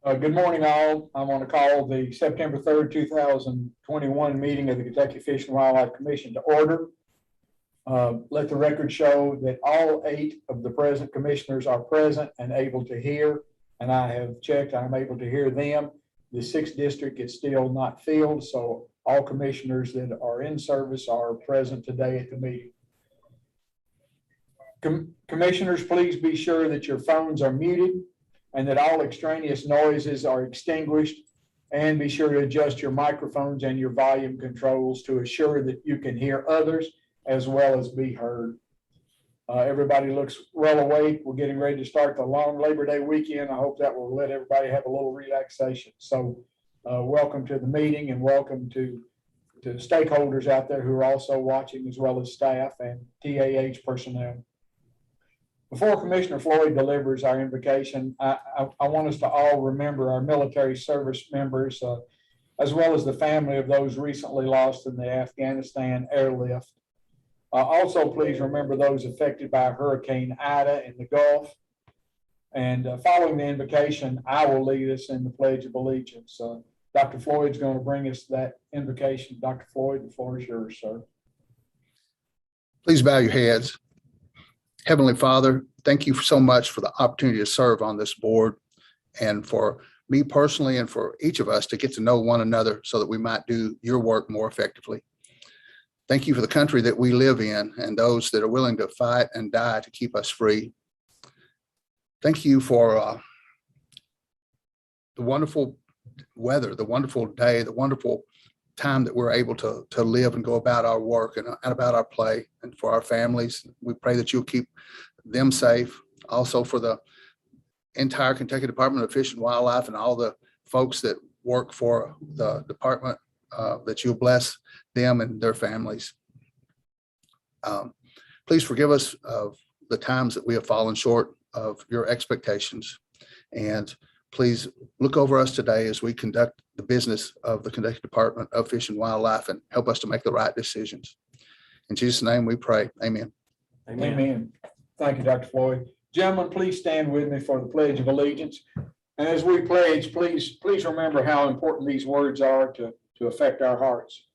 Good morning, all. I'm going to call the September 3rd, 2021 meeting of the Kentucky Fish and Wildlife Commission to order. Let the record show that all 8 of the present commissioners are present and able to hear, and I have checked, I'm able to hear them. The 6th district is still not filled, so all commissioners that are in service are present today at the meeting. Commissioners, please be sure that your phones are muted and that all extraneous noises are extinguished, and be sure to adjust your microphones and your volume controls to assure that you can hear others as well as be heard. Everybody looks well awake. We're getting ready to start the long Labor Day weekend. I hope that will let everybody have a little relaxation. So welcome to the meeting, and welcome to stakeholders out there who are also watching, as well as staff and TAH personnel. Before Commissioner Floyd delivers our invocation, I want us to all remember our military service members, as well as the family of those recently lost in the Afghanistan airlift. Also, please remember those affected by Hurricane Ida in the Gulf. And following the invocation, I will lead us in the Pledge of Allegiance. Dr. Floyd's going to bring us that invocation. Dr. Floyd, the floor is yours, sir. Please bow your heads. Heavenly Father, thank you so much for the opportunity to serve on this board, and for me personally and for each of us to get to know one another so that we might do your work more effectively. Thank you for the country that we live in and those that are willing to fight and die to keep us free. Thank you for the wonderful weather, the wonderful day, the wonderful time that we're able to live and go about our work and about our play, and for our families. We pray that you'll keep them safe. Also for the entire Kentucky Department of Fish and Wildlife and all the folks that work for the department, that you'll bless them and their families. Please forgive us of the times that we have fallen short of your expectations, and please look over us today as we conduct the business of the Kentucky Department of Fish and Wildlife, and help us to make the right decisions. In Jesus' name we pray, amen. Amen. Amen. Thank you, Dr. Floyd. Gentlemen, please stand with me for the Pledge of Allegiance. And as we pledge, please remember how important these words are to affect our hearts.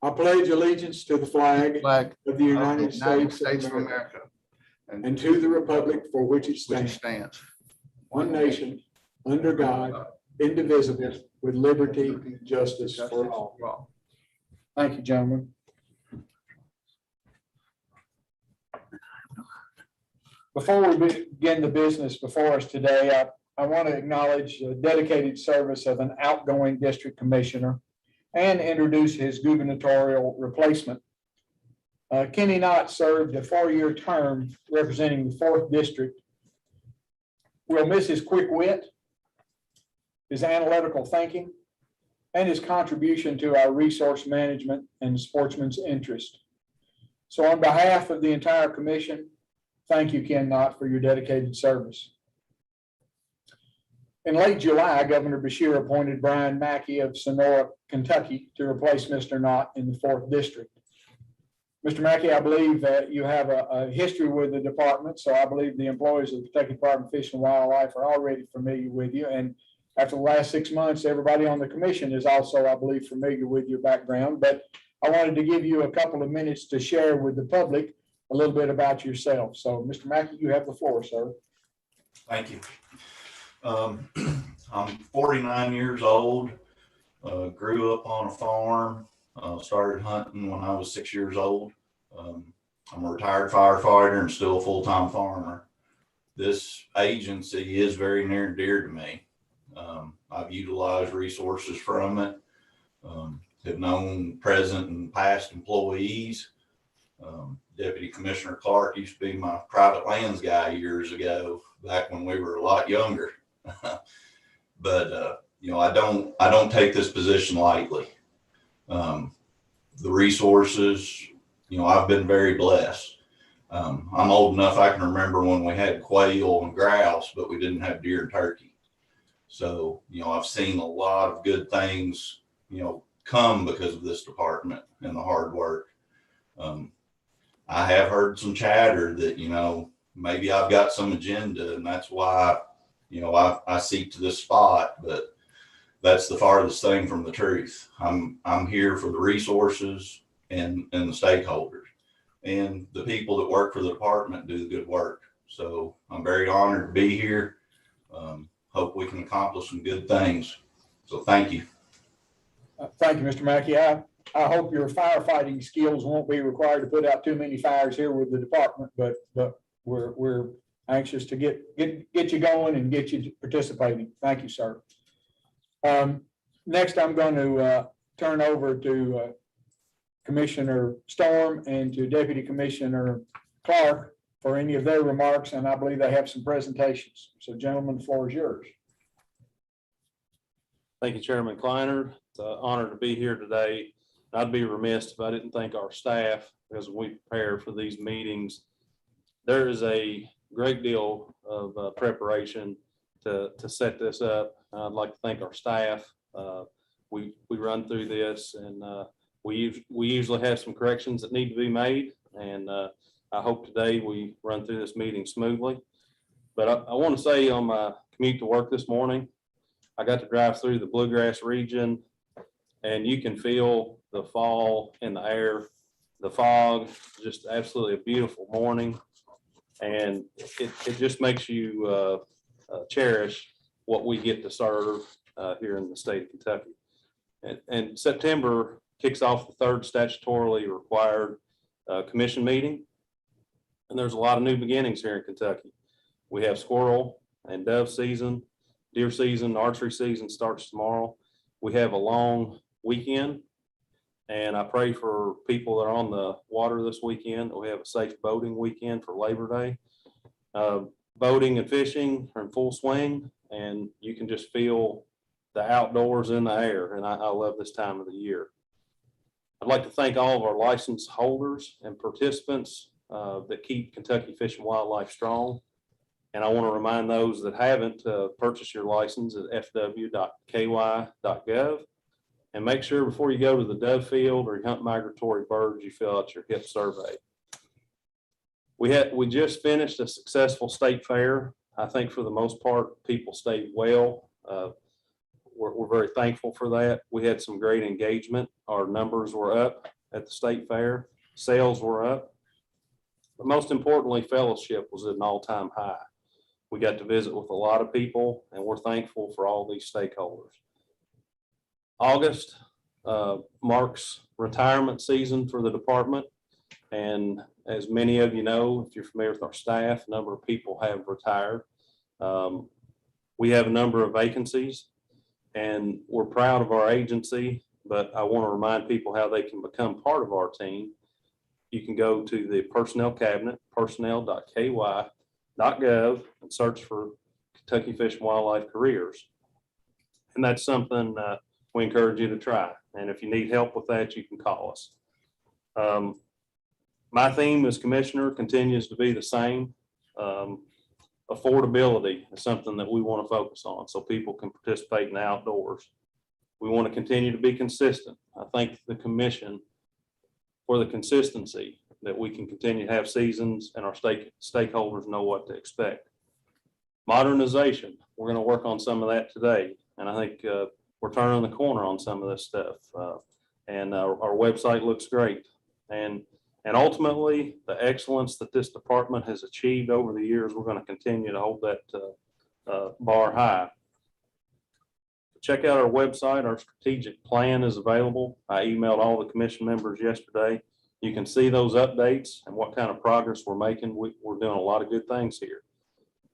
I pledge allegiance to the flag of the United States of America, and to the republic for which it stands, one nation, under God, indivisible, with liberty and justice for all. Thank you, gentlemen. Before we begin the business before us today, I want to acknowledge the dedicated service of an outgoing district commissioner and introduce his gubernatorial replacement. Kenny Knott served a 4-year term representing the 4th district. We'll miss his quick wit, his analytical thinking, and his contribution to our resource management and sportsman's interest. So on behalf of the entire commission, thank you, Ken Knott, for your dedicated service. In late July, Governor Beshear appointed Brian Mackey of Sonora, Kentucky, to replace Mr. Knott in the 4th district. Mr. Mackey, I believe that you have a history with the department, so I believe the employees of the Kentucky Department of Fish and Wildlife are already familiar with you. And after the last 6 months, everybody on the commission is also, I believe, familiar with your background. But I wanted to give you a couple of minutes to share with the public a little bit about yourself. So, Mr. Mackey, you have the floor, sir. Thank you. I'm 49 years old, grew up on a farm, started hunting when I was 6 years old. I'm a retired firefighter and still a full-time farmer. This agency is very near and dear to me. I've utilized resources from it, have known present and past employees. Deputy Commissioner Clark used to be my private lands guy years ago, back when we were a lot younger. But you know, I don't take this position lightly. The resources, you know, I've been very blessed. I'm old enough I can remember when we had quail and grouse, but we didn't have deer and turkey. So, you know, I've seen a lot of good things, you know, come because of this department and the hard work. I have heard some chatter that, you know, maybe I've got some agenda, and that's why you know, I seek to this spot, but that's the farthest thing from the truth. I'm here for the resources and the stakeholders, and the people that work for the department do the good work. So I'm very honored to be here. Hope we can accomplish some good things. So thank you. Thank you, Mr. Mackey. I hope your firefighting skills won't be required to put out too many fires here with the department, but we're anxious to get you going and get you participating. Thank you, sir. Next, I'm going to turn over to Commissioner Storm and to Deputy Commissioner Clark for any of their remarks, and I believe they have some presentations. So, gentlemen, the floor is yours. Thank you, Chairman Kleiner. It's an honor to be here today. I'd be remiss if I didn't thank our staff as we prepare for these meetings. There is a great deal of preparation to set this up. I'd like to thank our staff. We run through this, and we usually have some corrections that need to be made, and I hope today we run through this meeting smoothly. But I want to say on my commute to work this morning, I got to drive through the Bluegrass region, and you can feel the fall in the air, the fog, just absolutely a beautiful morning. And it just makes you cherish what we get to serve here in the state of Kentucky. And September kicks off the third statutorily required commission meeting. And there's a lot of new beginnings here in Kentucky. We have squirrel and dove season, deer season, archery season starts tomorrow. We have a long weekend, and I pray for people that are on the water this weekend. We have a safe boating weekend for Labor Day. Boating and fishing are in full swing, and you can just feel the outdoors in the air, and I love this time of the year. I'd like to thank all of our license holders and participants that keep Kentucky Fish and Wildlife strong. And I want to remind those that haven't purchased your license at fw.ky.gov, and make sure before you go to the dove field or you hunt migratory birds, you fill out your HIP survey. We just finished a successful state fair. I think for the most part, people stayed well. We're very thankful for that. We had some great engagement. Our numbers were up at the state fair. Sales were up. But most importantly, fellowship was at an all-time high. We got to visit with a lot of people, and we're thankful for all these stakeholders. August marks retirement season for the department. And as many of you know, if you're familiar with our staff, a number of people have retired. We have a number of vacancies, and we're proud of our agency, but I want to remind people how they can become part of our team. You can go to the personnel cabinet, personnel.ky.gov, and search for Kentucky Fish and Wildlife Careers. And that's something we encourage you to try. And if you need help with that, you can call us. My theme as commissioner continues to be the same. Affordability is something that we want to focus on so people can participate in the outdoors. We want to continue to be consistent. I thank the commission for the consistency that we can continue to have seasons and our stakeholders know what to expect. Modernization, we're going to work on some of that today. And I think we're turning the corner on some of this stuff. And our website looks great. And ultimately, the excellence that this department has achieved over the years, we're going to continue to hold that bar high. Check out our website. Our strategic plan is available. I emailed all the commission members yesterday. You can see those updates and what kind of progress we're making. We're doing a lot of good things here.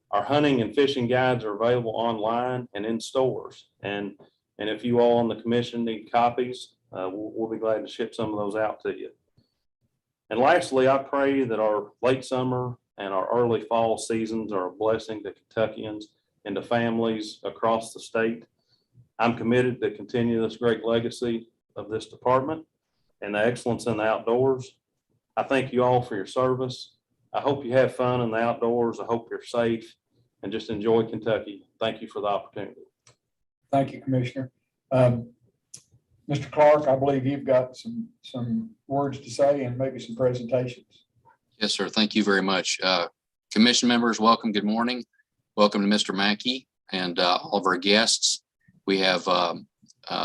Our hunting and fishing guides are available online and in stores. And if you all on the commission need copies, we'll be glad to ship some of those out to you. And lastly, I pray that our late summer and our early fall seasons are a blessing to Kentuckians and to families across the state. I'm committed to continue this great legacy of this department and the excellence in the outdoors. I thank you all for your service. I hope you have fun in the outdoors. I hope you're safe and just enjoy Kentucky. Thank you for the opportunity. Thank you, Commissioner. Mr. Clark, I believe you've got some words to say and maybe some presentations. Yes, sir. Thank you very much. Commission members, welcome. Good morning. Welcome to Mr. Mackey. and all of our guests. We have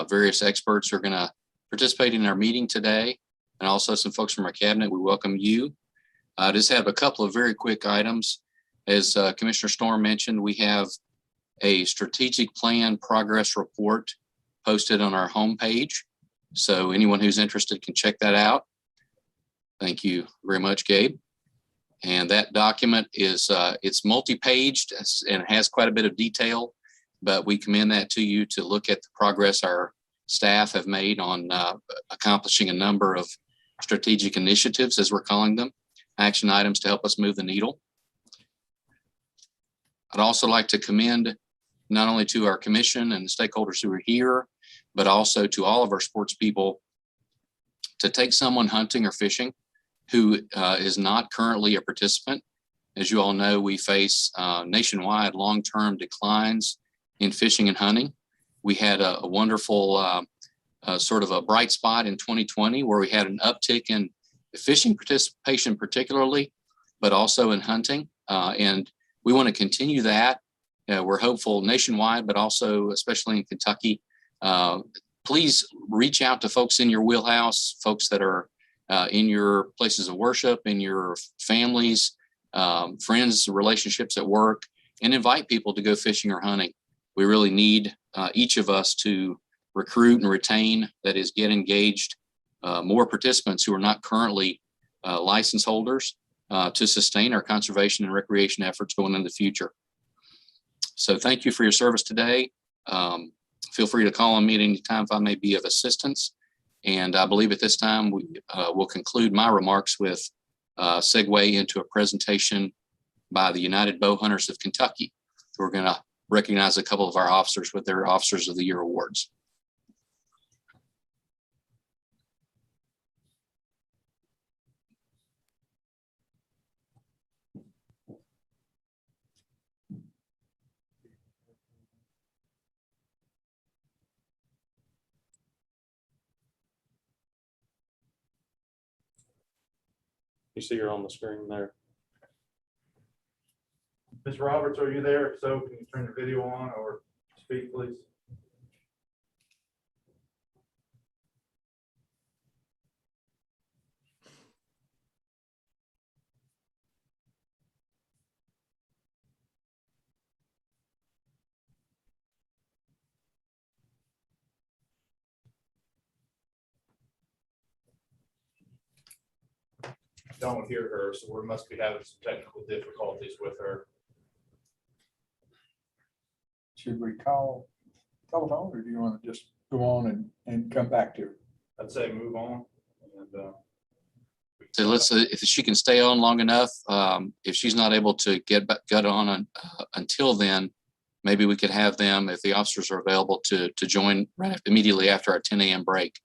various experts who are going to participate in our meeting today, and also some folks from our cabinet. We welcome you. I just have a couple of very quick items. As Commissioner Storm mentioned, we have a strategic plan progress report posted on our homepage. So anyone who's interested can check that out. Thank you very much, Gabe. And that document is it's multi-paged and has quite a bit of detail, but we commend that to you to look at the progress our staff have made on accomplishing a number of strategic initiatives, as we're calling them, action items to help us move the needle. I'd also like to commend not only to our commission and the stakeholders who are here, but also to all of our sports people to take someone hunting or fishing who is not currently a participant. As you all know, we face nationwide long-term declines in fishing and hunting. We had a wonderful sort of a bright spot in 2020 where we had an uptick in fishing participation particularly, but also in hunting. And we want to continue that. We're hopeful nationwide, but also especially in Kentucky. Please reach out to folks in your wheelhouse, folks that are in your places of worship, in your families, friends, relationships at work, and invite people to go fishing or hunting. We really need each of us to recruit and retain, that is, get engaged, more participants who are not currently license holders to sustain our conservation and recreation efforts going into the future. So thank you for your service today. Feel free to call on me at any time if I may be of assistance. And I believe at this time we will conclude my remarks with segue into a presentation by the United Bow Hunters of Kentucky. We're going to recognize a couple of our officers with their Officers of the Year awards. You see her on the screen there. Ms. Roberts, are you there? If so, can you turn your video on or speak, please? Don't hear her, so we must be having some technical difficulties with her. Should we call telephone, or do you want to just go on and come back to her? I'd say move on. And, So let's if she can stay on long enough, if she's not able to get on until then, maybe we could have them, if the officers are available, to join right immediately after our 10 a.m. break.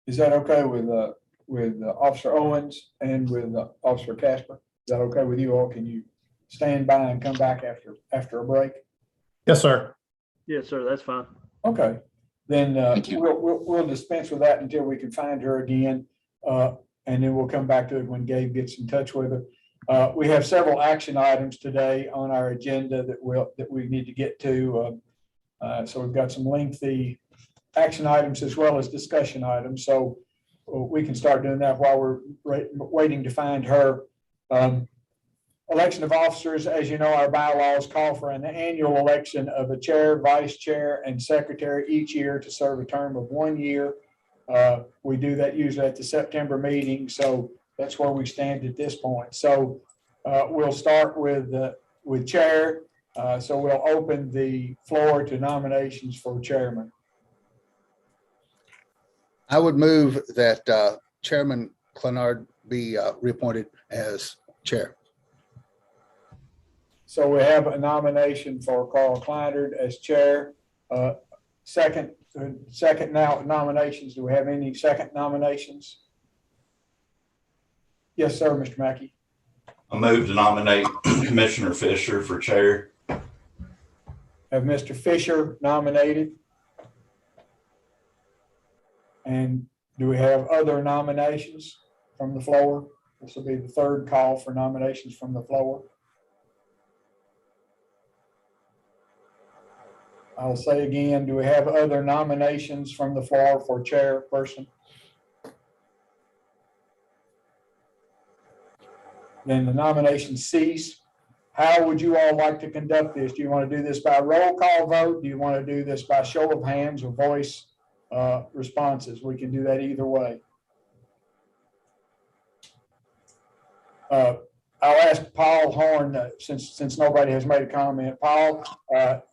Is that okay with Officer Owens and with Officer Casper? Is that okay with you all? Can you stand by and come back after a break? Yes, sir. Yes, sir, that's fine. Okay, then Thank you. we'll dispense with that until we can find her again. And then we'll come back to it when Gabe gets in touch with her. We have several action items today on our agenda that we need to get to. So we've got some lengthy action items as well as discussion items. So we can start doing that while we're waiting to find her. Election of officers, as you know, our bylaws call for an annual election of a chair, vice chair, and secretary each year to serve a term of 1 year. We do that usually at the September meeting, so that's where we stand at this point. So we'll start with chair. So we'll open the floor to nominations for chairman. I would move that Chairman Clenard be reappointed as chair. So we have a nomination for Carl Kleinert as chair. Second now nominations. Do we have any second nominations? Yes, sir, Mr. Mackey. I move to nominate Commissioner Fisher for chair. Have Mr. Fisher nominated? And do we have other nominations from the floor? This will be the third call for nominations from the floor. I'll say again, do we have other nominations from the floor for chairperson? Then the nominations cease. How would you all like to conduct this? Do you want to do this by roll call vote? Do you want to do this by show of hands or voice responses? We can do that either way. I'll ask Paul Horn, since nobody has made a comment. Paul,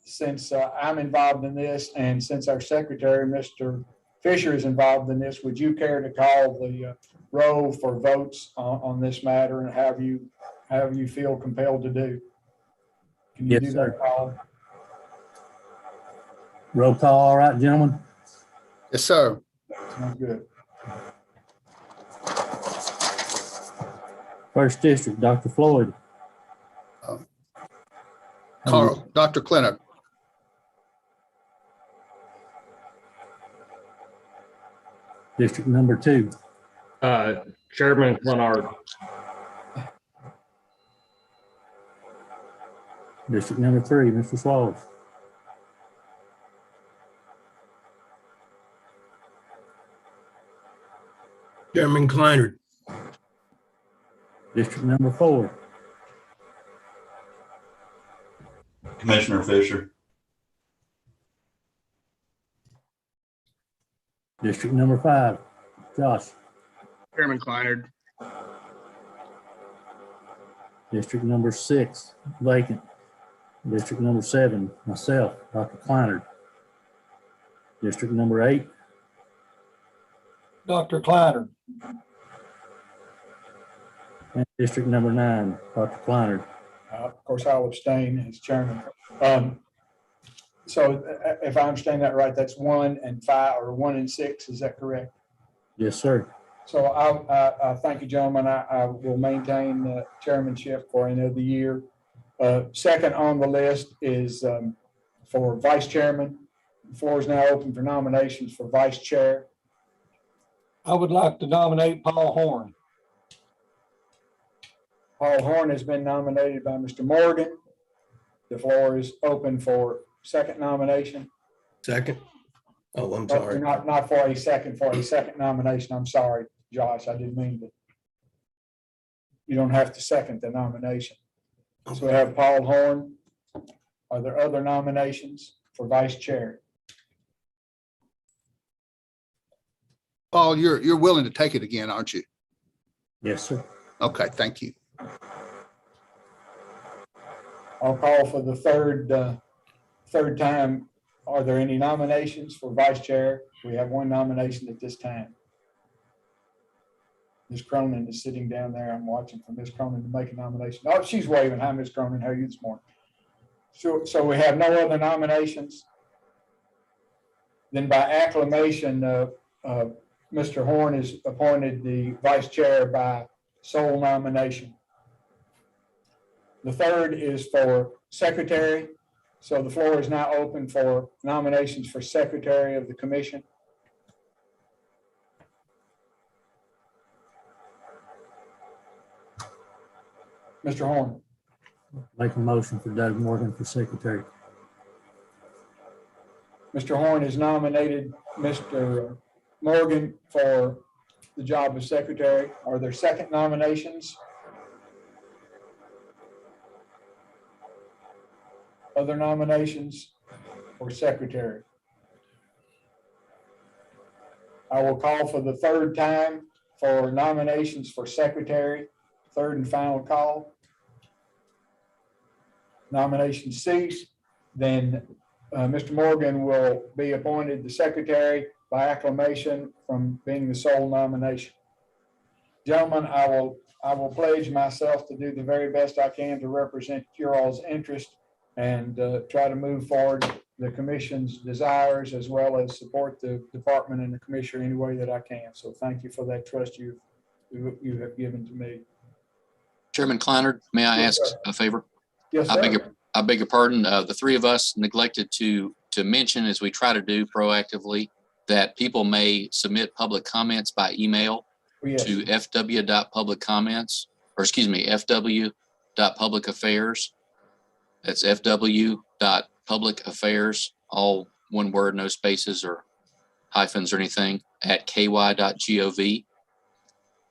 since I'm involved in this and since our secretary, Mr. Fisher, is involved in this, would you care to call the roll for votes on this matter and however you feel compelled to do? Can you Yes, do sir. that, Paul? Roll call, all right, gentlemen? Yes, sir. Sounds good. First district, Dr. Floyd. Carl, Dr. Clinner, District number 2. Chairman Leonard. District number 3, Mr. Swallows. Chairman Kleiner. District number 4, Commissioner Fisher. District number 5, Josh. Chairman Kleiner. District number 6, vacant. District number 7, myself, Dr. Kleiner. District number 8, Dr. Kleiner. and district number 9, Dr. Kleiner. Of course, I'll abstain as chairman. So if I understand that right, that's 1 and 5 or 1 and 6, is that correct? Yes, sir. So I thank you, gentlemen. I will maintain the chairmanship for another year. Second on the list is for vice chairman. The floor is now open for nominations for vice chair. I would like to nominate Paul Horn. Paul Horn has been nominated by Mr. Morgan. The floor is open for second nomination. Second. Oh, I'm Oh, sorry. Not for a second nomination. I'm sorry, Josh, I didn't mean to. You don't have to second the nomination. So we have Paul Horn. Are there other nominations for vice chair? Paul, you're willing to take it again, aren't you? Yes, sir. Okay, thank you. I'll call for the third time. Are there any nominations for vice chair? We have one nomination at this time. Ms. Cronin is sitting down there. I'm watching for Ms. Cronin to make a nomination. Oh, she's waving. Hi, Ms. Cronin. How are you this morning? So we have no other nominations. Then by acclamation, Mr. Horn is appointed the vice chair by sole nomination. The third is for secretary. So the floor is now open for nominations for secretary of the commission. Mr. Horn, Make a motion for Doug Morgan for secretary. Mr. Horn has nominated Mr. Morgan for the job of secretary. Are there second nominations? Other nominations for secretary? I will call for the third time for nominations for secretary, third and final call. Nominations cease, then Mr. Morgan will be appointed the secretary by acclamation from being the sole nomination. Gentlemen, I will pledge myself to do the very best I can to represent your all's interest and try to move forward the commission's desires as well as support the department and the commissioner any way that I can. So thank you for that trust you have given to me. Chairman Kleiner, may I ask a favor? Yes, I beg sir. your pardon. The three of us neglected to mention, as we try to do proactively, that people may submit public comments by email Yes. to fw.publiccomments, or excuse me, fw.publicaffairs. That's fw.publicaffairs all one word, no spaces or hyphens or anything, at ky.gov.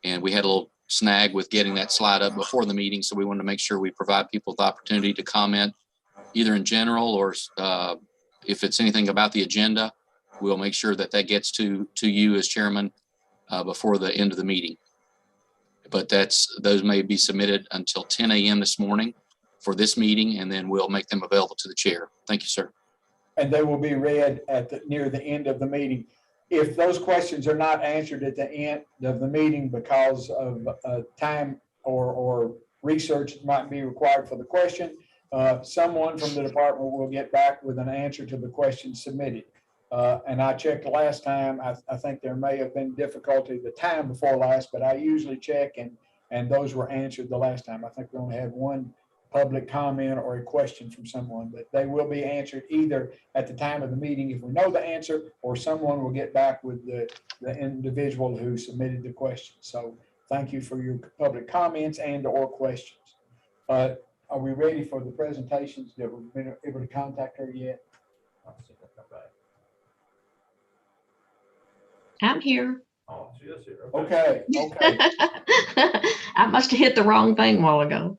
And we had a little snag with getting that slide up before the meeting, so we wanted to make sure we provide people the opportunity to comment either in general or if it's anything about the agenda, we'll make sure that that gets to you as chairman before the end of the meeting. But those may be submitted until 10 a.m. this morning for this meeting, and then we'll make them available to the chair. Thank you, sir. And they will be read near the end of the meeting. If those questions are not answered at the end of the meeting because of time or research that might be required for the question, someone from the department will get back with an answer to the question submitted. And I checked last time. I think there may have been difficulty the time before last, but I usually check and those were answered the last time. I think we only had one public comment or a question from someone, but they will be answered either at the time of the meeting if we know the answer, or someone will get back with the individual who submitted the question. So thank you for your public comments and or questions. Are we ready for the presentations? That we've been able to contact her yet? I'm here. Oh, she is here. Okay. I must have hit the wrong thing a while ago.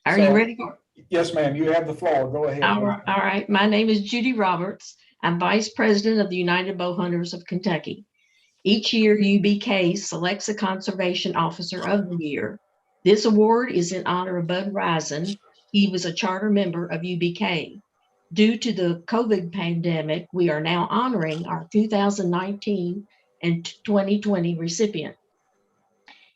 Are you ready for it? Yes, ma'am. You have the floor. Go ahead. All right. My name is Judy Roberts. I'm Vice President of the United Bow Hunters of Kentucky. Each year, UBK selects a Conservation Officer of the Year. This award is in honor of Bud Risen. He was a charter member of UBK. Due to the COVID pandemic, we are now honoring our 2019 and 2020 recipient.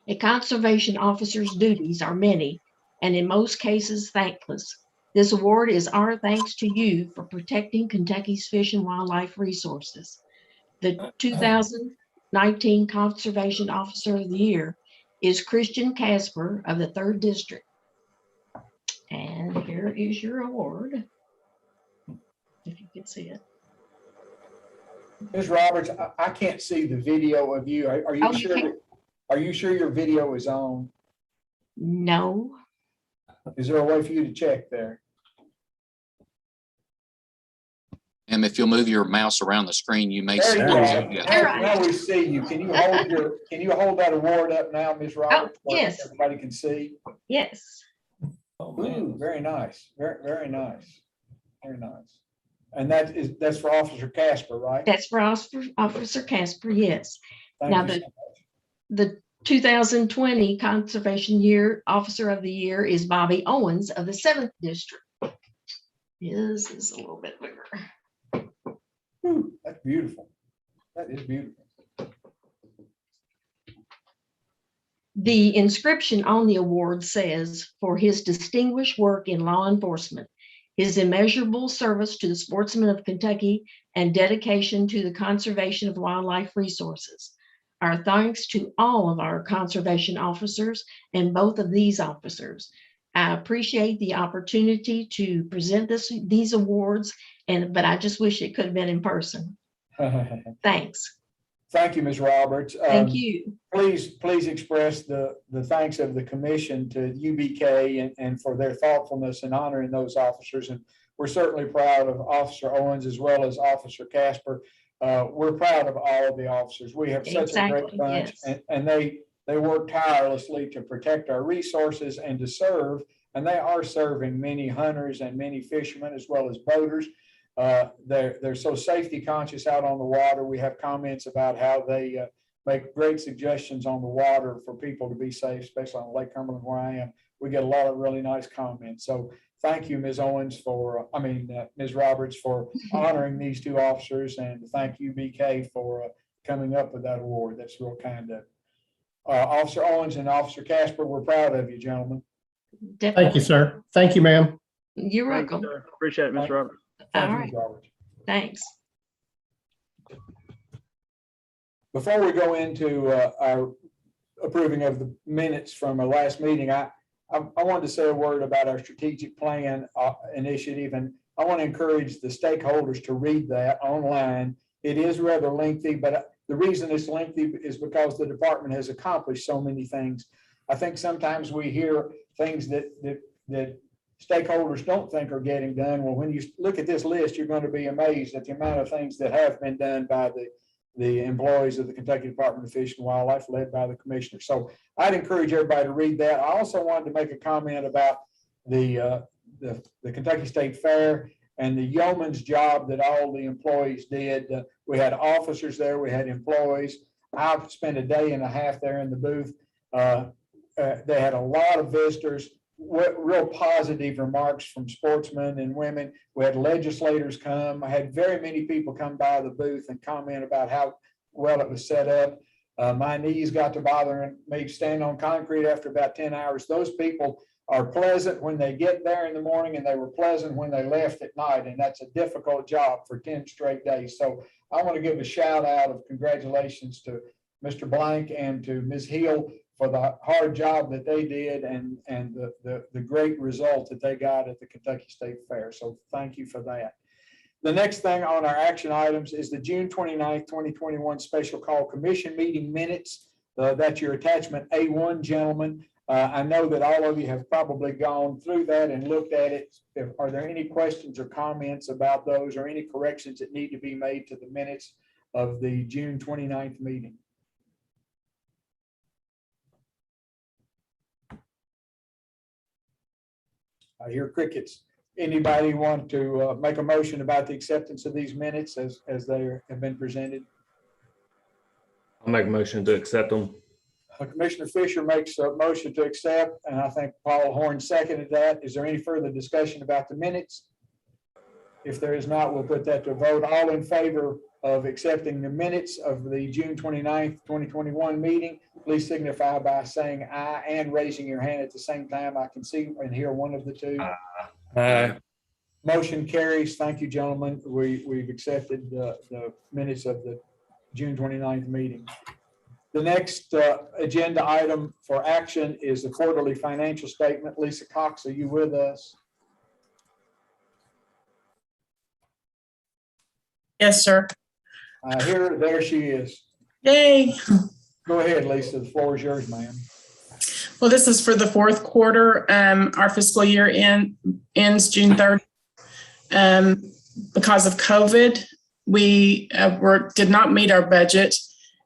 A conservation officer's duties are many, and in most cases, thankless. This award is our thanks to you for protecting Kentucky's fish and wildlife resources. The 2019 Conservation Officer of the Year is Christian Casper of the 3rd District. And here is your award, if you can see it. Ms. Roberts, I can't see the video of you. Are you sure? Are you sure your video is on? No. Is there a way for you to check there? And if you'll move your mouse around the screen, you may see. Now we see you. Can you hold that award up now, Ms. Roberts? Yes. Everybody can see. Yes. Ooh, very nice. Very nice. Very nice. And that's for Officer Casper, right? That's for Officer Casper, yes. Thank Now you so much. the 2020 Conservation Year Officer of the Year is Bobby Owens of the 7th District. His is a little bit bigger. Ooh, that's beautiful. That is beautiful. The inscription on the award says, for his distinguished work in law enforcement, his immeasurable service to the sportsmen of Kentucky, and dedication to the conservation of wildlife resources. Our thanks to all of our conservation officers and both of these officers. I appreciate the opportunity to present these awards, but I just wish it could have been in person. Thanks. Thank you, Ms. Roberts. Thank you. Please express the thanks of the commission to UBK and for their thoughtfulness in honoring those officers. And we're certainly proud of Officer Owens as well as Officer Casper. We're proud of all of the officers. We have such a great bunch, yes. and they work tirelessly to protect our resources and to serve, and they are serving many hunters and many fishermen as well as boaters. They're so safety conscious out on the water. We have comments about how they make great suggestions on the water for people to be safe, especially on Lake Cumberland where I am. We get a lot of really nice comments. So thank you, Ms. Owens, Ms. Roberts, for honoring these two officers, and thank you, BK, for coming up with that award. That's real kind of Officer Owens and Officer Casper. We're proud of you, gentlemen. Definitely. Thank you, sir. Thank you, ma'am. You're welcome. Appreciate it, Mr. Roberts. Thank All you, right. Ms. Roberts. Thanks. Before we go into our approving of the minutes from our last meeting, I wanted to say a word about our strategic plan initiative, and I want to encourage the stakeholders to read that online. It is rather lengthy, but the reason it's lengthy is because the department has accomplished so many things. I think sometimes we hear things that stakeholders don't think are getting done. Well, when you look at this list, you're going to be amazed at the amount of things that have been done by the employees of the Kentucky Department of Fish and Wildlife, led by the commissioner. So I'd encourage everybody to read that. I also wanted to make a comment about the Kentucky State Fair and the yeoman's job that all the employees did. We had officers there, we had employees. I spent a day and a half there in the booth. They had a lot of visitors, real positive remarks from sportsmen and women. We had legislators come. I had very many people come by the booth and comment about how well it was set up. My knees got to bothering me standing on concrete after about 10 hours. Those people are pleasant when they get there in the morning, and they were pleasant when they left at night. And that's a difficult job for 10 straight days. So I want to give a shout out of congratulations to Mr. Blank and to Ms. Hill for the hard job that they did and the great result that they got at the Kentucky State Fair. So thank you for that. The next thing on our action items is the June 29th, 2021 Special Call Commission meeting minutes. That's your attachment A1, gentlemen. I know that all of you have probably gone through that and looked at it. Are there any questions or comments about those, or any corrections that need to be made to the minutes of the June 29th meeting? I hear crickets. Anybody want to make a motion about the acceptance of these minutes as they have been presented? I'll make a motion to accept them. Commissioner Fisher makes a motion to accept, and I think Paul Horn seconded that. Is there any further discussion about the minutes? If there is not, we'll put that to a vote. All in favor of accepting the minutes of the June 29th, 2021 meeting, please signify by saying aye and raising your hand at the same time. I can see and hear one of the two. Aye. Motion carries. Thank you, gentlemen. We've accepted the minutes of the June 29th meeting. The next agenda item for action is the quarterly financial statement. Lisa Cox, are you with us? Yes, sir. There she is. Yay. Go ahead, Lisa. The floor is yours, ma'am. Well, this is for the fourth quarter. Our fiscal year ends June 3rd. Because of COVID, we did not meet our budget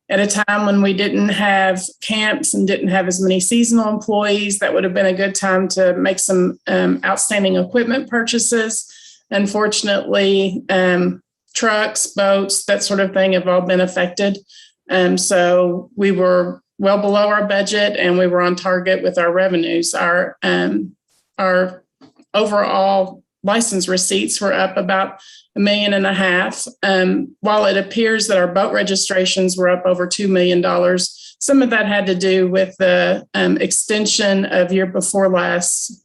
at a time when we didn't have camps and didn't have as many seasonal employees. That would have been a good time to make some outstanding equipment purchases. Unfortunately, trucks, boats, that sort of thing have all been affected. So we were well below our budget, and we were on target with our revenues. Our overall license receipts were up about $1.5 million. While it appears that our boat registrations were up over $2 million, some of that had to do with the extension of year before last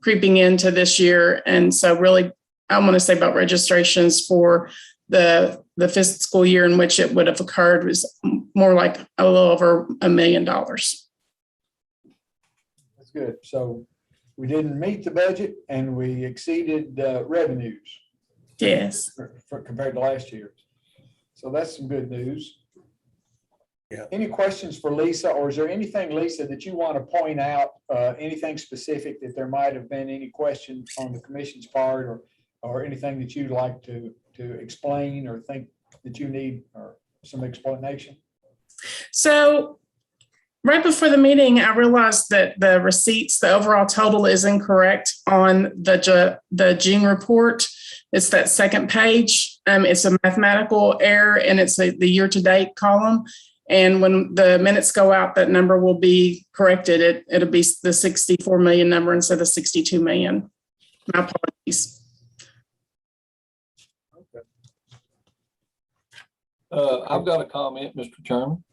creeping into this year. And so really, I want to say boat registrations for the fiscal year in which it would have occurred was more like a little over $1 million. That's good. So we didn't meet the budget and we exceeded revenues. Yes. Compared to last year. So that's some good news. Yeah. Any questions for Lisa, or is there anything, Lisa, that you want to point out, anything specific that there might have been any question on the commission's part, or anything that you'd like to explain or think that you need or some explanation? So right before the meeting, I realized that the receipts, the overall total is incorrect on the June report. It's that second page. It's a mathematical error, and it's the year-to-date column. And when the minutes go out, that number will be corrected. It'll be the 64 million number instead of 62 million. My apologies. I've got a comment, Mr. Chairman.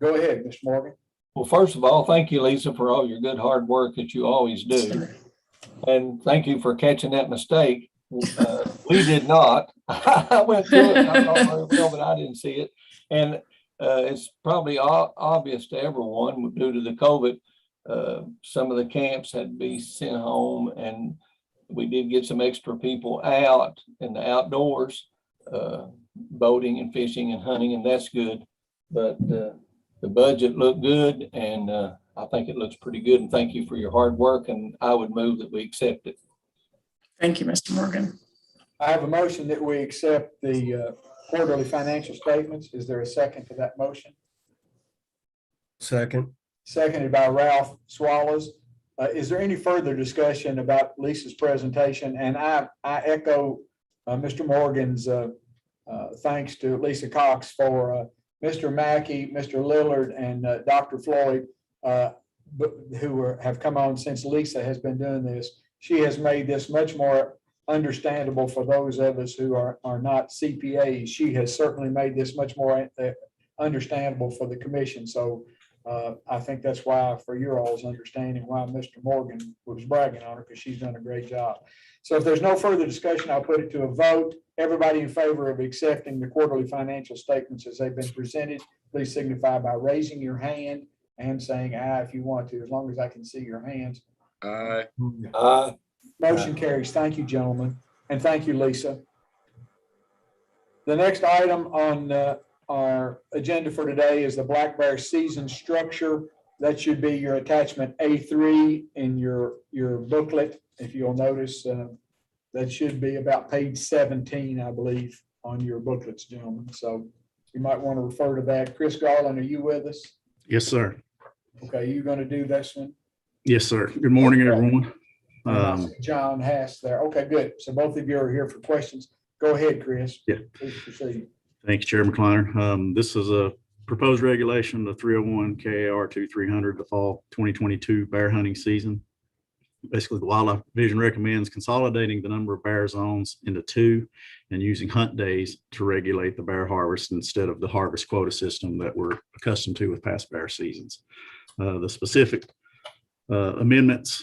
Go ahead, Mr. Morgan. Well, first of all, thank you, Lisa, for all your good hard work that you always do. And thank you for catching that mistake. We did not. I went through it, I thought very well, but I didn't see it. And it's probably obvious to everyone due to the COVID. Some of the camps had to be sent home, and we did get some extra people out in the outdoors, boating and fishing and hunting, and that's good. But the budget looked good, and I think it looks pretty good, and thank you for your hard work, and I would move that we accept it. Thank you, Mr. Morgan. I have a motion that we accept the quarterly financial statements. Is there a second to that motion? Second. Seconded by Ralph Swallows. Is there any further discussion about Lisa's presentation? And I echo Mr. Morgan's thanks to Lisa Cox for Mr. Mackey, Mr. Lillard, and Dr. Floyd, who have come on since Lisa has been doing this. She has made this much more understandable for those of us who are not CPAs. She has certainly made this much more understandable for the commission. So I think that's why, for your all's understanding, why Mr. Morgan was bragging on her, because she's done a great job. So if there's no further discussion, I'll put it to a vote. Everybody in favor of accepting the quarterly financial statements as they've been presented, please signify by raising your hand and saying aye if you want to, as long as I can see your hands. Aye. Motion carries. Thank you, gentlemen. And thank you, Lisa. The next item on our agenda for today is the Black Bear season structure. That should be your attachment A3 in your booklet. If you'll notice, that should be about page 17, I believe, on your booklets, gentlemen. So you might want to refer to that. Chris Garland, are you with us? Yes, sir. Okay, you going to do this one? Yes, sir. Good morning, everyone. John Hass there. Okay, good. So both of you are here for questions. Go ahead, Chris. Yeah. Please proceed. Thank you, Chairman Kleiner. This is a proposed regulation, the 301 KAR 2300, the fall 2022 bear hunting season. Basically, the Wildlife Division recommends consolidating the number of bear zones into 2 and using hunt days to regulate the bear harvest instead of the harvest quota system that we're accustomed to with past bear seasons. The specific amendments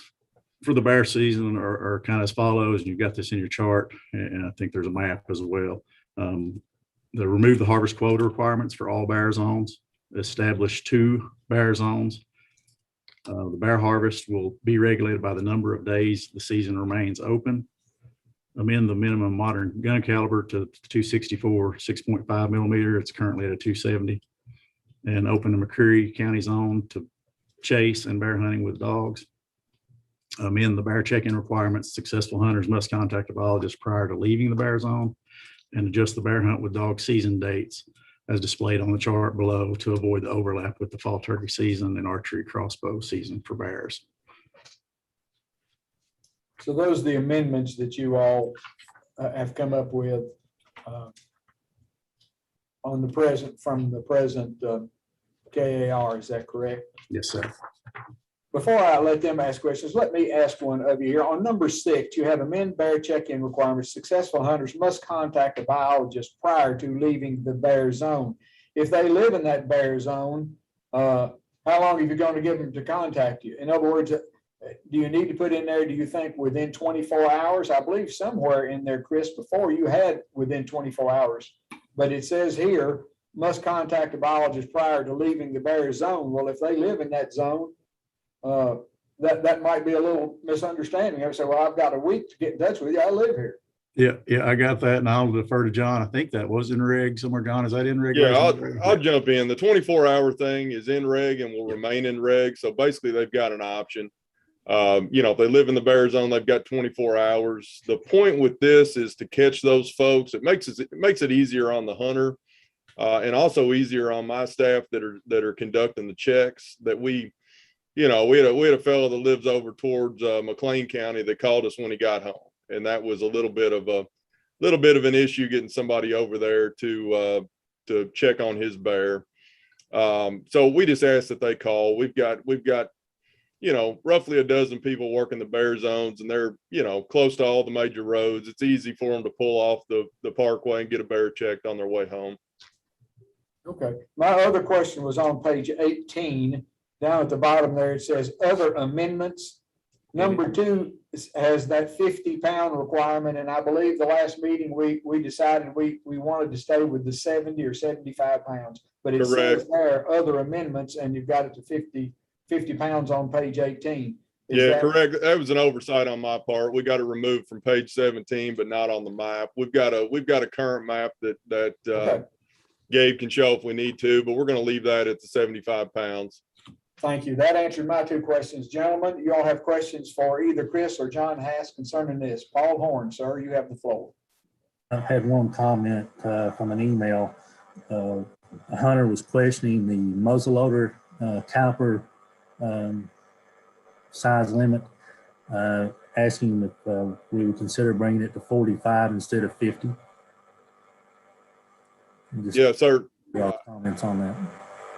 for the bear season are kind of as follows. You've got this in your chart, and I think there's a map as well. They remove the harvest quota requirements for all bear zones, establish 2 bear zones. The bear harvest will be regulated by the number of days the season remains open. Amend the minimum modern gun caliber to 264 6.5 millimeter. It's currently at a 270. And open the McCreary County zone to chase and bear hunting with dogs. Amend the bear check-in requirements. Successful hunters must contact a biologist prior to leaving the bear zone, and adjust the bear hunt with dog season dates as displayed on the chart below to avoid the overlap with the fall turkey season and archery crossbow season for bears. So those are the amendments that you all have come up with on the present, from the present KAR. Is that correct? Yes, sir. Before I let them ask questions, let me ask one of you here. On number 6, you have amend bear check-in requirements. Successful hunters must contact a biologist prior to leaving the bear zone. If they live in that bear zone, how long are you going to give them to contact you? In other words, do you need to put in there, do you think within 24 hours? I believe somewhere in there, Chris, before you had within 24 hours, but it says here, must contact a biologist prior to leaving the bear zone. Well, if they live in that zone, that might be a little misunderstanding. I say, well, I've got a week to get in touch with you. I live here. Yeah, I got that, and I'll defer to John. I think that was in reg somewhere. John, is that in reg? Yeah, I'll jump in. The 24-hour thing is in reg and will remain in reg. So basically, they've got an option. If they live in the bear zone, they've got 24 hours. The point with this is to catch those folks. It makes it easier on the hunter, and also easier on my staff that are conducting the checks. That we had a fellow that lives over towards McLean County that called us when he got home, and that was a little bit of an issue getting somebody over there to check on his bear. So we just asked that they call. We've got roughly a dozen people working the bear zones, and they're close to all the major roads. It's easy for them to pull off the parkway and get a bear checked on their way home. Okay. My other question was on page 18. Down at the bottom there, it says other amendments. Number 2 has that 50-pound requirement. And I believe the last meeting we decided we wanted to stay with the 70 or 75 pounds. But it says there other amendments, and you've got it to 50 pounds on page 18. Correct. That was an oversight on my part. We got it removed from page 17, but not on the map. We've got a current map that okay. Gabe can show if we need to, but we're going to leave that at the 75 pounds. Thank you. That answered my two questions. Gentlemen, you all have questions for either Chris or John Hass concerning this. Paul Horn, sir, you have the floor. I had one comment from an email. A hunter was questioning the muzzleloader caliper size limit, asking if we would consider bringing it to 45 instead of 50. Just Yeah, sir. your comments on that.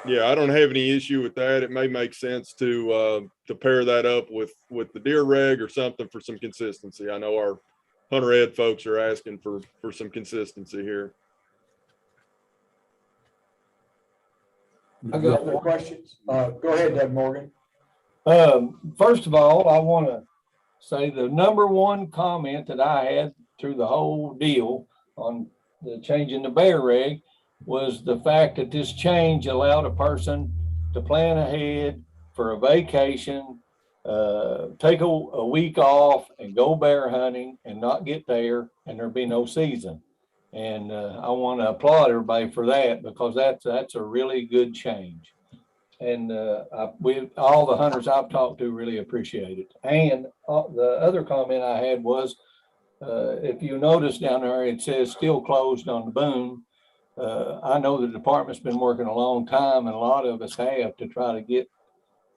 Yeah, I don't have any issue with that. It may make sense to pair that up with the deer reg or something for some consistency. I know our hunter ed folks are asking for some consistency here. I Other got questions? Go ahead, Doug Morgan. First of all, I want to say the number one comment that I had through the whole deal on the changing the bear reg was the fact that this change allowed a person to plan ahead for a vacation, take a week off and go bear hunting and not get there and there be no season. And I want to applaud everybody for that, because that's a really good change. And all the hunters I've talked to really appreciate it. And the other comment I had was, if you notice down there, it says still closed on the boom. I know the department's been working a long time, and a lot of us have, to try to get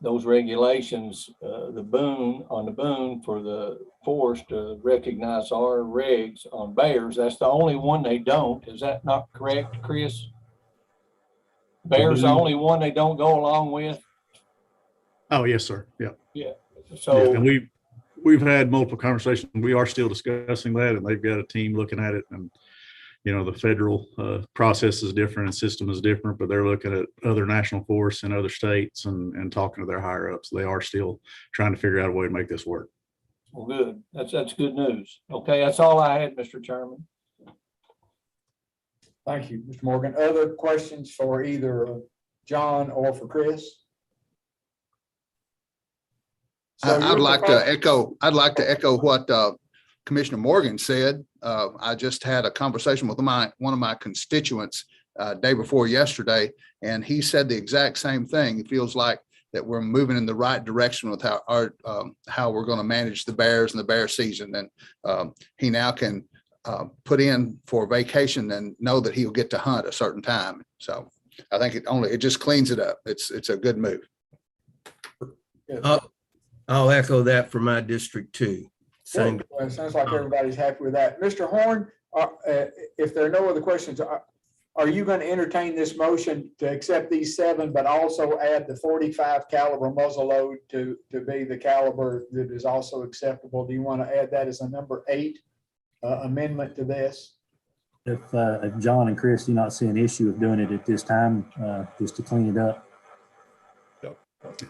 those regulations, the boom for the force to recognize our regs on bears. That's the only one they don't. Is that not correct, Chris? Bear's the only one they don't go along with? Oh, yes, sir. Yeah. Yeah. Yeah, So, and we've had multiple conversations. We are still discussing that, and they've got a team looking at it. And, you know, the federal process is different and system is different, but they're looking at other national forests in other states and talking to their higher ups. They are still trying to figure out a way to make this work. well, good. That's good news. Okay, that's all I had, Mr. Chairman. Thank you, Mr. Morgan. Other questions for either John or for Chris? So I'd like to echo what Commissioner Morgan said. I just had a conversation with one of my constituents day before yesterday, and he said the exact same thing. He feels like that we're moving in the right direction with how we're going to manage the bears and the bear season. And he now can put in for vacation and know that he'll get to hunt a certain time. So I think it just cleans it up. It's a good move. I'll echo that for my district too. Same. Well, it sounds like everybody's happy with that. Mr. Horn, if there are no other questions, are you going to entertain this motion to accept these 7, but also add the 45 caliber muzzle load to be the caliber that is also acceptable? Do you want to add that as a number 8 amendment to this? If John and Chris do not see an issue of doing it at this time, just to clean it up.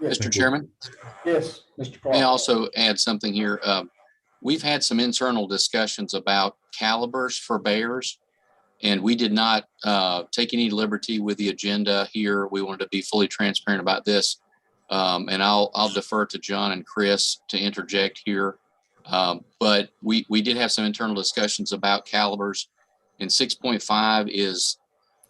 Yes. Mr. Chairman, Yes, Mr. Clark. may I also add something here? We've had some internal discussions about calibers for bears, and we did not take any liberty with the agenda here. We wanted to be fully transparent about this. And I'll defer to John and Chris to interject here. But we did have some internal discussions about calibers, and 6.5 is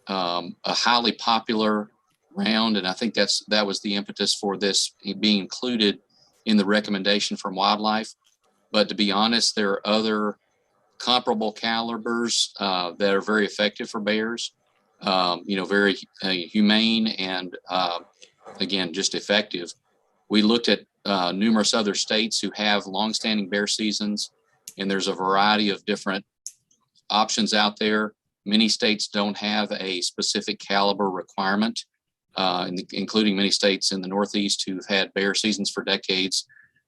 a highly popular round. And I think that was the impetus for this being included in the recommendation from wildlife. But to be honest, there are other comparable calibers that are very effective for bears, very humane and again, just effective. We looked at numerous other states who have longstanding bear seasons, and there's a variety of different options out there. Many states don't have a specific caliber requirement, including many states in the Northeast who've had bear seasons for decades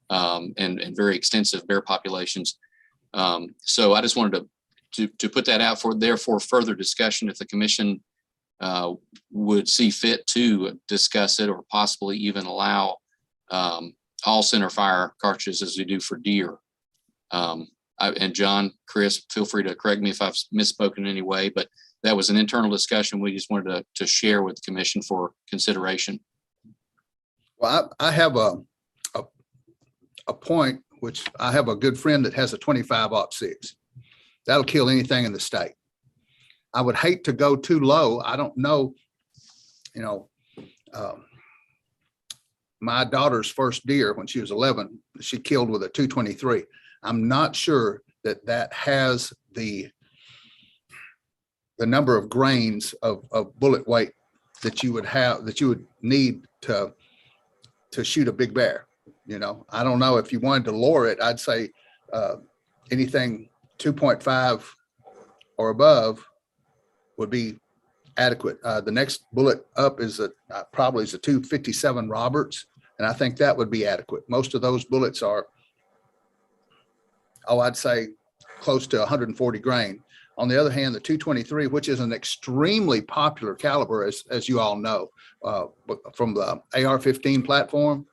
and very extensive bear populations. So I just wanted to put that out there for further discussion if the commission would see fit to discuss it, or possibly even allow all center fire cartridges as we do for deer. And John, Chris, feel free to correct me if I've misspoken in any way, but that was an internal discussion we just wanted to share with the commission for consideration. Well, I have a point, which I have a good friend that has a 25-06. That'll kill anything in the state. I would hate to go too low. I don't know, my daughter's first deer when she was 11, she killed with a 223. I'm not sure that that has the number of grains of bullet weight that you would have, that you would need to shoot a big bear. You know, I don't know if you wanted to lower it, I'd say anything 2.5 or above would be adequate. The next bullet up is probably is a 257 Roberts, and I think that would be adequate. Most of those bullets are, I'd say close to 140 grain. On the other hand, the 223, which is an extremely popular caliber, as you all know, from the AR-15 platform,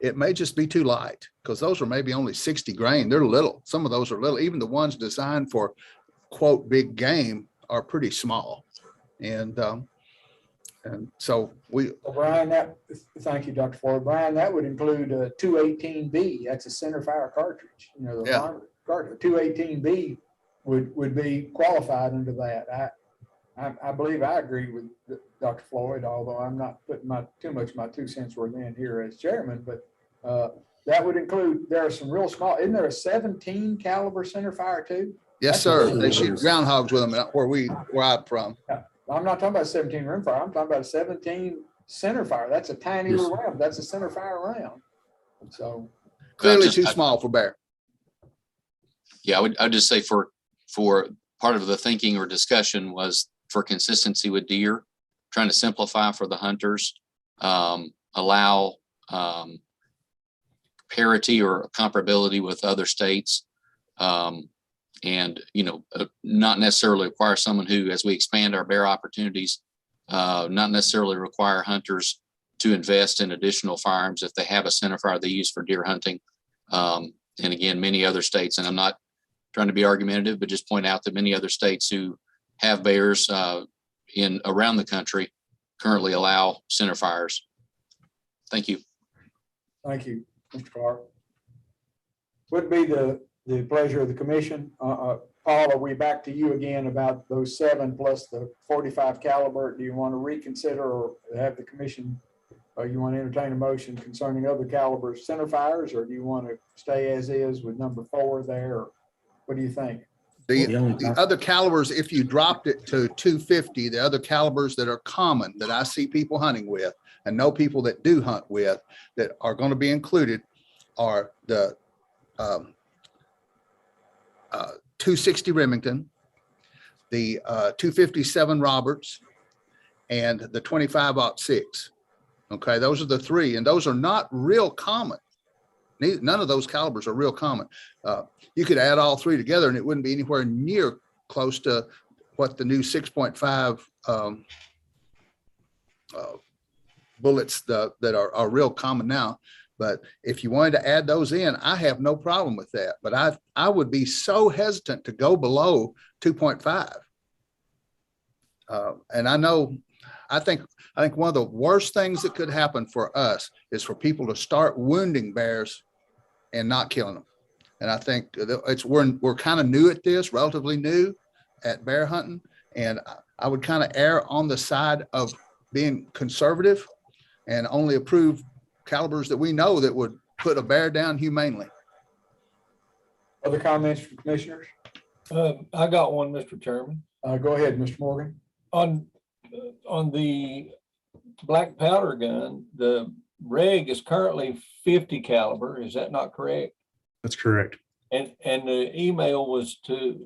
it may just be too light because those are maybe only 60 grain. They're little. Some of those are little. Even the ones designed for, quote, big game are pretty small. And so Well, Brian, thank you, Dr. Floyd. Brian, that would include a 218B. That's a center fire cartridge. You know, the cartridge. 218B would be qualified under that. I believe I agree with Dr. Floyd, although I'm not putting too much of my 2 cents worth in here as chairman, but that would include, there are some real small, isn't there a 17 caliber center fire too? Yes, sir. They shoot groundhogs with them where I'm from. Yeah. I'm not talking about 17 rimfire. I'm talking about a 17 center fire. That's a tiny little round. That's a center fire round. So clearly too small for bear. Yeah, I'd just say for part of the thinking or discussion was for consistency with deer, trying to simplify for the hunters, allow parity or comparability with other states, and not necessarily require someone who, as we expand our bear opportunities, not necessarily require hunters to invest in additional firearms if they have a center fire they use for deer hunting. And again, many other states, and I'm not trying to be argumentative, but just point out that many other states who have bears around the country currently allow center fires. Thank you. Thank you, Mr. Clark. Would be the pleasure of the commission. Paul, are we back to you again about those 7 plus the 45 caliber? Do you want to reconsider or have the commission, or you want to entertain a motion concerning other calibers center fires, or do you want to stay as is with number 4 there? Or what do you think? The other calibers, if you dropped it to 250, the other calibers that are common that I see people hunting with and know people that do hunt with that are going to be included are the 260 Remington, the 257 Roberts, and the 25-06. Okay, those are the 3, and those are not real common. None of those calibers are real common. You could add all 3 together and it wouldn't be anywhere near close to what the new 6.5 bullets that are real common now. But if you wanted to add those in, I have no problem with that. But I would be so hesitant to go below 2.5. And I think one of the worst things that could happen for us is for people to start wounding bears and not killing them. And I think we're kind of new at this, relatively new at bear hunting. And I would kind of err on the side of being conservative and only approve calibers that we know that would put a bear down humanely. Other comments from commissioners? I got one, Mr. Chairman. Go ahead, Mr. Morgan. On the black powder gun, the reg is currently 50 caliber. Is that not correct? That's correct. And the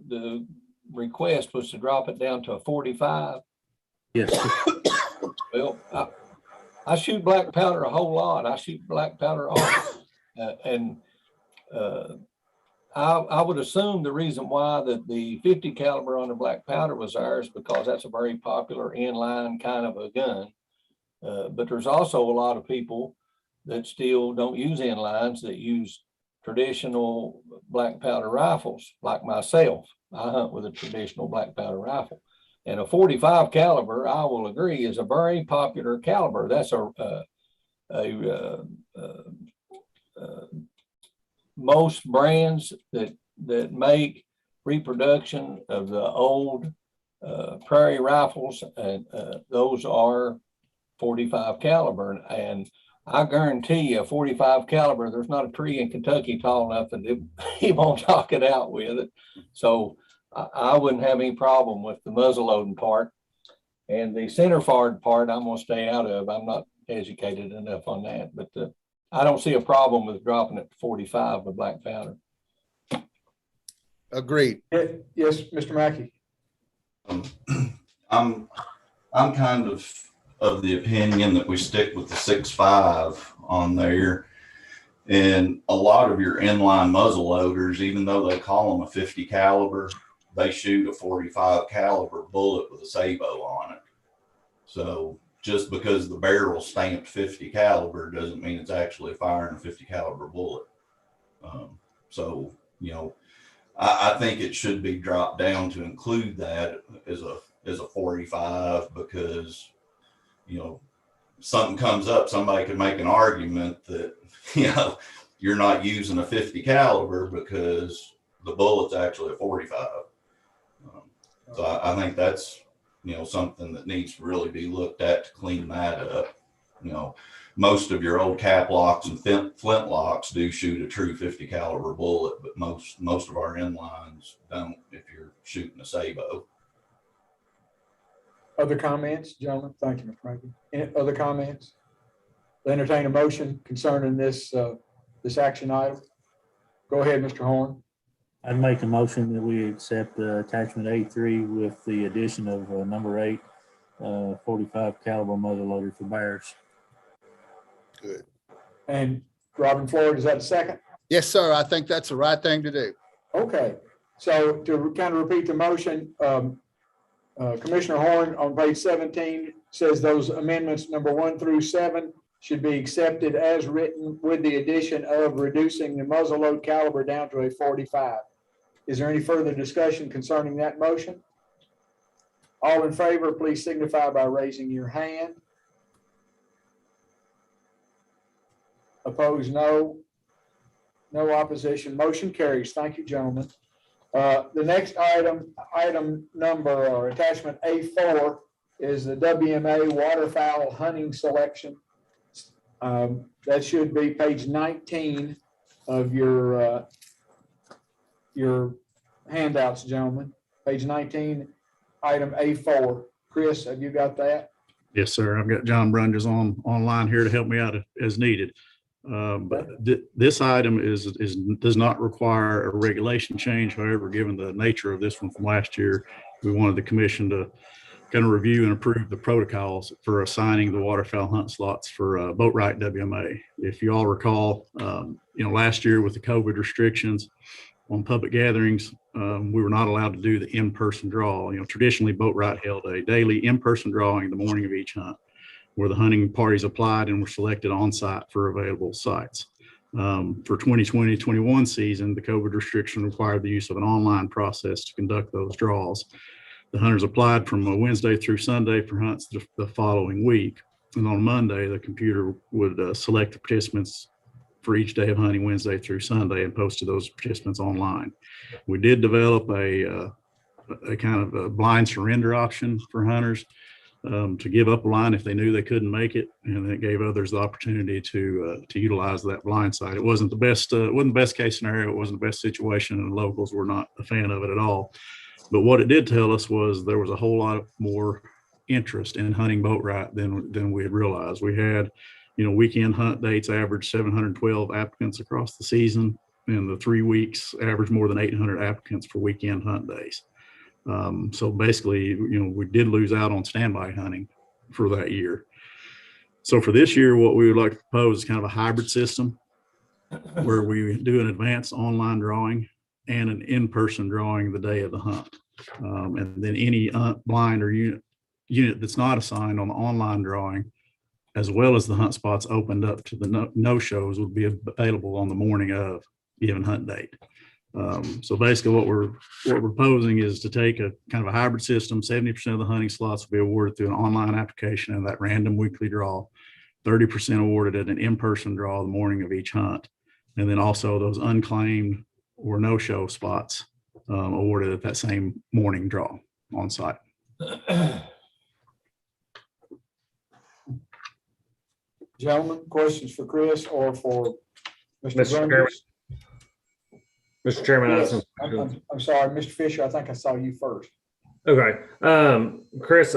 the request was to drop it down to a 45. Yes. Well, I shoot black powder a whole lot. I shoot black powder off, and I would assume the reason why that the 50 caliber on the black powder was ours because that's a very popular inline kind of a gun. But there's also a lot of people that still don't use inlines, that use traditional black powder rifles, like myself. I hunt with a traditional black powder rifle. And a 45 caliber, I will agree, is a very popular caliber. That's most brands that make reproduction of the old prairie rifles, and those are 45 caliber. And I guarantee you, a 45 caliber, there's not a tree in Kentucky tall enough that he won't knock it out with it. So I wouldn't have any problem with the muzzle loading part. And the center forward part, I'm gonna stay out of. I'm not educated enough on that, but I don't see a problem with dropping it to 45 with black powder. Agreed. Yes, Mr. Mackey. I'm kind of the opinion that we stick with the 6.5 on there. And a lot of your inline muzzle loaders, even though they call them a 50 caliber, they shoot a 45 caliber bullet with a sabot on it. So just because the barrel stamped 50 caliber doesn't mean it's actually firing a 50 caliber bullet. So, you know, I think it should be dropped down to include that as a 45, because, you know, something comes up, somebody could make an argument that, you know, you're not using a 50 caliber because the bullet's actually a 45. So I think that's, you know, something that needs to really be looked at to clean that up. You know, most of your old cap locks and flint locks do shoot a true 50 caliber bullet, but most of our inlines don't if you're shooting a sabot. Other comments, gentlemen? Thank you, Mr. Mackey. Any other comments? Entertain a motion concerning this action item. Go ahead, Mr. Horn. I'd make a motion that we accept attachment A3 with the addition of number 8, 45 caliber muzzle loader for bears. Good. And Robin Floyd, is that a second? Yes, sir. I think that's the right thing to do. Okay, so to kind of repeat the motion, Commissioner Horn on page 17 says those amendments number 1 through 7 should be accepted as written with the addition of reducing the muzzle load caliber down to a 45. Is there any further discussion concerning that motion? All in favor, please signify by raising your hand. Opposed, no. No opposition. Motion carries. Thank you, gentlemen. The next item number or attachment A4 is the WMA waterfowl hunting selection. That should be page 19 of your handouts, gentlemen. Page 19, item A4. Chris, have you got that? Yes, sir. I've got John Brunges online here to help me out as needed. But this item does not require a regulation change. However, given the nature of this one from last year, we wanted the commission to kind of review and approve the protocols for assigning the waterfowl hunt slots for Boatwright WMA. If you all recall, last year with the COVID restrictions on public gatherings, we were not allowed to do the in-person draw. Traditionally Boatwright held a daily in-person drawing the morning of each hunt, where the hunting parties applied and were selected on site for available sites. For 2020-21 season, the COVID restriction required the use of an online process to conduct those draws. The hunters applied from a Wednesday through Sunday for hunts the following week. And on Monday, the computer would select the participants for each day of hunting Wednesday through Sunday and posted those participants online. We did develop a kind of a blind surrender option for hunters to give up a line if they knew they couldn't make it, and it gave others the opportunity to utilize that blind site. It wasn't the best, wasn't the best case scenario. It wasn't the best situation, and the locals were not a fan of it at all. But what it did tell us was there was a whole lot more interest in hunting Boatwright than we had realized. We had, weekend hunt dates averaged 712 applicants across the season, and the 3 weeks averaged more than 800 applicants for weekend hunt days. So basically, we did lose out on standby hunting for that year. So for this year, what we would like to propose is kind of a hybrid system where we do an advanced online drawing and an in-person drawing the day of the hunt. And then any blind or unit that's not assigned on the online drawing, as well as the hunt spots opened up to the no-shows, would be available on the morning of the given hunt date. So basically what we're proposing is to take a kind of a hybrid system. 70% of the hunting slots will be awarded through an online application and that random weekly draw, 30% awarded at an in-person draw the morning of each hunt. And then also those unclaimed or no-show spots awarded at that same morning draw on site. Gentlemen, questions for Chris or for Mr. Mr. Chairman. Brundage? Mr. Chairman, I have Yes, some I'm, questions. I'm sorry, Mr. Fisher, I think I saw you first. Okay. Chris,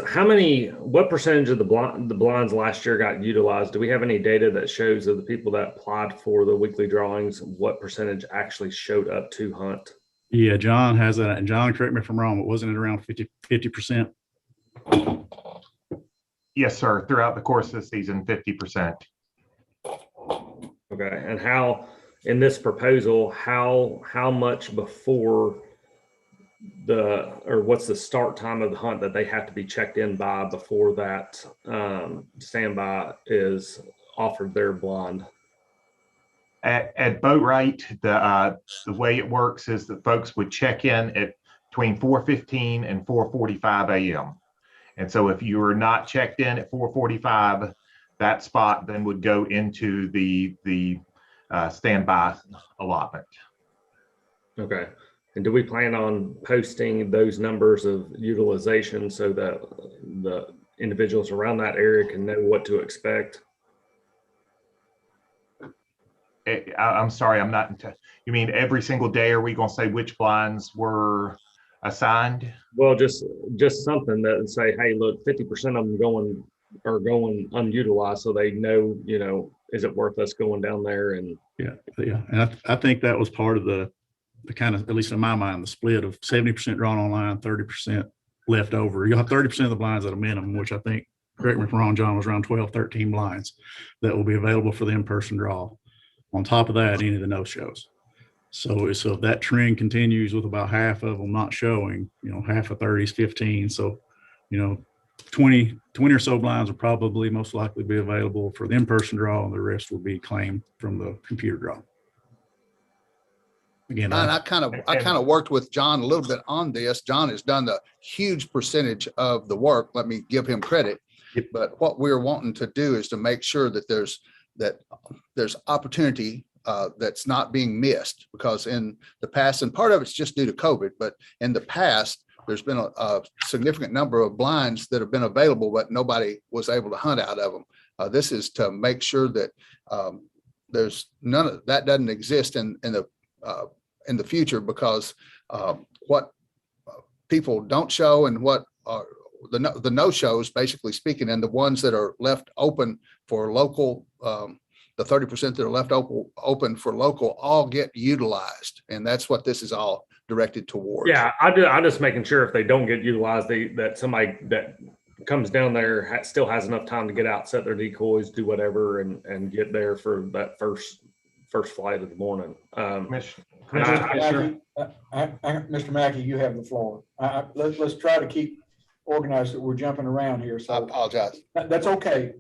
what percentage of the blinds last year got utilized? Do we have any data that shows of the people that applied for the weekly drawings, what percentage actually showed up to hunt? Yeah, John has that. And John, correct me if I'm wrong, but wasn't it around 50%? Yes, sir. Throughout the course of the season, 50%. Okay. And how, in this proposal, how much before what's the start time of the hunt that they have to be checked in by before that standby is offered their blind? At Boat Right, the way it works is that folks would check in at between 4:15 and 4:45 a.m. And so if you are not checked in at 4:45, that spot then would go into the standby allotment. Okay. And do we plan on posting those numbers of utilization so that the individuals around that area can know what to expect? I'm sorry, I'm not. You mean every single day? Are we going to say which blinds were assigned? Well, just something that say, hey, look, 50% of them are going unutilized, so they know, is it worth us going down there? And Yeah. And I think that was part of the kind of, at least in my mind, the split of 70% drawn online, 30% left over. You'll have 30% of the blinds at a minimum, which I think, correct me if I'm wrong, John, was around 12, 13 blinds that will be available for the in-person draw. On top of that, any of the no-shows. So if that trend continues with about half of them not showing, half of 30s, 15. So, 20 or so blinds will probably most likely be available for the in-person draw, and the rest will be claimed from the computer draw. Again, I kind of worked with John a little bit on this. John has done the huge percentage of the work. Let me give him credit. Yep. But what we're wanting to do is to make sure that there's opportunity that's not being missed, because in the past, and part of it's just due to COVID, but in the past, there's been a significant number of blinds that have been available, but nobody was able to hunt out of them. This is to make sure that there's none of that doesn't exist in the future, because what people don't show and what are the no-shows, basically speaking, and the ones that are left open for local, the 30% that are left open for local all get utilized. And that's what this is all directed towards. yeah, I'm just making sure if they don't get utilized, that somebody that comes down there still has enough time to get out, set their decoys, do whatever, and get there for that first flight of the morning. Mr. Mackey, you have the floor. Let's try to keep organized, that we're jumping around here. So I apologize. That's okay,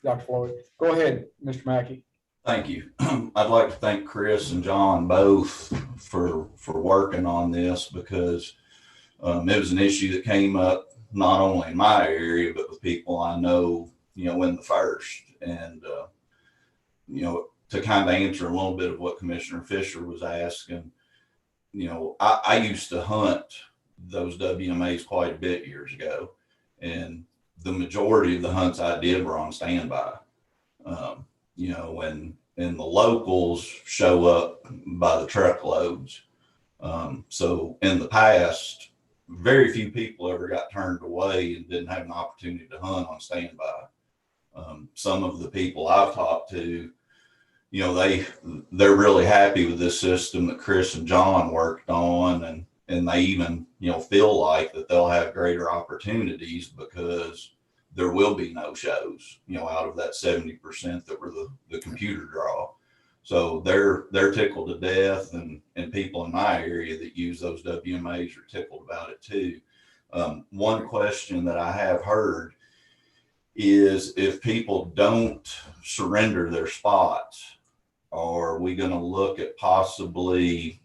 Dr. Floyd. Go ahead, Mr. Mackey. Thank you. I'd like to thank Chris and John both for working on this, because it was an issue that came up not only in my area, but with people I know, in the first. And, to kind of answer a little bit of what Commissioner Fisher was asking, I used to hunt those WMAs quite a bit years ago, and the majority of the hunts I did were on standby. When the locals show up by the truckloads. So in the past, very few people ever got turned away and didn't have an opportunity to hunt on standby. Some of the people I've talked to, they're really happy with this system that Chris and John worked on, and they even, feel like that they'll have greater opportunities because there will be no shows, out of that 70% that were the computer draw. So they're tickled to death, and people in my area that use those WMAs are tickled about it too. One question that I have heard is, if people don't surrender their spots, are we going to look at possibly,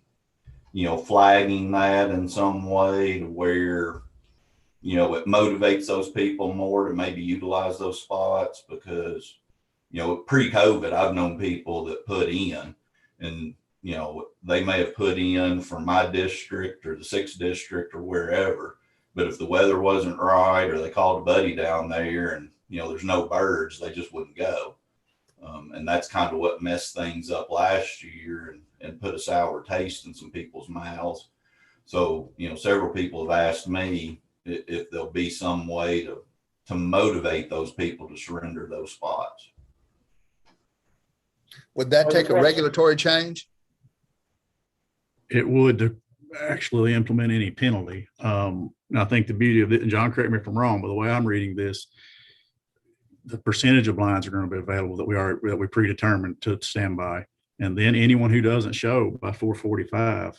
flagging that in some way to where, it motivates those people more to maybe utilize those spots? Because, pre-COVID, I've known people that put in, and, they may have put in for my district or the 6th district or wherever, but if the weather wasn't right, or they called a buddy down there and, there's no birds, they just wouldn't go. And that's kind of what messed things up last year and put a sour taste in some people's mouths. So, several people have asked me if there'll be some way to motivate those people to surrender those spots. Would that take a regulatory change? It would to actually implement any penalty. I think the beauty of it, and John, correct me if I'm wrong, but the way I'm reading this, the percentage of blinds are going to be available that we predetermined to stand by. And then anyone who doesn't show by 4:45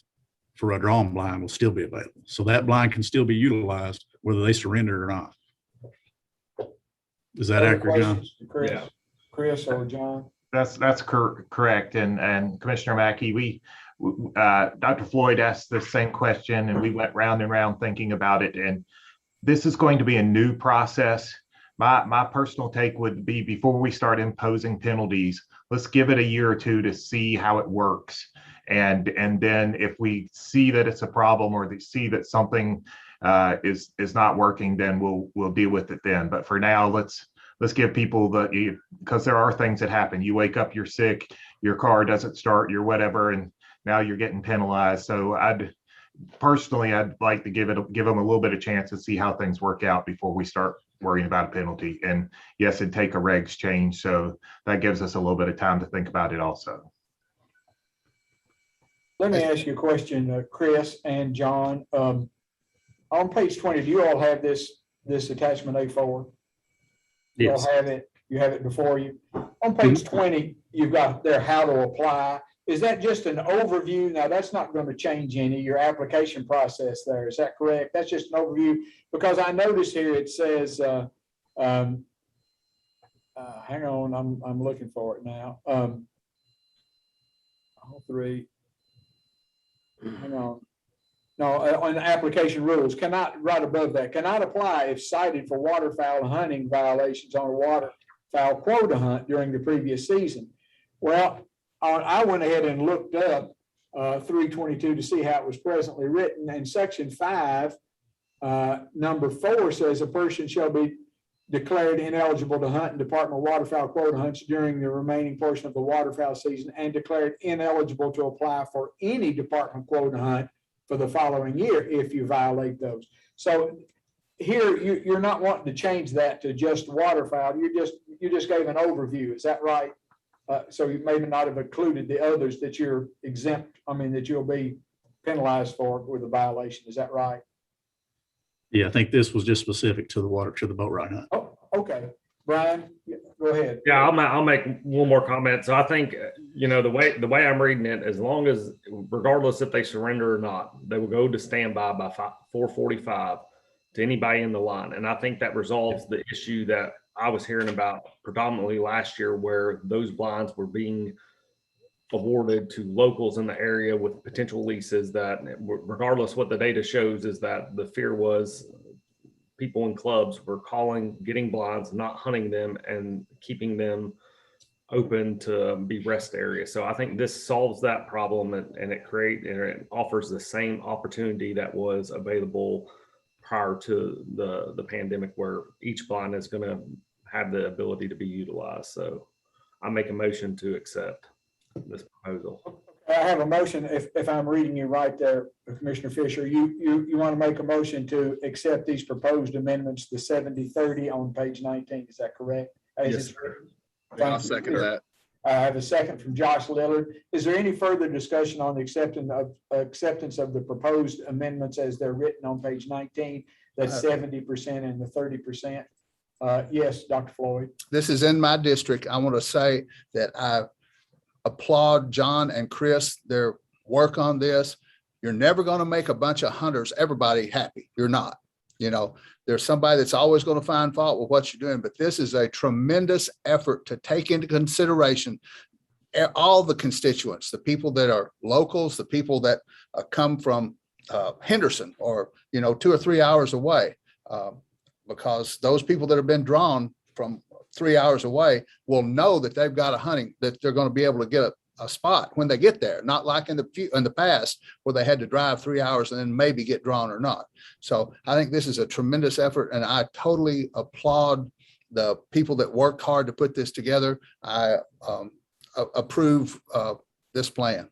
for a drawn blind will still be available. So that blind can still be utilized whether they surrender or not. Is that accurate, John? Chris or John? That's correct. And Commissioner Mackey, Dr. Floyd asked the same question, and we went round and round thinking about it. And this is going to be a new process. My personal take would be, before we start imposing penalties, let's give it a year or two to see how it works. And then if we see that it's a problem, or they see that something is not working, then we'll deal with it then. But for now, let's give people because there are things that happen. You wake up, you're sick, your car doesn't start, you're whatever, and now you're getting penalized. So I'd like to give them a little bit of chance to see how things work out before we start worrying about a penalty. And yes, it'd take a regs change. So that gives us a little bit of time to think about it also. Let me ask you a question, Chris and John. On page 20, do you all have this attachment A4? You all have it. You have it before you. On page 20, you've got there how to apply. Is that just an overview? Now, that's not going to change your application process there. Is that correct? That's just an overview, because I notice here it says, hang on, I'm looking for it now. All three. Hang on. No, on the application rules, cannot, right above that, cannot apply if cited for waterfowl hunting violations on a waterfowl quota hunt during the previous season. Well, I went ahead and looked up 322 to see how it was presently written, and section 5, number 4 says a person shall be declared ineligible to hunt in Department of Waterfowl quota hunts during the remaining portion of the waterfowl season, and declared ineligible to apply for any department quota hunt for the following year if you violate those. So here you're not wanting to change that to just waterfowl. You just gave an overview. Is that right? So you maybe not have included the others that you're exempt. That you'll be penalized for with a violation. Is that right? Yeah, I think this was just specific to the boat ride hunt. Oh, okay. Brian, go ahead. Yeah, I'll make one more comment. So I think, the way I'm reading it, as long as, regardless if they surrender or not, they will go to standby by 4:45 to anybody in the line. And I think that resolves the issue that I was hearing about predominantly last year, where those blinds were being awarded to locals in the area with potential leases, that regardless what the data shows, is that the fear was people in clubs were getting blinds, not hunting them, and keeping them open to be rest areas. So I think this solves that problem, and it offers the same opportunity that was available prior to the pandemic, where each blind is going to have the ability to be utilized. So I make a motion to accept this proposal. I have a motion, if I'm reading you right there, Commissioner Fisher, you want to make a motion to accept these proposed amendments, the 70-30 on page 19. Is that correct? Yes, sir. I'll second that. I have a second from Josh Lillard. Is there any further discussion on the acceptance of the proposed amendments as they're written on page 19? That's 70% and the 30%. Yes, Dr. Floyd. This is in my district. I want to say that I applaud John and Chris, their work on this. You're never going to make a bunch of hunters, everybody happy. You're not. There's somebody that's always going to find fault with what you're doing, but this is a tremendous effort to take into consideration all the constituents, the people that are locals, the people that come from Henderson or, 2 or 3 hours away, because those people that have been drawn from 3 hours away will know that they've got that they're going to be able to get a spot when they get there, not like in the past where they had to drive 3 hours and then maybe get drawn or not. So I think this is a tremendous effort, and I totally applaud the people that worked hard to put this together. I approve this plan.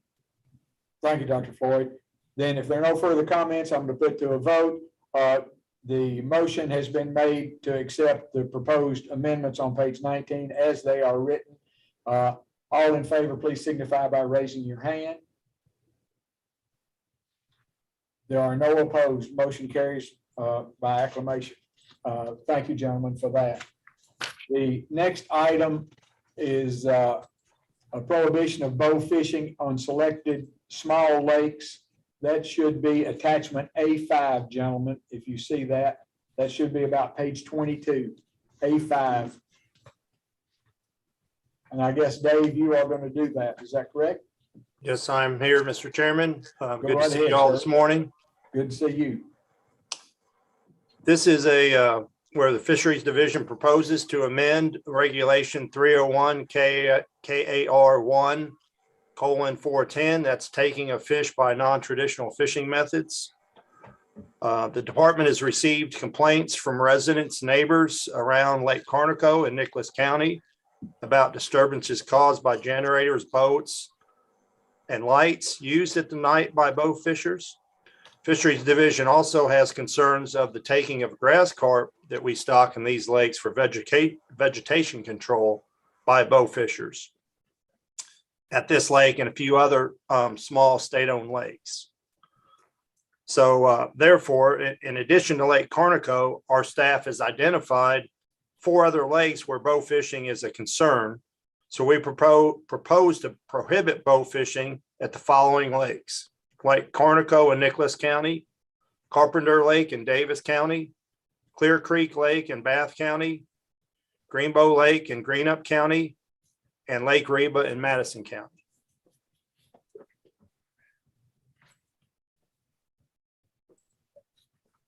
Thank you, Dr. Floyd. Then if there are no further comments, I'm going to put to a vote. The motion has been made to accept the proposed amendments on page 19 as they are written. All in favor, please signify by raising your hand. There are no opposed. Motion carries by acclamation. Thank you, gentlemen, for that. The next item is a prohibition of bow fishing on selected small lakes. That should be attachment A5, gentlemen. If you see that, that should be about page 22, A5. And I guess, Dave, you are going to do that. Is that correct? Yes, I'm here, Mr. Chairman. Go Good right to see ahead, you all sir. this morning. Good to see you. This is where the Fisheries Division proposes to amend Regulation 301 KAR 1:410. That's taking of fish by non-traditional fishing methods. The department has received complaints from residents, neighbors around Lake Carnico and Nicholas County about disturbances caused by generators, boats, and lights used at the night by bow fishers. Fisheries Division also has concerns of the taking of grass carp that we stock in these lakes for vegetation control by bow fishers at this lake and a few other small state-owned lakes. So therefore, in addition to Lake Carnico, our staff has identified 4 other lakes where bow fishing is a concern. So we propose to prohibit bow fishing at the following lakes: Lake Carnico in Nicholas County, Carpenter Lake in Davis County, Clear Creek Lake in Bath County, Greenbow Lake in Greenup County, and Lake Reba in Madison County.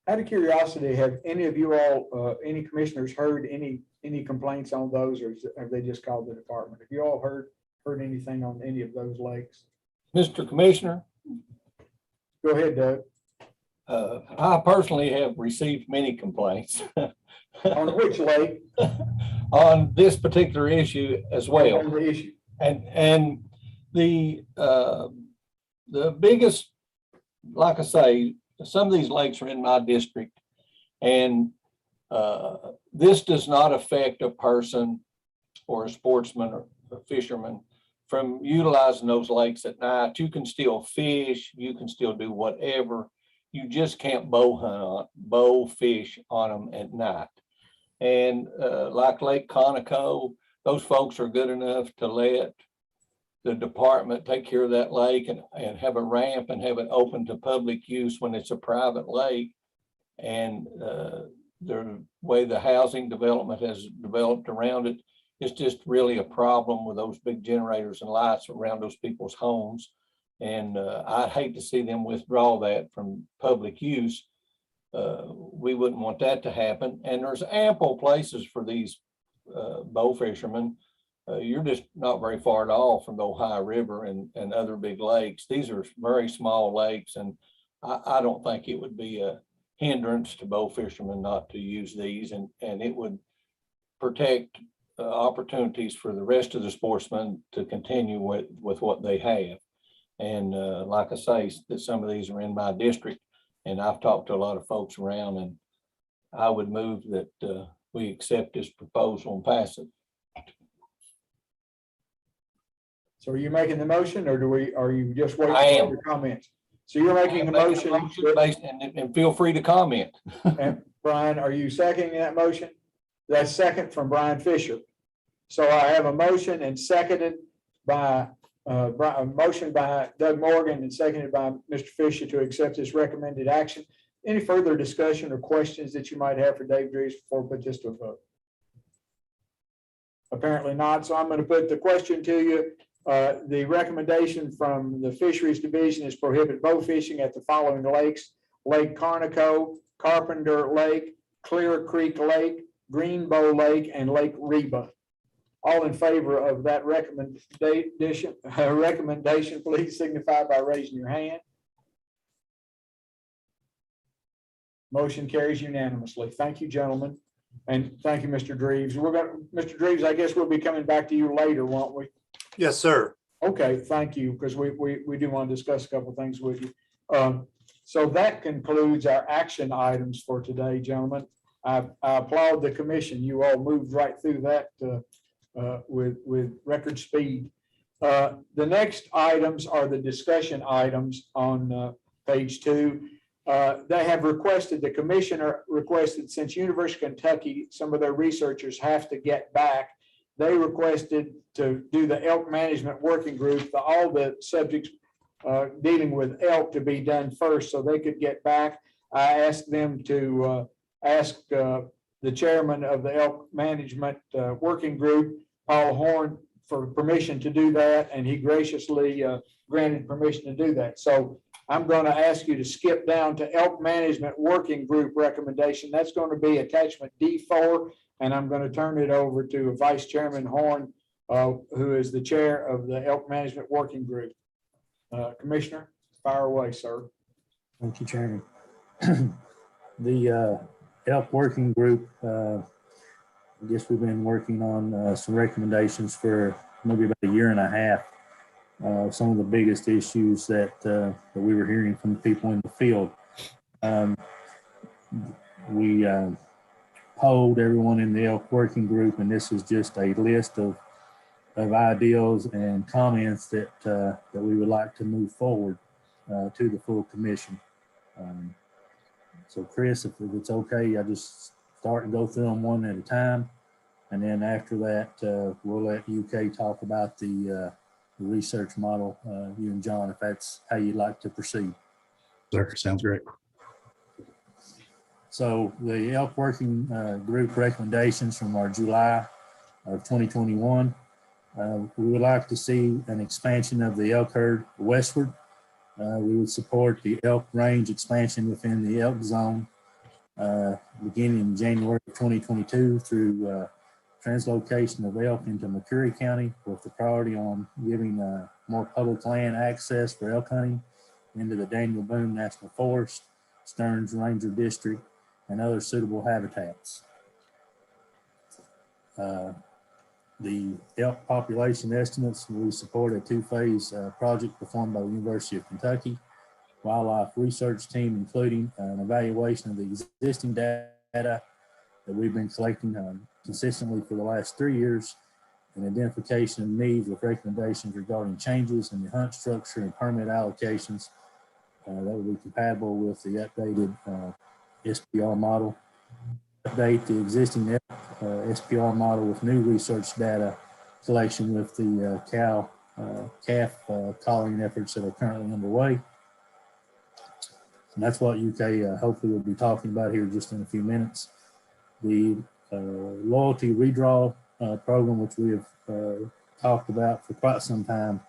Out of curiosity, have any of you all, any commissioners heard any complaints on those, or have they just called the department? Have you all heard anything on any of those lakes? Mr. Commissioner, Go ahead, Doug. I personally have received many complaints On which lake? on this particular issue as well. On the issue. And the biggest, like I say, some of these lakes are in my district, and this does not affect a person or a sportsman or a fisherman from utilizing those lakes at night. You can still fish, you can still do whatever. You just can't bow fish on them at night. And like Lake Conoco, those folks are good enough to let the department take care of that lake and have a ramp and have it open to public use when it's a private lake. And the way the housing development has developed around it, it's just really a problem with those big generators and lights around those people's homes. And I'd hate to see them withdraw that from public use. We wouldn't want that to happen. And there's ample places for these bow fishermen. You're just not very far at all from the Ohio River and other big lakes. These are very small lakes, and I don't think it would be a hindrance to bow fishermen not to use these, and it would protect opportunities for the rest of the sportsmen to continue with what they have. And like I say, that some of these are in my district, and I've talked to a lot of folks around, and I would move that we accept this proposal and pass it. So are you making the motion, or are you just waiting I am. for your comments? So you're making a motion. Based, and feel free to comment. And Brian, are you seconding that motion? That's second from Brian Fisher. So I have a motion and seconded by a motion by Doug Morgan and seconded by Mr. Fisher to accept this recommended action. Any further discussion or questions that you might have for Dave Dries before we put this to a vote? Apparently not. So I'm going to put the question to you. The recommendation from the Fisheries Division is prohibit bow fishing at the following lakes: Lake Carnico, Carpenter Lake, Clear Creek Lake, Greenbow Lake, and Lake Reba. All in favor of that recommendation, please signify by raising your hand. Motion carries unanimously. Thank you, gentlemen. And thank you, Mr. Dreves. Mr. Dreves, I guess we'll be coming back to you later, won't we? Yes, sir. Okay, thank you, because we do want to discuss a couple of things with you. So that concludes our action items for today, gentlemen. I applaud the commission. You all moved right through that with record speed. The next items are the discussion items on page 2. They have requested, the commissioner requested, since University of Kentucky, some of their researchers have to get back. They requested to do the elk management working group, all the subjects dealing with elk to be done first so they could get back. I asked them to ask the chairman of the elk management working group, Paul Horn, for permission to do that, and he graciously granted permission to do that. So I'm going to ask you to skip down to elk management working group recommendation. That's going to be attachment D4, and I'm going to turn it over to Vice Chairman Horn, who is the chair of the elk management working group. Commissioner, fire away, sir. Thank you, Chairman. The elk working group, I guess we've been working on some recommendations for maybe about a year and a half. Some of the biggest issues that we were hearing from the people in the field. We polled everyone in the elk working group, and this is just a list of ideals and comments that we would like to move forward to the full commission. So Chris, if it's okay, I just start and go through them one at a time. And then after that, we'll let UK talk about the research model, you and John, if that's how you'd like to proceed. Sure, sounds great. So the elk working group recommendations from our July of 2021, we would like to see an expansion of the elk herd westward. We would support the elk range expansion within the elk zone beginning in January of 2022 through translocation of elk into McCreary County, with the priority on giving more public land access for elk hunting into the Daniel Boone National Forest, Stearns Ranger District, and other suitable habitats. The elk population estimates, we support a 2-phase project performed by the University of Kentucky Wildlife Research Team, including an evaluation of the existing data that we've been collecting consistently for the last 3 years, and identification of needs with recommendations regarding changes in the hunt structure and permit allocations that will be compatible with the updated SPR model. Update the existing SPR model with new research data collection with the calf collaring efforts that are currently underway. And that's what UK hopefully will be talking about here just in a few minutes. The loyalty redraw program, which we have talked about for quite some time,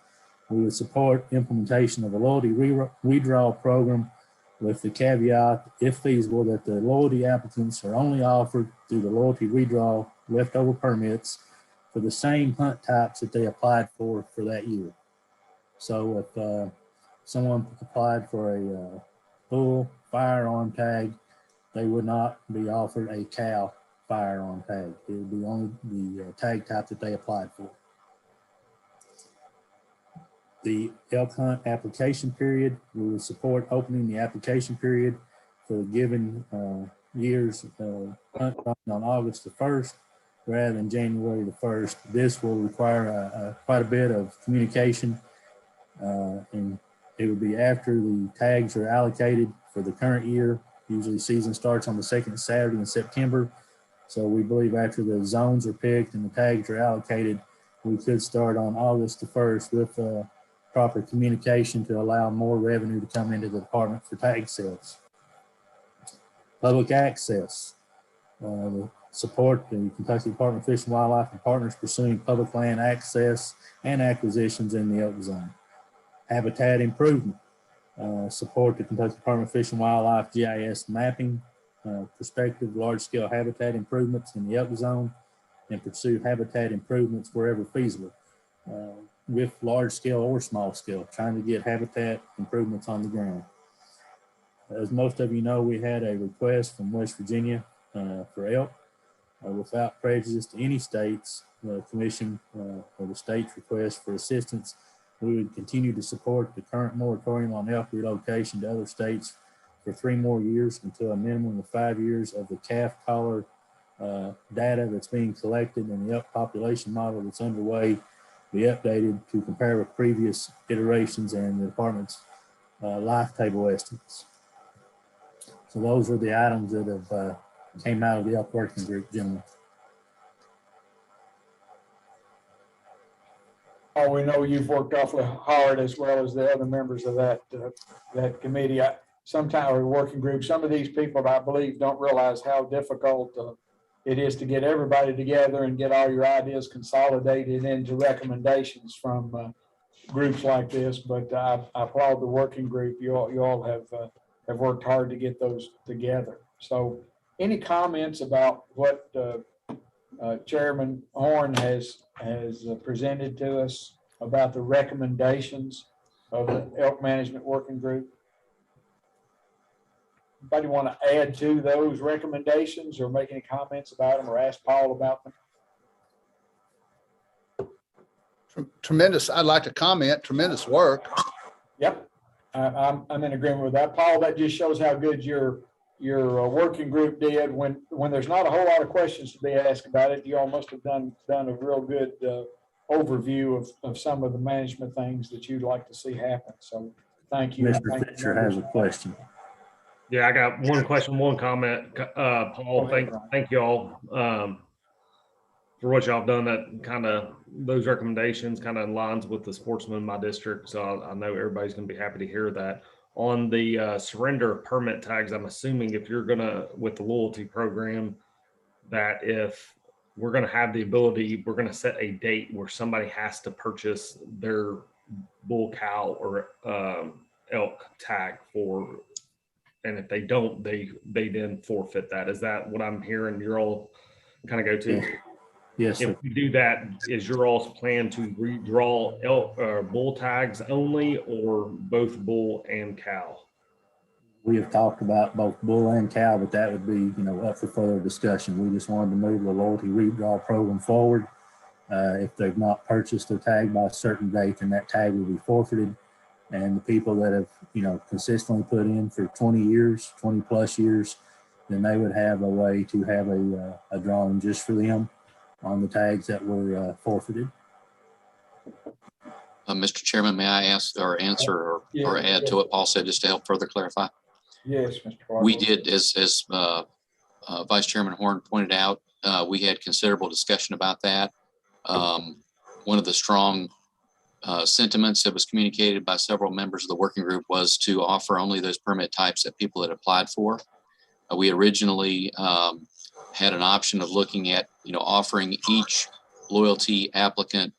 we would support implementation of a loyalty redraw program with the caveat, if feasible, that the loyalty applicants are only offered through the loyalty redraw leftover permits for the same hunt types that they applied for that year. So if someone applied for a bull firearm tag, they would not be offered a cow firearm tag. It would be only the tag type that they applied for. The elk hunt application period, we would support opening the application period for the given year's hunt on August the 1st rather than January the 1st. This will require quite a bit of communication, and it would be after the tags are allocated for the current year. Usually season starts on the second Saturday in September. So we believe after the zones are picked and the tags are allocated, we could start on August the 1st with proper communication to allow more revenue to come into the department for tag sales. Public access. Support the Kentucky Department of Fish and Wildlife and partners pursuing public land access and acquisitions in the elk zone. Habitat improvement. Support the Kentucky Department of Fish and Wildlife GIS mapping, prospective large-scale habitat improvements in the elk zone, and pursue habitat improvements wherever feasible, with large scale or small scale, trying to get habitat improvements on the ground. As most of you know, we had a request from West Virginia for elk. without prejudice to any states, commission or the state's request for assistance, we would continue to support the current moratorium on elk relocation to other states for 3 more years until a minimum of 5 years of the calf collar data that's being collected and the elk population model that's underway be updated to compare with previous iterations and the department's life table estimates. So those are the items that have came out of the elk working group, gentlemen. Oh, we know you've worked awfully hard as well as the other members of that committee. Sometimes our working group, some of these people, I believe, don't realize how difficult it is to get everybody together and get all your ideas consolidated into recommendations from groups like this. But I applaud the working group. You all have worked hard to get those together. So, any comments about what Chairman Horn has presented to us about the recommendations of the Elk Management Working Group? Anybody want to add to those recommendations or make any comments about them or ask Paul about them? Tremendous. I'd like to comment. Tremendous work. Yep, I'm in agreement with that, Paul. That just shows how good your working group did. When there's not a whole lot of questions to be asked about it, you all must have done a real good overview of some of the management things that you'd like to see happen. So thank you. Mr. Fisher has a question. Yeah, I got one question, one comment. Paul, thank you all for what y'all have done. That kind of, those recommendations kind of aligns with the sportsman in my district. So I know everybody's going to be happy to hear that. On the surrender of permit tags, I'm assuming if you're gonna, with the loyalty program, that if we're gonna have the ability, we're gonna set a date where somebody has to purchase their bull, cow, or elk tag for, and if they don't, they then forfeit that. Is that what I'm hearing you're all kind of go to? Yes, if sir. we do that, is your all's plan to redraw elk bull tags only, or both bull and cow? We have talked about both bull and cow, but that would be, up for further discussion. We just wanted to move the loyalty redraw program forward. If they've not purchased their tag by a certain date, then that tag will be forfeited. And the people that have, consistently put in for 20 years, 20 plus years, then they would have a way to have a drawing just for them on the tags that were forfeited. Mr. Chairman, may I ask or answer or add to what Paul said, just to help further clarify? Yes, Mr. Clark. We did, as Vice Chairman Horn pointed out, we had considerable discussion about that. One of the strong sentiments that was communicated by several members of the working group was to offer only those permit types that people had applied for. We originally had an option of looking at, offering each loyalty applicant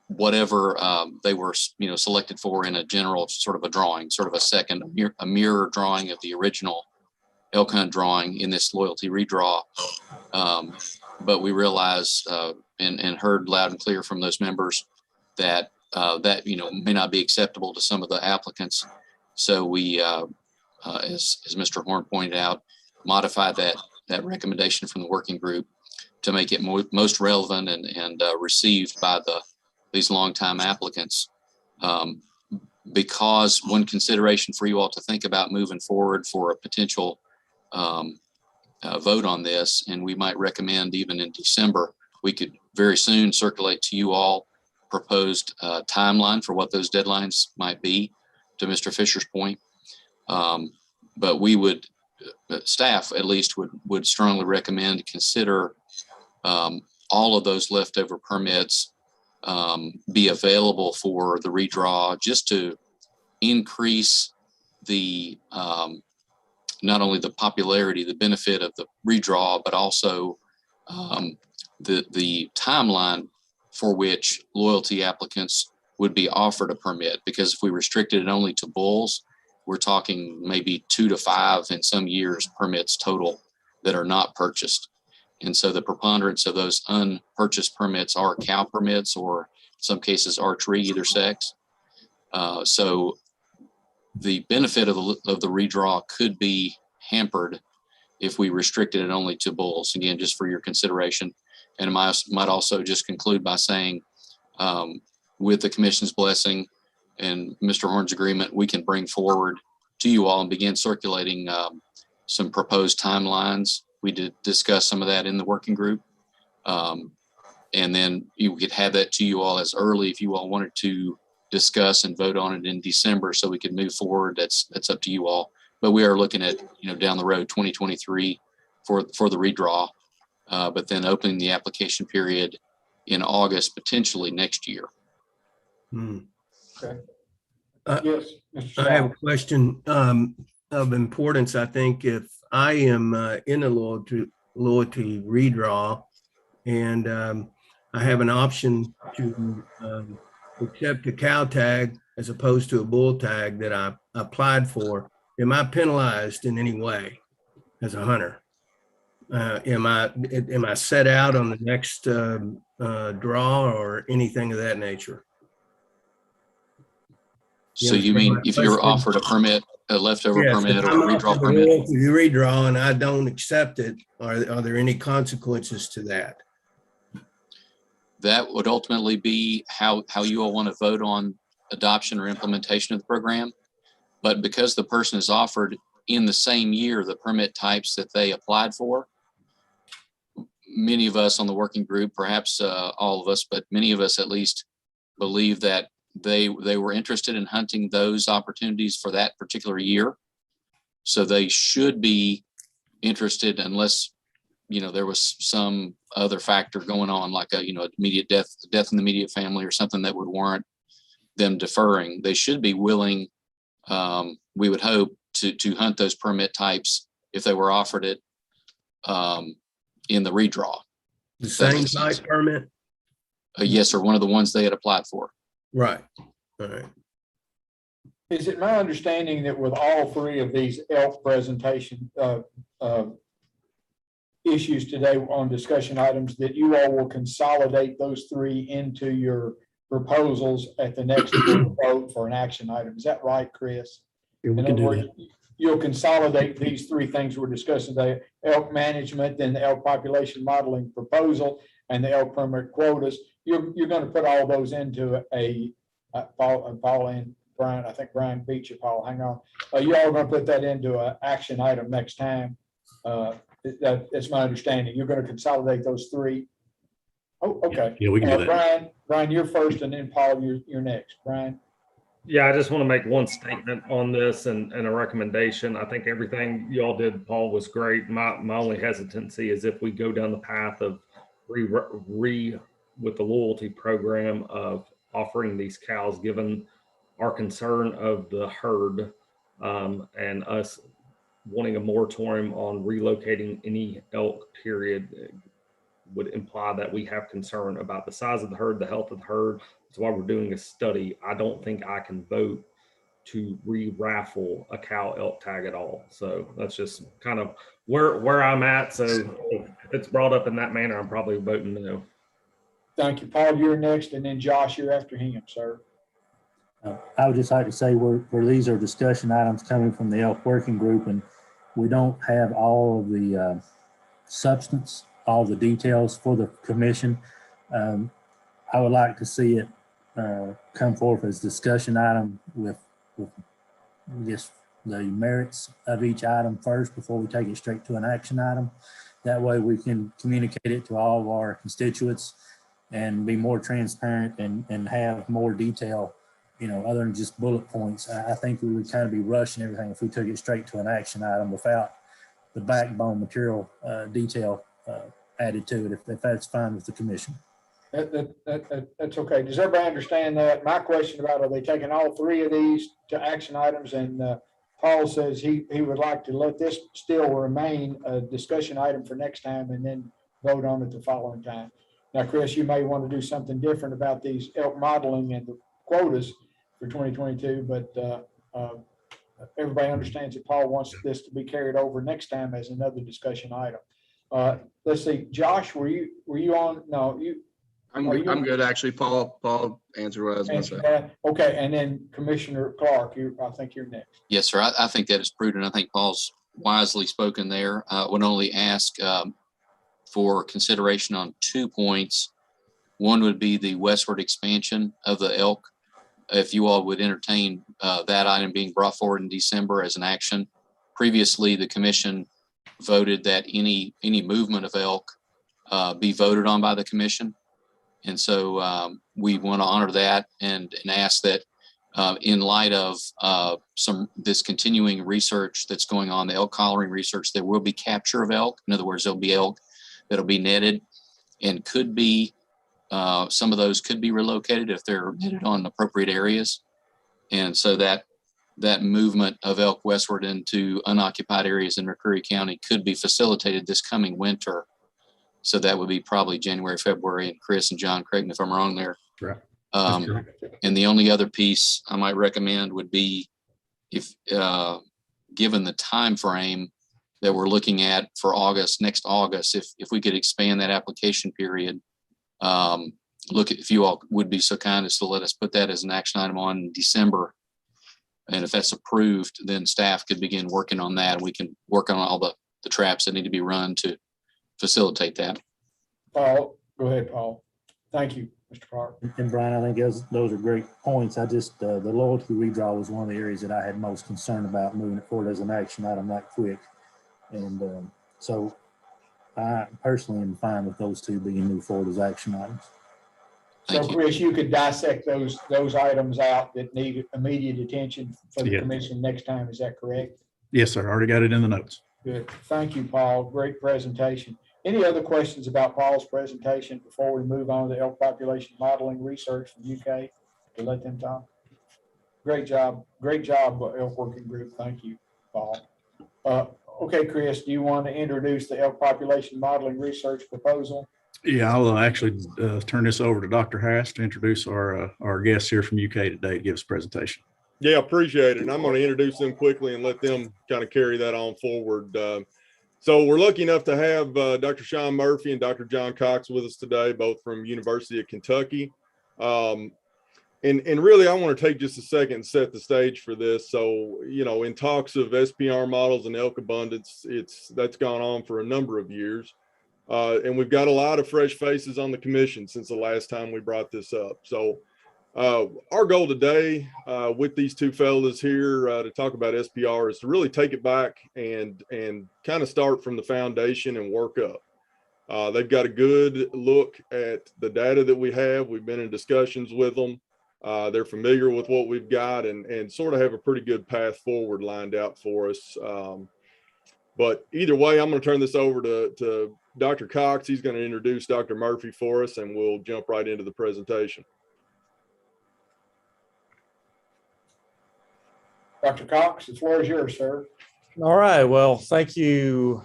whatever they were, selected for in a general sort of a drawing, sort of a second, a mirror drawing of the original elk hunt drawing in this loyalty redraw. But we realized and heard loud and clear from those members that that may not be acceptable to some of the applicants. So we, as Mr. Horn pointed out, modified that recommendation from the working group to make it most relevant and received by these longtime applicants. Because one consideration for you all to think about moving forward for a potential vote on this, and we might recommend even in December, we could very soon circulate to you all proposed timeline for what those deadlines might be, to Mr. Fisher's point. But we would, staff at least would strongly recommend consider all of those leftover permits be available for the redraw, just to increase the not only the popularity, the benefit of the redraw, but also the timeline for which loyalty applicants would be offered a permit. Because if we restricted it only to bulls, we're talking maybe 2 to 5 in some years permits total that are not purchased. And so the preponderance of those unpurchased permits are cow permits, or in some cases archery, either sex. So the benefit of the redraw could be hampered if we restricted it only to bulls, again, just for your consideration. And I might also just conclude by saying, with the commission's blessing and Mr. Horn's agreement, we can bring forward to you all and begin circulating some proposed timelines. We did discuss some of that in the working group. And then you could have that to you all as early if you all wanted to discuss and vote on it in December so we could move forward. That's up to you all. But we are looking at, down the road, 2023 for the redraw, but then opening the application period in August, potentially next year. Okay. Yes, Mr. I have a Stout. question of importance. I think if I am in a loyalty redraw and I have an option to accept a cow tag as opposed to a bull tag that I applied for, am I penalized in any way as a hunter? Am I set out on the next draw or anything of that nature? So you mean if you're offered a permit, a leftover permit or a redraw permit? If you redraw and I don't accept it, are there any consequences to that? That would ultimately be how you all want to vote on adoption or implementation of the program. But because the person is offered in the same year the permit types that they applied for, many of us on the working group, perhaps all of us, but many of us at least, believe that they were interested in hunting those opportunities for that particular year. So they should be interested, unless there was some other factor going on, like a immediate death in the immediate family or something that would warrant them deferring. They should be willing, we would hope, to hunt those permit types if they were offered it in the redraw. The same type permit? Yes, or one of the ones they had applied for. Right. All right. Is it my understanding that with all three of these elk presentation issues today on discussion items, that you all will consolidate those three into your proposals at the next vote for an action item? Is that right, Chris? Yeah, we In can other do words, that. you'll consolidate these three things we're discussing today: elk management, then the elk population modeling proposal, and the elk permit quotas. You're going to put all those into Paul and Brian. I think Brian beat you, Paul. Hang on. You all are going to put that into an action item next time. That's my understanding. You're going to consolidate those three. Oh, okay. Yeah, we can do that. Brian, you're first, and then Paul, you're next. Brian. Yeah, I just want to make one statement on this and a recommendation. I think everything you all did, Paul, was great. My only hesitancy is if we go down the path of with the loyalty program of offering these cows, given our concern of the herd and us wanting a moratorium on relocating any elk, period, would imply that we have concern about the size of the herd, the health of the herd. That's why we're doing a study. I don't think I can vote to re-raffle a cow elk tag at all. So that's just kind of where I'm at. So if it's brought up in that manner, I'm probably voting no. Thank you, Paul. You're next, and then Josh, you're after him, sir. I would just like to say where these are discussion items coming from the elk working group, and we don't have all of the substance, all the details for the commission. I would like to see it come forth as discussion item with just the merits of each item first before we take it straight to an action item. That way we can communicate it to all of our constituents and be more transparent and have more detail, other than just bullet points. I think we would kind of be rushing everything if we took it straight to an action item without the backbone material detail added to it, if that's fine with the commission. That's okay. Does everybody understand that? My question about, are they taking all three of these to action items? And Paul says he would like to let this still remain a discussion item for next time and then vote on it the following time. Now, Chris, you may want to do something different about these elk modeling and the quotas for 2022, but everybody understands that Paul wants this to be carried over next time as another discussion item. Let's see, Josh, were you on? No, I'm good, actually. Paul answered what I was going to say. Okay, and then Commissioner Clark, I think you're next. Yes, sir. I think that is prudent. I think Paul's wisely spoken there. Would only ask for consideration on 2 points. One would be the westward expansion of the elk. If you all would entertain that item being brought forward in December as an action. Previously, the commission voted that any movement of elk be voted on by the commission. And so we want to honor that and ask that in light of this continuing research that's going on, the elk collaring research, there will be capture of elk. In other words, there'll be elk that'll be netted and could be, some of those could be relocated if they're netted on appropriate areas. And so that movement of elk westward into unoccupied areas in McCreary County could be facilitated this coming winter. So that would be probably January, February, and Chris and John, correct me if I'm wrong there. Right. And the only other piece I might recommend would be if, given the time frame that we're looking at for August, next August, if we could expand that application period, if you all would be so kind as to let us put that as an action item on December. And if that's approved, then staff could begin working on that. We can work on all the traps that need to be run to facilitate that. Paul, go ahead, Paul. Thank you, Mr. Park. And Brian, I think those are great points. I just, the loyalty redraw was one of the areas that I had most concern about moving it forward as an action item that quick. And so I personally am fine with those two being moved forward as action items. So Chris, you could dissect those items out that need immediate attention for the commission next time. Is that correct? Yes, sir. Already got it in the notes. Good. Thank you, Paul. Great presentation. Any other questions about Paul's presentation before we move on to elk population modeling research from UK to let them talk? Great job. Great job, elk working group. Thank you, Paul. Okay, Chris, do you want to introduce the elk population modeling research proposal? Yeah, I'll actually turn this over to Dr. Hass to introduce our guests here from UK today to give us a presentation. Yeah, appreciate it. And I'm going to introduce them quickly and let them kind of carry that on forward. So we're lucky enough to have Dr. Sean Murphy and Dr. John Cox with us today, both from University of Kentucky. And really, I want to take just a second and set the stage for this. So, in talks of SPR models and elk abundance, that's gone on for a number of years. And we've got a lot of fresh faces on the commission since the last time we brought this up. So our goal today with these two fellas here to talk about SPR is to really take it back and kind of start from the foundation and work up. They've got a good look at the data that we have. We've been in discussions with them. They're familiar with what we've got and sort of have a pretty good path forward lined out for us. But either way, I'm going to turn this over to Dr. Cox. He's going to introduce Dr. Murphy for us, and we'll jump right into the presentation. Dr. Cox, the floor is yours, sir. All right. Well, thank you,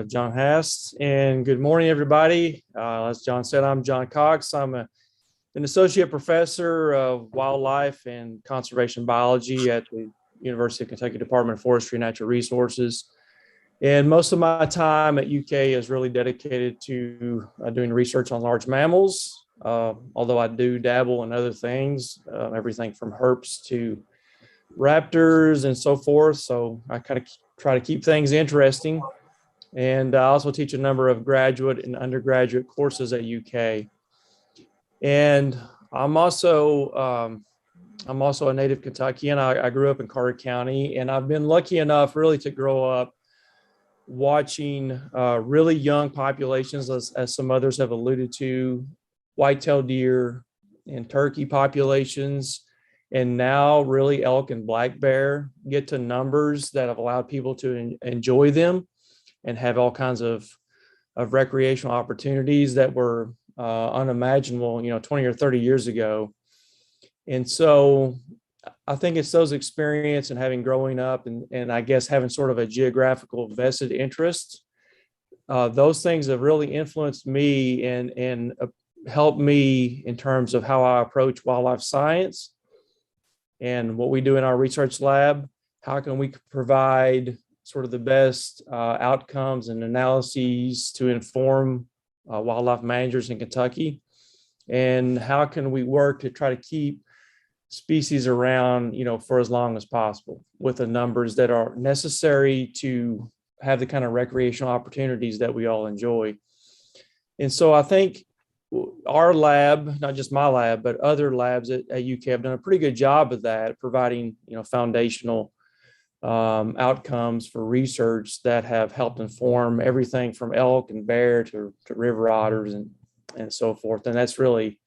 John Hass, and good morning, everybody. As John said, I'm John Cox. I'm an associate professor of wildlife and conservation biology at the University of Kentucky Department of Forestry and Natural Resources. And most of my time at UK is really dedicated to doing research on large mammals, although I do dabble in other things, everything from herps to raptors and so forth. So I kind of try to keep things interesting. And I also teach a number of graduate and undergraduate courses at UK. And I'm also a native Kentuckian. I grew up in Carter County, and I've been lucky enough really to grow up watching really young populations, as some others have alluded to, white-tailed deer and turkey populations, and now really elk and black bear get to numbers that have allowed people to enjoy them and have all kinds of recreational opportunities that were unimaginable, 20 or 30 years ago. And so I think it's those experience and having growing up and I guess having sort of a geographical vested interest, those things have really influenced me and helped me in terms of how I approach wildlife science and what we do in our research lab. How can we provide sort of the best outcomes and analyses to inform wildlife managers in Kentucky? And how can we work to try to keep species around, for as long as possible with the numbers that are necessary to have the kind of recreational opportunities that we all enjoy. And so I think our lab, not just my lab, but other labs at UK have done a pretty good job of that, providing, foundational outcomes for research that have helped inform everything from elk and bear to river otters and so forth. And that's really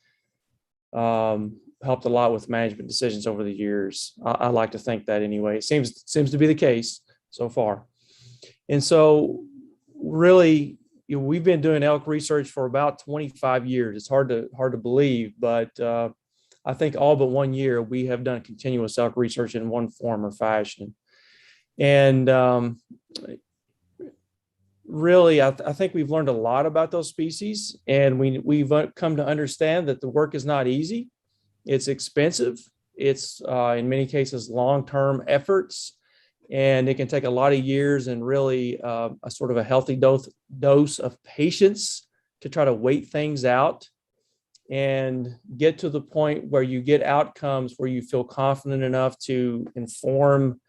helped a lot with management decisions over the years. I like to think that anyway. It seems to be the case so far. And so really, we've been doing elk research for about 25 years. It's hard to believe, but I think all but 1 year we have done continuous elk research in one form or fashion. And really, I think we've learned a lot about those species, and we've come to understand that the work is not easy. It's expensive. It's in many cases long-term efforts, and it can take a lot of years and really a sort of a healthy dose of patience to try to wait things out and get to the point where you get outcomes where you feel confident enough to inform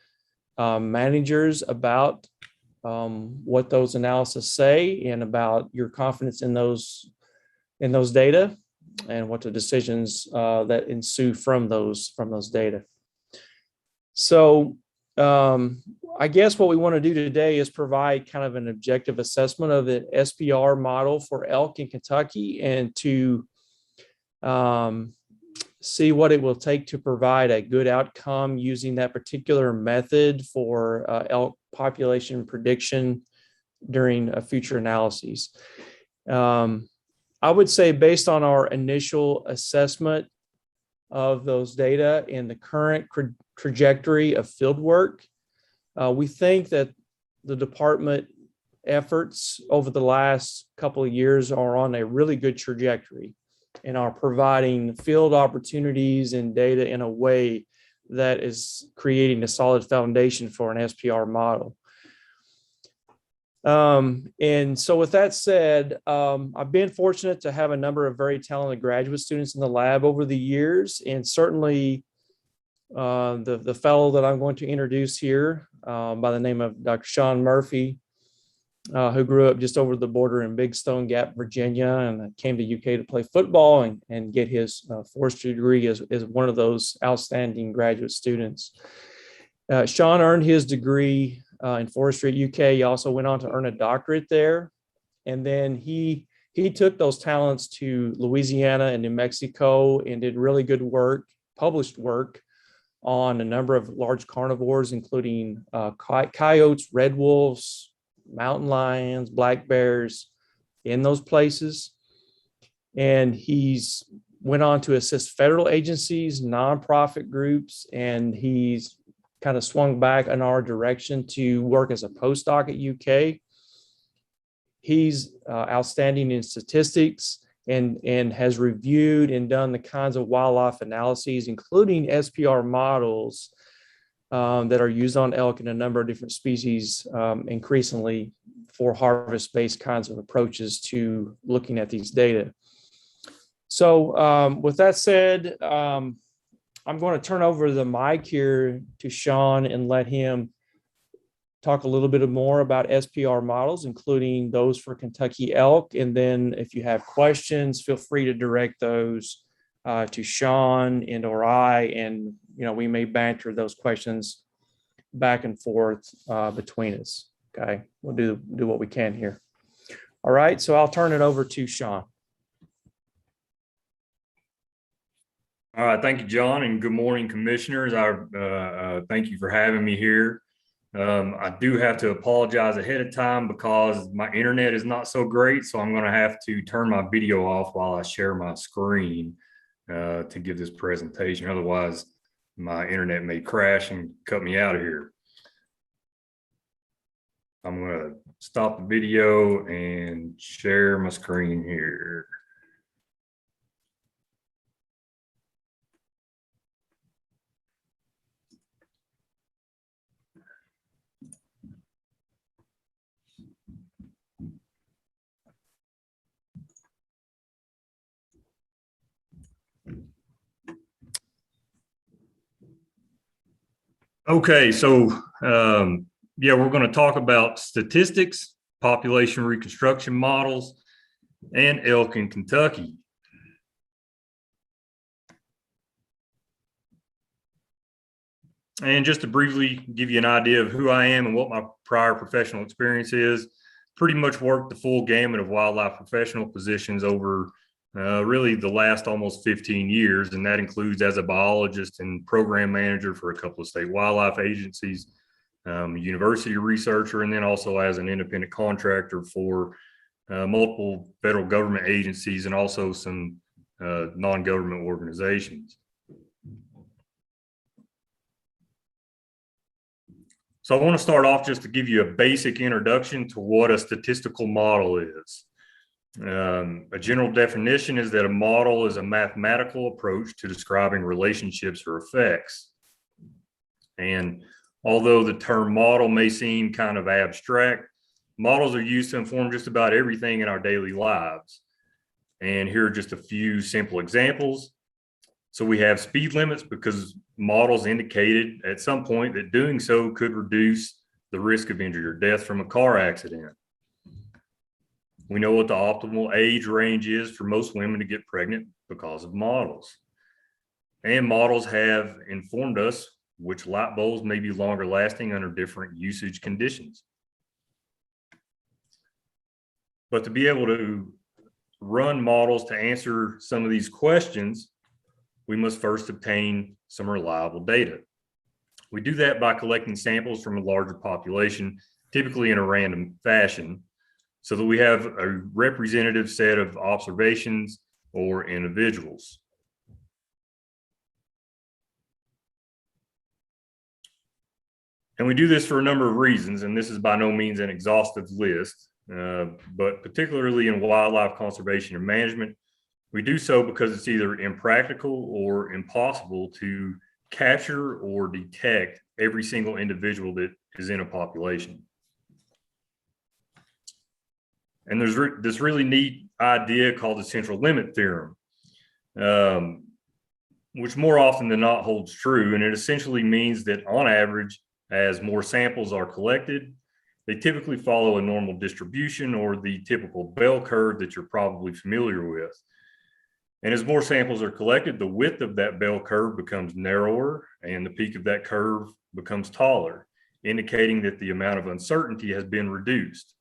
managers about what those analyses say and about your confidence in those data and what the decisions that ensue from those data. So I guess what we want to do today is provide kind of an objective assessment of the SPR model for elk in Kentucky and to see what it will take to provide a good outcome using that particular method for elk population prediction during future analyses. I would say based on our initial assessment of those data and the current trajectory of field work, we think that the department efforts over the last couple of years are on a really good trajectory and are providing field opportunities and data in a way that is creating a solid foundation for an SPR model. And so with that said, I've been fortunate to have a number of very talented graduate students in the lab over the years, and certainly the fellow that I'm going to introduce here by the name of Dr. Sean Murphy, who grew up just over the border in Big Stone Gap, Virginia, and came to UK to play football and get his forestry degree as one of those outstanding graduate students. Sean earned his degree in forestry at UK. He also went on to earn a doctorate there. And then he took those talents to Louisiana and New Mexico and did really good work, published work on a number of large carnivores, including coyotes, red wolves, mountain lions, black bears in those places. And he's went on to assist federal agencies, nonprofit groups, and he's kind of swung back in our direction to work as a postdoc at UK. He's outstanding in statistics and has reviewed and done the kinds of wildlife analyses, including SPR models that are used on elk in a number of different species, increasingly for harvest-based kinds of approaches to looking at these data. So with that said, I'm going to turn over the mic here to Sean and let him talk a little bit more about SPR models, including those for Kentucky elk. And then if you have questions, feel free to direct those to Sean and or I, and we may banter those questions back and forth between us. Okay, we'll do what we can here. All right, so I'll turn it over to Sean. All right, thank you, John, and good morning, commissioners. Thank you for having me here. I do have to apologize ahead of time because my internet is not so great, so I'm going to have to turn my video off while I share my screen to give this presentation. Otherwise, my internet may crash and cut me out of here. I'm going to stop the video and share my screen here. Okay, so yeah, we're going to talk about statistics, population reconstruction models, and elk in Kentucky. And just to briefly give you an idea of who I am and what my prior professional experience is, pretty much worked the full gamut of wildlife professional positions over really the last almost 15 years. And that includes as a biologist and program manager for a couple of state wildlife agencies, university researcher, and then also as an independent contractor for multiple federal government agencies and also some non-government organizations. So I want to start off just to give you a basic introduction to what a statistical model is. A general definition is that a model is a mathematical approach to describing relationships or effects. And although the term model may seem kind of abstract, models are used to inform just about everything in our daily lives. And here are just a few simple examples. So we have speed limits because models indicated at some point that doing so could reduce the risk of injury or death from a car accident. We know what the optimal age range is for most women to get pregnant because of models. And models have informed us which light bulbs may be longer lasting under different usage conditions. But to be able to run models to answer some of these questions, we must first obtain some reliable data. We do that by collecting samples from a larger population, typically in a random fashion, so that we have a representative set of observations or individuals. And we do this for a number of reasons, and this is by no means an exhaustive list, but particularly in wildlife conservation and management, we do so because it's either impractical or impossible to capture or detect every single individual that is in a population. And there's this really neat idea called the central limit theorem, which more often than not holds true. And it essentially means that on average, as more samples are collected, they typically follow a normal distribution or the typical bell curve that you're probably familiar with. And as more samples are collected, the width of that bell curve becomes narrower and the peak of that curve becomes taller, indicating that the amount of uncertainty has been reduced.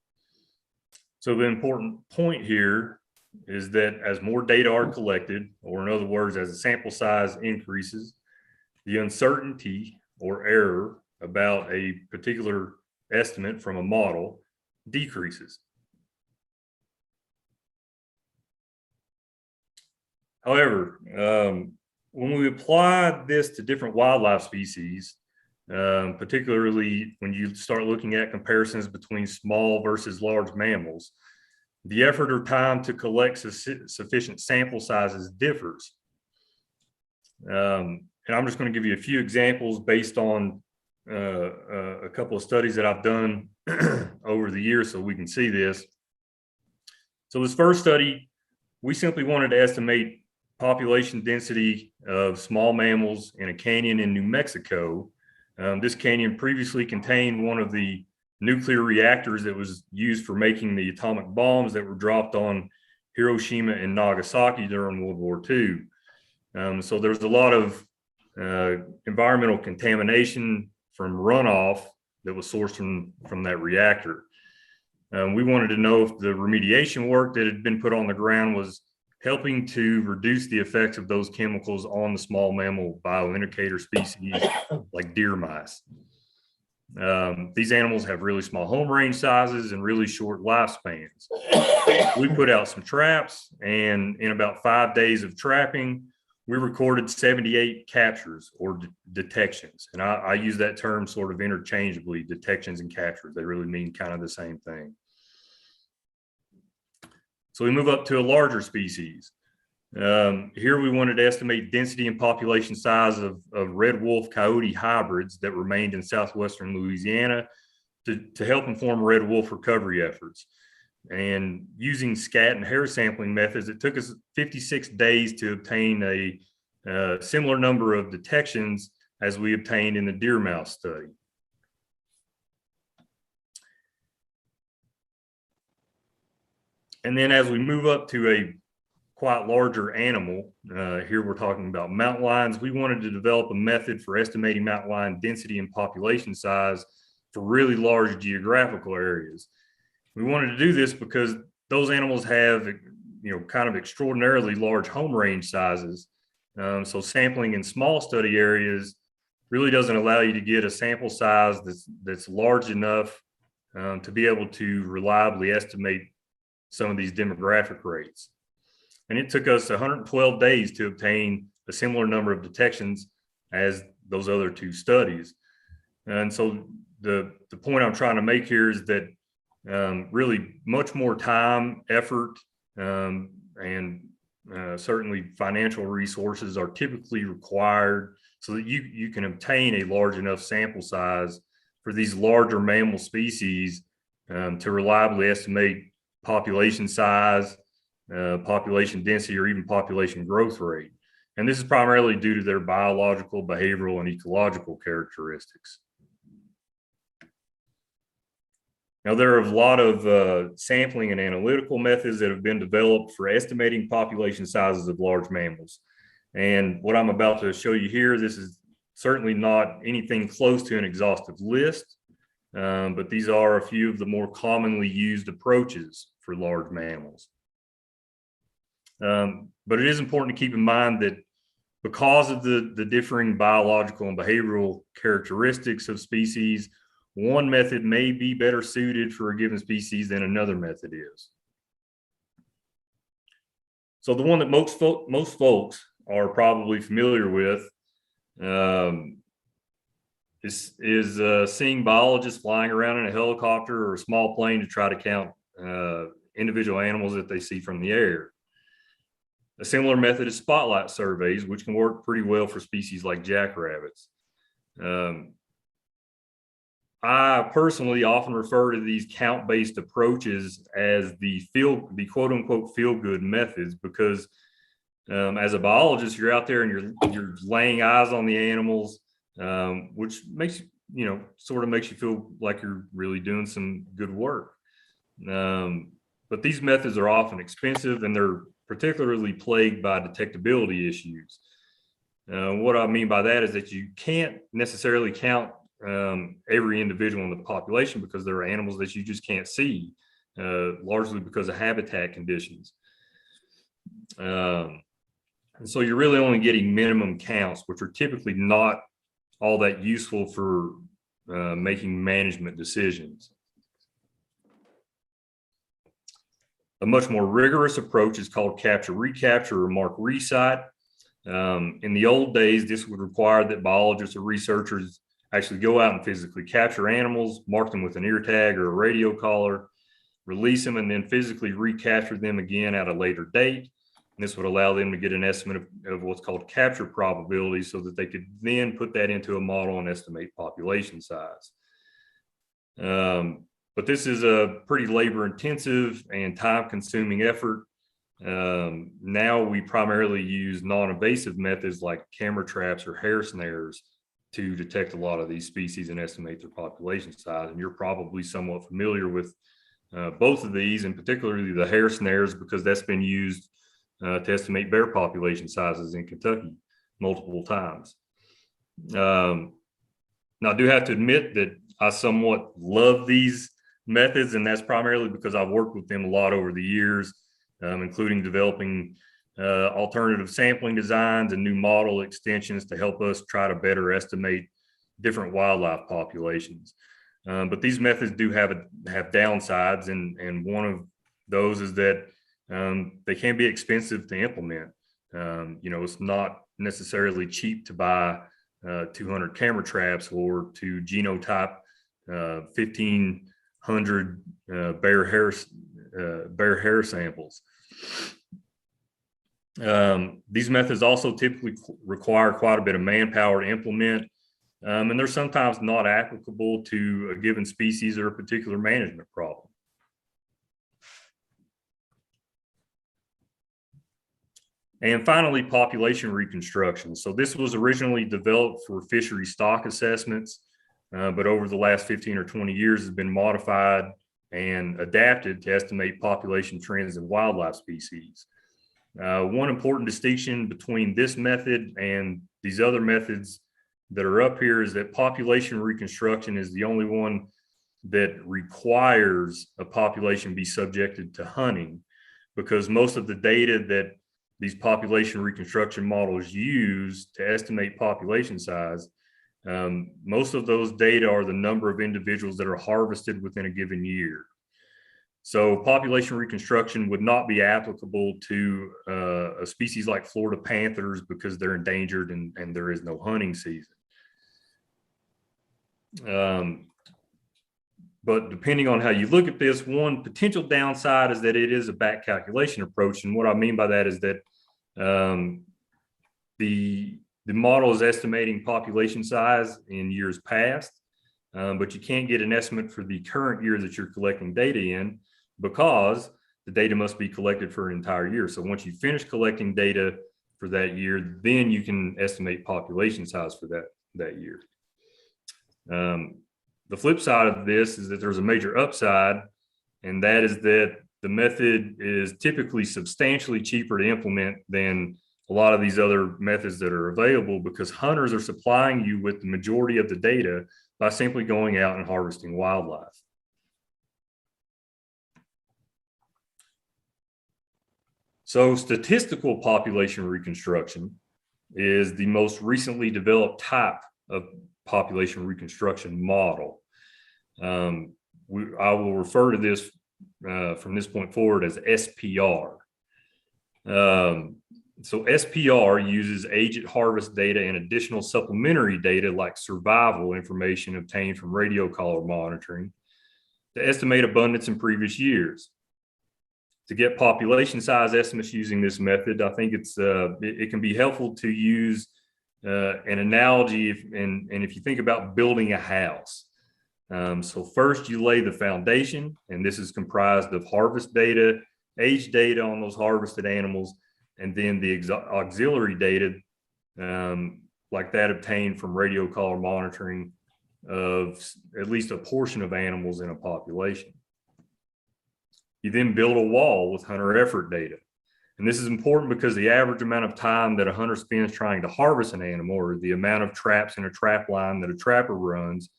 So the important point here is that as more data are collected, or in other words, as the sample size increases, the uncertainty or error about a particular estimate from a model decreases. However, when we apply this to different wildlife species, particularly when you start looking at comparisons between small versus large mammals, the effort or time to collect sufficient sample sizes differs. And I'm just going to give you a few examples based on a couple of studies that I've done over the years so we can see this. So this first study, we simply wanted to estimate population density of small mammals in a canyon in New Mexico. This canyon previously contained one of the nuclear reactors that was used for making the atomic bombs that were dropped on Hiroshima and Nagasaki during World War II. So there's a lot of environmental contamination from runoff that was sourced from that reactor. We wanted to know if the remediation work that had been put on the ground was helping to reduce the effects of those chemicals on the small mammal bioindicator species like deer mice. These animals have really small home range sizes and really short lifespans. We put out some traps, and in about 5 days of trapping, we recorded 78 captures or detections. And I use that term sort of interchangeably, detections and captures. They really mean kind of the same thing. So we move up to a larger species. Here we wanted to estimate density and population size of red wolf coyote hybrids that remained in southwestern Louisiana to help inform red wolf recovery efforts. And using scat and hair sampling methods, it took us 56 days to obtain a similar number of detections as we obtained in the deer mouse study. And then as we move up to a quite larger animal, here we're talking about mountain lions, we wanted to develop a method for estimating mountain lion density and population size for really large geographical areas. We wanted to do this because those animals have, kind of extraordinarily large home range sizes. So sampling in small study areas really doesn't allow you to get a sample size that's large enough to be able to reliably estimate some of these demographic rates. And it took us 112 days to obtain a similar number of detections as those other two studies. And so the point I'm trying to make here is that really much more time, effort, and certainly financial resources are typically required so that you can obtain a large enough sample size for these larger mammal species to reliably estimate population size, population density, or even population growth rate. And this is primarily due to their biological, behavioral, and ecological characteristics. Now, there are a lot of sampling and analytical methods that have been developed for estimating population sizes of large mammals. And what I'm about to show you here, this is certainly not anything close to an exhaustive list, but these are a few of the more commonly used approaches for large mammals. But it is important to keep in mind that because of the differing biological and behavioral characteristics of species, one method may be better suited for a given species than another method is. So the one that most folks are probably familiar with is seeing biologists flying around in a helicopter or a small plane to try to count individual animals that they see from the air. A similar method is spotlight surveys, which can work pretty well for species like jackrabbits. I personally often refer to these count-based approaches as the quote unquote feel-good methods, because as a biologist, you're out there and you're laying eyes on the animals, which makes sort of makes you feel like you're really doing some good work. But these methods are often expensive and they're particularly plagued by detectability issues. What I mean by that is that you can't necessarily count every individual in the population because there are animals that you just can't see, largely because of habitat conditions. And so you're really only getting minimum counts, which are typically not all that useful for making management decisions. A much more rigorous approach is called capture-recapture or mark-recite. In the old days, this would require that biologists or researchers actually go out and physically capture animals, mark them with an ear tag or a radio collar, release them, and then physically recapture them again at a later date. And this would allow them to get an estimate of what's called capture probability so that they could then put that into a model and estimate population size. But this is a pretty labor intensive and time consuming effort. Now we primarily use non-invasive methods like camera traps or hair snares to detect a lot of these species and estimate their population size. And you're probably somewhat familiar with both of these, and particularly the hair snares, because that's been used to estimate bear population sizes in Kentucky multiple times. Now, I do have to admit that I somewhat love these methods, and that's primarily because I've worked with them a lot over the years, including developing alternative sampling designs and new model extensions to help us try to better estimate different wildlife populations. But these methods do have downsides, and one of those is that they can be expensive to implement. It's not necessarily cheap to buy 200 camera traps or to genotype 1,500 bear hair samples. These methods also typically require quite a bit of manpower to implement, and they're sometimes not applicable to a given species or a particular management problem. And finally, population reconstruction. So this was originally developed for fishery stock assessments, but over the last 15 or 20 years has been modified and adapted to estimate population trends in wildlife species. One important distinction between this method and these other methods that are up here is that population reconstruction is the only one that requires a population be subjected to hunting, because most of the data that these population reconstruction models use to estimate population size, most of those data are the number of individuals that are harvested within a given year. So population reconstruction would not be applicable to a species like Florida panthers because they're endangered and there is no hunting season. But depending on how you look at this, one potential downside is that it is a back calculation approach. And what I mean by that is that the model is estimating population size in years past, but you can't get an estimate for the current year that you're collecting data in, because the data must be collected for an entire year. So once you finish collecting data for that year, then you can estimate population size for that year. The flip side of this is that there's a major upside, and that is that the method is typically substantially cheaper to implement than a lot of these other methods that are available, because hunters are supplying you with the majority of the data by simply going out and harvesting wildlife. So statistical population reconstruction is the most recently developed type of population reconstruction model. I will refer to this from this point forward as SPR. So SPR uses age at harvest data and additional supplementary data like survival information obtained from radio collar monitoring to estimate abundance in previous years. To get population size estimates using this method, I think it can be helpful to use an analogy and if you think about building a house. So first you lay the foundation, and this is comprised of harvest data, age data on those harvested animals, and then the auxiliary data like that obtained from radio collar monitoring of at least a portion of animals in a population. You then build a wall with hunter effort data. And this is important because the average amount of time that a hunter spends trying to harvest an animal, or the amount of traps in a trap line that a trapper runs,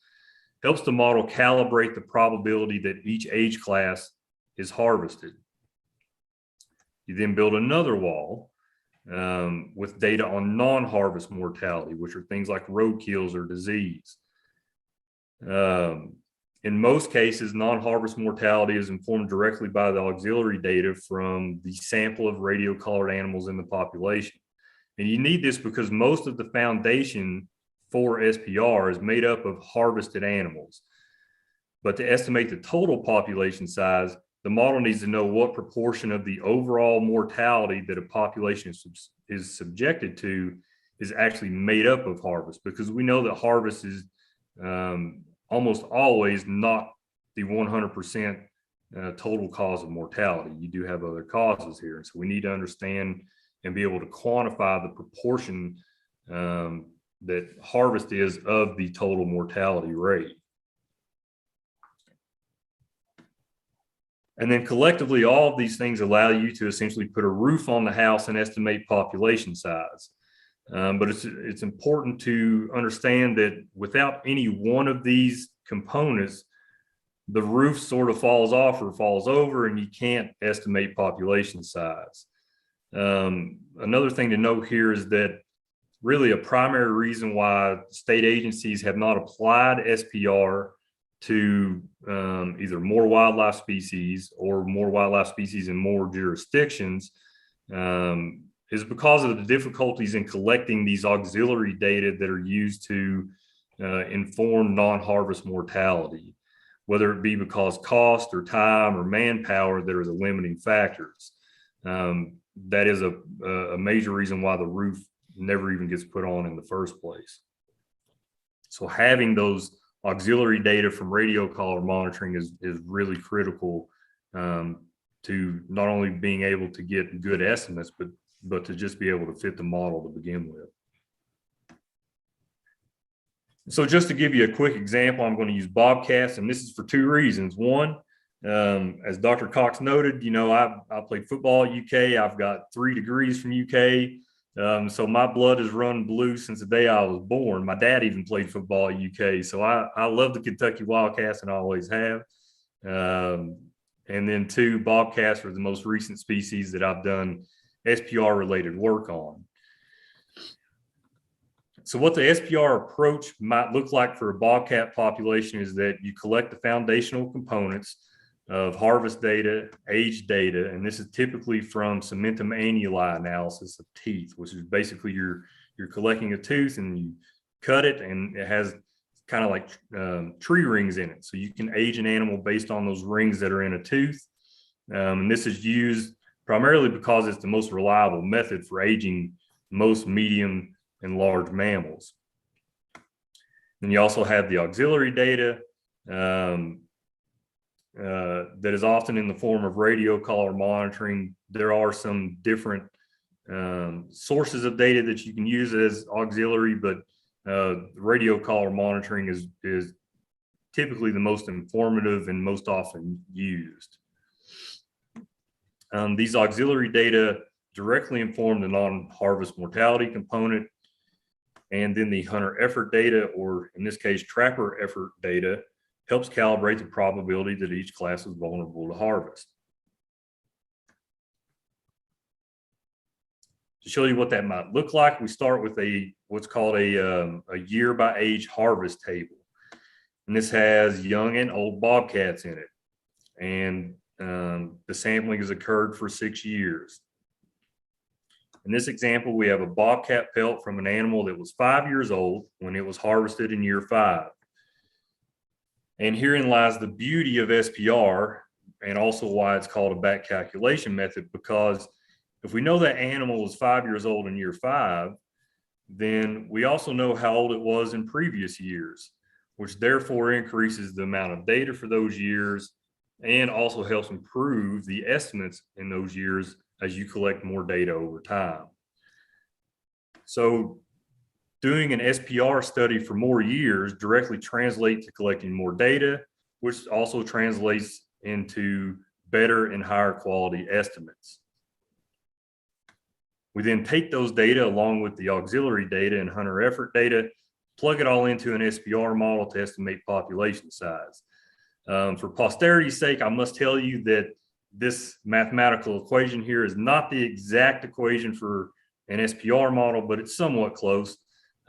helps the model calibrate the probability that each age class is harvested. You then build another wall with data on non-harvest mortality, which are things like roadkills or disease. In most cases, non-harvest mortality is informed directly by the auxiliary data from the sample of radio collared animals in the population. And you need this because most of the foundation for SPR is made up of harvested animals. But to estimate the total population size, the model needs to know what proportion of the overall mortality that a population is subjected to is actually made up of harvest, because we know that harvest is almost always not the 100% total cause of mortality. You do have other causes here. So we need to understand and be able to quantify the proportion that harvest is of the total mortality rate. And then collectively, all of these things allow you to essentially put a roof on the house and estimate population size. But it's important to understand that without any one of these components, the roof sort of falls off or falls over, and you can't estimate population size. Another thing to note here is that really a primary reason why state agencies have not applied SPR to either more wildlife species or more wildlife species in more jurisdictions is because of the difficulties in collecting these auxiliary data that are used to inform non-harvest mortality, whether it be because cost or time or manpower that are the limiting factors. That is a major reason why the roof never even gets put on in the first place. So having those auxiliary data from radio collar monitoring is really critical to not only being able to get good estimates, but but to just be able to fit the model to begin with. So just to give you a quick example, I'm going to use bobcats, and this is for two reasons. One, as Dr. Cox noted, you know, I played football at UK. I've got 3 degrees from UK. So my blood has run blue since the day I was born. My dad even played football at UK. So I love the Kentucky Wildcats and I always have. And then 2, bobcats are the most recent species that I've done SPR related work on. So what the SPR approach might look like for a bobcat population is that you collect the foundational components of harvest data, age data, and this is typically from cementum annuli analysis of teeth, which is basically you're collecting a tooth and you cut it and it has kind of like tree rings in it. So you can age an animal based on those rings that are in a tooth. And this is used primarily because it's the most reliable method for aging most medium and large mammals. Then you also have the auxiliary data that is often in the form of radio collar monitoring. There are some different sources of data that you can use as auxiliary, but radio collar monitoring is typically the most informative and most often used. These auxiliary data directly inform the non-harvest mortality component, and then the hunter effort data, or in this case, trapper effort data, helps calibrate the probability that each class is vulnerable to harvest. To show you what that might look like, we start with what's called a year by age harvest table. And this has young and old bobcats in it. And the sampling has occurred for 6 years. In this example, we have a bobcat pelt from an animal that was 5 years old when it was harvested in year 5. And herein lies the beauty of SPR, and also why it's called a back calculation method, because if we know that animal was 5 years old in year 5, then we also know how old it was in previous years, which therefore increases the amount of data for those years and also helps improve the estimates in those years as you collect more data over time. So doing an SPR study for more years directly translates to collecting more data, which also translates into better and higher quality estimates. We then take those data along with the auxiliary data and hunter effort data, plug it all into an SPR model to estimate population size. For posterity's sake, I must tell you that this mathematical equation here is not the exact equation for an SPR model, but it's somewhat close.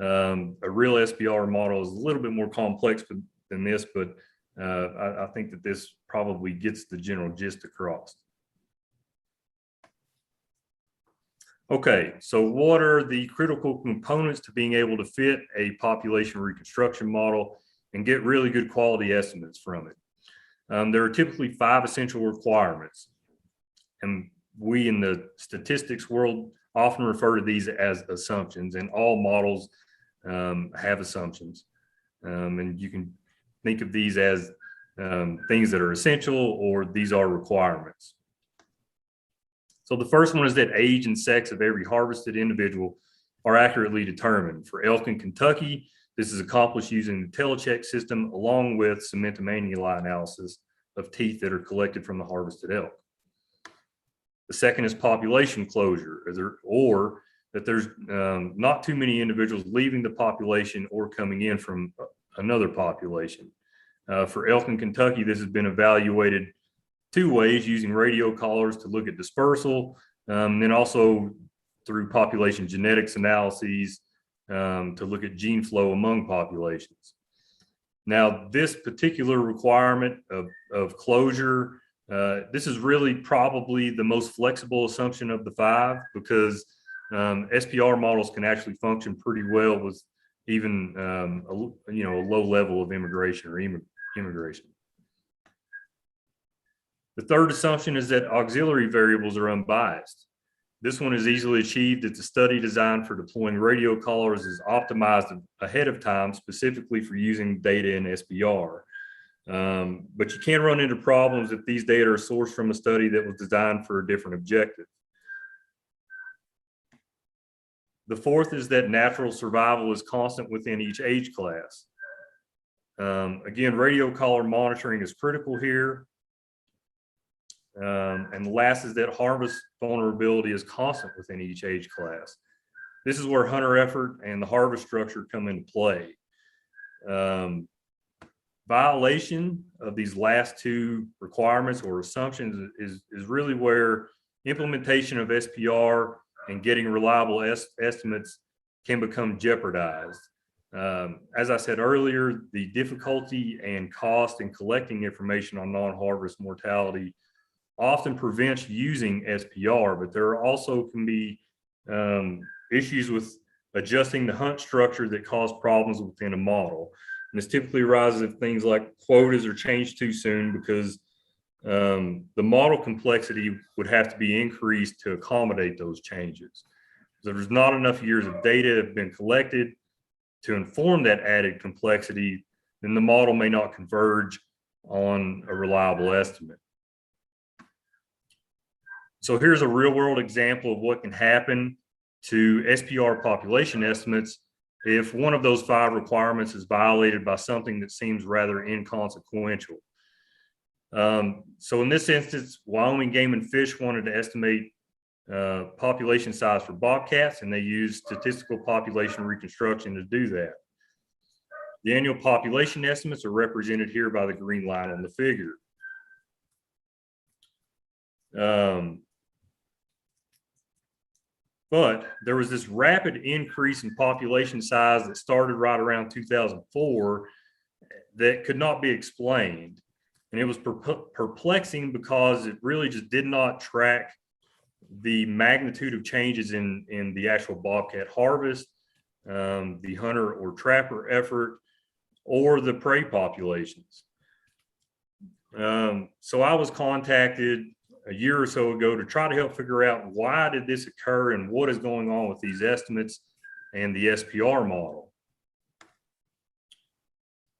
A real SPR model is a little bit more complex than this, but I think that this probably gets the general gist across. Okay, so what are the critical components to being able to fit a population reconstruction model and get really good quality estimates from it? There are typically 5 essential requirements, and we in the statistics world often refer to these as assumptions, and all models have assumptions. And you can think of these as things that are essential, or these are requirements. So the first one is that age and sex of every harvested individual are accurately determined. For elk in Kentucky, this is accomplished using the telecheck system along with cementum annuli analysis of teeth that are collected from the harvested elk. The second is population closure, or that there's not too many individuals leaving the population or coming in from another population. For elk in Kentucky, this has been evaluated 2 ways, using radio collars to look at dispersal, then also through population genetics analyses to look at gene flow among populations. Now, this particular requirement of closure, this is really probably the most flexible assumption of the 5, because SPR models can actually function pretty well with even a low level of immigration or immigration. The third assumption is that auxiliary variables are unbiased. This one is easily achieved if the study design for deploying radio collars is optimized ahead of time, specifically for using data in SPR. But you can run into problems if these data are sourced from a study that was designed for a different objective. The fourth is that natural survival is constant within each age class. Again, radio collar monitoring is critical here. And the last is that harvest vulnerability is constant within each age class. This is where hunter effort and the harvest structure come into play. Violation of these last two requirements or assumptions is really where implementation of SPR and getting reliable estimates can become jeopardized. As I said earlier, the difficulty and cost in collecting information on non-harvest mortality often prevents using SPR, but there also can be issues with adjusting the hunt structure that cause problems within a model. And this typically arises if things like quotas are changed too soon because the model complexity would have to be increased to accommodate those changes. So there's not enough years of data have been collected to inform that added complexity, then the model may not converge on a reliable estimate. So here's a real world example of what can happen to SPR population estimates if one of those 5 requirements is violated by something that seems rather inconsequential. So in this instance, Wyoming Game and Fish wanted to estimate population size for bobcats, and they used statistical population reconstruction to do that. The annual population estimates are represented here by the green line on the figure. But there was this rapid increase in population size that started right around 2004 that could not be explained. And it was perplexing because it really just did not track the magnitude of changes in the actual bobcat harvest, the hunter or trapper effort, or the prey populations. So I was contacted a year or so ago to try to help figure out why did this occur and what is going on with these estimates and the SPR model.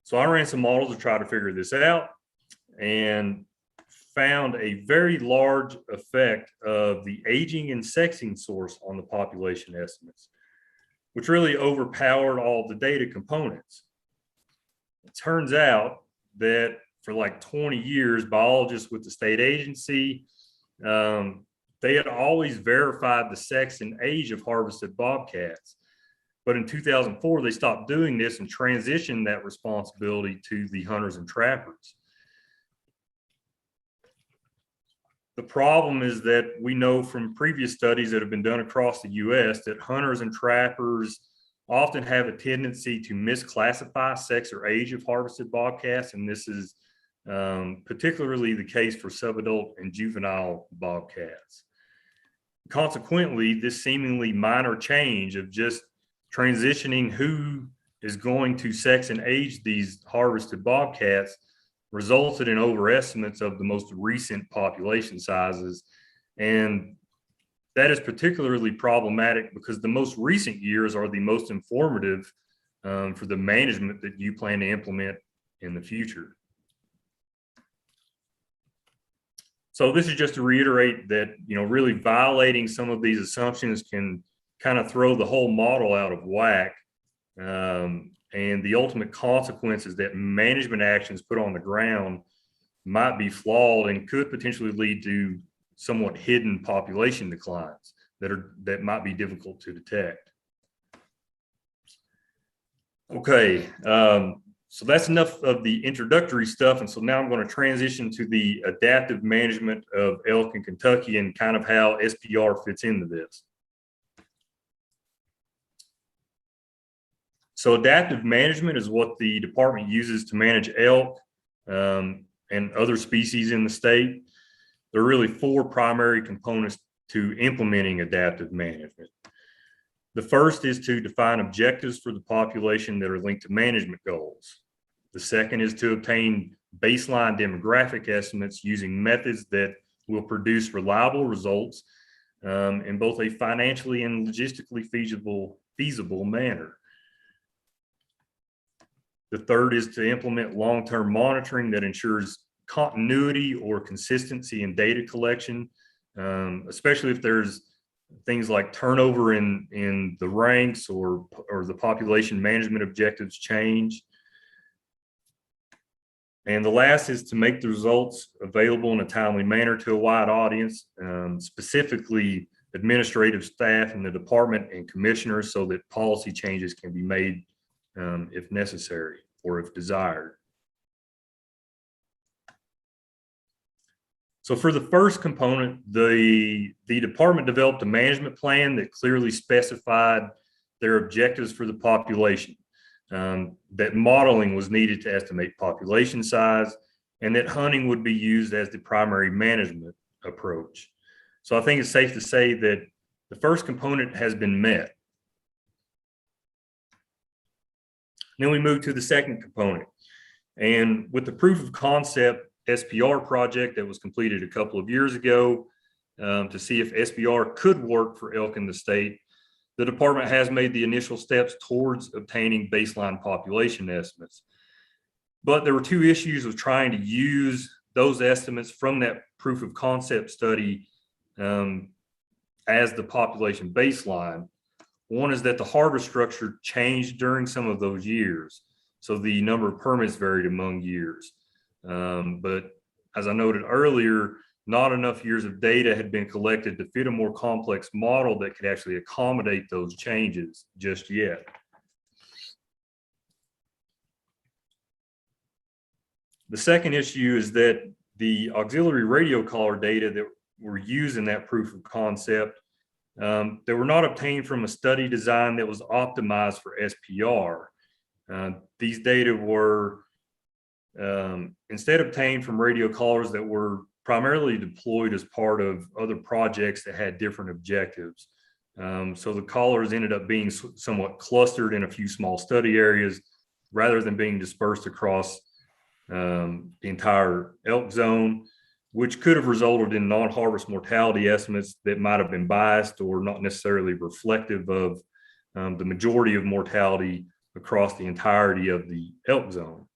So I ran some models to try to figure this out and found a very large effect of the aging and sexing source on the population estimates, which really overpowered all the data components. It turns out that for like 20 years, biologists with the state agency, they had always verified the sex and age of harvested bobcats. But in 2004, they stopped doing this and transitioned that responsibility to the hunters and trappers. The problem is that we know from previous studies that have been done across the US that hunters and trappers often have a tendency to misclassify sex or age of harvested bobcats, and this is particularly the case for subadult and juvenile bobcats. Consequently, this seemingly minor change of just transitioning who is going to sex and age these harvested bobcats resulted in overestimates of the most recent population sizes. And that is particularly problematic because the most recent years are the most informative for the management that you plan to implement in the future. So this is just to reiterate that, really violating some of these assumptions can kind of throw the whole model out of whack. And the ultimate consequences that management actions put on the ground might be flawed and could potentially lead to somewhat hidden population declines that might be difficult to detect. Okay, so that's enough of the introductory stuff. And so now I'm going to transition to the adaptive management of elk in Kentucky and kind of how SPR fits into this. So adaptive management is what the department uses to manage elk and other species in the state. There are really 4 primary components to implementing adaptive management. The first is to define objectives for the population that are linked to management goals. The second is to obtain baseline demographic estimates using methods that will produce reliable results in both a financially and logistically feasible manner. The third is to implement long-term monitoring that ensures continuity or consistency in data collection, especially if there's things like turnover in the ranks or the population management objectives change. And the last is to make the results available in a timely manner to a wide audience, specifically administrative staff in the department and commissioners, so that policy changes can be made if necessary or if desired. So for the first component, the department developed a management plan that clearly specified their objectives for the population, that modeling was needed to estimate population size, and that hunting would be used as the primary management approach. So I think it's safe to say that the first component has been met. Then we move to the second component. And with the proof of concept SPR project that was completed a couple of years ago to see if SPR could work for elk in the state, the department has made the initial steps towards obtaining baseline population estimates. But there were two issues with trying to use those estimates from that proof of concept study as the population baseline. One is that the harvest structure changed during some of those years, so the number of permits varied among years. But as I noted earlier, not enough years of data had been collected to fit a more complex model that could actually accommodate those changes just yet. The second issue is that the auxiliary radio collar data that were used in that proof of concept, they were not obtained from a study design that was optimized for SPR. These data were instead obtained from radio collars that were primarily deployed as part of other projects that had different objectives. So the collars ended up being somewhat clustered in a few small study areas rather than being dispersed across the entire elk zone, which could have resulted in non-harvest mortality estimates that might have been biased or not necessarily reflective of the majority of mortality across the entirety of the elk zone.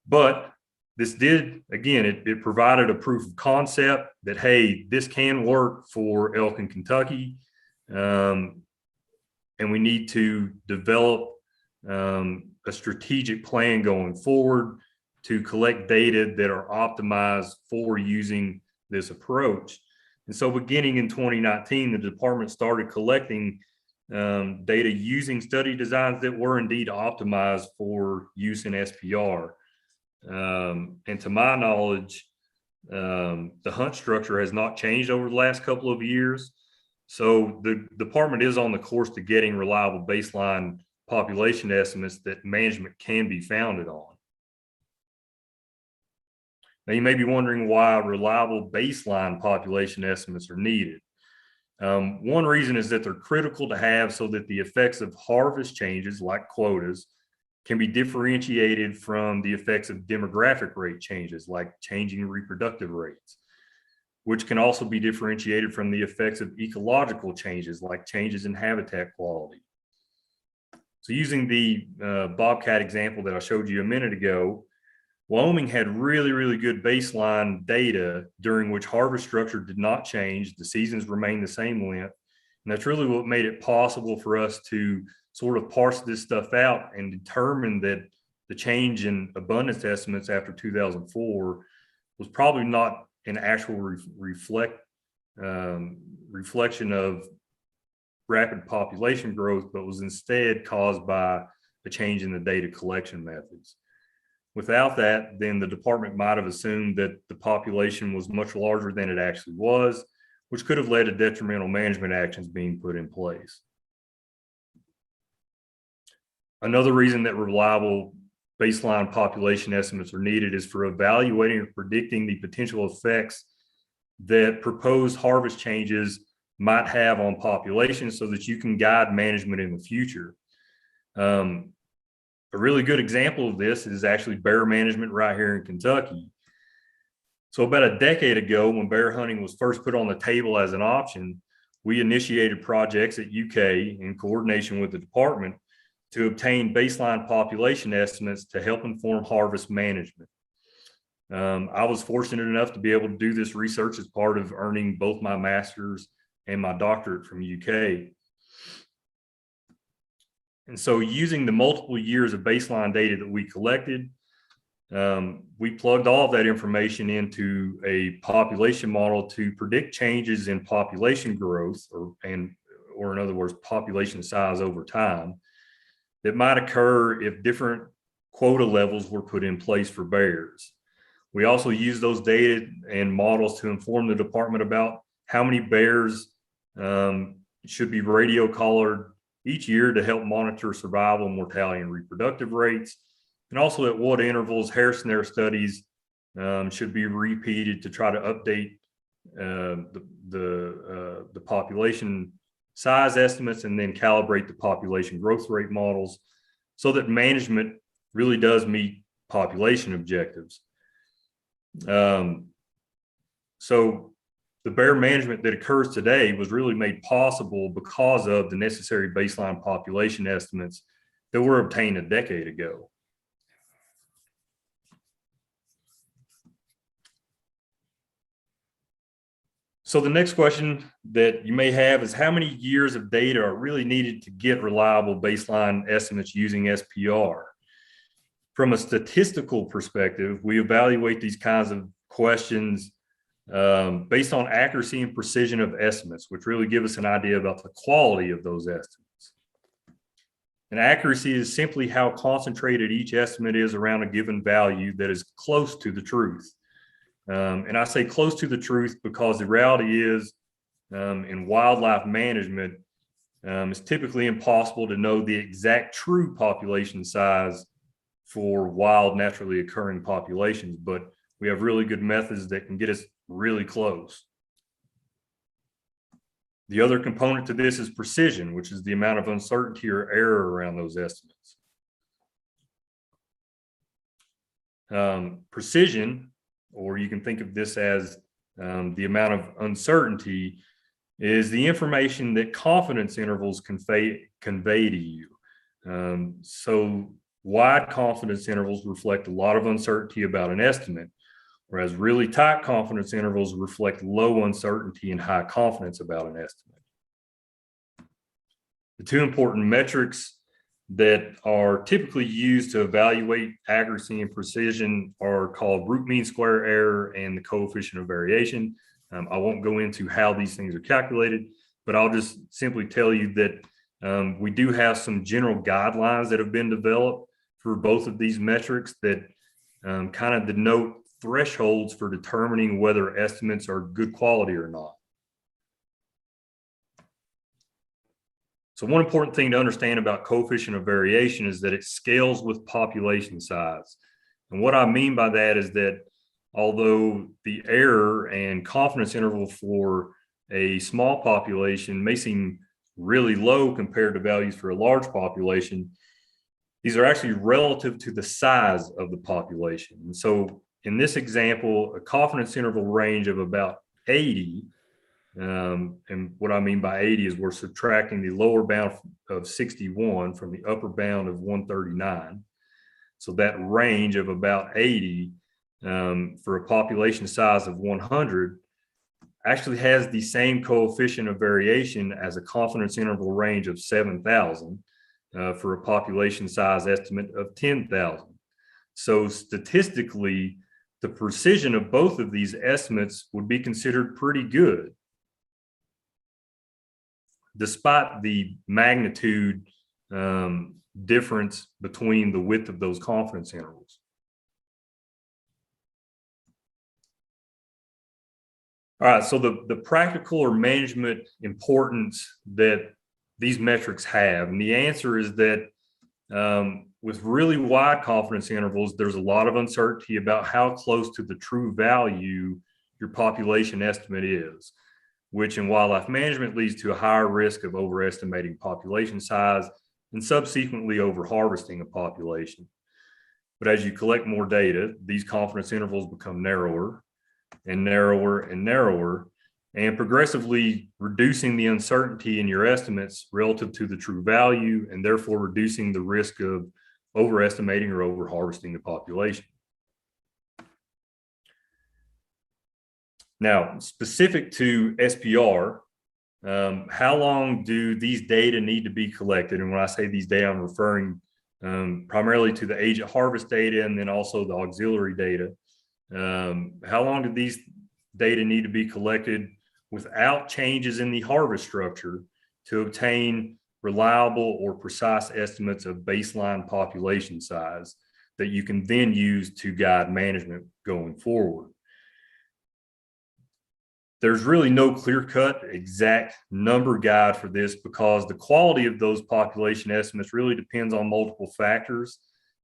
But this did, again, it provided a proof of concept that, hey, this can work for elk in Kentucky, and we need to develop a strategic plan going forward to collect data that are optimized for using this approach. And so beginning in 2019, the department started collecting data using study designs that were indeed optimized for use in SPR. And to my knowledge, the hunt structure has not changed over the last couple of years. So the department is on the course to getting reliable baseline population estimates that management can be founded on. Now you may be wondering why reliable baseline population estimates are needed. One reason is that they're critical to have so that the effects of harvest changes like quotas can be differentiated from the effects of demographic rate changes like changing reproductive rates, which can also be differentiated from the effects of ecological changes like changes in habitat quality. So using the bobcat example that I showed you a minute ago, Wyoming had really, really good baseline data during which harvest structure did not change. The seasons remained the same length. And that's really what made it possible for us to sort of parse this stuff out and determine that the change in abundance estimates after 2004 was probably not an actual reflection of rapid population growth, but was instead caused by a change in the data collection methods. Without that, then the department might have assumed that the population was much larger than it actually was, which could have led to detrimental management actions being put in place. Another reason that reliable baseline population estimates are needed is for evaluating and predicting the potential effects that proposed harvest changes might have on populations so that you can guide management in the future. A really good example of this is actually bear management right here in Kentucky. So about a decade ago, when bear hunting was first put on the table as an option, we initiated projects at UK in coordination with the department to obtain baseline population estimates to help inform harvest management. I was fortunate enough to be able to do this research as part of earning both my master's and my doctorate from UK. And so using the multiple years of baseline data that we collected, we plugged all of that information into a population model to predict changes in population growth, or in other words, population size over time that might occur if different quota levels were put in place for bears. We also use those data and models to inform the department about how many bears should be radio collared each year to help monitor survival, mortality, and reproductive rates, and also at what intervals hair snare studies should be repeated to try to update the population size estimates and then calibrate the population growth rate models so that management really does meet population objectives. So the bear management that occurs today was really made possible because of the necessary baseline population estimates that were obtained a decade ago. So the next question that you may have is how many years of data are really needed to get reliable baseline estimates using SPR? From a statistical perspective, we evaluate these kinds of questions based on accuracy and precision of estimates, which really give us an idea about the quality of those estimates. And accuracy is simply how concentrated each estimate is around a given value that is close to the truth. And I say close to the truth because the reality is in wildlife management, it's typically impossible to know the exact true population size for wild naturally occurring populations, but we have really good methods that can get us really close. The other component to this is precision, which is the amount of uncertainty or error around those estimates. Precision, or you can think of this as the amount of uncertainty, is the information that confidence intervals convey to you. So wide confidence intervals reflect a lot of uncertainty about an estimate, whereas really tight confidence intervals reflect low uncertainty and high confidence about an estimate. The two important metrics that are typically used to evaluate accuracy and precision are called root mean square error and the coefficient of variation. I won't go into how these things are calculated, but I'll just simply tell you that we do have some general guidelines that have been developed for both of these metrics that kind of denote thresholds for determining whether estimates are good quality or not. So one important thing to understand about coefficient of variation is that it scales with population size. And what I mean by that is that although the error and confidence interval for a small population may seem really low compared to values for a large population, these are actually relative to the size of the population. And so in this example, a confidence interval range of about 80, and what I mean by 80 is we're subtracting the lower bound of 61 from the upper bound of 139. So that range of about 80 for a population size of 100 actually has the same coefficient of variation as a confidence interval range of 7,000 for a population size estimate of 10,000. So statistically, the precision of both of these estimates would be considered pretty good, despite the magnitude difference between the width of those confidence intervals. All right, so the practical or management importance that these metrics have, and the answer is that with really wide confidence intervals, there's a lot of uncertainty about how close to the true value your population estimate is, which in wildlife management leads to a higher risk of overestimating population size and subsequently over-harvesting a population. But as you collect more data, these confidence intervals become narrower and narrower and narrower, and progressively reducing the uncertainty in your estimates relative to the true value, and therefore reducing the risk of overestimating or over-harvesting the population. Now, specific to SPR, how long do these data need to be collected? And when I say these data, I'm referring primarily to the age at harvest data and then also the auxiliary data. How long do these data need to be collected without changes in the harvest structure to obtain reliable or precise estimates of baseline population size that you can then use to guide management going forward? There's really no clear-cut exact number guide for this because the quality of those population estimates really depends on multiple factors,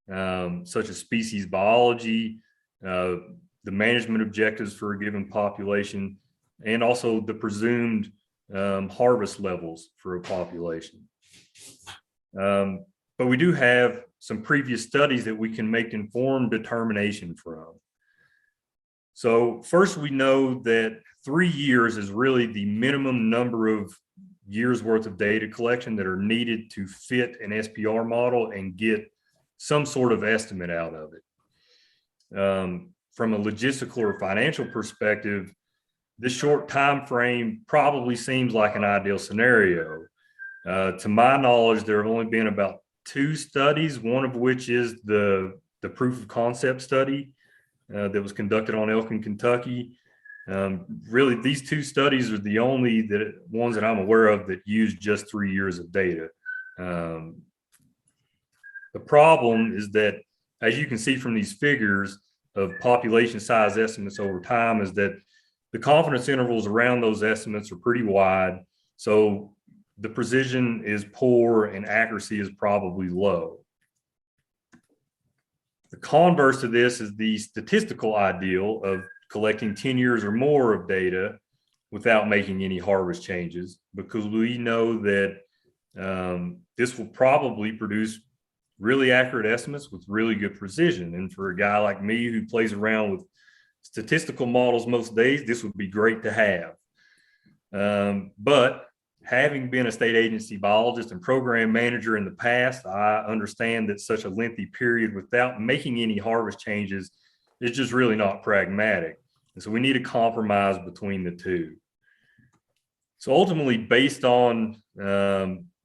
such as species biology, the management objectives for a given population, and also the presumed harvest levels for a population. But we do have some previous studies that we can make informed determination from. So first, we know that 3 years is really the minimum number of years worth of data collection that are needed to fit an SPR model and get some sort of estimate out of it. From a logistical or financial perspective, this short time frame probably seems like an ideal scenario. To my knowledge, there have only been about 2 studies, one of which is the proof of concept study that was conducted on elk in Kentucky. Really, these 2 studies are the only ones that I'm aware of that use just 3 years of data. The problem is that, as you can see from these figures of population size estimates over time, is that the confidence intervals around those estimates are pretty wide. So the precision is poor and accuracy is probably low. The converse to this is the statistical ideal of collecting 10 years or more of data without making any harvest changes, because we know that this will probably produce really accurate estimates with really good precision. And for a guy like me who plays around with statistical models most days, this would be great to have. But having been a state agency biologist and program manager in the past, I understand that such a lengthy period without making any harvest changes is just really not pragmatic. And so we need a compromise between the two. So ultimately, based on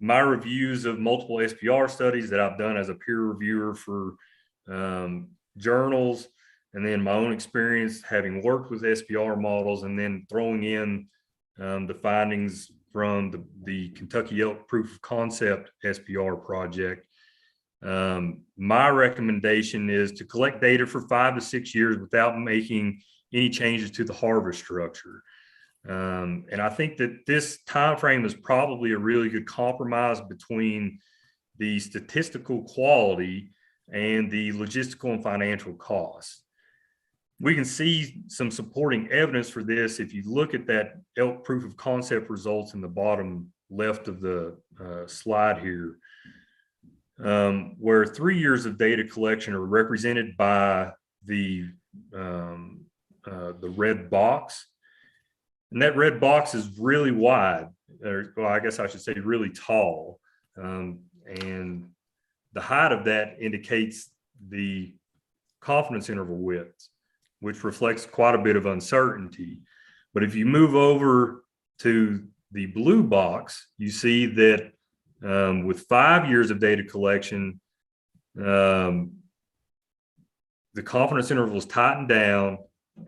my reviews of multiple SPR studies that I've done as a peer reviewer for journals, and then my own experience having worked with SPR models, and then throwing in the findings from the Kentucky Elk Proof of Concept SPR project, my recommendation is to collect data for 5 to 6 years without making any changes to the harvest structure. And I think that this time frame is probably a really good compromise between the statistical quality and the logistical and financial costs. We can see some supporting evidence for this if you look at that elk proof of concept results in the bottom left of the slide here, where 3 years of data collection are represented by the red box. And that red box is really wide, or well, I guess I should say really tall. And the height of that indicates the confidence interval width, which reflects quite a bit of uncertainty. But if you move over to the blue box, you see that with 5 years of data collection, the confidence interval is tightened down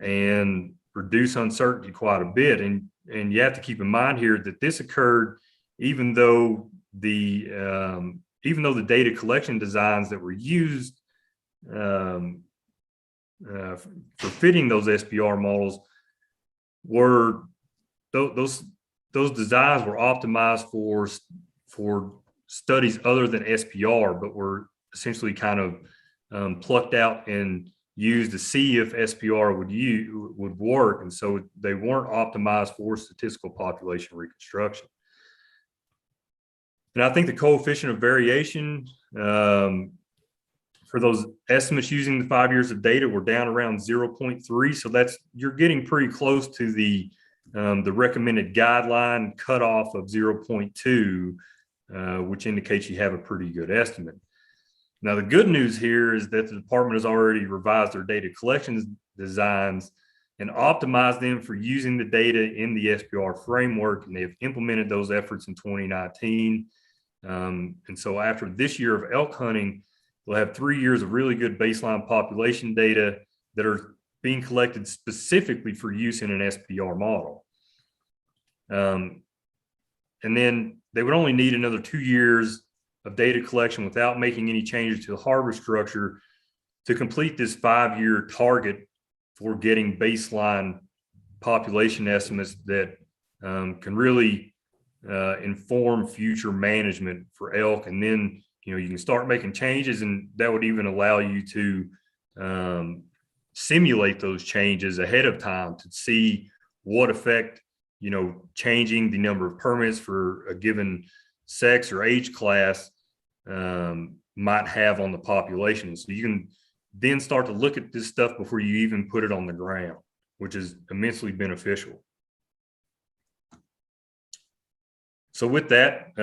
and reduce uncertainty quite a bit. And you have to keep in mind here that this occurred even though the data collection designs that were used for fitting those SPR models were those designs were optimized for studies other than SPR, but were essentially kind of plucked out and used to see if SPR would work, and so they weren't optimized for statistical population reconstruction. And I think the coefficient of variation for those estimates using the 5 years of data were down around 0.3. So you're getting pretty close to the recommended guideline cutoff of 0.2, which indicates you have a pretty good estimate. Now, the good news here is that the department has already revised their data collection designs and optimize them for using the data in the SPR framework. And they've implemented those efforts in 2019. And so after this year of elk hunting, we'll have 3 years of really good baseline population data that are being collected specifically for use in an SPR model. And then they would only need another 2 years of data collection without making any changes to the hardware structure to complete this 5-year target for getting baseline population estimates that can really inform future management for elk. And then, you can start making changes, and that would even allow you to simulate those changes ahead of time to see what effect, changing the number of permits for a given sex or age class might have on the population. So you can then start to look at this stuff before you even put it on the ground, which is immensely beneficial. So with that,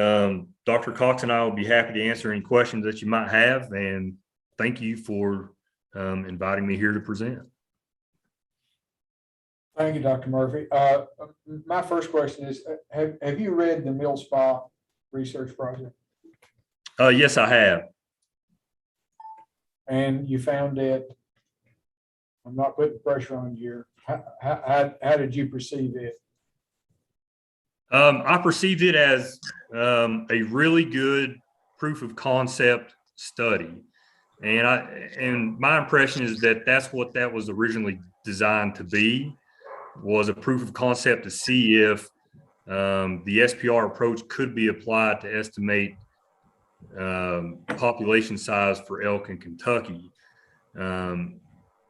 Dr. Cox and I will be happy to answer any questions that you might have, and thank you for inviting me here to present. Thank you, Dr. Murphy. My first question is, have you read the Mill Spa research project? Yes, I have. And you found it, I'm not putting pressure on you here, how did you perceive it? I perceived it as a really good proof of concept study. And my impression is that that's what that was originally designed to be, was a proof of concept to see if the SPR approach could be applied to estimate population size for elk in Kentucky. And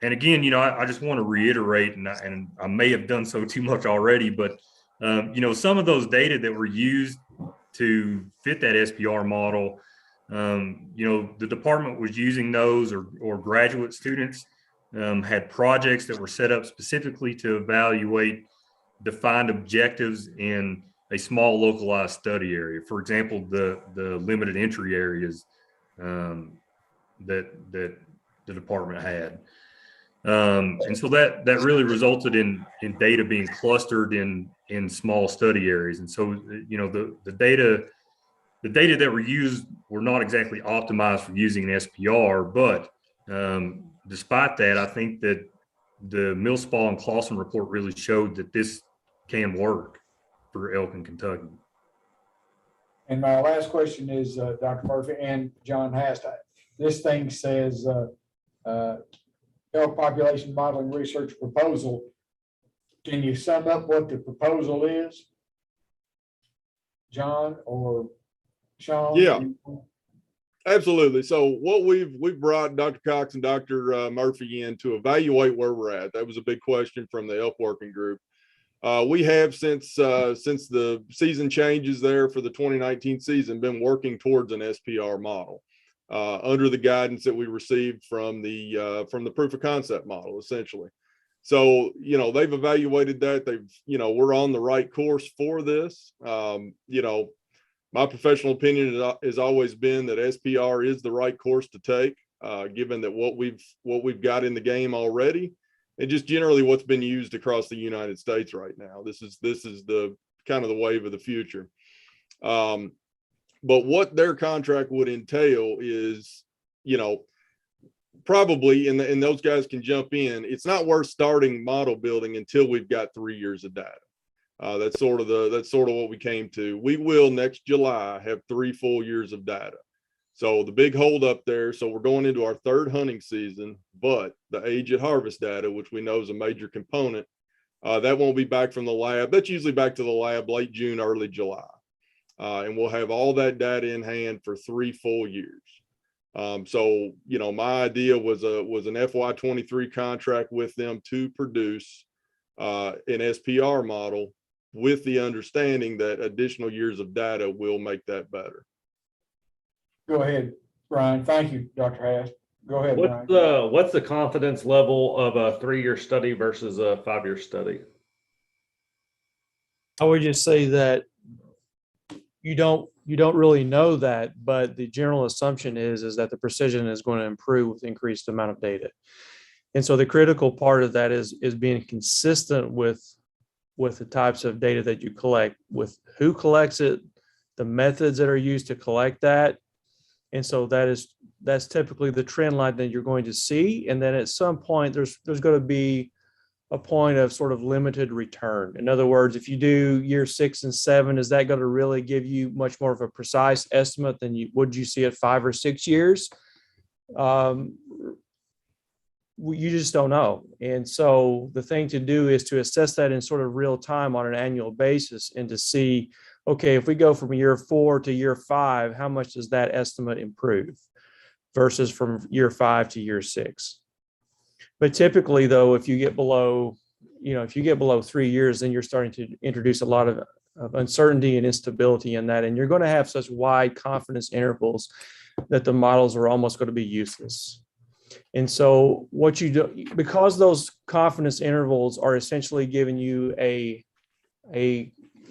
again, I just want to reiterate, and I may have done so too much already, but some of those data that were used to fit that SPR model, the department was using those, or graduate students had projects that were set up specifically to evaluate defined objectives in a small localized study area. For example, the limited entry areas that the department had. And so that really resulted in data being clustered in small study areas. And so, the data that were used were not exactly optimized for using an SPR, but despite that, I think that the Millspaw and Clausen report really showed that this can work for elk in Kentucky. And my last question is, Dr. Murphy and John Hast, this thing says elk population modeling research proposal. Can you sum up what the proposal is, John or Sean? Yeah, absolutely. So what we've brought Dr. Cox and Dr. Murphy in to evaluate where we're at. That was a big question from the elk working group. We have since the season changes there for the 2019 season been working towards an SPR model under the guidance that we received from the proof of concept model, essentially. So, they've evaluated that. We're on the right course for this. My professional opinion has always been that SPR is the right course to take, given that what we've got in the game already, and just generally what's been used across the United States right now. This is the kind of the wave of the future. But what their contract would entail is, probably, and those guys can jump in, it's not worth starting model building until we've got 3 years of data. That's sort of what we came to. We will next July have 3 full years of data. So the big hold up there, so we're going into our 3rd hunting season, but the age at harvest data, which we know is a major component, that won't be back from the lab. That's usually back to the lab late June, early July. And we'll have all that data in hand for 3 full years. So, my idea was an FY23 contract with them to produce an SPR model with the understanding that additional years of data will make that better. Go ahead, Brian. Thank you, Dr. Hast. Go ahead, Brian. What's the confidence level of a 3-year study versus a 5-year study? I would just say that you don't really know that, but the general assumption is that the precision is going to improve with increased amount of data. And so the critical part of that is being consistent with the types of data that you collect, with who collects it, the methods that are used to collect that. And so that's typically the trend line that you're going to see. And then at some point, there's going to be a point of sort of limited return. In other words, if you do year 6 and 7, is that going to really give you much more of a precise estimate than would you see at 5 or 6 years? You just don't know. And so the thing to do is to assess that in sort of real time on an annual basis and to see, okay, if we go from year 4 to year 5, how much does that estimate improve versus from year 5 to year 6? But typically though, if you get below 3 years, then you're starting to introduce a lot of uncertainty and instability in that. And you're going to have such wide confidence intervals that the models are almost going to be useless. And so what you do, because those confidence intervals are essentially giving you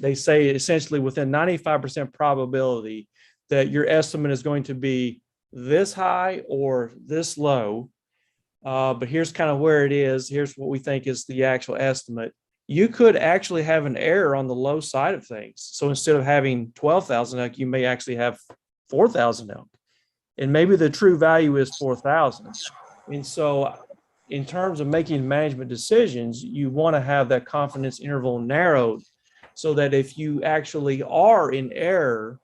they say essentially within 95% probability that your estimate is going to be this high or this low. But here's kind of where it is. Here's what we think is the actual estimate. You could actually have an error on the low side of things. So instead of having 12,000 elk, you may actually have 4,000 elk. And maybe the true value is 4,000. And so in terms of making management decisions, you want to have that confidence interval narrowed so that if you actually are in error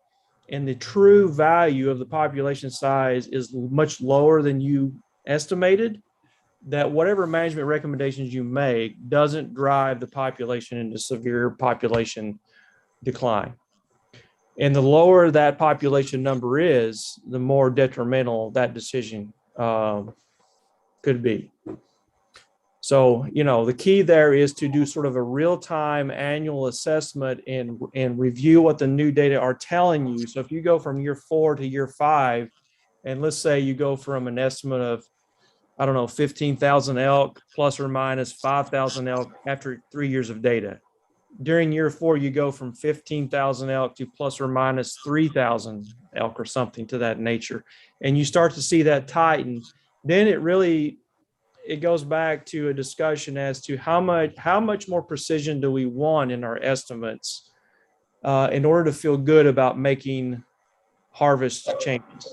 and the true value of the population size is much lower than you estimated, that whatever management recommendations you make doesn't drive the population into severe population decline. And the lower that population number is, the more detrimental that decision could be. So, the key there is to do sort of a real-time annual assessment and review what the new data are telling you. So if you go from year 4 to year 5, and let's say you go from an estimate of, 15,000 elk plus or minus 5,000 elk after 3 years of data. During year 4, you go from 15,000 elk to plus or minus 3,000 elk or something to that nature. And you start to see that tighten. Then it goes back to a discussion as to how much more precision do we want in our estimates in order to feel good about making harvest changes.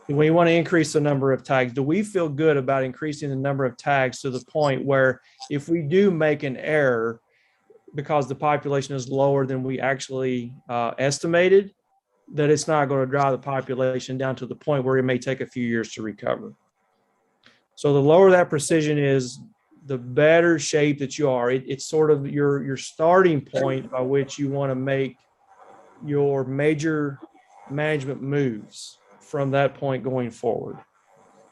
We want to increase the number of tags. Do we feel good about increasing the number of tags to the point where if we do make an error because the population is lower than we actually estimated, that it's not going to drive the population down to the point where it may take a few years to recover? So the lower that precision is, the better shape that you are. It's sort of your starting point by which you want to make your major management moves from that point going forward.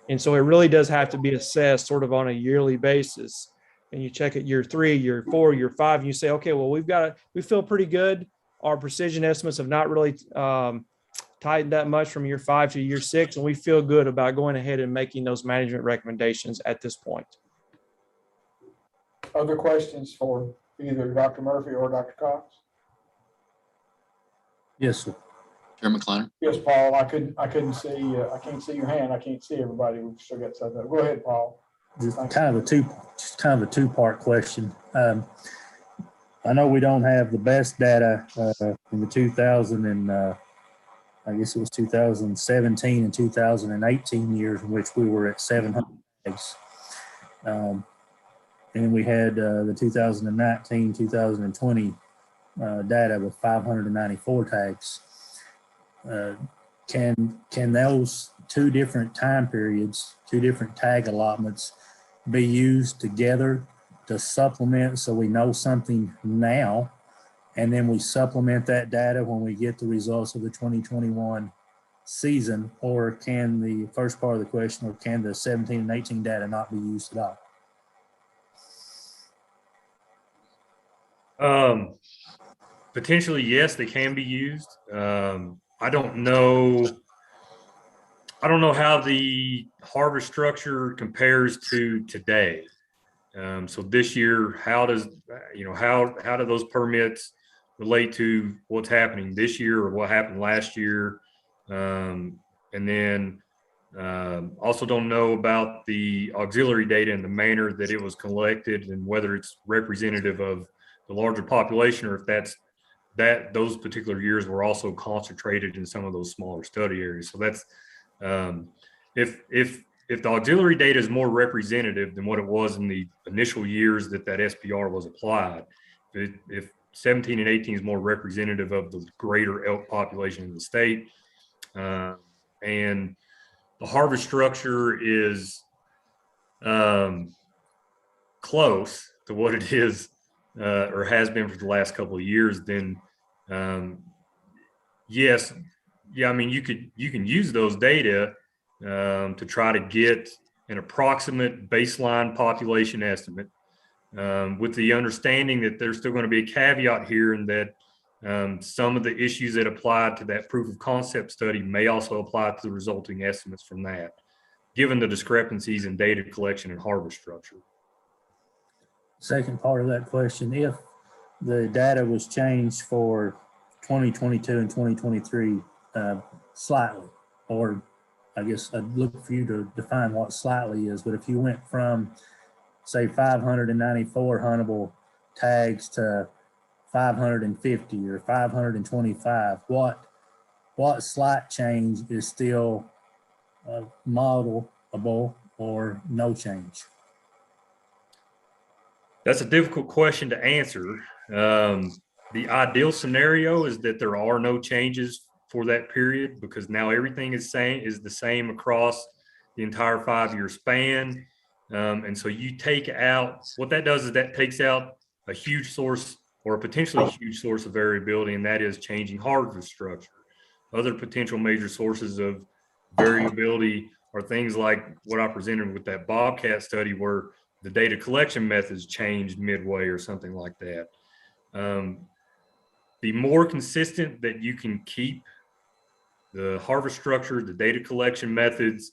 And so it really does have to be assessed sort of on a yearly basis. And you check it year 3, year 4, year 5, and you say, okay, well, we feel pretty good. Our precision estimates have not really tightened that much from year 5 to year 6, and we feel good about going ahead and making those management recommendations at this point. Other questions for either Dr. Murphy or Dr. Cox? Yes, sir. Chairman Kleiner. Yes, Paul, I couldn't see, I can't see your hand. I can't see everybody. We've still got stuff. Go ahead, Paul. Just kind of a two-part question. I know we don't have the best data in the 2000 and I guess it was 2017 and 2018 years in which we were at 700 tags. And we had the 2019, 2020 data with 594 tags. Can those two different time periods, two different tag allotments, be used together to supplement so we know something now, and then we supplement that data when we get the results of the 2021 season? Or can the first part of the question, or can the 17 and 18 data not be used at all? Potentially, yes, they can be used. I don't know how the harvest structure compares to today. So this year, how do those permits relate to what's happening this year or what happened last year? And then Also don't know about the auxiliary data and the manner that it was collected and whether it's representative of the larger population or if those particular years were also concentrated in some of those smaller study areas. So that's if the auxiliary data is more representative than what it was in the initial years that SPR was applied, if 17 and 18 is more representative of the greater elk population in the state, and the harvest structure is close to what it is or has been for the last couple of years, then yes, I mean, you can use those data to try to get an approximate baseline population estimate, with the understanding that there's still going to be a caveat here, and that some of the issues that apply to that proof of concept study may also apply to the resulting estimates from that, given the discrepancies in data collection and harvest structure. Second part of that question, if the data was changed for 2022 and 2023 slightly, or I guess I'd look for you to define what slightly is, but if you went from, say, 594 huntable tags to 550 or 525, what slight change is still modelable or no change? That's a difficult question to answer. The ideal scenario is that there are no changes for that period, because now everything is the same across the entire 5-year span. And so you take out, what that does is that takes out a huge source or a potentially huge source of variability, and that is changing harvest structure. Other potential major sources of variability are things like what I presented with that Bobcat study, where the data collection methods changed midway or something like that. The more consistent that you can keep the harvest structure, the data collection methods,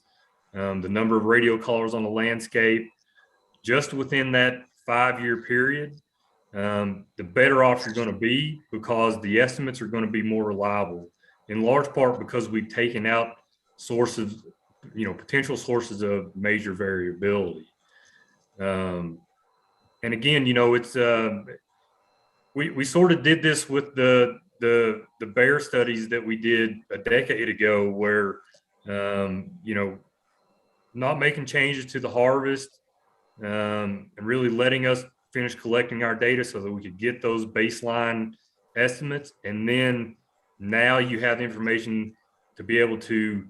the number of radio collars on the landscape, just within that 5-year period, the better off you're going to be, because the estimates are going to be more reliable, in large part because we've taken out sources, potential sources of major variability. And again, it's we sort of did this with the bear studies that we did a decade ago, where not making changes to the harvest, and really letting us finish collecting our data so that we could get those baseline estimates. And then now you have the information to be able to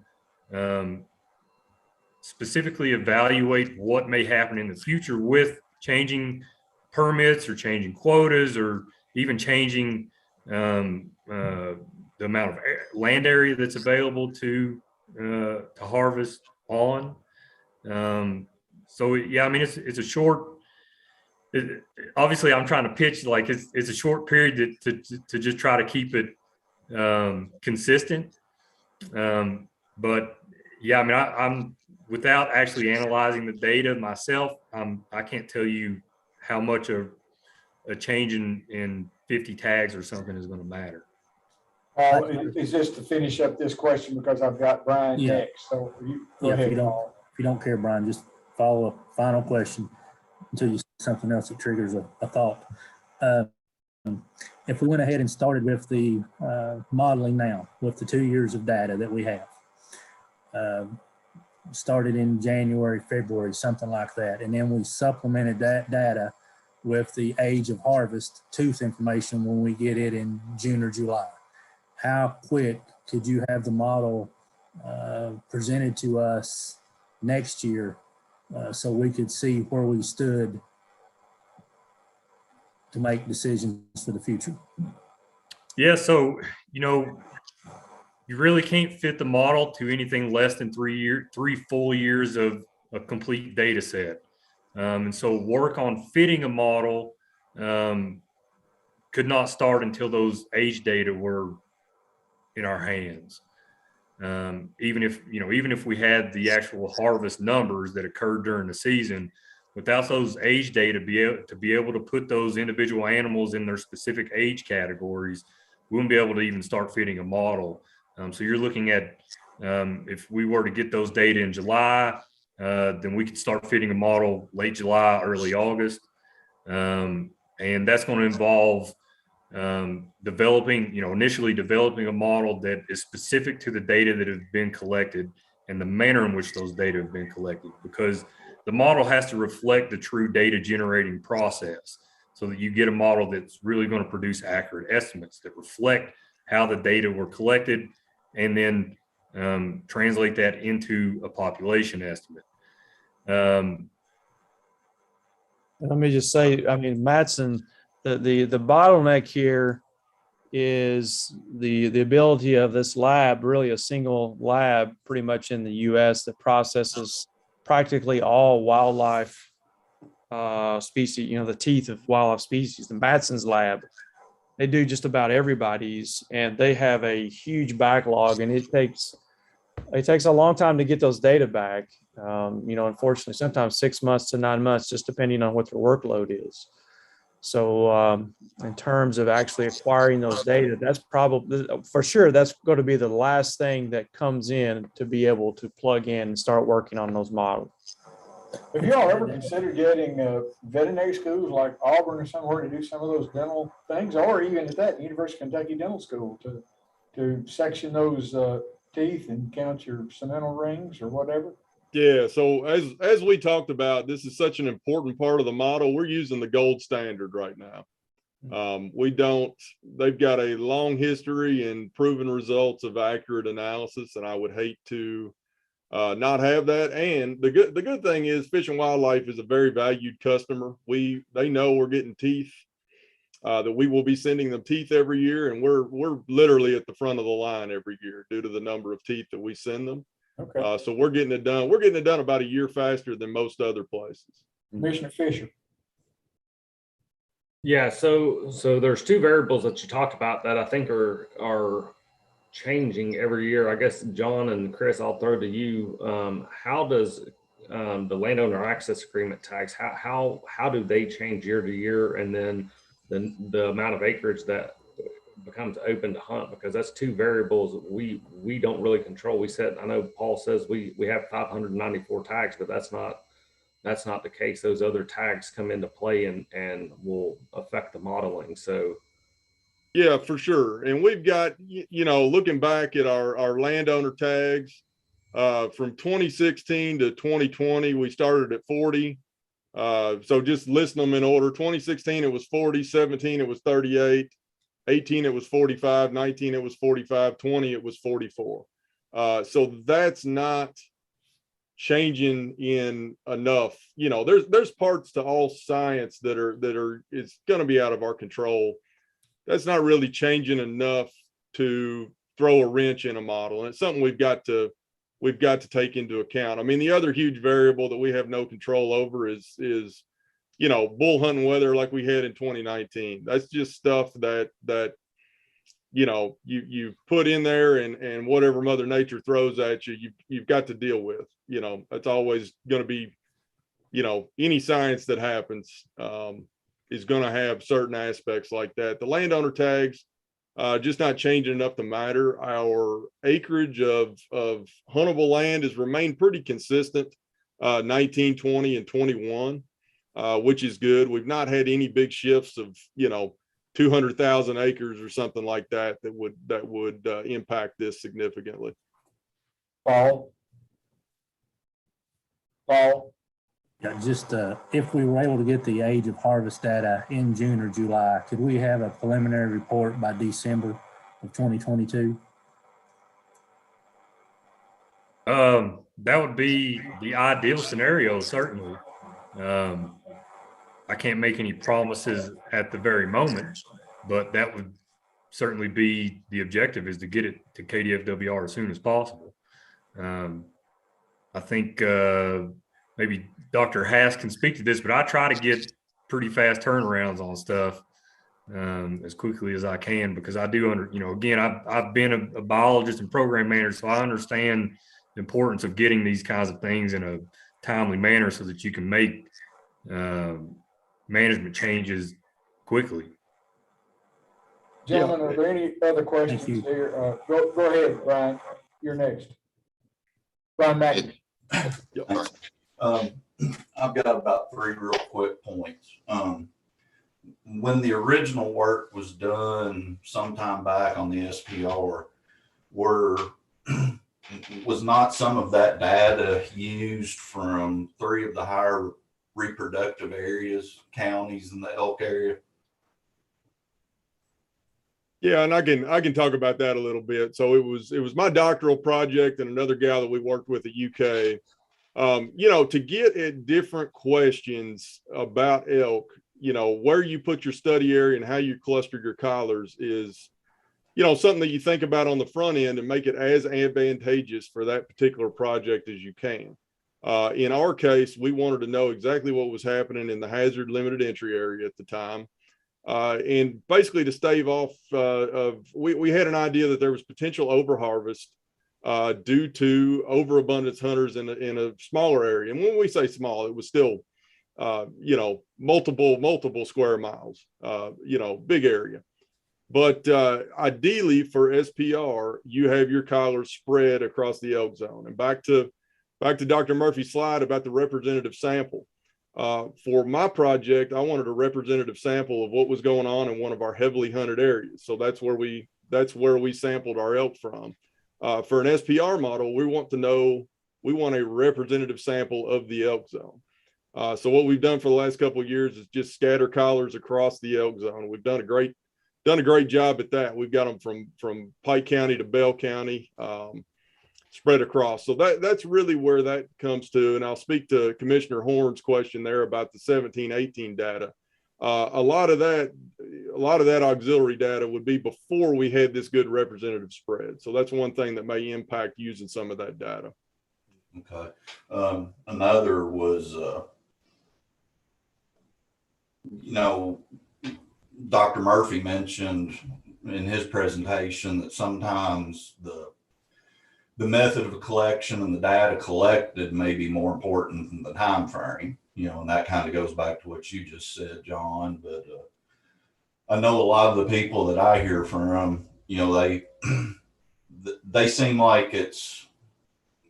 specifically evaluate what may happen in the future with changing permits or changing quotas, or even changing the amount of land area that's available to harvest on. So yeah, I mean, it's a short. Obviously, I'm trying to pitch like it's a short period to just try to keep it consistent. But yeah, I mean, I'm without actually analyzing the data myself, I can't tell you how much a change in 50 tags or something is going to matter. Is this to finish up this question, because I've got Brian next? So go ahead. If you don't care, Brian, just follow up. Final question until you say something else that triggers a thought. If we went ahead and started with the modeling now, with the 2 years of data that we have, started in January, February, something like that, and then we supplemented that data with the age of harvest tooth information when we get it in June or July. How quick could you have the model presented to us next year so we could see where we stood to make decisions for the future? Yeah, so you really can't fit the model to anything less than 3 full years of a complete data set. And so work on fitting a model could not start until those age data were in our hands. Even if we had the actual harvest numbers that occurred during the season, without those age data to be able to put those individual animals in their specific age categories, we wouldn't be able to even start fitting a model. So you're looking at If we were to get those data in July, then we could start fitting a model late July, early August. And that's going to involve initially developing a model that is specific to the data that has been collected and the manner in which those data have been collected, because the model has to reflect the true data generating process so that you get a model that's really going to produce accurate estimates that reflect how the data were collected and then translate that into a population estimate. Let me just say, I mean, Mattson, the bottleneck here is the ability of this lab, really a single lab pretty much in the US that processes practically all wildlife species, the teeth of wildlife species. The Mattson's lab, they do just about everybody's, and they have a huge backlog, and it takes a long time to get those data back. Unfortunately, sometimes 6 months to 9 months, just depending on what their workload is. So in terms of actually acquiring those data, that's probably, for sure, that's going to be the last thing that comes in to be able to plug in and start working on those models. Have y'all ever considered getting veterinary schools like Auburn or somewhere to do some of those dental things, or even at that University of Kentucky Dental School to section those teeth and count your cemental rings or whatever? Yeah, so as we talked about, this is such an important part of the model. We're using the gold standard right now. They've got a long history and proven results of accurate analysis, and I would hate to not have that. And the good thing is Fish and Wildlife is a very valued customer. They know we're getting teeth, that we will be sending them teeth every year, and we're literally at the front of the line every year due to the number of teeth that we send them. Okay. So we're getting it done. We're getting it done about a year faster than most other places. Commissioner Fisher. Yeah, so there's two variables that you talked about that I think are changing every year. I guess John and Chris, I'll throw to you. How does the landowner access agreement tags, how do they change year to year, and then the amount of acreage that becomes open to hunt, because that's two variables that we don't really control. I know Paul says we have 594 tags, but that's not the case. Those other tags come into play and will affect the modeling. So yeah, for sure. And we've got, looking back at our landowner tags from 2016 to 2020, we started at 40. So just listing them in order. 2016 it was 40, 17 it was 38, 18 it was 45, 19 it was 45, 20 it was 44. So that's not changing in enough. There's parts to all science that it's going to be out of our control. That's not really changing enough to throw a wrench in a model, and it's something we've got to take into account. I mean, the other huge variable that we have no control over is bull hunting weather like we had in 2019. That's just stuff that you put in there, and whatever Mother Nature throws at you've got to deal with. It's always going to be, any science that happens is going to have certain aspects like that. The landowner tags just not changing enough to matter. Our acreage of huntable land has remained pretty consistent, 19, 20, and 21, which is good. We've not had any big shifts of 200,000 acres or something like that would impact this significantly. Paul. Yeah, just if we were able to get the age of harvest data in June or July, could we have a preliminary report by December of 2022? That would be the ideal scenario, certainly. I can't make any promises at the very moment, but that would certainly be the objective, is to get it to KDFWR as soon as possible. I think maybe Dr. Hass can speak to this, but I try to get pretty fast turnarounds on stuff as quickly as I can, because I do again, I've been a biologist and program manager, so I understand the importance of getting these kinds of things in a timely manner so that you can make management changes quickly. Gentlemen, are there any other questions here? Go ahead, Brian. You're next. Brian Mack. I've got about 3 real quick points. When the original work was done sometime back on the SPR, was not some of that data used from 3 of the higher reproductive areas, counties in the elk area? Yeah, and I can talk about that a little bit. So it was my doctoral project and another gal that we worked with at UK. You know, to get at different questions about elk, you know, where you put your study area and how you cluster your collars is, you know, something that you think about on the front end and make it as advantageous for that particular project as you can. In our case, we wanted to know exactly what was happening in the hazard limited entry area at the time. And basically to stave off we had an idea that there was potential overharvest due to overabundance hunters in a smaller area. And when we say small, it was still, you know, multiple square miles, you know, big area. But ideally for SPR, you have your collars spread across the elk zone. And back to Dr. Murphy's slide about the representative sample. For my project, I wanted a representative sample of what was going on in one of our heavily hunted areas. So that's where we sampled our elk from. For an SPR model, we want a representative sample of the elk zone. So what we've done for the last couple of years is just scatter collars across the elk zone. We've done a great job at that. We've got them from Pike County to Bell County, spread across. So that's really where that comes to. And I'll speak to Commissioner Horn's question there about the 17-18 data. A lot of that auxiliary data would be before we had this good representative spread. So that's one thing that may impact using some of that data. Okay. Another was, you know, Dr. Murphy mentioned in his presentation that sometimes the method of collection and the data collected may be more important than the time frame, you know, and that kind of goes back to what you just said, John. But I know a lot of the people that I hear from, you know, they seem like it's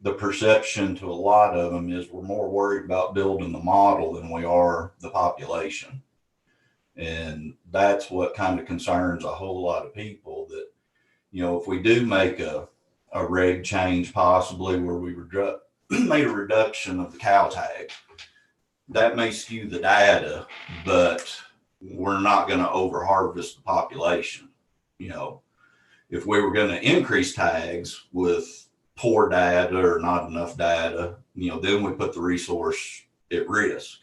the perception to a lot of them is we're more worried about building the model than we are the population. And that's what kind of concerns a whole lot of people, that, you know, if we do make a reg change possibly where we made a reduction of the cow tag, that may skew the data, but we're not going to over harvest the population. You know, if we were going to increase tags with poor data or not enough data, you know, then we put the resource at risk.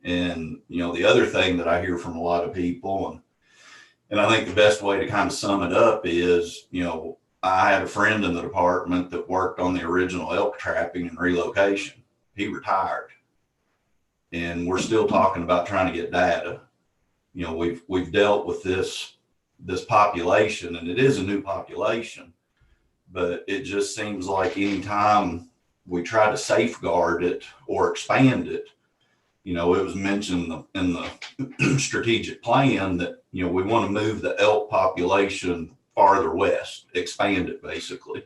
And, you know, the other thing that I hear from a lot of people, and I think the best way to kind of sum it up is, you know, I had a friend in the department that worked on the original elk trapping and relocation. He retired, and we're still talking about trying to get data. You know, we've dealt with this population, and it is a new population, but it just seems like anytime we try to safeguard it or expand it, you know, it was mentioned in the strategic plan that, you know, we want to move the elk population farther west, expand it basically.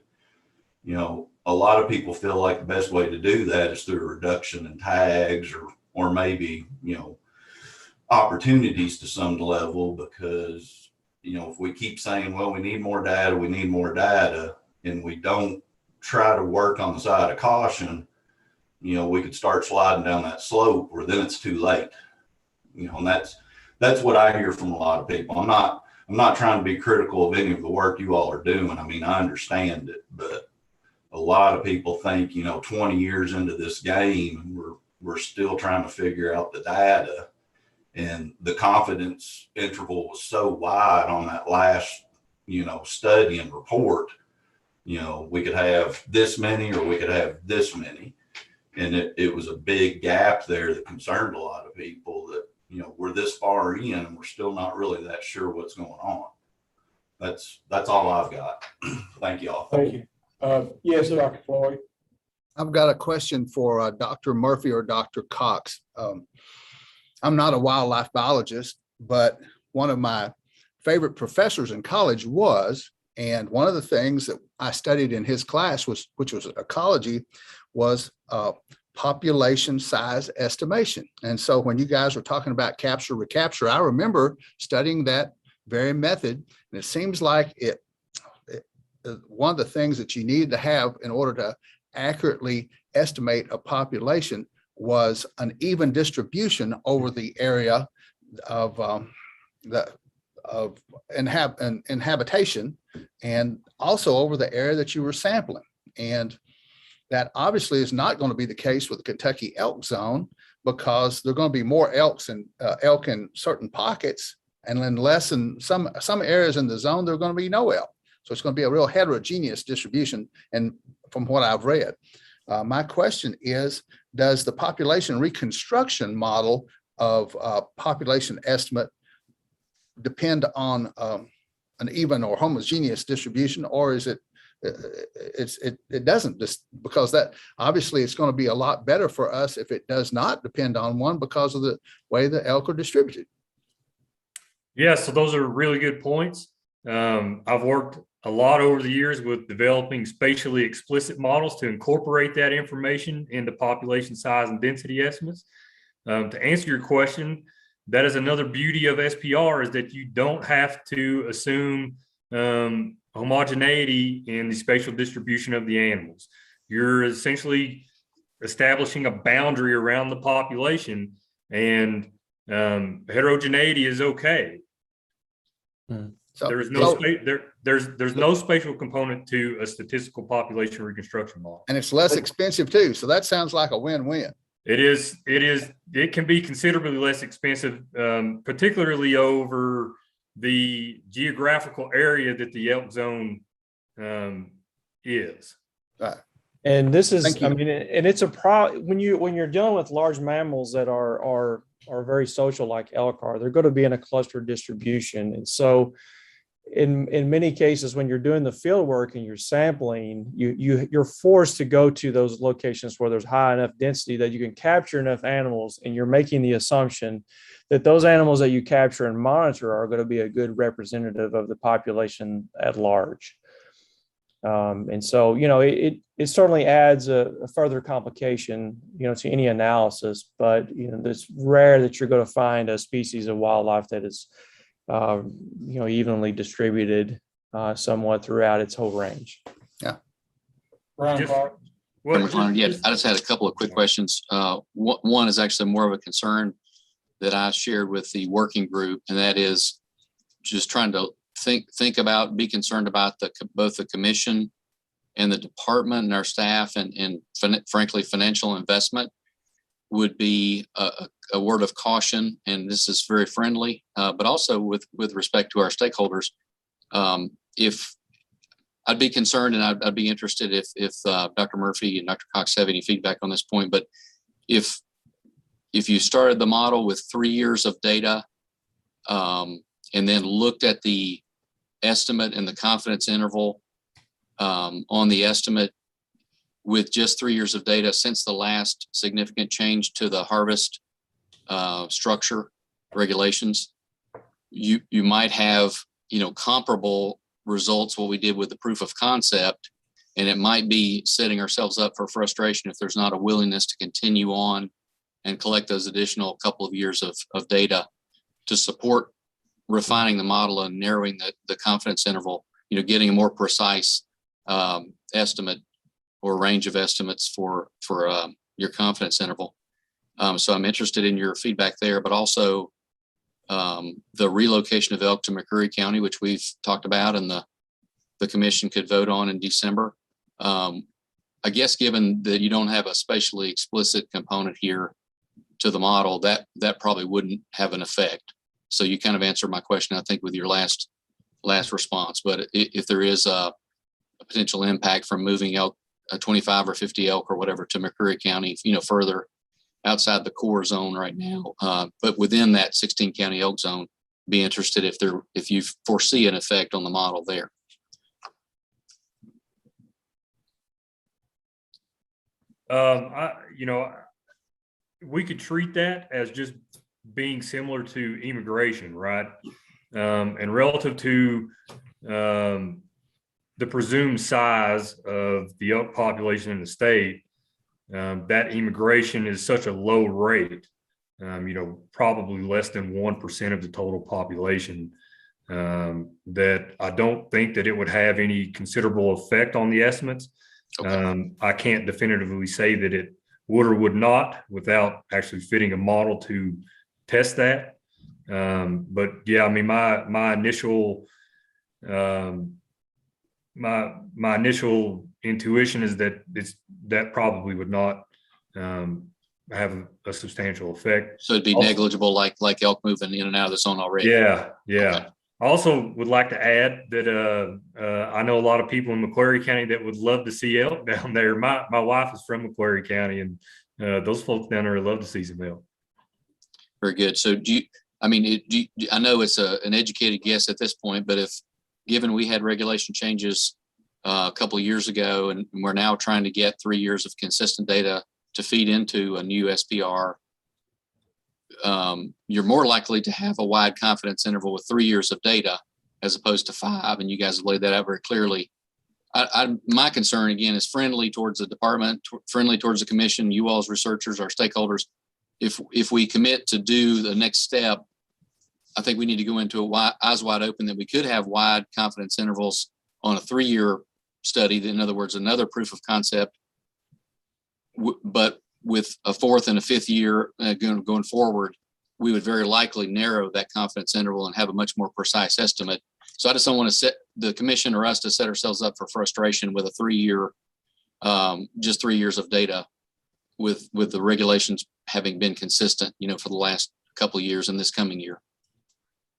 You know, a lot of people feel like the best way to do that is through a reduction in tags or maybe, you know, opportunities to some level, because, you know, if we keep saying, well, we need more data, and we don't try to work on the side of caution, you know, we could start sliding down that slope where then it's too late. You know, and that's what I hear from a lot of people. I'm not trying to be critical of any of the work you all are doing. I mean, I understand it, but a lot of people think, you know, 20 years into this game, we're still trying to figure out the data, and the confidence interval was so wide on that last, you know, study and report. You know, we could have this many or we could have this many. And it was a big gap there that concerned a lot of people, that, you know, we're this far in and we're still not really that sure what's going on. That's all I've got. Thank you all. Thank you. Yes, Dr. Floyd. I've got a question for Dr. Murphy or Dr. Cox. I'm not a wildlife biologist, but one of my favorite professors in college was, And one of the things that I studied in his class which was ecology, was population size estimation. And so when you guys were talking about capture, recapture, I remember studying that very method. And it seems like one of the things that you needed to have in order to accurately estimate a population was an even distribution over the area of inhabitation, and also over the area that you were sampling. And that obviously is not going to be the case with the Kentucky elk zone, because there are going to be more elk in certain pockets, and then less in some areas in the zone, there are going to be no elk. So it's going to be a real heterogeneous distribution. And from what I've read, my question is, does the population reconstruction model of population estimate depend on an even or homogeneous distribution, or is it doesn't, just because that obviously it's going to be a lot better for us if it does not depend on one because of the way the elk are distributed? Yeah, so those are really good points. I've worked a lot over the years with developing spatially explicit models to incorporate that information into population size and density estimates. To answer your question, that is another beauty of SPR, is that you don't have to assume homogeneity in the spatial distribution of the animals. You're essentially establishing a boundary around the population, and heterogeneity is okay. So, there's no spatial component to a statistical population reconstruction model. And it's less expensive too. So that sounds like a win-win. It can be considerably less expensive, particularly over the geographical area that the elk zone is. Right. And this is, I mean, and it's when you're dealing with large mammals that are very social like elk are, they're going to be in a clustered distribution. And so in many cases, when you're doing the field work and you're sampling, you're forced to go to those locations where there's high enough density that you can capture enough animals, and you're making the assumption that those animals that you capture and monitor are going to be a good representative of the population at large. And so, it certainly adds a further complication, to any analysis, but, it's rare that you're going to find a species of wildlife that is, evenly distributed somewhat throughout its whole range. Yeah. Yeah, I just had a couple of quick questions. One is actually more of a concern that I shared with the working group, and that is just trying to think about, be concerned about both the commission and the department and our staff, and frankly, financial investment would be a word of caution. And this is very friendly, but also with respect to our stakeholders. If I'd be concerned, and I'd be interested if Dr. Murphy and Dr. Cox have any feedback on this point, but if you started the model with 3 years of data, and then looked at the estimate and the confidence interval on the estimate with just 3 years of data since the last significant change to the harvest structure regulations, you might have, comparable results what we did with the proof of concept, and it might be setting ourselves up for frustration if there's not a willingness to continue on and collect those additional couple of years of data to support refining the model and narrowing the confidence interval, getting a more precise estimate or range of estimates for your confidence interval. So I'm interested in your feedback there, but also the relocation of elk to McCreary County, which we've talked about and the commission could vote on in December. I guess given that you don't have a spatially explicit component here to the model, that probably wouldn't have an effect. So you kind of answered my question, I think, with your last response. But if there is a potential impact from moving elk, 25 or 50 elk or whatever to McCreary County, further outside the core zone right now, but within that 16 county elk zone, be interested if you foresee an effect on the model there. We could treat that as just being similar to immigration, right? And relative to the presumed size of the elk population in the state, that immigration is such a low rate, probably less than 1% of the total population, that I don't think that it would have any considerable effect on the estimates. Okay. I can't definitively say that it would or would not without actually fitting a model to test that. But yeah, I mean, my initial my initial intuition is that that probably would not have a substantial effect. So it'd be negligible, like elk moving in and out of the zone already. Yeah. Okay. I also would like to add that I know a lot of people in Macquarie County that would love to see elk down there. My wife is from Macquarie County, and those folks down there love to see some elk. Very good. So I know it's an educated guess at this point, but given we had regulation changes a couple of years ago, and we're now trying to get 3 years of consistent data to feed into a new SPR, you're more likely to have a wide confidence interval with 3 years of data as opposed to 5. And you guys have laid that out very clearly. My concern, again, is friendly towards the department, friendly towards the commission, you all as researchers, our stakeholders. If we commit to do the next step, I think we need to go into eyes wide open that we could have wide confidence intervals on a 3-year study. In other words, another proof of concept, but with a 4th and a 5th year going forward, we would very likely narrow that confidence interval and have a much more precise estimate. So I just don't want to set the commission or us to set ourselves up for frustration with a 3-year, just 3 years of data with the regulations having been consistent, for the last couple of years and this coming year.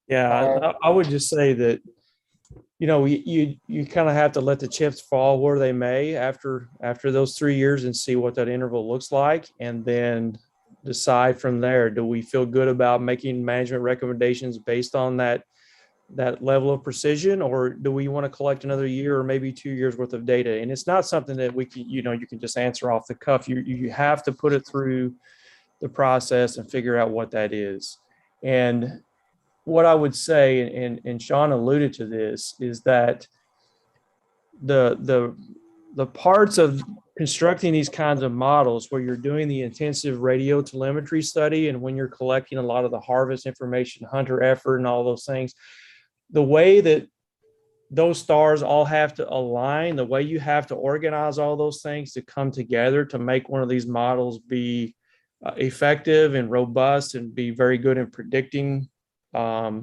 Yeah, I would just say that, you kind of have to let the chips fall where they may after those 3 years and see what that interval looks like, and then decide from there. Do we feel good about making management recommendations based on that level of precision, or do we want to collect another year or maybe 2 years worth of data? And it's not something that we can, you can just answer off the cuff. You have to put it through the process and figure out what that is. And what I would say, and Sean alluded to this, is that the parts of constructing these kinds of models where you're doing the intensive radio telemetry study and when you're collecting a lot of the harvest information, hunter effort, and all those things, the way that those stars all have to align, the way you have to organize all those things to come together to make one of these models be effective and robust and be very good in predicting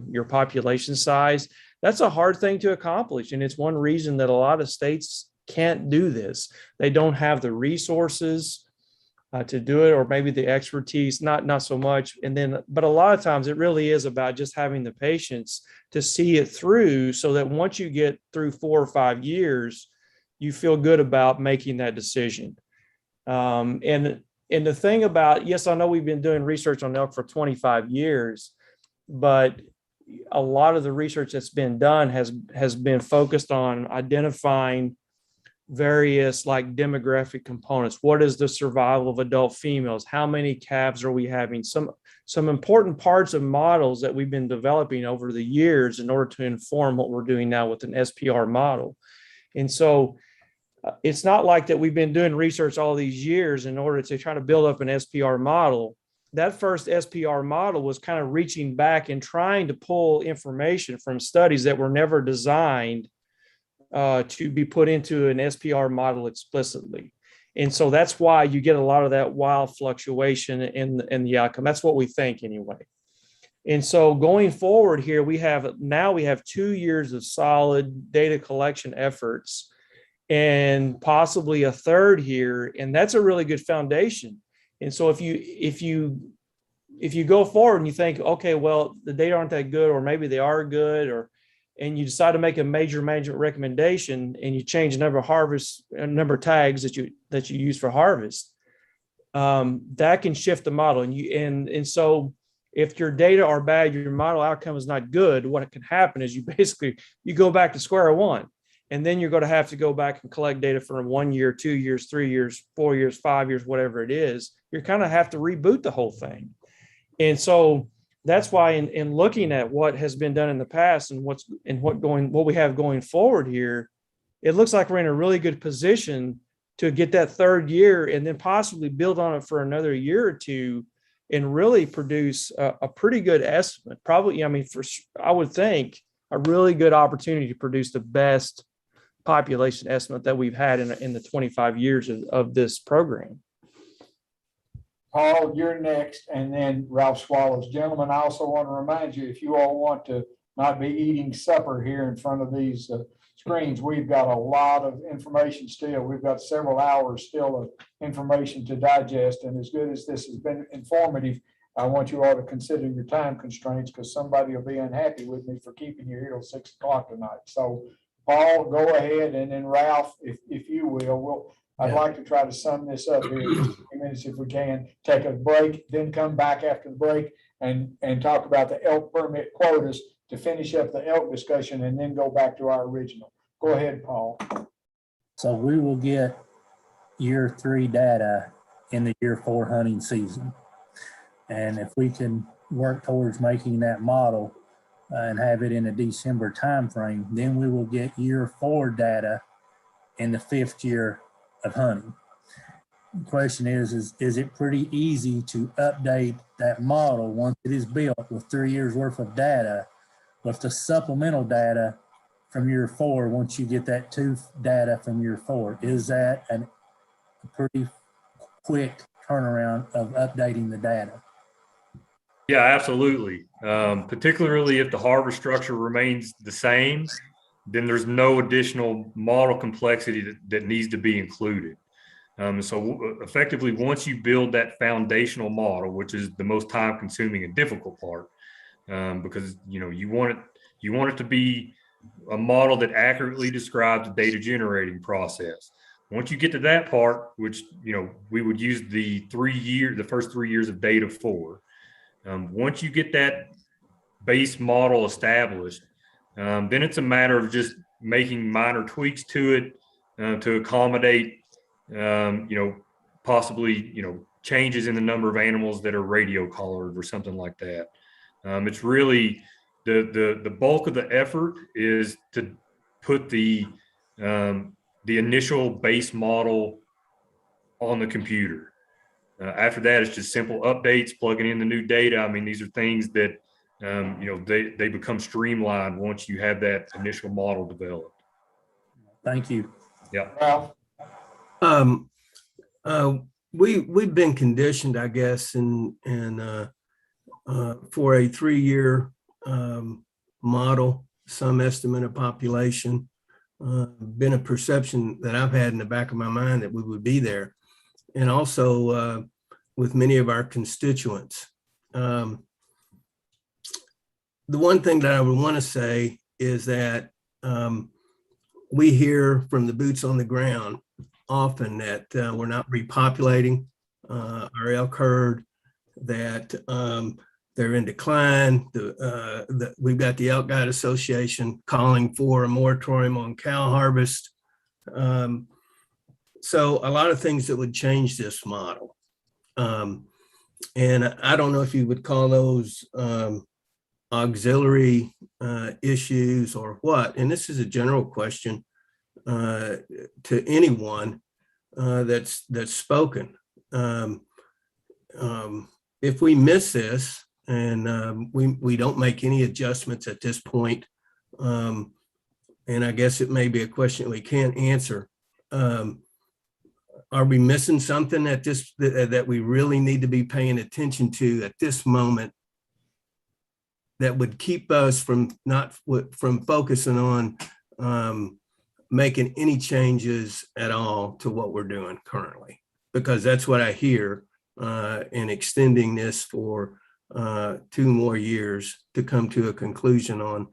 your population size, that's a hard thing to accomplish. And it's one reason that a lot of states can't do this. They don't have the resources to do it, or maybe the expertise, not so much. But a lot of times it really is about just having the patience to see it through, so that once you get through 4 or 5 years, you feel good about making that decision. And the thing about, yes, I know we've been doing research on elk for 25 years, but a lot of the research that's been done has been focused on identifying various demographic components. What is the survival of adult females? How many calves are we having? Some important parts of models that we've been developing over the years in order to inform what we're doing now with an SPR model. And so it's not like that we've been doing research all these years in order to try to build up an SPR model. That first SPR model was kind of reaching back and trying to pull information from studies that were never designed to be put into an SPR model explicitly. And so that's why you get a lot of that wild fluctuation in the outcome. That's what we think anyway. And so going forward here, we have 2 years of solid data collection efforts and possibly a third here. And that's a really good foundation. And so if you go forward and you think, okay, well, the data aren't that good, or maybe they are good, and you decide to make a major management recommendation and you change the number of tags that you use for harvest, that can shift the model. And so if your data are bad, your model outcome is not good, what can happen is you go back to square one. And then you're going to have to go back and collect data from 1 year, 2 years, 3 years, 4 years, 5 years, whatever it is. You're kind of have to reboot the whole thing. And so that's why in looking at what has been done in the past and what we have going forward here, it looks like we're in a really good position to get that third year and then possibly build on it for another year or two and really produce a pretty good estimate. Probably, I mean, I would think a really good opportunity to produce the best population estimate that we've had in the 25 years of this program. Paul, you're next, and then Ralph Swallows. Gentlemen, I also want to remind you, if you all want to not be eating supper here in front of these screens, we've got a lot of information still. We've got several hours still of information to digest, and as good as this has been informative, I want you all to consider your time constraints, because somebody will be unhappy with me for keeping you here till 6 o'clock tonight. So Paul, go ahead, and then Ralph, if you will, I'd like to try to sum this up here in just a few minutes if we can. Take a break, then come back after the break and talk about the elk permit quotas to finish up the elk discussion, and then go back to our original. Go ahead, Paul. So we will get year 3 data in the year 4 hunting season. And if we can work towards making that model and have it in a December timeframe, then we will get year 4 data in the 5th year of hunting. The question is it pretty easy to update that model once it is built with 3 years worth of data with the supplemental data from year 4 once you get that tooth data from year 4? Is that a pretty quick turnaround of updating the data? Yeah, absolutely. Particularly if the harvest structure remains the same, then there's no additional model complexity that needs to be included. So effectively, once you build that foundational model, which is the most time consuming and difficult part, because you want it to be a model that accurately describes the data generating process. Once you get to that part, which we would use the first 3 years of data for. Once you get that base model established, then it's a matter of just making minor tweaks to it to accommodate, possibly, changes in the number of animals that are radio collared or something like that. It's really the bulk of the effort is to put the initial base model on the computer. After that, it's just simple updates, plugging in the new data. I mean, these are things that, they become streamlined once you have that initial model developed. Thank you. Yeah. We've been conditioned, I guess, for a 3-year model, some estimate of population. Been a perception that I've had in the back of my mind that we would be there, and also with many of our constituents. The one thing that I would want to say is that we hear from the boots on the ground often that we're not repopulating our elk herd, that they're in decline. We've got the Elk Guide Association calling for a moratorium on cow harvest. So a lot of things that would change this model. And I don't know if you would call those auxiliary issues or what. And this is a general question to anyone that's spoken. If we miss this and we don't make any adjustments at this point, and I guess it may be a question we can't answer, are we missing something that we really need to be paying attention to at this moment that would keep us from focusing on making any changes at all to what we're doing currently? Because that's what I hear, in extending this for 2 more years to come to a conclusion on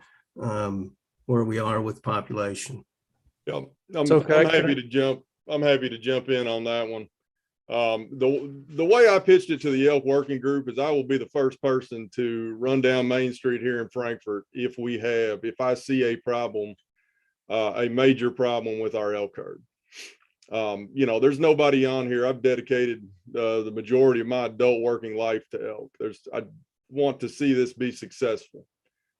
where we are with population. Yeah, I'm happy to jump in on that one. The way I pitched it to the elk working group is I will be the first person to run down Main Street here in Frankfort if I see a problem, a major problem with our elk herd. There's nobody on here. I've dedicated the majority of my adult working life to elk. I want to see this be successful.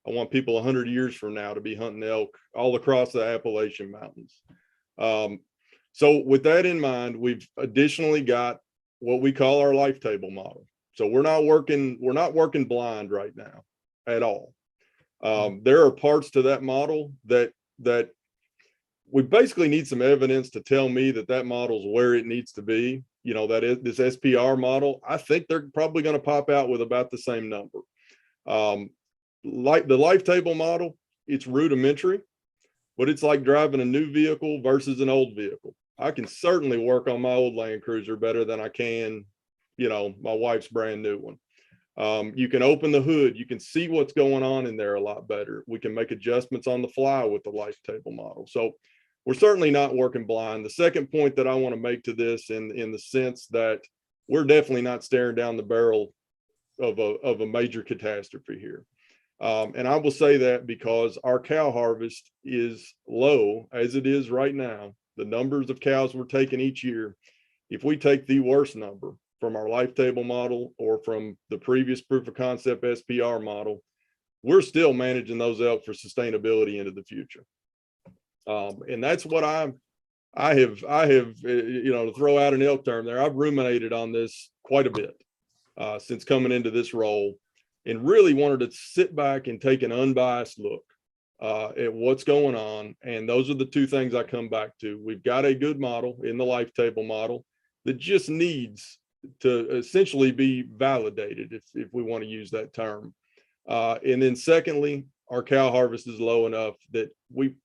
I want people 100 years from now to be hunting elk all across the Appalachian Mountains. So with that in mind, we've additionally got what we call our life table model. So we're not working blind right now at all. There are parts to that model that we basically need some evidence to tell me that model's where it needs to be. You know, that is this SPR model. I think they're probably going to pop out with about the same number. Like the life table model, it's rudimentary, but it's like driving a new vehicle versus an old vehicle. I can certainly work on my old Land Cruiser better than I can, you know, my wife's brand new one. You can open the hood. You can see what's going on in there a lot better. We can make adjustments on the fly with the life table model. So we're certainly not working blind. The second point that I want to make to this in the sense that we're definitely not staring down the barrel of a major catastrophe here. And I will say that because our cow harvest is low as it is right now. The numbers of cows we're taking each year, if we take the worst number from our life table model or from the previous proof of concept SPR model, we're still managing those elk for sustainability into the future. And that's what I have, you know, to throw out an elk term there, I've ruminated on this quite a bit since coming into this role, and really wanted to sit back and take an unbiased look at what's going on. And those are the two things I come back to. We've got a good model in the life table model that just needs to essentially be validated, if we want to use that term. And then secondly, our cow harvest is low enough that we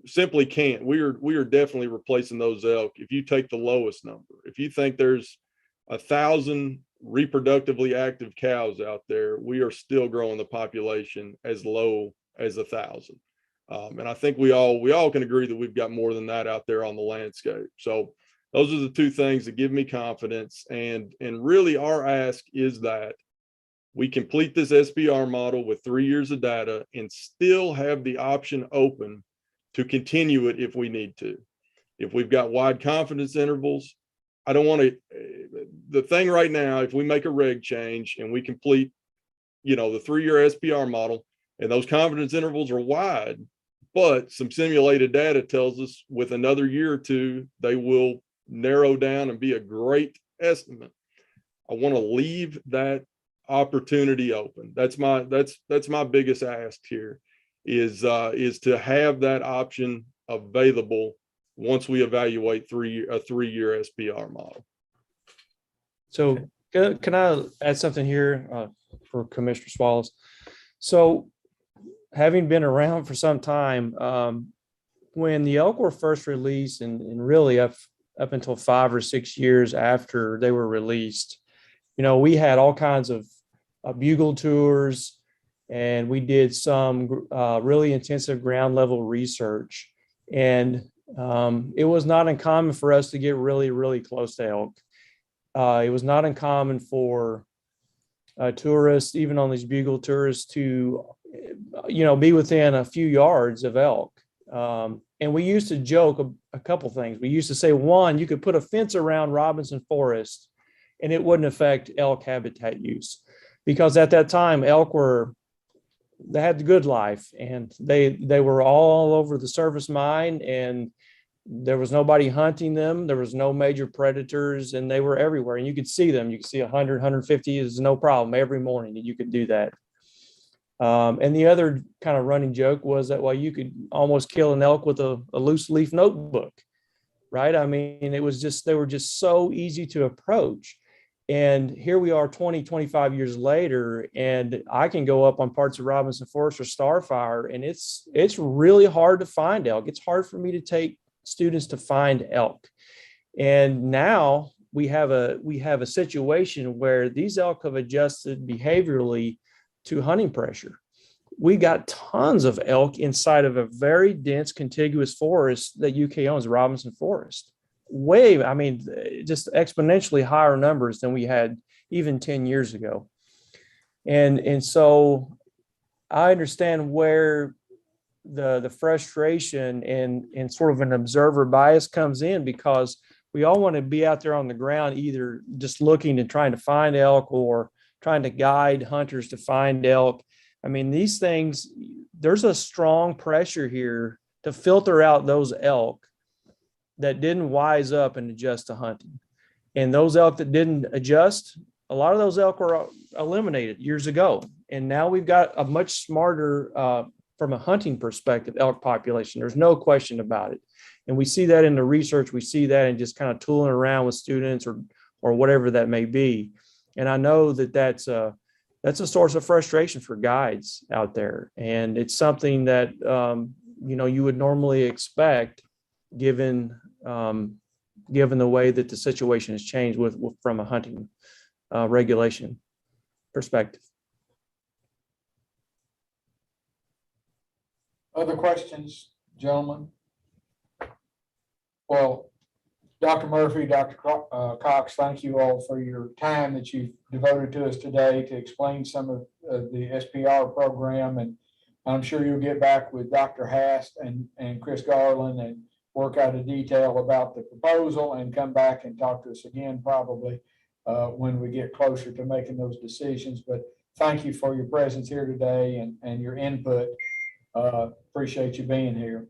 simply can't. We are definitely replacing those elk. If you take the lowest number, if you think there's 1,000 reproductively active cows out there, we are still growing the population as low as 1,000. And I think we all can agree that we've got more than that out there on the landscape. So those are the two things that give me confidence. And really our ask is that we complete this SPR model with 3 years of data and still have the option open to continue it if we need to. If we've got wide confidence intervals, I don't want to, the thing right now, if we make a reg change and we complete, you know, the 3-year SPR model and those confidence intervals are wide, but some simulated data tells us with another year or two, they will narrow down and be a great estimate. I want to leave that opportunity open. That's my biggest ask here is to have that option available once we evaluate a 3-year SPR model. So can I add something here for Commissioner Swallows? So having been around for some time, when the elk were first released and really up until 5 or 6 years after they were released, you know, we had all kinds of bugle tours, and we did some really intensive ground level research. And it was not uncommon for us to get really, really close to elk. It was not uncommon for tourists, even on these bugle tours, to, you know, be within a few yards of elk. And we used to joke a couple things. We used to say, one, you could put a fence around Robinson Forest and it wouldn't affect elk habitat use, because at that time elk they had the good life, and they were all over the service mine, and there was nobody hunting them. There was no major predators, and they were everywhere, and you could see them. You could see 100, 150 is no problem every morning, and you could do that. And the other kind of running joke was that, well, you could almost kill an elk with a loose leaf notebook, right? I mean, they were just so easy to approach. And here we are 20, 25 years later, and I can go up on parts of Robinson Forest or Starfire, and it's really hard to find elk. It's hard for me to take students to find elk. And now we have a situation where these elk have adjusted behaviorally to hunting pressure. We got tons of elk inside of a very dense contiguous forest that UK owns, Robinson Forest. Just exponentially higher numbers than we had even 10 years ago. And so I understand where the frustration and sort of an observer bias comes in, because we all want to be out there on the ground, either just looking and trying to find elk or trying to guide hunters to find elk. I mean, these things, there's a strong pressure here to filter out those elk that didn't wise up and adjust to hunting. And those elk that didn't adjust, a lot of those elk were eliminated years ago. And now we've got a much smarter, from a hunting perspective, elk population. There's no question about it. And we see that in the research. We see that in just kind of tooling around with students or whatever that may be. And I know that that's a source of frustration for guides out there. And it's something that, you would normally expect given the way that the situation has changed from a hunting regulation perspective. Other questions, gentlemen? Well, Dr. Murphy, Dr. Cox, thank you all for your time that you've devoted to us today to explain some of the SPR program. And I'm sure you'll get back with Dr. Hast and Chris Garland and work out a detail about the proposal and come back and talk to us again probably when we get closer to making those decisions. But thank you for your presence here today and your input. Appreciate you being here.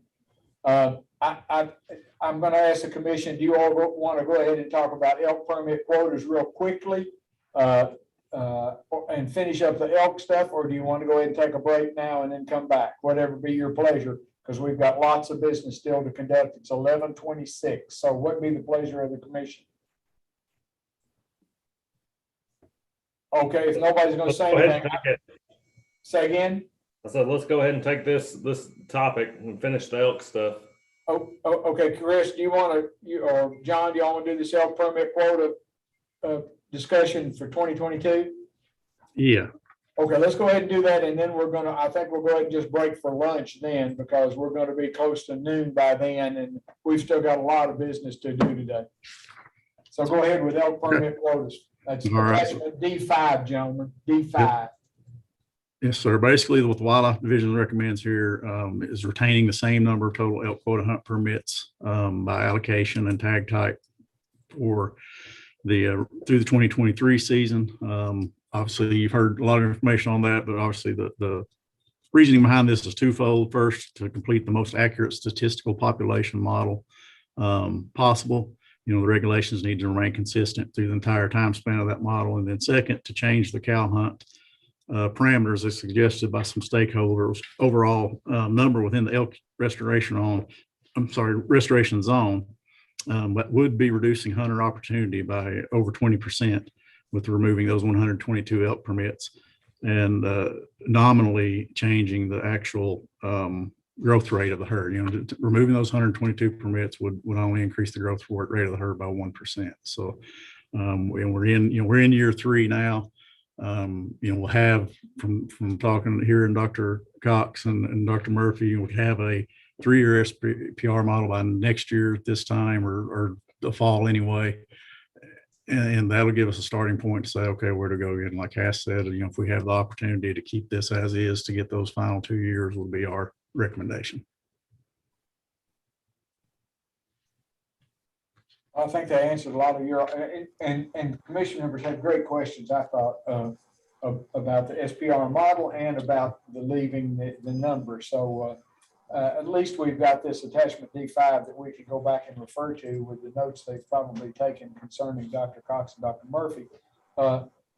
I'm going to ask the commission, do you all want to go ahead and talk about elk permit quotas real quickly and finish up the elk stuff, or do you want to go ahead and take a break now and then come back? Whatever be your pleasure, because we've got lots of business still to conduct. It's 11:26. So what be the pleasure of the commission? Okay, if nobody's going to say anything, say again. I said, let's go ahead and take this topic and finish the elk stuff. Oh, okay, Chris, do you want to, or John, do y'all want to do this elk permit quota discussion for 2022? Yeah. Okay, let's go ahead and do that. And then I think we'll go ahead and just break for lunch then, because we're going to be close to noon by then. And we've still got a lot of business to do today. So go ahead with elk permit quotas. That's D5, gentlemen, D5. Yes, sir. Basically, what the Wildlife Division recommends here is retaining the same number of total elk quota hunt permits by allocation and tag type for through the 2023 season. Obviously, you've heard a lot of information on that, but obviously the reasoning behind this is twofold. First, to complete the most accurate statistical population model possible. The regulations need to remain consistent through the entire time span of that model. And then second, to change the cow hunt parameters as suggested by some stakeholders, overall number within the elk restoration zone, but would be reducing hunter opportunity by over 20% with removing those 122 elk permits and nominally changing the actual growth rate of the herd. Removing those 122 permits would only increase the growth rate of the herd by 1%. So we're in year 3 now. We'll have from talking here and Dr. Cox and Dr. Murphy, we have a 3-year SPR model by next year at this time or the fall anyway. And that'll give us a starting point to say, okay, where to go again. Like Cass said, if we have the opportunity to keep this as is to get those final 2 years would be our recommendation. I think they answered a lot of your, and commission members had great questions, I thought, about the SPR model and about the leaving the number. So at least we've got this attachment D5 that we can go back and refer to with the notes they've probably taken concerning Dr. Cox and Dr. Murphy.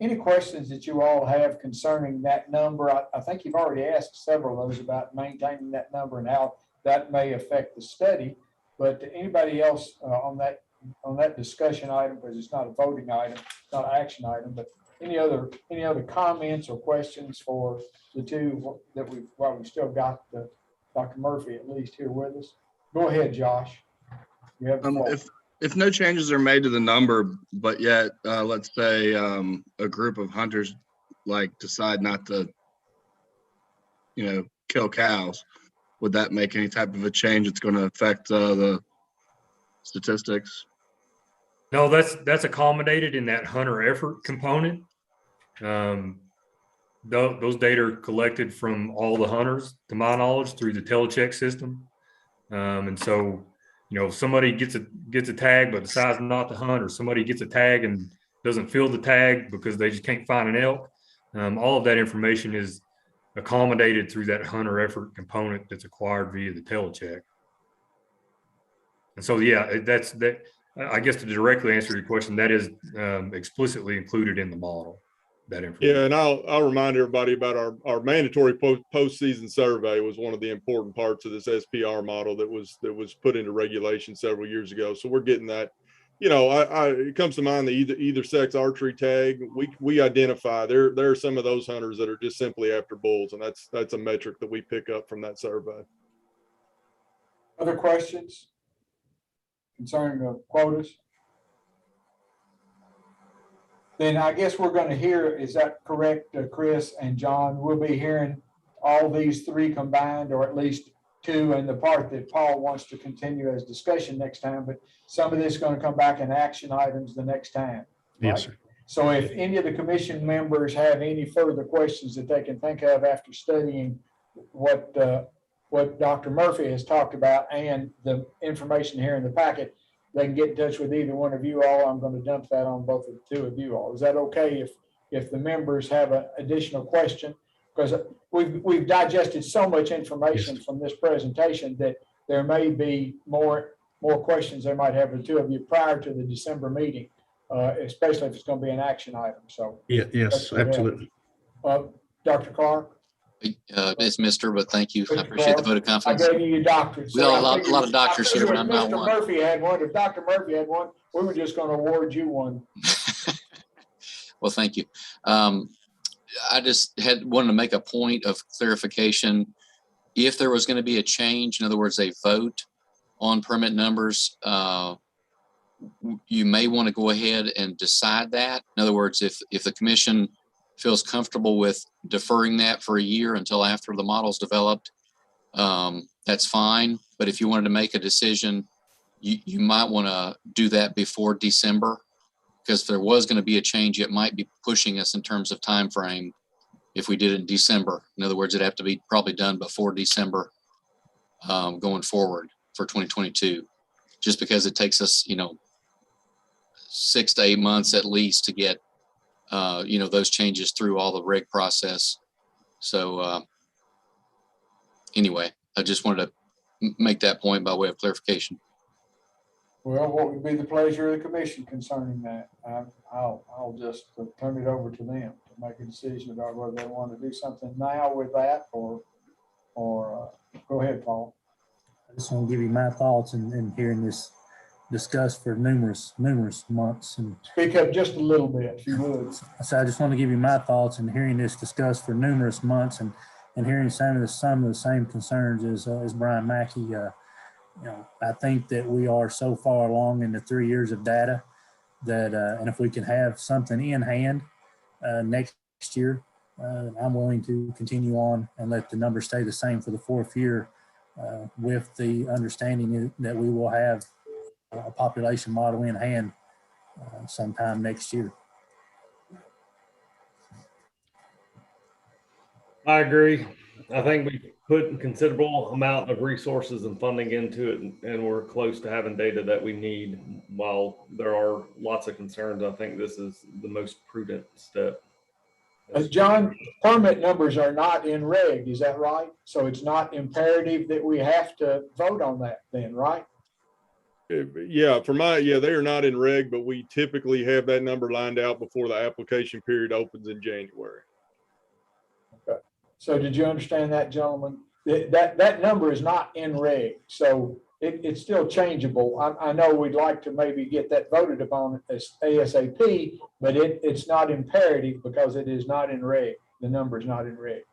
Any questions that you all have concerning that number? I think you've already asked several of those about maintaining that number and how that may affect the study. But anybody else on that discussion item, because it's not a voting item, not an action item, but any other comments or questions for the two that we've still got Dr. Murphy at least here with us? Go ahead, Josh. You have the floor. If no changes are made to the number, but yet let's say a group of hunters decide not to, kill cows, would that make any type of a change that's going to affect the statistics? No, that's accommodated in that hunter effort component. Those data are collected from all the hunters, to my knowledge, through the telecheck system. And so, if somebody gets a tag but decides not to hunt, or somebody gets a tag and doesn't fill the tag because they just can't find an elk, all of that information is accommodated through that hunter effort component that's acquired via the telecheck. So yeah, that's that. I guess to directly answer your question, that is explicitly included in the model. That information. Yeah, and I'll remind everybody about our mandatory postseason survey was one of the important parts of this SPR model that was put into regulation several years ago. So we're getting that. You know, it comes to mind the either sex archery tag. We identify there are some of those hunters that are just simply after bulls, and that's a metric that we pick up from that survey. Other questions concerning the quotas? Then I guess we're going to hear, is that correct, Chris and John? We'll be hearing all these three combined, or at least two, and the part that Paul wants to continue as discussion next time, but some of this is going to come back in action items the next time. Right? Yes, sir. So if any of the commission members have any further questions that they can think of after studying what Dr. Murphy has talked about and the information here in the packet, they can get in touch with either one of you all. I'm going to dump that on both of the two of you all. Is that okay if the members have an additional question? Because we've digested so much information from this presentation that there may be more questions they might have the two of you prior to the December meeting, especially if it's going to be an action item. So yes, absolutely. Dr. Clark? It's Mr., but thank you. I appreciate the vote of confidence. I gave you your doctorate. We got a lot of doctors here, but I'm not Mr. one. Murphy had one. If Dr. Murphy had one, we were just going to award you one. Well, thank you. I just wanted to make a point of clarification. If there was going to be a change, in other words, a vote on permit numbers, you may want to go ahead and decide that. In other words, if the commission feels comfortable with deferring that for a year until after the model's developed, that's fine. But if you wanted to make a decision, you might want to do that before December, because if there was going to be a change, it might be pushing us in terms of time frame if we did it in December. In other words, it'd have to be probably done before December going forward for 2022, just because it takes us, 6 to 8 months at least to get those changes through all the reg process. So anyway, I just wanted to make that point by way of clarification. Well, what would be the pleasure of the commission concerning that? I'll just turn it over to them to make a decision about whether they want to do something now with that or go ahead, Paul. I just want to give you my thoughts and hearing this discussed for numerous months. And speak up just a little bit, if you would. So I just want to give you my thoughts and hearing this discussed for numerous months and hearing some of the same concerns as Brian Mackey. I think that we are so far along in the 3 years of data that, and if we can have something in hand next year, I'm willing to continue on and let the numbers stay the same for the fourth year with the understanding that we will have a population model in hand sometime next year. I agree. I think we put a considerable amount of resources and funding into it, and we're close to having data that we need. While there are lots of concerns, I think this is the most prudent step. John, permit numbers are not in reg, is that right? So it's not imperative that we have to vote on that then, right? Yeah, they are not in reg, but we typically have that number lined out before the application period opens in January. Okay. So did you understand that, gentlemen? That number is not in reg, so it's still changeable. I know we'd like to maybe get that voted upon as ASAP, but it's not imperative because it is not in reg. The number is not in reg.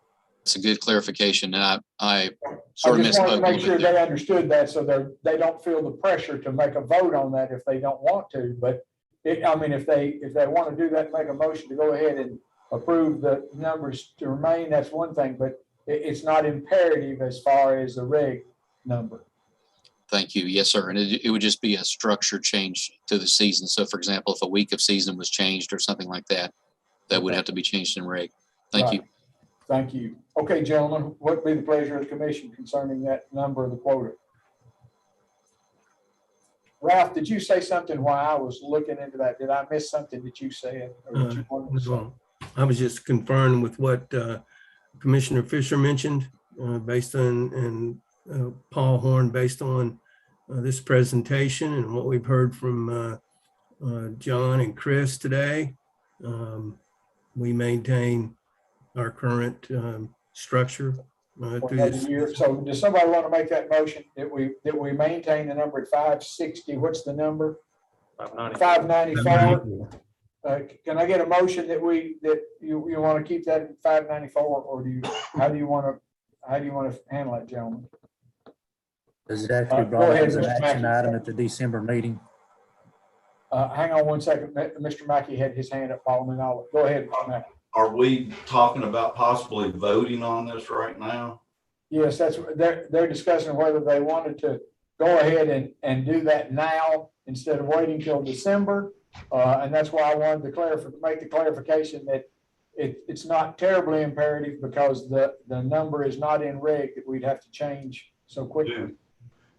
It's a good clarification, and I sort of just wanted to misspoke. make sure they understood that, so they don't feel the pressure to make a vote on that if they don't want to. But if they want to do that, make a motion to go ahead and approve the numbers to remain, that's one thing. But it's not imperative as far as the reg number. Thank you. Yes, sir. And it would just be a structure change to the season. So, for example, if a week of season was changed or something like that, that would have to be changed in reg. Thank you. Thank you. Okay, gentlemen, what would be the pleasure of the commission concerning that number of the quota? Ralph, did you say something while I was looking into that? Did I miss something that you said? Or did you want to say? I was just confirming with what Commissioner Fisher mentioned based on, and Paul Horn, based on this presentation and what we've heard from John and Chris today, we maintain our current structure. For another year. So does somebody want to make that motion that we maintain the number at 560? What's the number? 594. Can I get a motion that you want to keep that at 594, or how do you want to handle it, gentlemen? Does it have to be brought up as an action item at the December meeting? Hang on one second. Mr. Mackey had his hand up, Paul, and I'll go ahead, Mr. Mackey. Are we talking about possibly voting on this right now? Yes, they're discussing whether they wanted to go ahead and do that now instead of waiting till December. And that's why I wanted to make the clarification that it's not terribly imperative, because the number is not in reg that we'd have to change so quickly.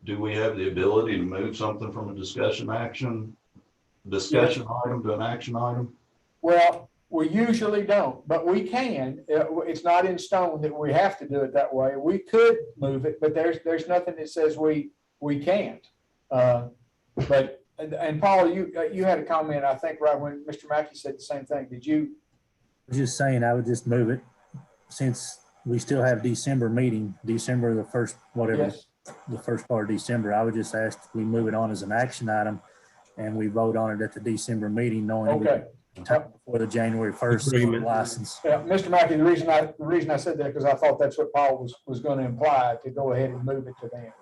Do we have the ability to move something from a discussion item to an action item? Well, we usually don't, but we can. It's not in stone that we have to do it that way. We could move it, but there's nothing that says we can't. But Paul, you had a comment, I think, right when Mr. Mackey said the same thing. Did you? I was just saying I would just move it, since we still have December meeting, December the first, whatever, Yes. the first part of December. I would just ask we move it on as an action item and we vote on it at the December meeting, knowing Okay. before the January 1st license. Yeah, Mr. Mackey, the reason I said that, because I thought that's what Paul was going to imply, to go ahead and move it to them.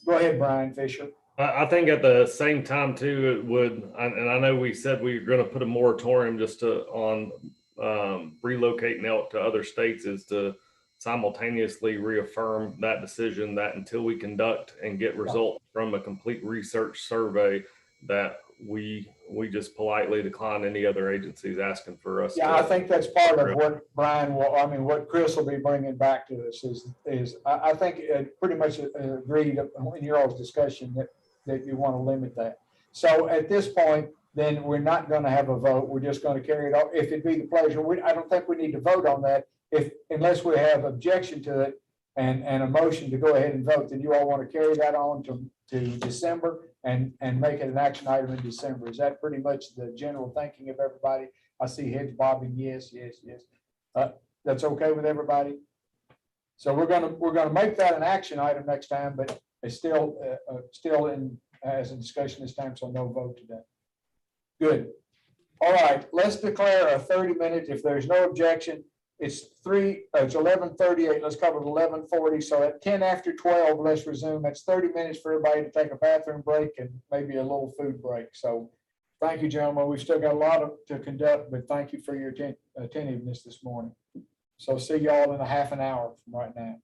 Go ahead, Brian Fisher. I think at the same time too, it would, and I know we said we were going to put a moratorium just on relocating elk to other states, is to simultaneously reaffirm that decision, that until we conduct and get results from a complete research survey, that we just politely decline any other agencies asking for us. Yeah, I think that's part of what what Chris will be bringing back to us is I think pretty much agreed in your all's discussion that you want to limit that. So at this point, then we're not going to have a vote. We're just going to carry it on. If it be the pleasure, I don't think we need to vote on that unless we have objection to it and a motion to go ahead and vote. Then you all want to carry that on to December and make it an action item in December. Is that pretty much the general thinking of everybody? I see heads bobbing. Yes. That's okay with everybody. So we're gonna make that an action item next time, but it's still as a discussion this time, so no vote today. Good. All right, let's declare a 30-minute, if there's no objection. It's 11:38. Let's cover 11:40. So at 10 after 12, let's resume. That's 30 minutes for everybody to take a bathroom break and maybe a little food break. So thank you, gentlemen. We've still got a lot to conduct, but thank you for your attentiveness this morning. So see y'all in a half an hour from right now.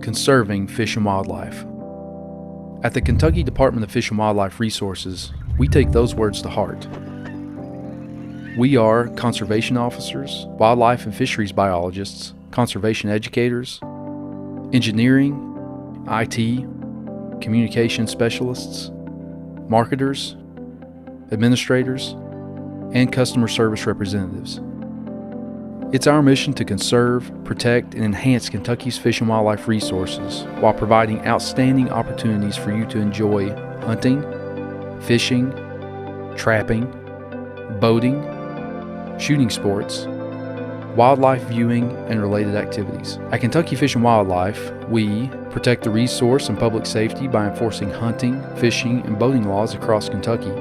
Conserving fish and wildlife. At the Kentucky Department of Fish and Wildlife Resources, we take those words to heart. We are conservation officers, wildlife and fisheries biologists, conservation educators, engineering, IT, communication specialists, marketers, administrators, and customer service representatives. It's our mission to conserve, protect, and enhance Kentucky's fish and wildlife resources while providing outstanding opportunities for you to enjoy hunting, fishing, trapping, boating, shooting sports, wildlife viewing, and related activities. At Kentucky Fish and Wildlife, we protect the resource and public safety by enforcing hunting, fishing, and boating laws across Kentucky,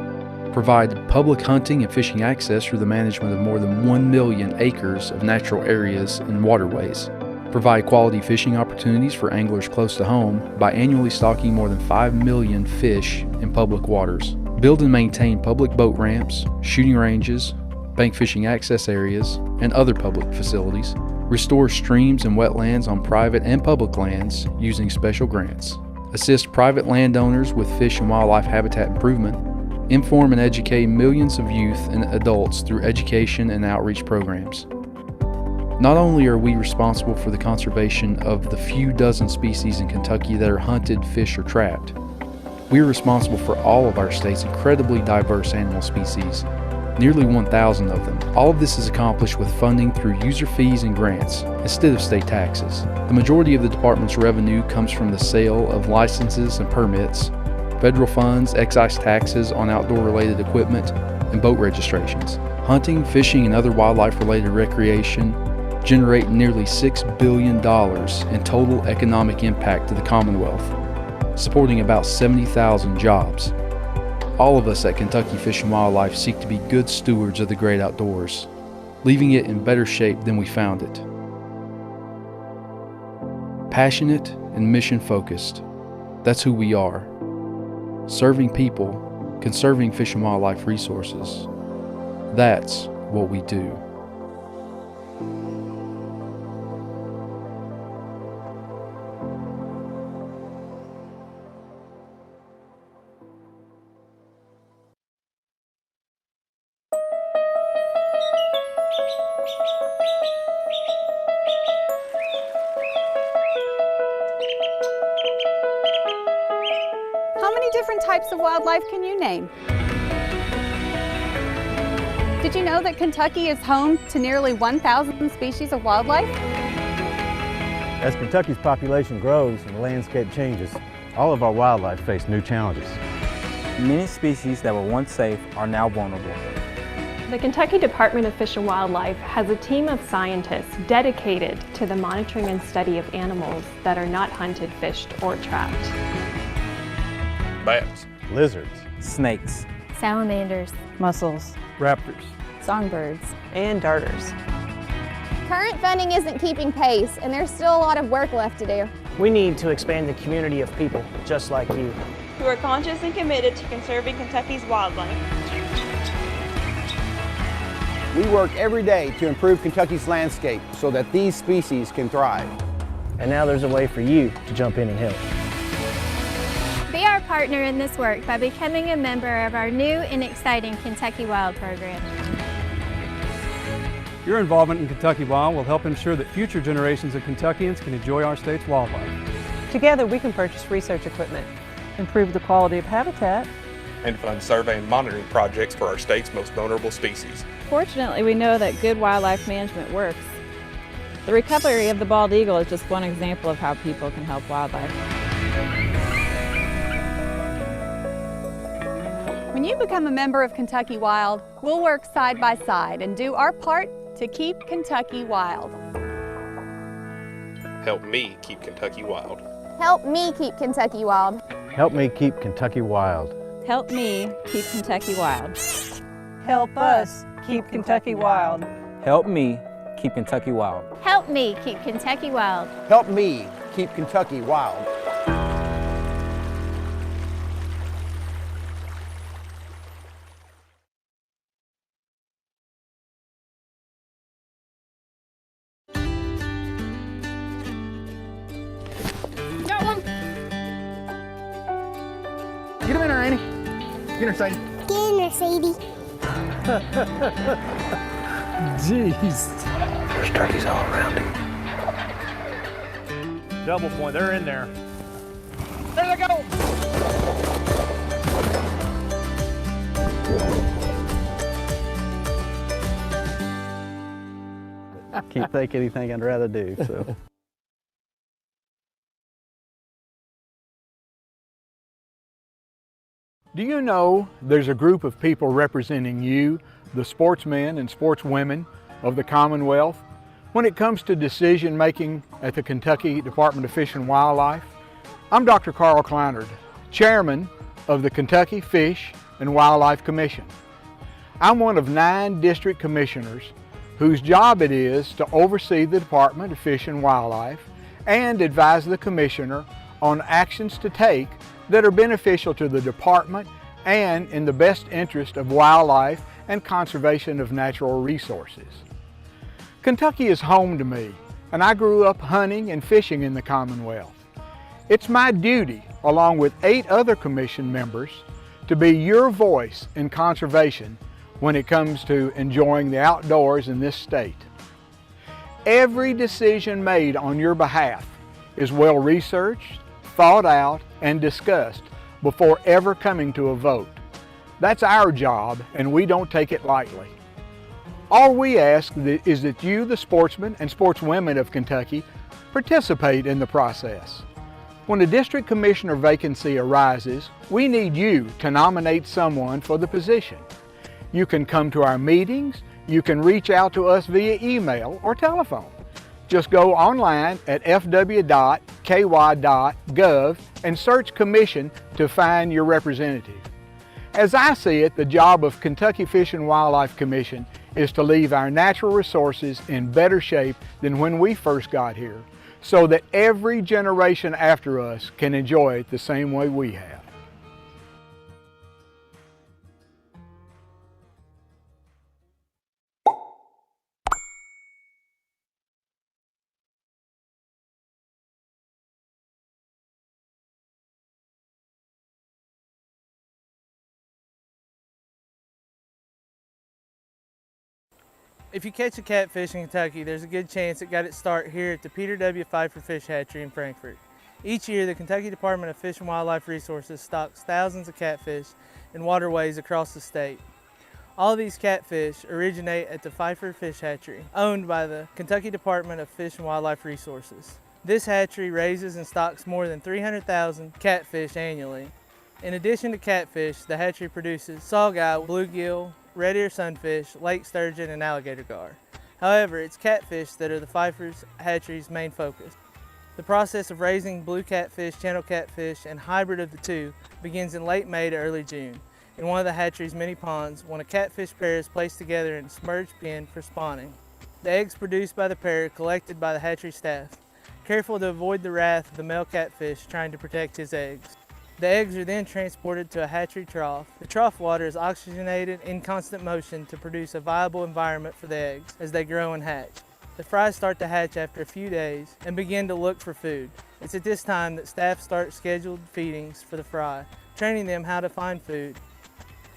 provide public hunting and fishing access through the management of more than 1 million acres of natural areas and waterways, provide quality fishing opportunities for anglers close to home by annually stocking more than 5 million fish in public waters, build and maintain public boat ramps, shooting ranges, bank fishing access areas, and other public facilities, restore streams and wetlands on private and public lands using special grants, assist private landowners with fish and wildlife habitat improvement, inform and educate millions of youth and adults through education and outreach programs. Not only are we responsible for the conservation of the few dozen species in Kentucky that are hunted, fished, or trapped, we are responsible for all of our state's incredibly diverse animal species, nearly 1,000 of them. All of this is accomplished with funding through user fees and grants instead of state taxes. The majority of the department's revenue comes from the sale of licenses and permits, federal funds, excise taxes on outdoor-related equipment, and boat registrations. Hunting, fishing, and other wildlife-related recreation generate nearly $6 billion in total economic impact to the Commonwealth, supporting about 70,000 jobs. All of us at Kentucky Fish and Wildlife seek to be good stewards of the great outdoors, leaving it in better shape than we found it. Passionate and mission-focused, that's who we are. Serving people, conserving fish and wildlife resources, that's what we do. How many different types of wildlife can you name? Did you know that Kentucky is home to nearly 1,000 species of wildlife? As Kentucky's population grows and the landscape changes, all of our wildlife face new challenges. Many species that were once safe are now vulnerable. The Kentucky Department of Fish and Wildlife has a team of scientists dedicated to the monitoring and study of animals that are not hunted, fished, or trapped. Bats, lizards, Snakes, salamanders, mussels, raptors, songbirds, and darters. Current funding isn't keeping pace, and there's still a lot of work left to do. We need to expand the community of people just like you, who are conscious and committed to conserving Kentucky's wildlife. We work every day to improve Kentucky's landscape so that these species can thrive. And now there's a way for you to jump in and help. Be our partner in this work by becoming a member of our new and exciting Kentucky Wild program. Your involvement in Kentucky Wild will help ensure that future generations of Kentuckians can enjoy our state's wildlife. Together, we can purchase research equipment, improve the quality of habitat, and fund survey and monitoring projects for our state's most vulnerable species. Fortunately, we know that good wildlife management works. The recovery of the bald eagle is just one example of how people can help wildlife. When you become a member of Kentucky Wild, we'll work side by side and do our part to keep Kentucky wild. Help me keep Kentucky wild. Help me keep Kentucky wild. Help me keep Kentucky wild. Help me keep Kentucky wild. help us keep Kentucky wild. Help me keep Kentucky wild. Help me keep Kentucky wild. Help me keep Kentucky wild. Got one. Get him in there, Annie. Get her, Sadie. Get in there, Sadie. Jeez. There's turkeys all around him. Double point, they're in there. There they go. Can't think anything I'd rather do, so. Do you know there's a group of people representing you, the sportsmen and sportswomen of the Commonwealth, when it comes to decision making at the Kentucky Department of Fish and Wildlife? I'm Dr. Carl Kleinert, Chairman of the Kentucky Fish and Wildlife Commission. I'm one of 9 district commissioners whose job it is to oversee the Department of Fish and Wildlife and advise the commissioner on actions to take that are beneficial to the department and in the best interest of wildlife and conservation of natural resources. Kentucky is home to me, and I grew up hunting and fishing in the Commonwealth. It's my duty, along with 8 other commission members, to be your voice in conservation when it comes to enjoying the outdoors in this state. Every decision made on your behalf is well researched, thought out, and discussed before ever coming to a vote. That's our job, and we don't take it lightly. All we ask is that you, the sportsmen and sportswomen of Kentucky, participate in the process. When a district commissioner vacancy arises, we need you to nominate someone for the position. You can come to our meetings, you can reach out to us via email or telephone. Just go online at fw.ky.gov and search Commission to find your representative. As I see it, the job of Kentucky Fish and Wildlife Commission is to leave our natural resources in better shape than when we first got here, so that every generation after us can enjoy it the same way we have. If you catch a catfish in Kentucky, there's a good chance it got its start here at the Peter W. Pfeiffer Fish Hatchery in Frankfort. Each year, the Kentucky Department of Fish and Wildlife Resources stocks thousands of catfish in waterways across the state. All of these catfish originate at the Pfeiffer Fish Hatchery, owned by the Kentucky Department of Fish and Wildlife Resources. This hatchery raises and stocks more than 300,000 catfish annually. In addition to catfish, the hatchery produces saugeye, bluegill, red ear sunfish, lake sturgeon, and alligator gar. However, it's catfish that are the Pfeiffer's hatchery's main focus. The process of raising blue catfish, channel catfish, and hybrid of the two begins in late May to early June in one of the hatchery's many ponds when a catfish pair is placed together in a submerged pen for spawning. The eggs produced by the pair are collected by the hatchery staff, careful to avoid the wrath of the male catfish trying to protect his eggs. The eggs are then transported to a hatchery trough. The trough water is oxygenated in constant motion to produce a viable environment for the eggs as they grow and hatch. The fry start to hatch after a few days and begin to look for food. It's at this time that staff start scheduled feedings for the fry, training them how to find food.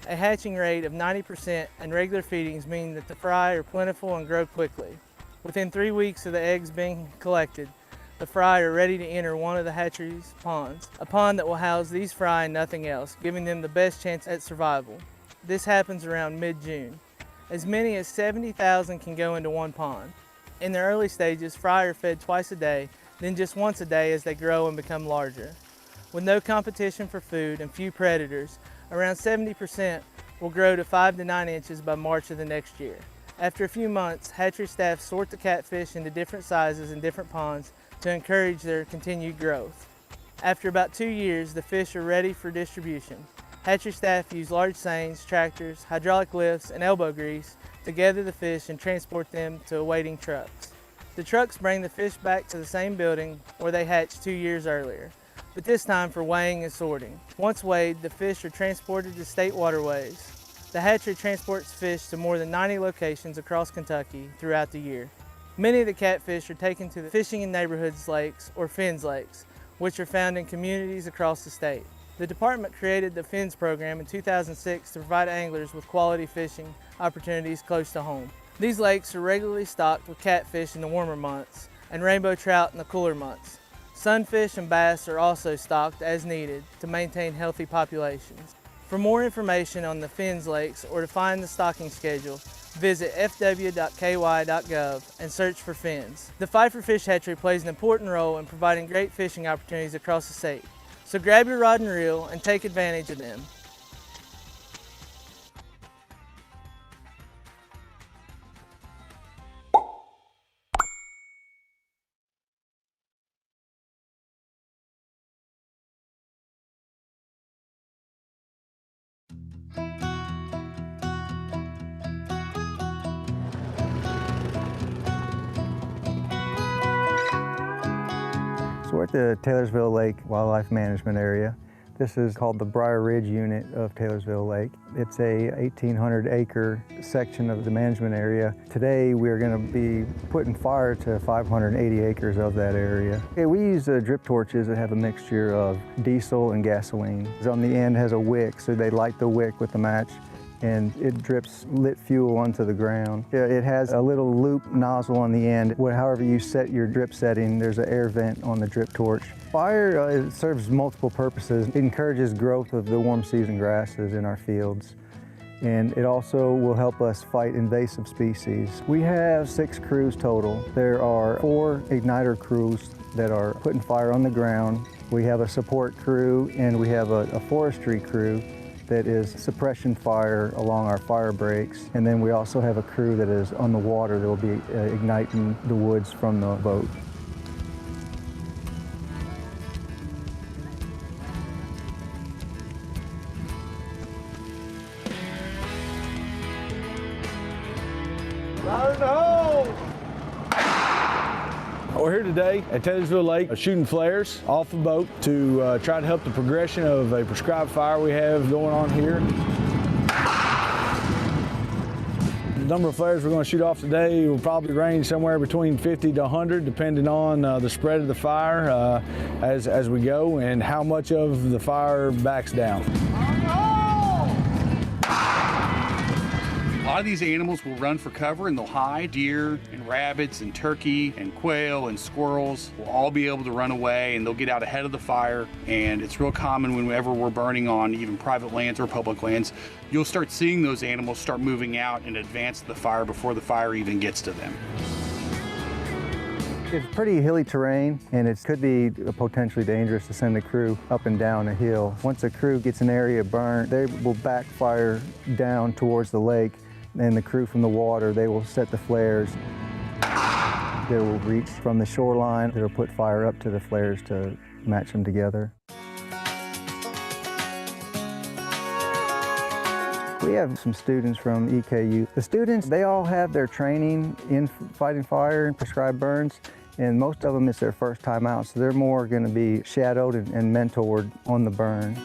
A hatching rate of 90% and regular feedings mean that the fry are plentiful and grow quickly. Within 3 weeks of the eggs being collected, the fry are ready to enter one of the hatchery's ponds, a pond that will house these fry and nothing else, giving them the best chance at survival. This happens around mid-June. As many as 70,000 can go into one pond. In the early stages, fry are fed twice a day, then just once a day as they grow and become larger. With no competition for food and few predators, around 70% will grow to 5 to 9 inches by March of the next year. After a few months, hatchery staff sort the catfish into different sizes in different ponds to encourage their continued growth. After about 2 years, the fish are ready for distribution. Hatchery staff use large seines, tractors, hydraulic lifts, and elbow grease to gather the fish and transport them to awaiting trucks. The trucks bring the fish back to the same building where they hatched 2 years earlier, but this time for weighing and sorting. Once weighed, the fish are transported to state waterways. The hatchery transports fish to more than 90 locations across Kentucky throughout the year. Many of the catfish are taken to the Fishing in Neighborhoods Lakes or FINS Lakes, which are found in communities across the state. The department created the FINS program in 2006 to provide anglers with quality fishing opportunities close to home. These lakes are regularly stocked with catfish in the warmer months and rainbow trout in the cooler months. Sunfish and bass are also stocked as needed to maintain healthy populations. For more information on the FINS lakes or to find the stocking schedule, visit fw.ky.gov and search for FINS. The Pfeiffer Fish Hatchery plays an important role in providing great fishing opportunities across the state. So grab your rod and reel and take advantage of them. So we're at the Taylorsville Lake Wildlife Management Area. This is called the Briar Ridge unit of Taylorsville Lake. It's a 1,800 acre section of the management area. Today we are going to be putting fire to 580 acres of that area. Okay, we use drip torches that have a mixture of diesel and gasoline. On the end has a wick, so they light the wick with the match and it drips lit fuel onto the ground. It has a little loop nozzle on the end. However you set your drip setting, there's an air vent on the drip torch. Fire it serves multiple purposes. It encourages growth of the warm season grasses in our fields. And it also will help us fight invasive species. We have 6 crews total. There are 4 igniter crews that are putting fire on the ground. We have a support crew and we have a forestry crew that is suppression fire along our fire breaks. And then we also have a crew that is on the water that will be igniting the woods from the boat. We're here today at Taylorsville Lake shooting flares off the boat to try to help the progression of a prescribed fire we have going on here. The number of flares we're going to shoot off today will probably range somewhere between 50 to 100 depending on the spread of the fire as we go and how much of the fire backs down. A lot of these animals will run for cover and they'll hide. Deer and rabbits and turkey and quail and squirrels will all be able to run away and they'll get out ahead of the fire. And it's real common whenever we're burning on even private lands or public lands, you'll start seeing those animals start moving out in advance of the fire before the fire even gets to them. It's pretty hilly terrain and it could be potentially dangerous to send a crew up and down a hill. Once a crew gets an area burnt, they will backfire down towards the lake, and the crew from the water, they will set the flares. They will reach from the shoreline. They'll put fire up to the flares to match them together. We have some students from EKU. The students, they all have their training in fighting fire and prescribed burns, and most of them it's their first time out, so they're more going to be shadowed and mentored on the burn.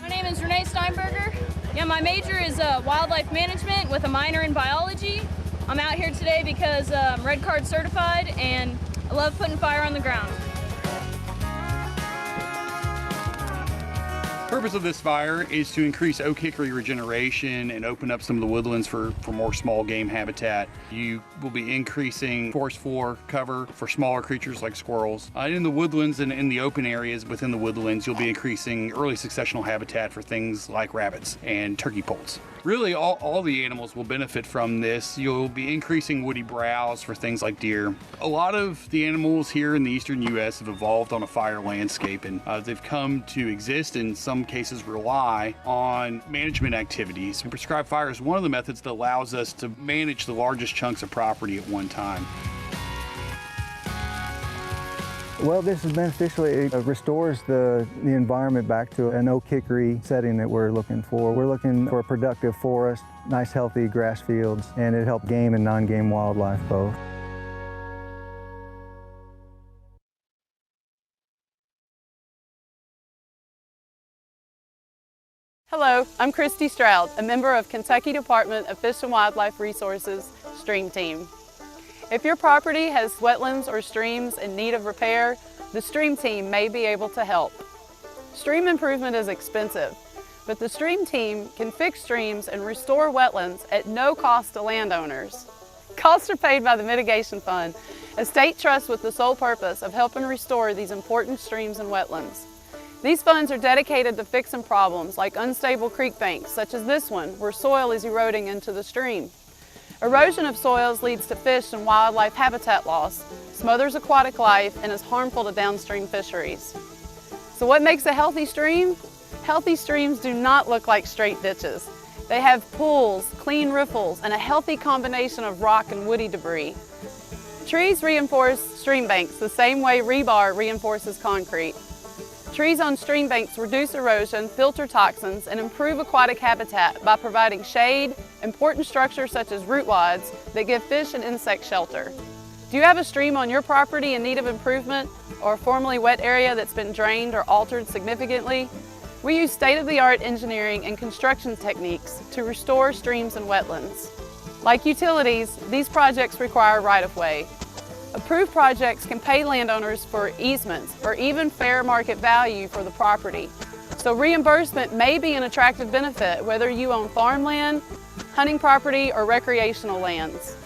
My name is Renee Steinberger. Yeah, my major is wildlife management with a minor in biology. I'm out here today because I'm Red Card certified and I love putting fire on the ground. The purpose of this fire is to increase oak hickory regeneration and open up some of the woodlands for more small game habitat. You will be increasing forest floor cover for smaller creatures like squirrels. In the woodlands and in the open areas within the woodlands, you'll be increasing early successional habitat for things like rabbits and turkey poults. Really, all the animals will benefit from this. You'll be increasing woody browse for things like deer. A lot of the animals here in the eastern U.S. have evolved on a fire landscape, and they've come to exist in some cases rely on management activities. And prescribed fire is one of the methods that allows us to manage the largest chunks of property at one time. Well, this is beneficial. It restores the environment back to an oak hickory setting that we're looking for. We're looking for a productive forest, nice healthy grass fields, and it helps game and non-game wildlife both. Hello, I'm Christy Stroud, a member of Kentucky Department of Fish and Wildlife Resources Stream Team. If your property has wetlands or streams in need of repair, the Stream Team may be able to help. Stream improvement is expensive, but the Stream team can fix streams and restore wetlands at no cost to landowners. Costs are paid by the Mitigation Fund, a state trust with the sole purpose of helping restore these important streams and wetlands. These funds are dedicated to fixing problems like unstable creek banks, such as this one, where soil is eroding into the stream. Erosion of soils leads to fish and wildlife habitat loss, smothers aquatic life, and is harmful to downstream fisheries. So what makes a healthy stream? Healthy streams do not look like straight ditches. They have pools, clean riffles, and a healthy combination of rock and woody debris. Trees reinforce stream banks the same way rebar reinforces concrete. Trees on stream banks reduce erosion, filter toxins, and improve aquatic habitat by providing shade, important structures such as root wads that give fish and insect shelter. Do you have a stream on your property in need of improvement, or a formerly wet area that's been drained or altered significantly? We use state-of-the-art engineering and construction techniques to restore streams and wetlands. Like utilities, these projects require right-of-way. Approved projects can pay landowners for easements or even fair market value for the property. So reimbursement may be an attractive benefit whether you own farmland, hunting property, or recreational lands.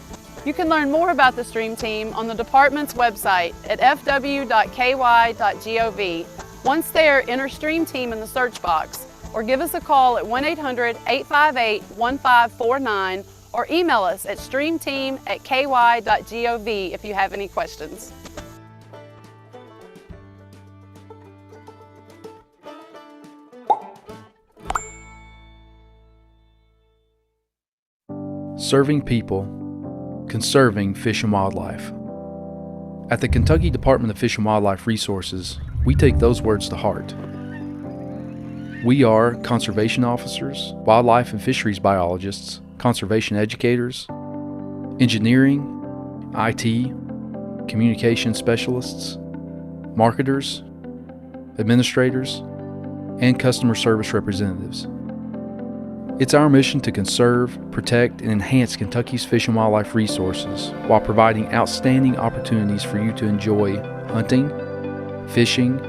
You can learn more about the Stream team on the department's website at fw.ky.gov. Once there, enter Stream Team in the search box or give us a call at 1-800-858-1549 or email us at streamteam@ky.gov if you have any questions. Serving people, conserving fish and wildlife. At the Kentucky Department of Fish and Wildlife Resources, we take those words to heart. We are conservation officers, wildlife and fisheries biologists, conservation educators, engineering, IT, communication specialists, marketers, administrators, and customer service representatives. It's our mission to conserve, protect, and enhance Kentucky's fish and wildlife resources while providing outstanding opportunities for you to enjoy hunting, fishing,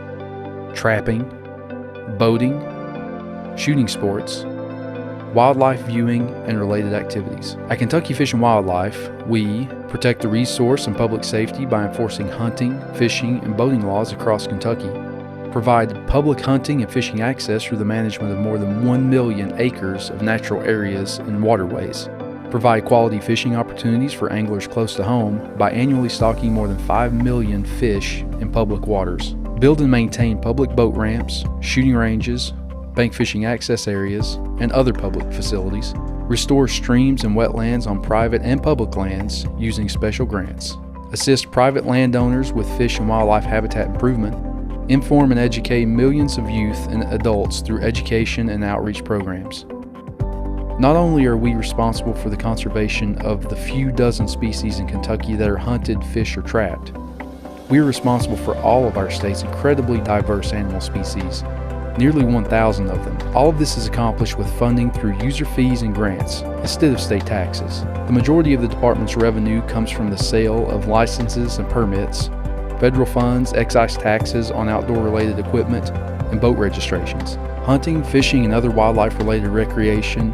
trapping, boating, shooting sports, wildlife viewing, and related activities. At Kentucky Fish and Wildlife, we protect the resource and public safety by enforcing hunting, fishing, and boating laws across Kentucky, provide public hunting and fishing access through the management of more than 1 million acres of natural areas and waterways, provide quality fishing opportunities for anglers close to home by annually stocking more than 5 million fish in public waters, build and maintain public boat ramps, shooting ranges, bank fishing access areas, and other public facilities, restore streams and wetlands on private and public lands using special grants, assist private landowners with fish and wildlife habitat improvement, inform and educate millions of youth and adults through education and outreach programs. Not only are we responsible for the conservation of the few dozen species in Kentucky that are hunted, fished, or trapped, we are responsible for all of our state's incredibly diverse animal species, nearly 1,000 of them. All of this is accomplished with funding through user fees and grants instead of state taxes. The majority of the department's revenue comes from the sale of licenses and permits, federal funds, excise taxes on outdoor-related equipment, and boat registrations. Hunting, fishing, and other wildlife-related recreation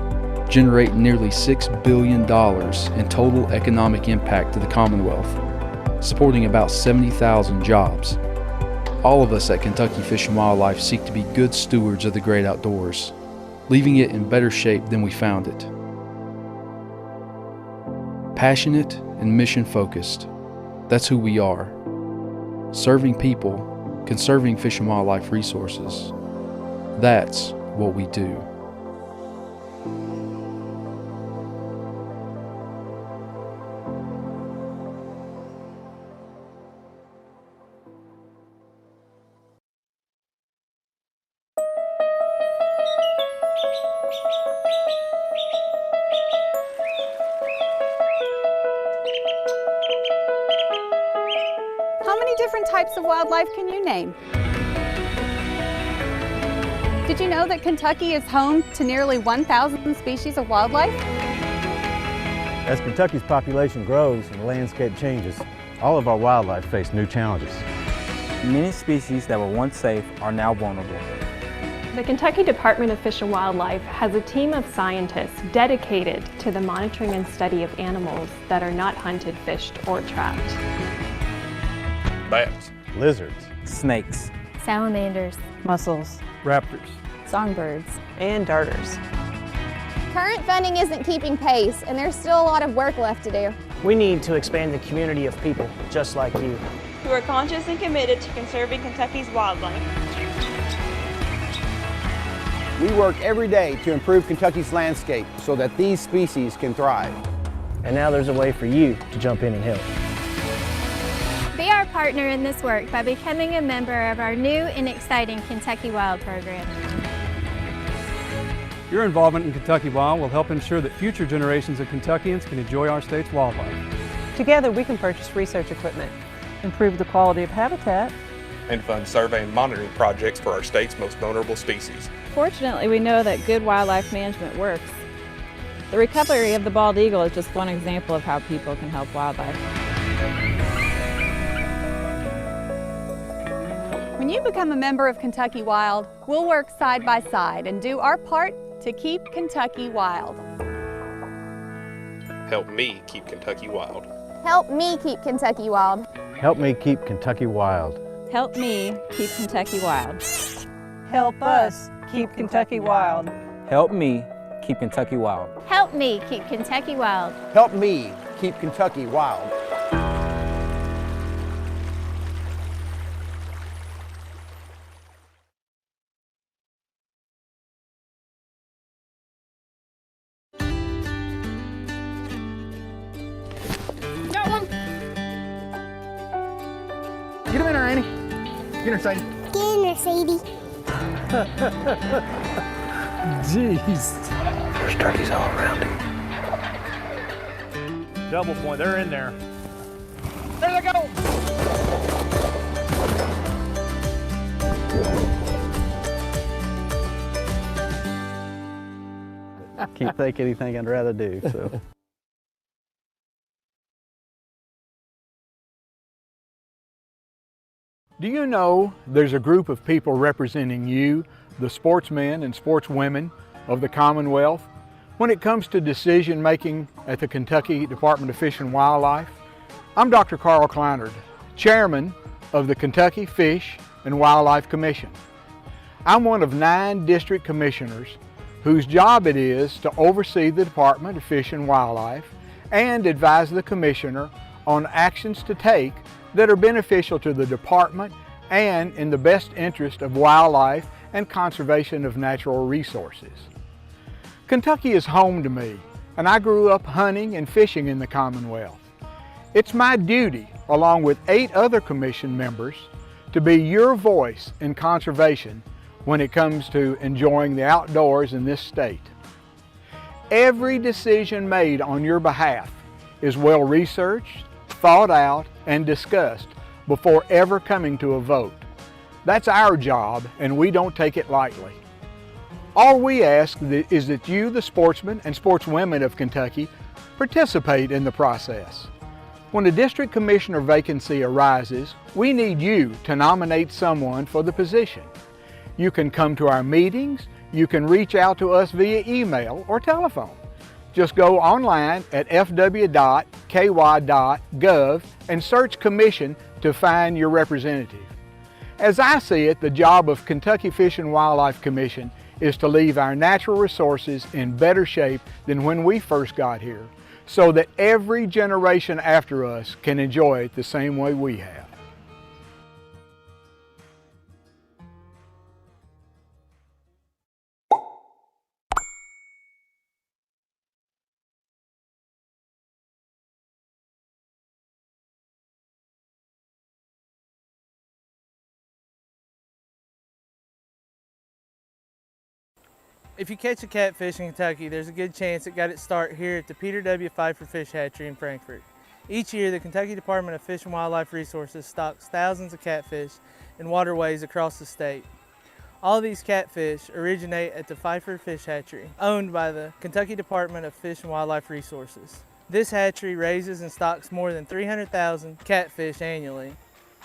generate nearly $6 billion in total economic impact to the Commonwealth, supporting about 70,000 jobs. All of us at Kentucky Fish and Wildlife seek to be good stewards of the great outdoors, leaving it in better shape than we found it. Passionate and mission-focused, that's who we are. Serving people, conserving fish and wildlife resources, that's what we do. How many different types of wildlife can you name? Did you know that Kentucky is home to nearly 1,000 species of wildlife? As Kentucky's population grows and the landscape changes, all of our wildlife face new challenges. Many species that were once safe are now vulnerable. The Kentucky Department of Fish and Wildlife has a team of scientists dedicated to the monitoring and study of animals that are not hunted, fished, or trapped. Bats, lizards, Snakes, Salamanders, mussels, Raptors, songbirds, and darters. Current funding isn't keeping pace, and there's still a lot of work left to do. We need to expand the community of people just like you. Who are conscious and committed to conserving Kentucky's wildlife. We work every day to improve Kentucky's landscape so that these species can thrive. And now there's a way for you to jump in and help. Be our partner in this work by becoming a member of our new and exciting Kentucky Wild program. Your involvement in Kentucky Wild will help ensure that future generations of Kentuckians can enjoy our state's wildlife. Together we can purchase research equipment, improve the quality of habitat, and fund survey and monitoring projects for our state's most vulnerable species. Fortunately, we know that good wildlife management works. The recovery of the bald eagle is just one example of how people can help wildlife. When you become a member of Kentucky Wild, we'll work side by side and do our part to keep Kentucky wild. Help me keep Kentucky wild. Help me keep Kentucky wild. Help me keep Kentucky wild. Help me keep Kentucky wild. Help us keep Kentucky wild. Help me keep Kentucky wild. Help me keep Kentucky wild. Help me keep Kentucky wild. Got one. Get him in there, Annie. Get her, Sadie. Get in there, Sadie. Jeez. There's turkeys all around him. Double point, they're in there. There they go. Can't think anything I'd rather do, so. Do you know there's a group of people representing you, the sportsmen and sportswomen of the Commonwealth, when it comes to decision making at the Kentucky Department of Fish and Wildlife? I'm Dr. Carl Kleinard, Chairman of the Kentucky Fish and Wildlife Commission. I'm one of 9 district commissioners whose job it is to oversee the Department of Fish and Wildlife and advise the commissioner on actions to take that are beneficial to the department and in the best interest of wildlife and conservation of natural resources. Kentucky is home to me, and I grew up hunting and fishing in the Commonwealth. It's my duty, along with 8 other commission members, to be your voice in conservation when it comes to enjoying the outdoors in this state. Every decision made on your behalf is well researched, thought out, and discussed before ever coming to a vote. That's our job, and we don't take it lightly. All we ask is that you, the sportsmen and sportswomen of Kentucky, participate in the process. When a district commissioner vacancy arises, we need you to nominate someone for the position. You can come to our meetings, you can reach out to us via email or telephone. Just go online at fw.ky.gov and search Commission to find your representative. As I see it, the job of Kentucky Fish and Wildlife Commission is to leave our natural resources in better shape than when we first got here, so that every generation after us can enjoy it the same way we have. If you catch a catfish in Kentucky, there's a good chance it got its start here at the Peter W. Pfeiffer Fish Hatchery in Frankfort. Each year, the Kentucky Department of Fish and Wildlife Resources stocks thousands of catfish in waterways across the state. All of these catfish originate at the Pfeiffer Fish Hatchery, owned by the Kentucky Department of Fish and Wildlife Resources. This hatchery raises and stocks more than 300,000 catfish annually.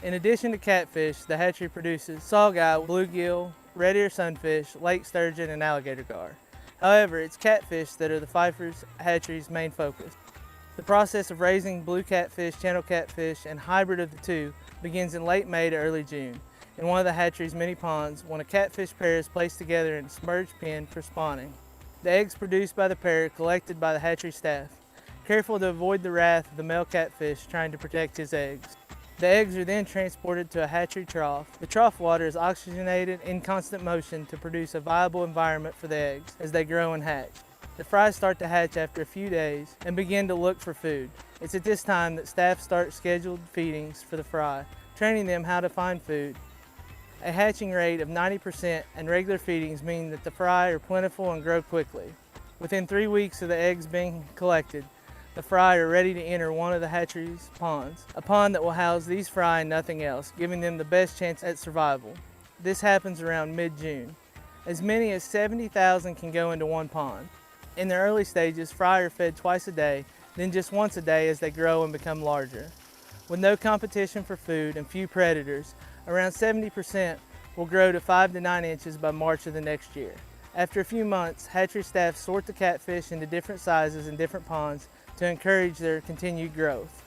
In addition to catfish, the hatchery produces saugeye, bluegill, red ear sunfish, lake sturgeon, and alligator gar. However, it's catfish that are the Pfeiffer's hatchery's main focus. The process of raising blue catfish, channel catfish, and hybrid of the two begins in late May to early June in one of the hatchery's many ponds when a catfish pair is placed together in a submerged pen for spawning. The eggs produced by the pair are collected by the hatchery staff, careful to avoid the wrath of the male catfish trying to protect his eggs. The eggs are then transported to a hatchery trough. The trough water is oxygenated in constant motion to produce a viable environment for the eggs as they grow and hatch. The fry start to hatch after a few days and begin to look for food. It's at this time that staff start scheduled feedings for the fry, training them how to find food. A hatching rate of 90% and regular feedings mean that the fry are plentiful and grow quickly. Within 3 weeks of the eggs being collected, the fry are ready to enter one of the hatchery's ponds, a pond that will house these fry and nothing else, giving them the best chance at survival. This happens around mid-June. As many as 70,000 can go into one pond. In the early stages, fry are fed twice a day, then just once a day as they grow and become larger. With no competition for food and few predators, around 70% will grow to 5 to 9 inches by March of the next year. After a few months, hatchery staff sort the catfish into different sizes in different ponds to encourage their continued growth.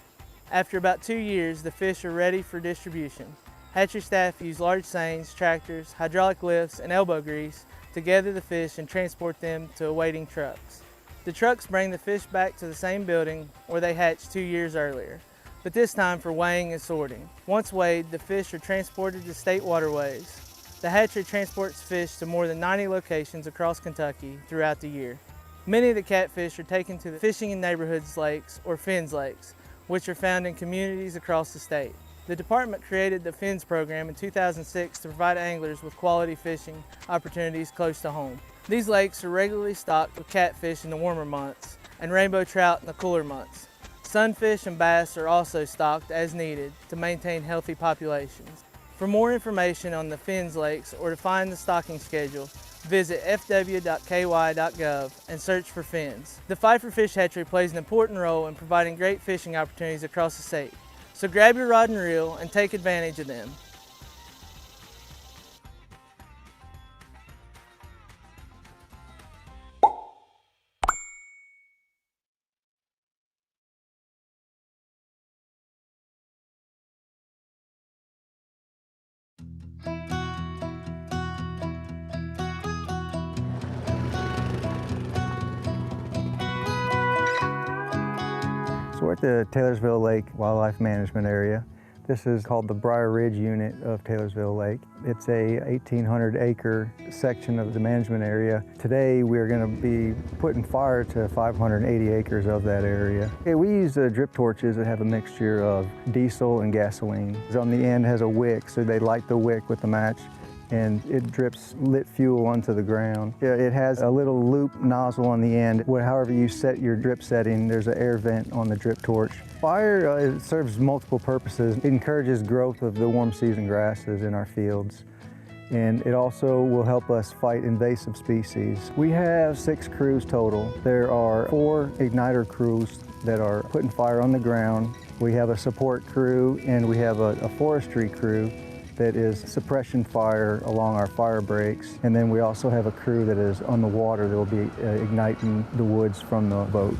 After about 2 years, the fish are ready for distribution. Hatchery staff use large seines, tractors, hydraulic lifts, and elbow grease to gather the fish and transport them to awaiting trucks. The trucks bring the fish back to the same building where they hatched 2 years earlier, but this time for weighing and sorting. Once weighed, the fish are transported to state waterways. The hatchery transports fish to more than 90 locations across Kentucky throughout the year. Many of the catfish are taken to the fishing in neighborhoods lakes or FINS lakes, which are found in communities across the state. The department created the FINS program in 2006 to provide anglers with quality fishing opportunities close to home. These lakes are regularly stocked with catfish in the warmer months and rainbow trout in the cooler months. Sunfish and bass are also stocked as needed to maintain healthy populations. For more information on the FINS lakes or to find the stocking schedule, visit fw.ky.gov and search for FINS. The Pfeiffer Fish Hatchery plays an important role in providing great fishing opportunities across the state. So grab your rod and reel and take advantage of them. So we're at the Taylorsville Lake Wildlife Management Area. This is called the Briar Ridge unit of Taylorsville Lake. It's a 1,800-acre section of the management area. Today we are going to be putting fire to 580 acres of that area. We use drip torches that have a mixture of diesel and gasoline. On the end has a wick, so they light the wick with the match, and it drips lit fuel onto the ground. It has a little loop nozzle on the end. However you set your drip setting, there's an air vent on the drip torch. Fire it serves multiple purposes. It encourages growth of the warm season grasses in our fields, and it also will help us fight invasive species. We have 6 crews total. There are 4 igniter crews that are putting fire on the ground. We have a support crew, and we have a forestry crew that is suppression fire along our fire breaks. And then we also have a crew that is on the water that will be igniting the woods from the boat.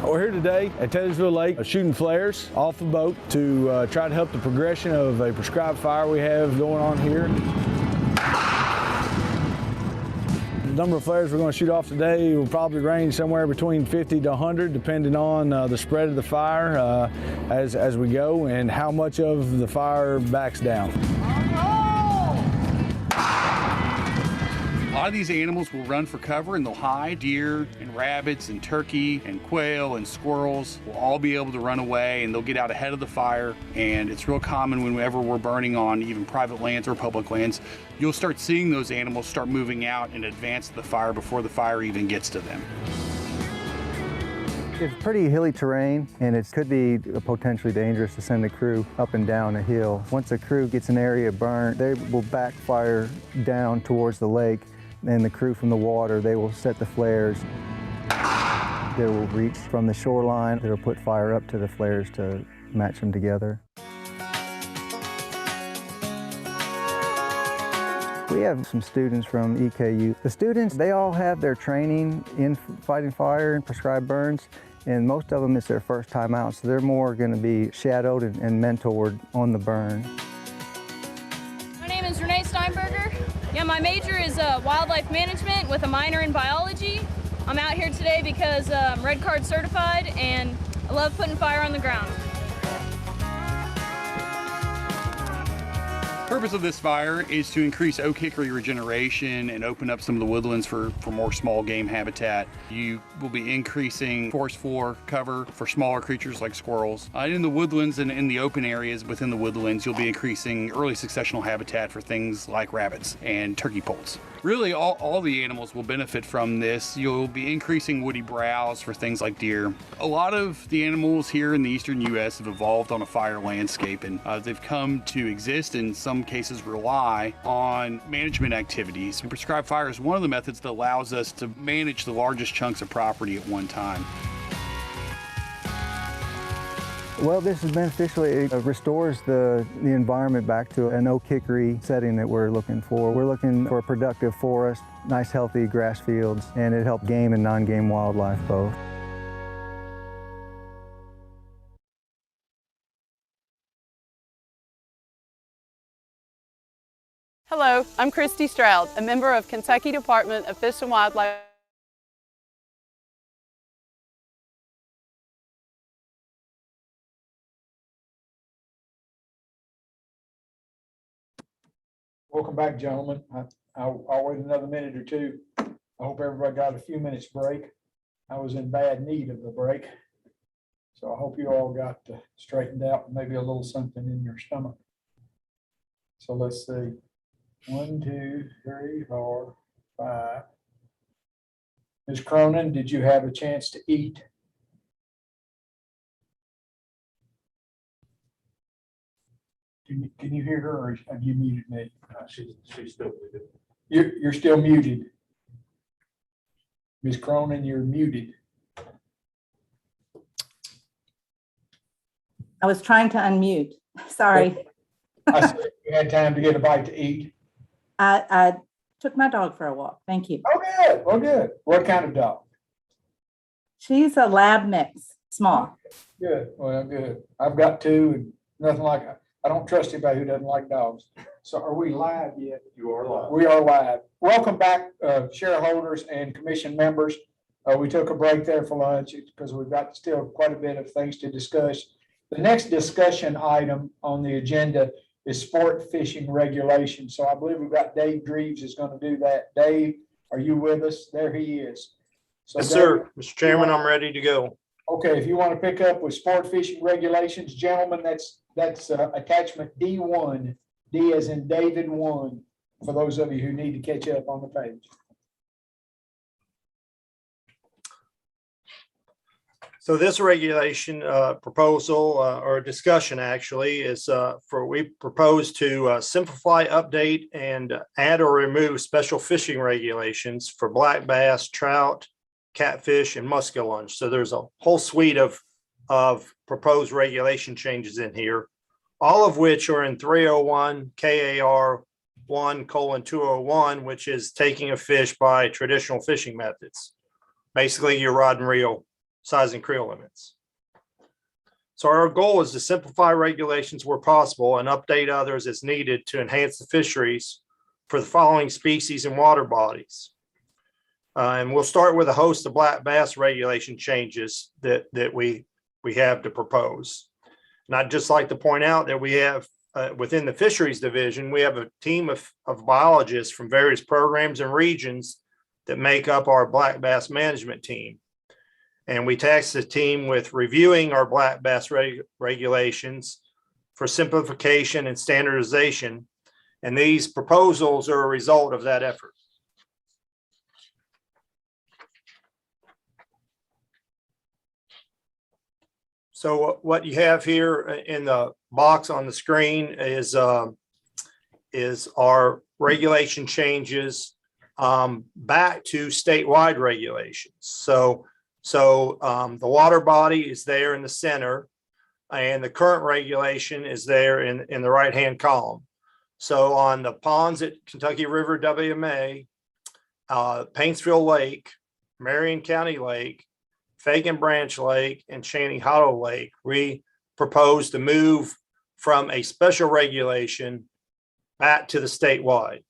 We're here today at Taylorsville Lake shooting flares off the boat to try to help the progression of a prescribed fire we have going on here. The number of flares we're going to shoot off today will probably range somewhere between 50 to 100 depending on the spread of the fire as we go and how much of the fire backs down. A lot of these animals will run for cover and they'll hide. Deer and rabbits and turkey and quail and squirrels will all be able to run away and they'll get out ahead of the fire. And it's real common whenever we're burning on even private lands or public lands, you'll start seeing those animals start moving out in advance of the fire before the fire even gets to them. It's pretty hilly terrain, and it could be potentially dangerous to send a crew up and down a hill. Once a crew gets an area burnt, they will backfire down towards the lake, and the crew from the water, they will set the flares. They will reach from the shoreline. They will put fire up to the flares to match them together. We have some students from EKU. The students, they all have their training in fighting fire and prescribed burns, and most of them it's their first time out, so they're more going to be shadowed and mentored on the burn. My name is Renee Steinberger. Yeah, my major is wildlife management with a minor in biology. I'm out here today because I'm Red Card certified and I love putting fire on the ground. The purpose of this fire is to increase oak hickory regeneration and open up some of the woodlands for more small game habitat. You will be increasing forest floor cover for smaller creatures like squirrels. In the woodlands and in the open areas within the woodlands, you'll be increasing early successional habitat for things like rabbits and turkey poults. Really, all the animals will benefit from this. You'll be increasing woody browse for things like deer. A lot of the animals here in the eastern U.S. have evolved on a fire landscape, and they've come to exist in some cases rely on management activities. Prescribed fire is one of the methods that allows us to manage the largest chunks of property at one time. Well, this is beneficial. It restores the environment back to an oak hickory setting that we're looking for. We're looking for a productive forest, nice healthy grass fields, and it helps game and non-game wildlife both. Hello, I'm Christy Stroud, a member of Kentucky Department of Fish and Wildlife. Welcome back, gentlemen. I'll wait another minute or two. I hope everybody got a few minutes break. I was in bad need of a break. So I hope you all got straightened out, and maybe a little something in your stomach. So let's see. 1, 2, 3, 4, 5. Ms. Cronin, did you have a chance to eat? Can you hear her, or have you muted me? She's still muted. You're still muted. Ms. Cronin, you're muted. I was trying to unmute. Sorry. I said you had time to get a bite to eat. I took my dog for a walk. Thank you. Oh, good. Well, good. What kind of dog? She's a lab mix, small. Good. Well, good. I've got 2 and nothing like it. I don't trust anybody who doesn't like dogs. So are we live yet? You are live. We are live. Welcome back, shareholders and commission members. We took a break there for lunch because we've got still quite a bit of things to discuss. The next discussion item on the agenda is sport fishing regulation. So I believe we've got Dave Dreves is going to do that. Dave, are you with us? There he is. So yes, Dave, sir. Mr. Chairman, I'm ready to go. Okay, if you want to pick up with sport fishing regulations, gentlemen, that's attachment D1, D as in David 1, for those of you who need to catch up on the page. So this regulation proposal or discussion actually is we propose to simplify, update, and add or remove special fishing regulations for black bass, trout, catfish, and muskellunge. So there's a whole suite of proposed regulation changes in here, all of which are in 301 KAR 1:201, which is taking a fish by traditional fishing methods, basically your rod and reel size and creel limits. So our goal is to simplify regulations where possible and update others as needed to enhance the fisheries for the following species and water bodies. And we'll start with a host of black bass regulation changes that we have to propose. And I'd just like to point out that we have within the fisheries division, we have a team of biologists from various programs and regions that make up our black bass management team. And we tasked the team with reviewing our black bass regulations for simplification and standardization. And these proposals are a result of that effort. So what you have here in the box on the screen is our regulation changes back to statewide regulations. So the water body is there in the center, and the current regulation is there in the right-hand column. So on the ponds at Kentucky River WMA, Paintsville Lake, Marion County Lake, Fagan Branch Lake, and Channing Hollow Lake, we propose to move from a special regulation back to the statewide.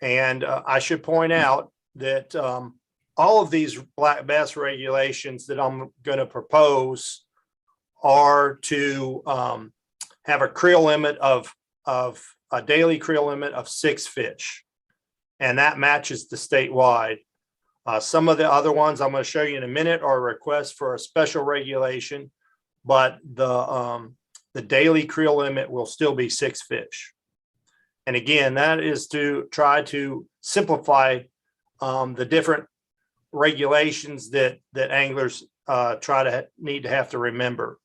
And I should point out that all of these black bass regulations that I'm going to propose are to have a creel limit of a daily creel limit of 6 fish. And that matches the statewide. Some of the other ones I'm going to show you in a minute are requests for a special regulation, but the daily creel limit will still be 6 fish. And again, that is to try to simplify the different regulations that anglers need to have to remember.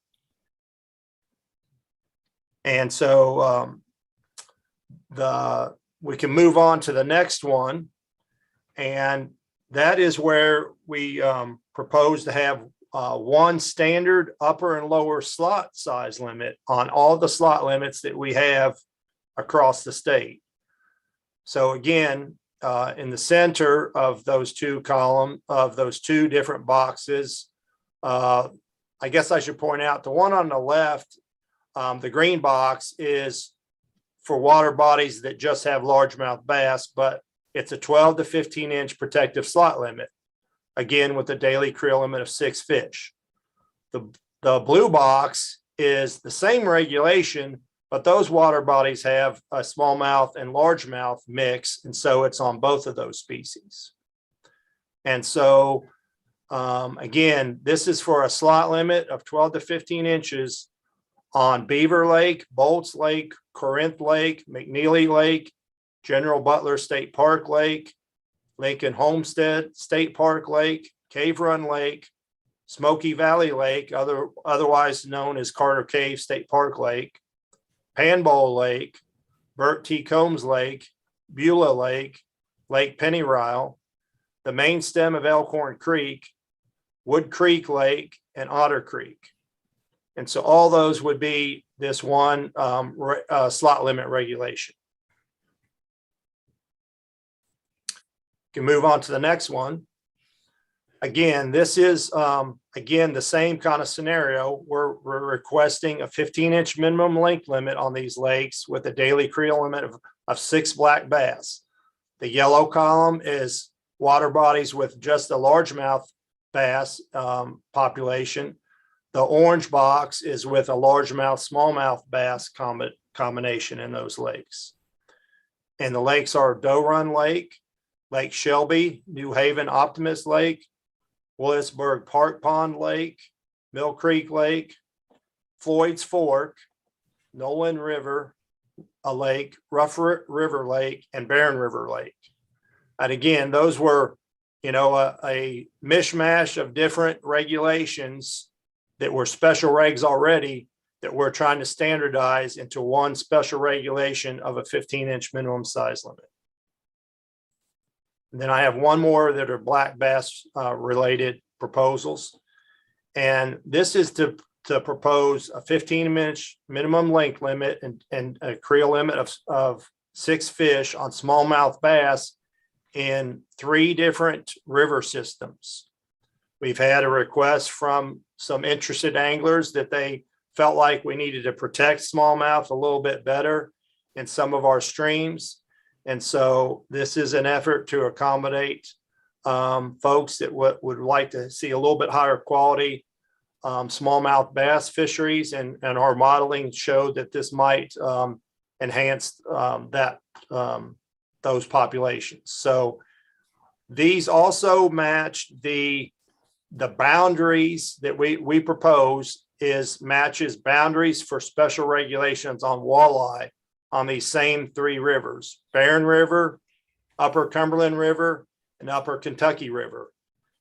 And so we can move on to the next one, and that is where we propose to have one standard upper and lower slot size limit on all the slot limits that we have across the state. So again, in the center of those two different boxes, I guess I should point out the one on the left, the green box, is for water bodies that just have largemouth bass, but it's a 12 to 15 inch protective slot limit, again with a daily creel limit of 6 fish. The blue box is the same regulation, but those water bodies have a smallmouth and largemouth mix, and so it's on both of those species. And so again, this is for a slot limit of 12 to 15 inches on Beaver Lake, Bolts Lake, Corinth Lake, McNeely Lake, General Butler State Park Lake, Lincoln Homestead State Park Lake, Cave Run Lake, Smoky Valley Lake, otherwise known as Carter Cave State Park Lake, Panbowl Lake, Burt T. Combs Lake, Beulah Lake, Lake Pennyrile, the main stem of Elkhorn Creek, Wood Creek Lake, and Otter Creek. And so all those would be this one slot limit regulation. Can move on to the next one. Again, this is again the same kind of scenario. We're requesting a 15-inch minimum length limit on these lakes with a daily creel limit of 6 black bass. The yellow column is water bodies with just a largemouth bass population. The orange box is with a largemouth, smallmouth bass combination in those lakes. And the lakes are Doe Run Lake, Lake Shelby, New Haven Optimist Lake, Willisburg Park Pond Lake, Mill Creek Lake, Floyd's Fork, Nolan River, a lake, Rough River Lake, and Barren River Lake. And again, those were, a mishmash of different regulations that were special regs already that we're trying to standardize into one special regulation of a 15-inch minimum size limit. And then I have one more that are black bass related proposals. And this is to propose a 15-inch minimum length limit and a creel limit of 6 fish on smallmouth bass in 3 different river systems. We've had a request from some interested anglers that they felt like we needed to protect smallmouth a little bit better in some of our streams. And so this is an effort to accommodate folks that would like to see a little bit higher quality smallmouth bass fisheries. And our modeling showed that this might enhance those populations. So these also match the boundaries that we propose matches boundaries for special regulations on walleye on these same 3 rivers: Barren River, Upper Cumberland River, and Upper Kentucky River.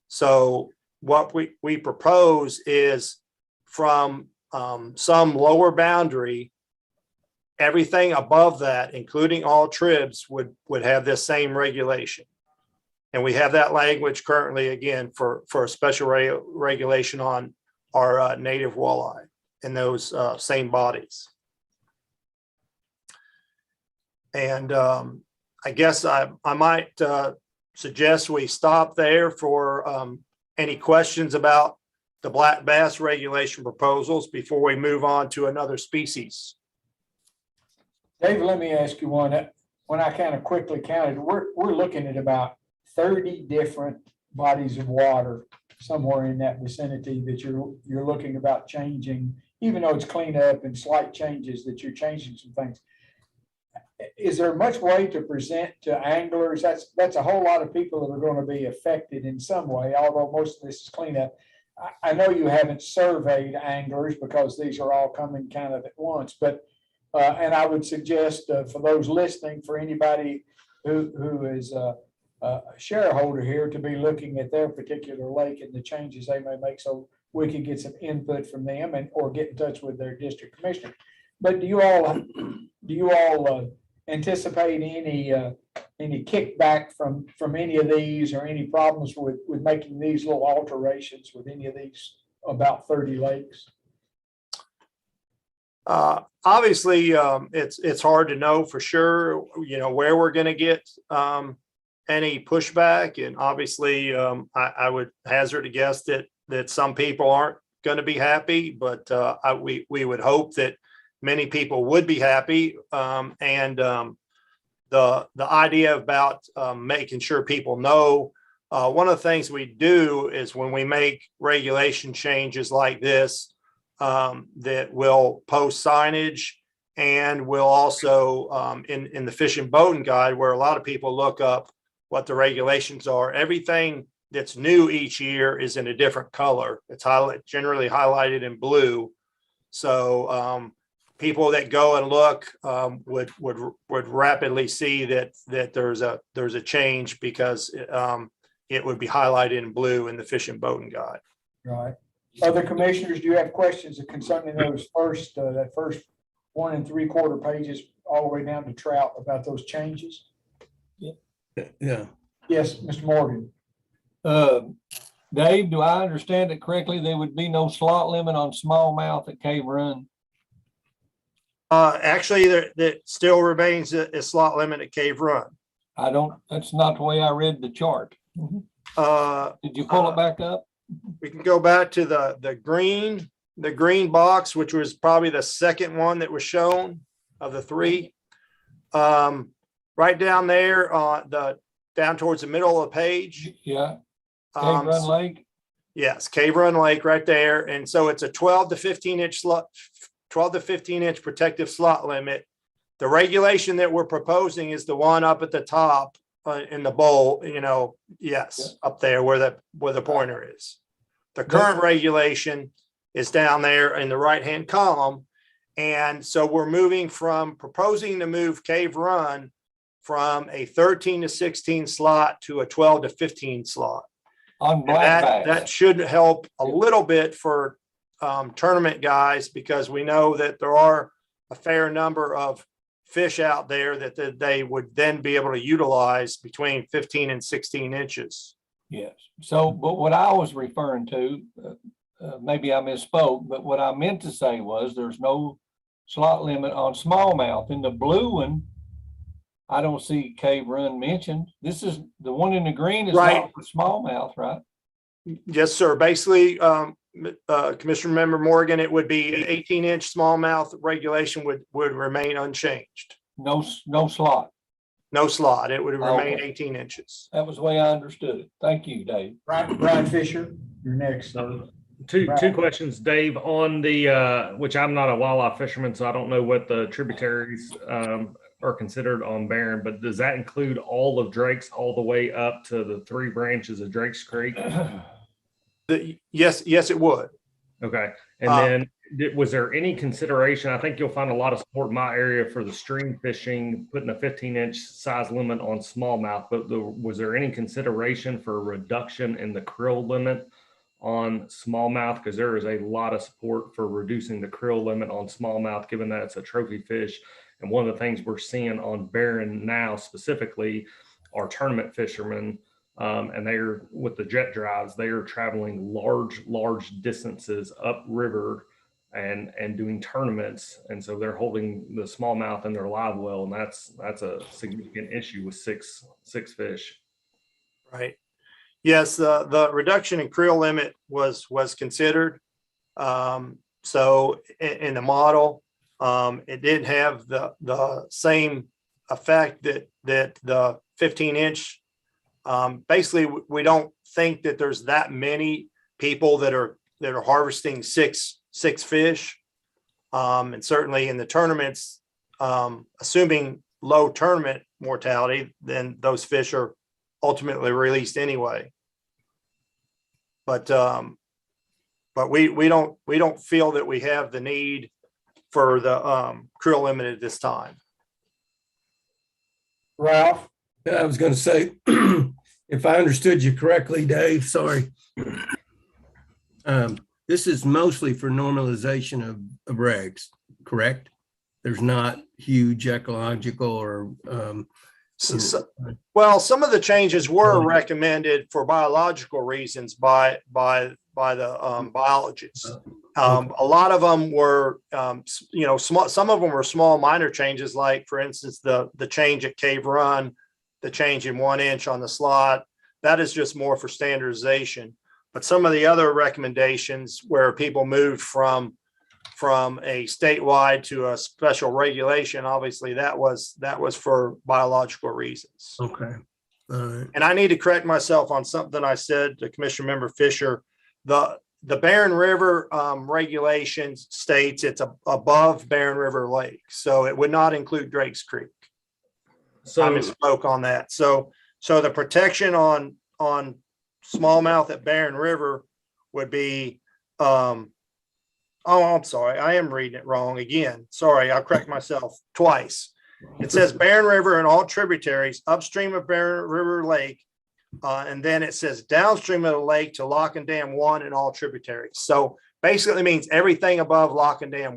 So what we propose is from some lower boundary, everything above that, including all tribs, would have this same regulation. And we have that language currently, again, for a special regulation on our native walleye in those same bodies. And I guess I might suggest we stop there for any questions about the black bass regulation proposals before we move on to another species. Dave, let me ask you one. When I kind of quickly counted, we're looking at about 30 different bodies of water somewhere in that vicinity that you're looking about changing, even though it's cleanup and slight changes that you're changing some things. Is there much way to present to anglers? That's a whole lot of people that are going to be affected in some way, although most of this is cleanup. I know you haven't surveyed anglers because these are all coming kind of at once, but and I would suggest for those listening, for anybody who is a shareholder here, to be looking at their particular lake and the changes they may make, so we can get some input from them and or get in touch with their district commissioner. But do you all anticipate any kickback from any of these, or any problems with making these little alterations with any of these about 30 lakes? Obviously, it's hard to know for sure, where we're going to get any pushback. And obviously, I would hazard a guess that some people aren't going to be happy, but we would hope that many people would be happy. And the idea about making sure people know, one of the things we do is when we make regulation changes like this, that will post signage, and we'll also in the Fish and Boating Guide, where a lot of people look up what the regulations are. Everything that's new each year is in a different color. It's generally highlighted in blue. So people that go and look would rapidly see that there's a change, because it would be highlighted in blue in the Fish and Boating Guide. Right. Other commissioners, do you have questions concerning those that first 1 3/4 pages all the way down to trout about those changes? Yeah. Yes, Mr. Morgan. Dave, do I understand it correctly? There would be no slot limit on smallmouth at Cave Run? Actually, there still remains a slot limit at Cave Run. That's not the way I read the chart. Did you pull it back up? We can go back to the green box, which was probably the second one that was shown of the three. Right down there, down towards the middle of the page. Yeah. Cave Run Lake. Yes, Cave Run Lake right there. And so it's a 12 to 15 inch slot, 12 to 15 inch protective slot limit. The regulation that we're proposing is the one up at the top in the bowl, yes, up there where the pointer is. The current regulation is down there in the right-hand column. And so we're proposing to move Cave Run from a 13 to 16 slot to a 12 to 15 slot. On black bass. That should help a little bit for tournament guys, because we know that there are a fair number of fish out there that they would then be able to utilize between 15 and 16 inches. Yes. So, but what I was referring to, maybe I misspoke, but what I meant to say was there's no slot limit on smallmouth. In the blue one, I don't see Cave Run mentioned. This is the one in the green is right. Not for smallmouth, right? Yes, sir. Basically, Commissioner Member Morgan, it would be an 18-inch smallmouth regulation would remain unchanged. No slot. No slot. It would remain 18 inches. That was the way I understood it. Thank you, Dave. Brian Fisher, you're next. Two questions, Dave, on the which I'm not a walleye fisherman, so I don't know what the tributaries are considered on Barron, but does that include all of Drake's all the way up to the 3 branches of Drake's Creek? Yes, it would. Okay. And then was there any consideration? I think you'll find a lot of support in my area for the stream fishing, putting a 15-inch size limit on smallmouth, but was there any consideration for a reduction in the krill limit on smallmouth, because there is a lot of support for reducing the krill limit on smallmouth, given that it's a trophy fish. And one of the things we're seeing on Barron now specifically are tournament fishermen, and they're with the jet drives, they are traveling large distances upriver and doing tournaments. And so they're holding the smallmouth in their live well, and that's a significant issue with six fish. Right. Yes, the reduction in krill limit was considered. So in the model, it didn't have the same effect that the 15-inch. Basically, we don't think that there's that many people that are harvesting six fish. And certainly in the tournaments, assuming low tournament mortality, then those fish are ultimately released anyway. But we don't feel that we have the need for the krill limit at this time. Ralph? I was going to say, if I understood you correctly, Dave, sorry. This is mostly for normalization of regs, correct? There's not huge ecological or well, some of the changes were recommended for biological reasons by the biologists. A lot of them were, small. Some of them were small, minor changes, like, for instance, the change at Cave Run, the change in 1 inch on the slot. That is just more for standardization. But some of the other recommendations where people moved from a statewide to a special regulation, obviously that was for biological reasons. Okay. All right. And I need to correct myself on something I said to Commissioner Member Fisher. The Barron River regulations states it's above Barron River Lake, so it would not include Drake's Creek. So I misspoke on that. So the protection on smallmouth at Barron River would be I'm sorry. I am reading it wrong again. Sorry, I'll correct myself twice. It says Barron River and all tributaries upstream of Barron River Lake. And then it says downstream of the lake to Lock and Dam 1 and all tributaries. So basically it means everything above Lock and Dam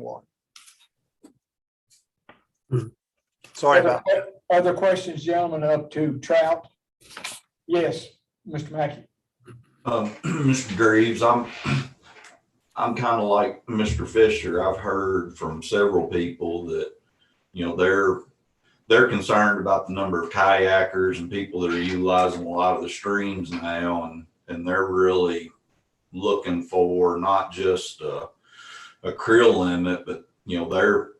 1. Sorry about that. Other questions, gentlemen, up to trout? Yes, Mr. Mackey. Mr. Greaves, I'm kind of like Mr. Fisher. I've heard from several people that, they're concerned about the number of kayakers and people that are utilizing a lot of the streams now, and they're really looking for not just a krill limit, but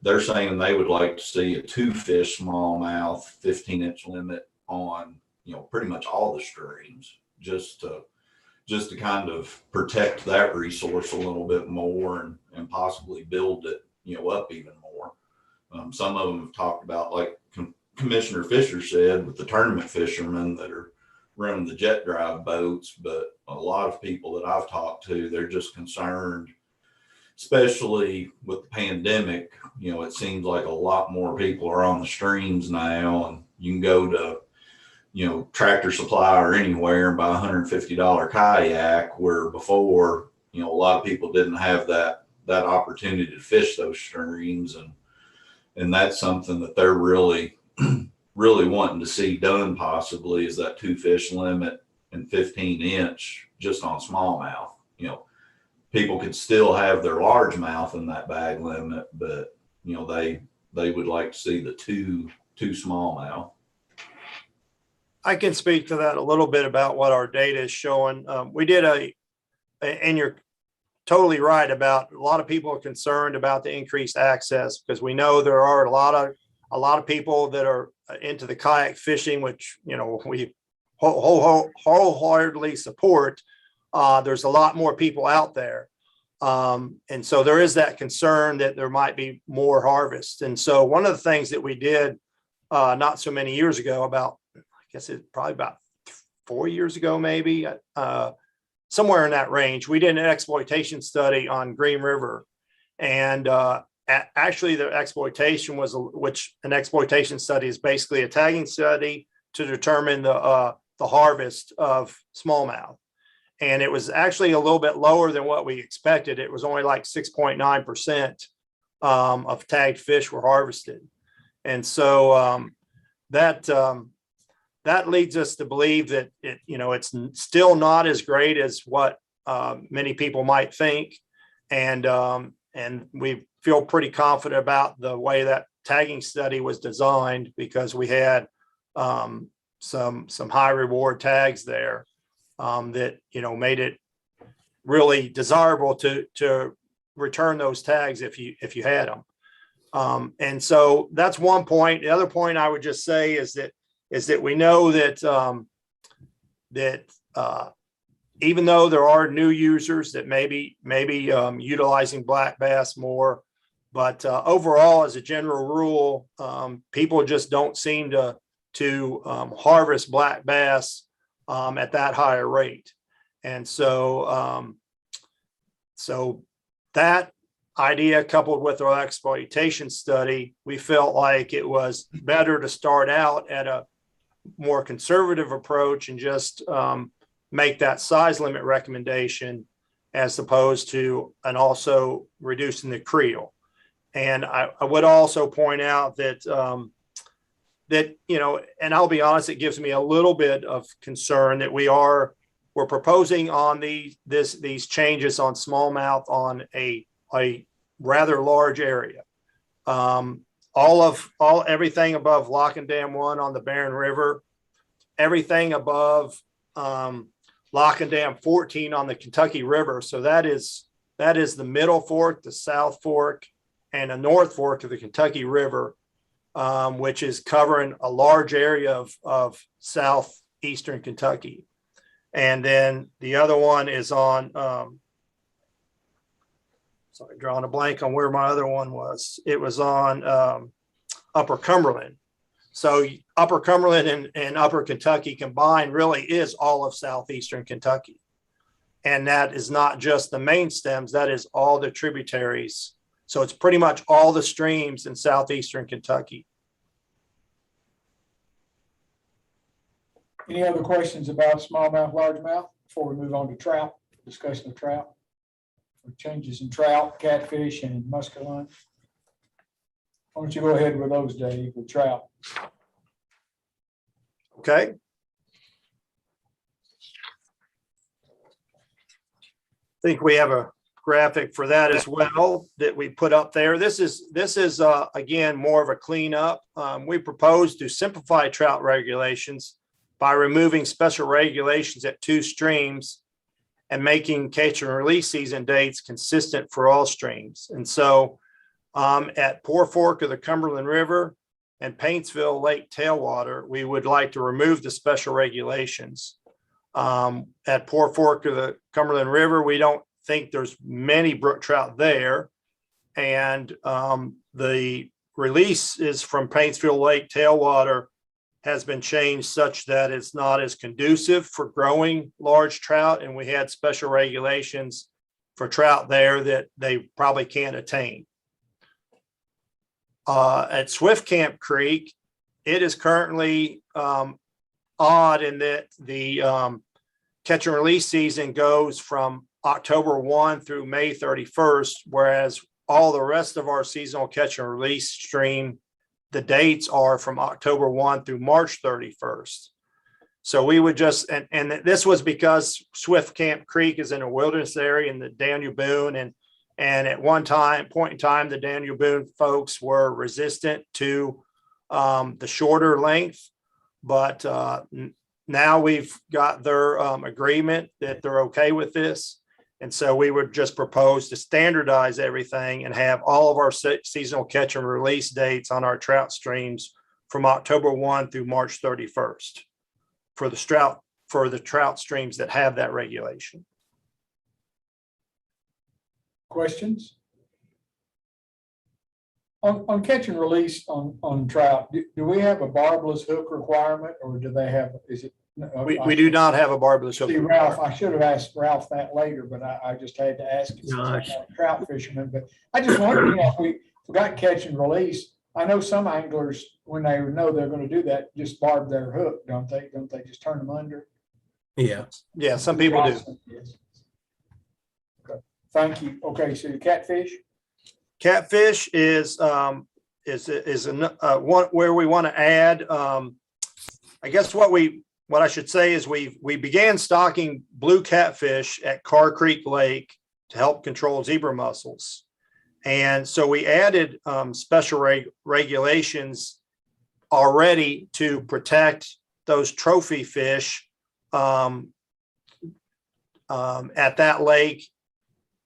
they're saying they would like to see a 2-fish smallmouth 15-inch limit on pretty much all the streams, just to kind of protect that resource a little bit more and possibly build it, up even more. Some of them have talked about, like Commissioner Fisher said, with the tournament fishermen that are running the jet drive boats, but a lot of people that I've talked to, they're just concerned, especially with the pandemic. It seems like a lot more people are on the streams now, and you can go to Tractor Supply or anywhere and buy $150 kayak, where before, a lot of people didn't have that opportunity to fish those streams. And that's something that they're really wanting to see done, possibly, is that 2-fish limit and 15-inch just on smallmouth. People could still have their largemouth in that bag limit, but, they would like to see the two smallmouth. I can speak to that a little bit about what our data is showing. We did and you're totally right about, a lot of people are concerned about the increased access, because we know there are a lot of people that are into the kayak fishing, which, we wholeheartedly support. There's a lot more people out there. And so there is that concern that there might be more harvest. And so one of the things that we did not so many years ago, about, I guess it's probably about 4 years ago, maybe, somewhere in that range, we did an exploitation study on Green River. And actually the exploitation was, which an exploitation study is basically a tagging study to determine the harvest of smallmouth. and it was actually a little bit lower than what we expected. It was only like 6.9% of tagged fish were harvested. And so that leads us to believe that it's still not as great as what many people might think. And we feel pretty confident about the way that tagging study was designed, because we had some high reward tags there that made it really desirable to return those tags if you had them. And so that's one point. The other point I would just say is that we know that even though there are new users that maybe utilizing black bass more, but overall, as a general rule, people just don't seem to harvest black bass at that higher rate. And so that idea, coupled with our exploitation study, we felt like it was better to start out at a more conservative approach and just make that size limit recommendation, as opposed to and also reducing the creel. And I would also point out that and I'll be honest, it gives me a little bit of concern that we're proposing on these changes on smallmouth on a rather large area. Everything above Lock and Dam 1 on the Barren River, everything above Lock and Dam 14 on the Kentucky River. So that is the middle fork, the south fork, and a north fork of the Kentucky River, which is covering a large area of southeastern Kentucky. And then the other one is on, sorry, drawing a blank on where my other one was. It was on Upper Cumberland. So Upper Cumberland and Upper Kentucky combined really is all of southeastern Kentucky. And that is not just the main stems, that is all the tributaries. So it's pretty much all the streams in southeastern Kentucky. Any other questions about smallmouth, largemouth before we move on to trout, discussion of trout? Or changes in trout, catfish, and muskellunge? Why don't you go ahead with those, Dave, with trout? Okay. I think we have a graphic for that as well that we put up there. This is again more of a cleanup. We propose to simplify trout regulations by removing special regulations at 2 streams and making catch and release season dates consistent for all streams. And so at Poor Fork of the Cumberland River and Paintsville Lake tailwater, we would like to remove the special regulations. At Poor Fork of the Cumberland River, we don't think there's many brook trout there. And the release is from Paintsville Lake tailwater has been changed such that it's not as conducive for growing large trout. And we had special regulations for trout there that they probably can't attain. At Swift Camp Creek, it is currently odd in that the catch and release season goes from October 1 through May 31st, whereas all the rest of our seasonal catch and release stream, the dates are from October 1 through March 31st. So we would just, and this was because Swift Camp Creek is in a wilderness area in the Daniel Boone, and at one point in time, the Daniel Boone folks were resistant to the shorter length, but now we've got their agreement that they're okay with this. And so we would just propose to standardize everything and have all of our seasonal catch and release dates on our trout streams from October 1 through March 31st for the trout streams that have that regulation. Questions? On catch and release on trout, do we have a barbless hook requirement, or do they have, is it? We do not have a barbless hook. See, Ralph, I should have asked Ralph that later, but I just had to ask it since I'm not a trout fisherman. But I just wondered, if we forgot catch and release, I know some anglers, when they know they're going to do that, just barb their hook, don't they? Don't they just turn them under? Yeah. Yeah, some people do. Okay. Thank you. Okay, so catfish? Catfish is one where we want to add, I guess what I should say is we began stocking blue catfish at Carr Creek Lake to help control zebra mussels. And so we added special regulations already to protect those trophy fish at that lake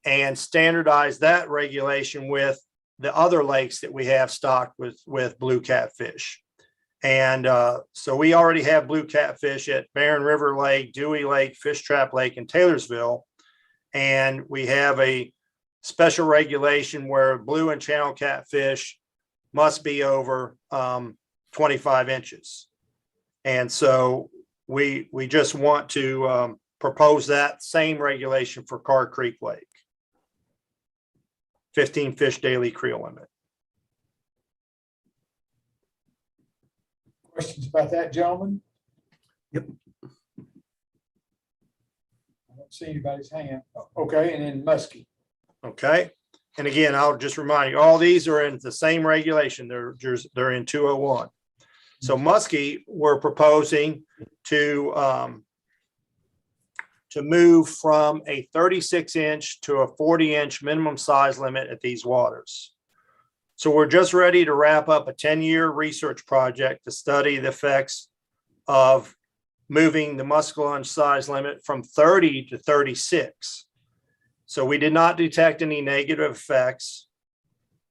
and standardize that regulation with the other lakes that we have stocked with blue catfish. And so we already have blue catfish at Barren River Lake, Dewey Lake, Fish Trap Lake, and Taylorsville. And we have a special regulation where blue and channel catfish must be over 25 inches. And so we just want to propose that same regulation for Carr Creek Lake. 15 fish daily creel limit. Questions about that, gentlemen? Yep. I don't see anybody's hand. Okay, and then muskie. Okay. And again, I'll just remind you, all these are in the same regulation. They're in 201. So muskie, we're proposing to move from a 36-inch to a 40-inch minimum size limit at these waters. So we're just ready to wrap up a 10-year research project to study the effects of moving the muskellunge size limit from 30 to 36. So we did not detect any negative effects.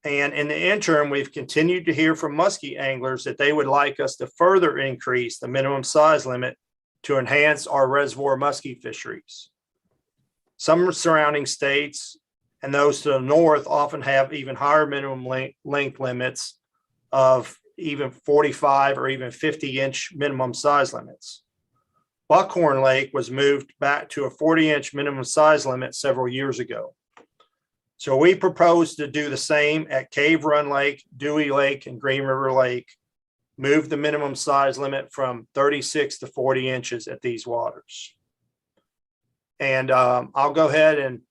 And in the interim, we've continued to hear from muskie anglers that they would like us to further increase the minimum size limit to enhance our reservoir muskie fisheries. Some surrounding states and those to the north often have even higher minimum length limits of even 45 or even 50-inch minimum size limits. Buckhorn Lake was moved back to a 40-inch minimum size limit several years ago. So we propose to do the same at Cave Run Lake, Dewey Lake, and Green River Lake, move the minimum size limit from 36 to 40 inches at these waters. And I'll go ahead and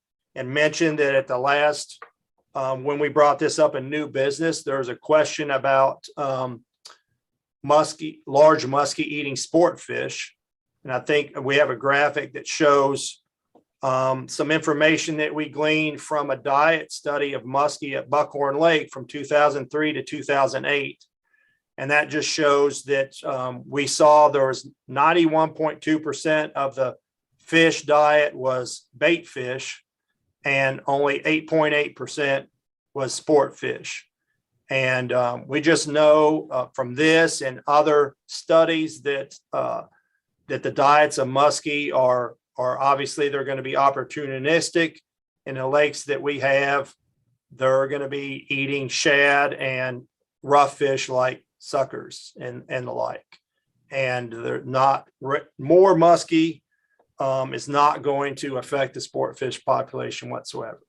mention that at the last, when we brought this up in new business, there was a question about large muskie eating sport fish. And I think we have a graphic that shows some information that we gleaned from a diet study of muskie at Buckhorn Lake from 2003 to 2008. And that just shows that we saw there was 91.2% of the fish diet was bait fish and only 8.8% was sport fish. And we just know from this and other studies that that the diets of muskie are obviously they're going to be opportunistic. In the lakes that we have, they're going to be eating shad and rough fish like suckers and the like. And they're not more muskie is not going to affect the sport fish population whatsoever.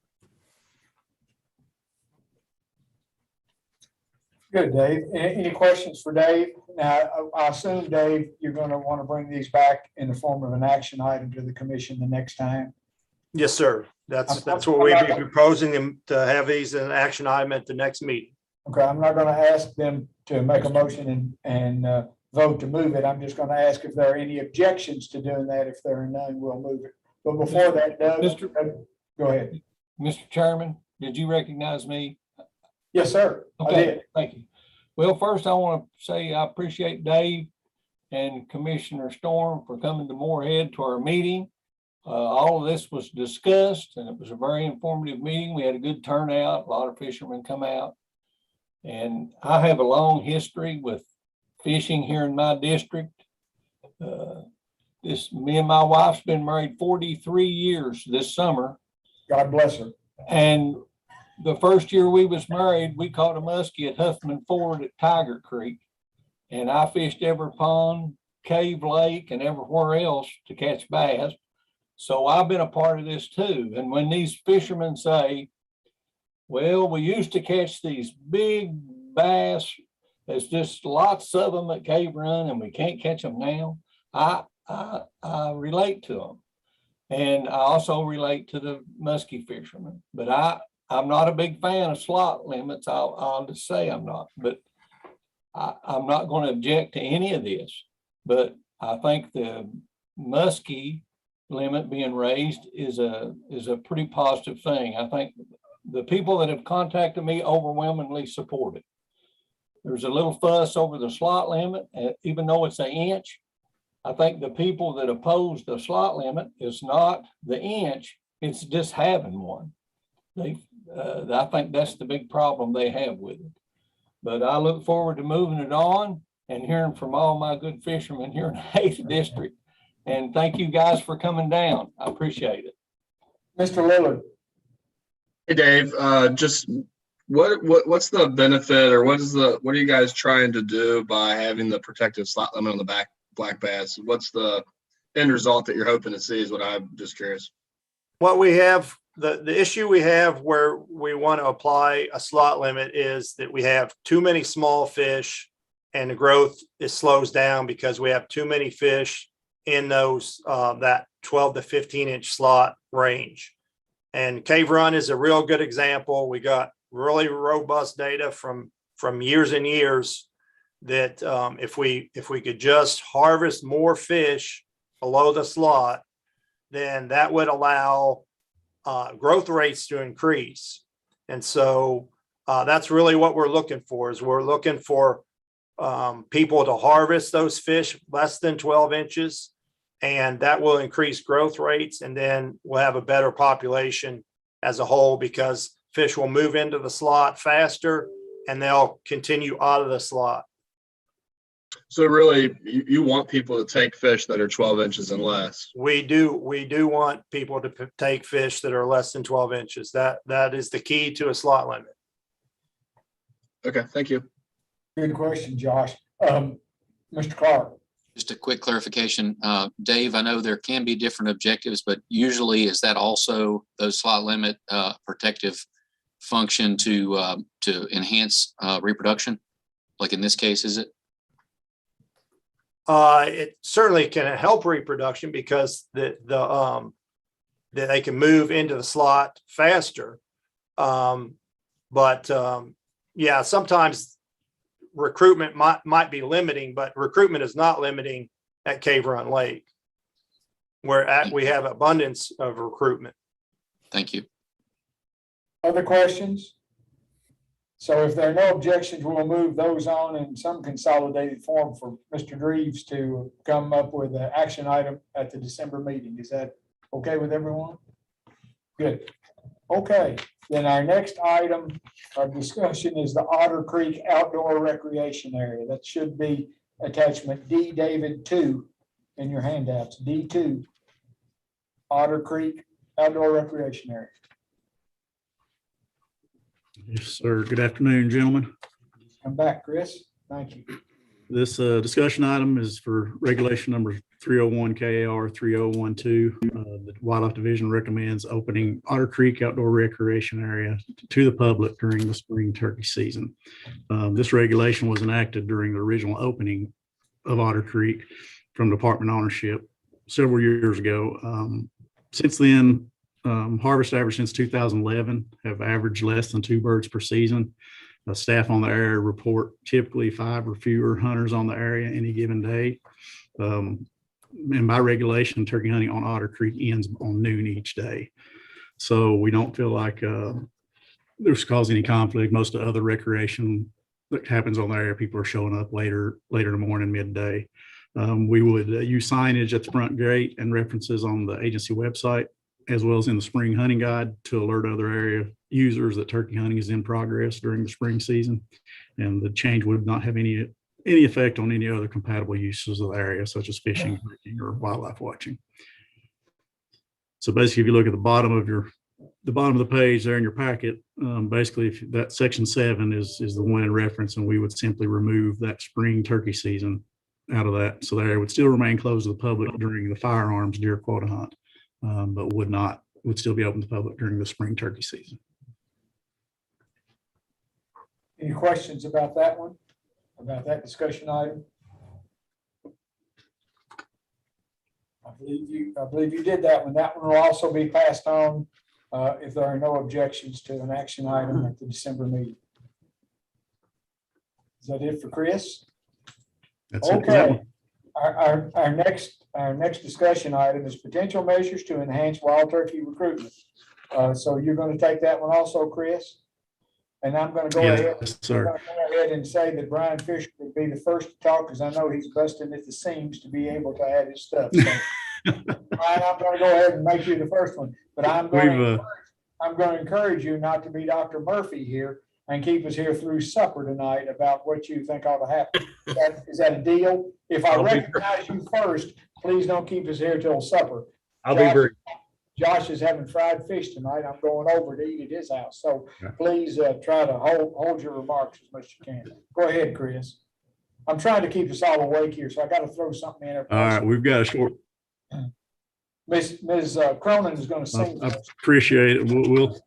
Good, Dave. Any questions for Dave? Now, I assume, Dave, you're going to want to bring these back in the form of an action item to the commission the next time. Yes, sir. That's what we'd be proposing them to have these in an action item at the next meeting. Okay, I'm not going to ask them to make a motion and vote to move it. I'm just going to ask if there are any objections to doing that. If there are none, we'll move it. But before that, Doug, go ahead. Mr. Chairman, did you recognize me? Yes, sir. Okay, I did. thank you. Well, first I want to say I appreciate Dave and Commissioner Storm for coming to Moorhead to our meeting. All of this was discussed and it was a very informative meeting. We had a good turnout. A lot of fishermen come out. And I have a long history with fishing here in my district. Me and my wife's been married 43 years this summer. God bless her. And the first year we was married, we caught a muskie at Huffman Ford at Tiger Creek. And I fished every pond, Cave Lake, and everywhere else to catch bass. So I've been a part of this too. And when these fishermen say, well, we used to catch these big bass, there's just lots of them at Cave Run and we can't catch them now, I relate to them. And I also relate to the muskie fishermen, but I'm not a big fan of slot limits. I'll just say I'm not, but I'm not going to object to any of this. But I think the muskie limit being raised is a pretty positive thing. I think the people that have contacted me overwhelmingly support it. There's a little fuss over the slot limit, even though it's an inch. I think the people that oppose the slot limit is not the inch, it's just having one. I think that's the big problem they have with it. But I look forward to moving it on and hearing from all my good fishermen here in the 8th District. And thank you guys for coming down. I appreciate it. Mr. Lillard. Hey, Dave, just what's the benefit, or what are you guys trying to do by having the protective slot limit on the back black bass? What's the end result that you're hoping to see is what I'm just curious. What we have, the issue we have where we want to apply a slot limit is that we have too many small fish and the growth slows down because we have too many fish in those that 12 to 15 inch slot range. And Cave Run is a real good example. We got really robust data from years and years that if we could just harvest more fish below the slot, then that would allow growth rates to increase. And so that's really what we're looking for, is we're looking for people to harvest those fish less than 12 inches, and that will increase growth rates. And then we'll have a better population as a whole because fish will move into the slot faster and they'll continue out of the slot. So really, you want people to take fish that are 12 inches and less. We do want people to take fish that are less than 12 inches. That is the key to a slot limit. Okay, thank you. Good question, Josh. Mr. Clark. Just a quick clarification. Dave, I know there can be different objectives, but usually is that also those slot limit protective function to enhance reproduction? Like in this case, is it? It certainly can help reproduction because that they can move into the slot faster. Yeah, sometimes recruitment might be limiting, but recruitment is not limiting at Cave Run Lake, where we have abundance of recruitment. Thank you. Other questions? So if there are no objections, we'll move those on in some consolidated form for Mr. Dreves to come up with an action item at the December meeting. Is that okay with everyone? Good. Okay, then our next item of discussion is the Otter Creek Outdoor Recreation Area. That should be attachment D, David 2 in your handouts. D2, Otter Creek Outdoor Recreation Area. Yes, sir. Good afternoon, gentlemen. Come back, Chris. Thank you. This discussion item is for regulation number 301 KAR 3012. The Wildlife Division recommends opening Otter Creek Outdoor Recreation Area to the public during the spring turkey season. This regulation was enacted during the original opening of Otter Creek from Department ownership several years ago. Since then, harvest average since 2011 have averaged less than 2 birds per season. Staff on the area report typically 5 or fewer hunters on the area any given day. And by regulation, turkey hunting on Otter Creek ends on noon each day. So we don't feel like there's caused any conflict. Most of the other recreation that happens on the area, people are showing up later in the morning, midday. We would use signage at the front gate and references on the agency website, as well as in the spring hunting guide, to alert other area users that turkey hunting is in progress during the spring season. And the change would not have any effect on any other compatible uses of the area, such as fishing, hiking, or wildlife watching. So basically, if you look at the bottom of the page there in your packet, basically if that section 7 is the one in reference, and we would simply remove that spring turkey season out of that. So the area would still remain closed to the public during the firearms deer quota hunt, but would still be open to the public during the spring turkey season. Any questions about that one? About that discussion item? I believe you did that one. That one will also be passed on if there are no objections to an action item at the December meeting. Is that it for Chris? That's it for that Okay. one. Our next discussion item is potential measures to enhance wild turkey recruitment. So you're going to take that one also, Chris? And I'm going to go ahead. Yes, sir. I'm gonna go ahead and say that Brian Fisher would be the first to talk because I know he's busting at the seams to be able to add his stuff. So, Brian, I'm going to go ahead and make you the first one, but I'm going to encourage you not to be Dr. Murphy here and keep us here through supper tonight about what you think ought to happen. Is that a deal? If I recognize you first, please don't keep us here till supper. I'll be brief. Josh is having fried fish tonight. I'm going over to eat at his house. So please try to hold your remarks as much as you can. Go ahead, Chris. I'm trying to keep us all awake here, so I got to throw something in there. All right, we've got a short. Ms. Cronin is going to sing. I appreciate it. We'll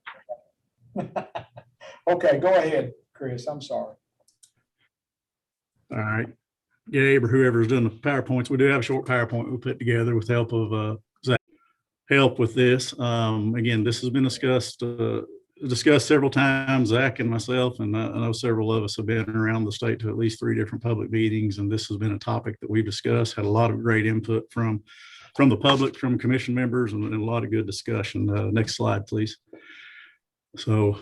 Okay, go ahead, Chris. I'm sorry. All right. Gabe or whoever's doing the PowerPoints, we do have a short PowerPoint we put together with help of Zach. Help with this. Again, this has been discussed several times, Zach and myself, and I know several of us have been around the state to at least 3 different public meetings, and this has been a topic that we've discussed, had a lot of great input from the public, from commission members, and a lot of good discussion. Next slide, please. So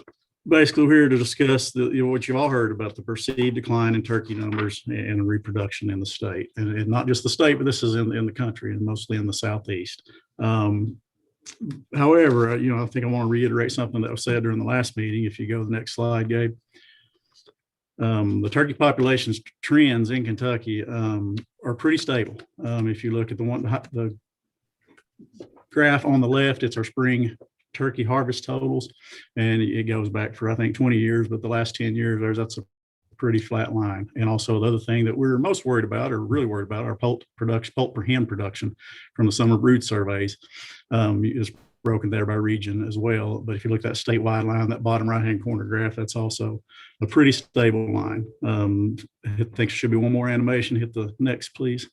basically, we're here to discuss what you've all heard about the perceived decline in turkey numbers and reproduction in the state, and not just the state, but this is in the country and mostly in the Southeast. However, I think I want to reiterate something that was said during the last meeting. If you go to the next slide, Gabe. The turkey population's trends in Kentucky are pretty stable. If you look at the graph on the left, it's our spring turkey harvest totals, and it goes back for I think 20 years, but the last 10 years that's a pretty flat line. And also the other thing that we're most worried about, or really worried about, our poult per hen production from the summer brood surveys is broken there by region as well. But if you look at that statewide line, that bottom right hand corner graph, that's also a pretty stable line. I think there should be one more animation. Hit the next, please.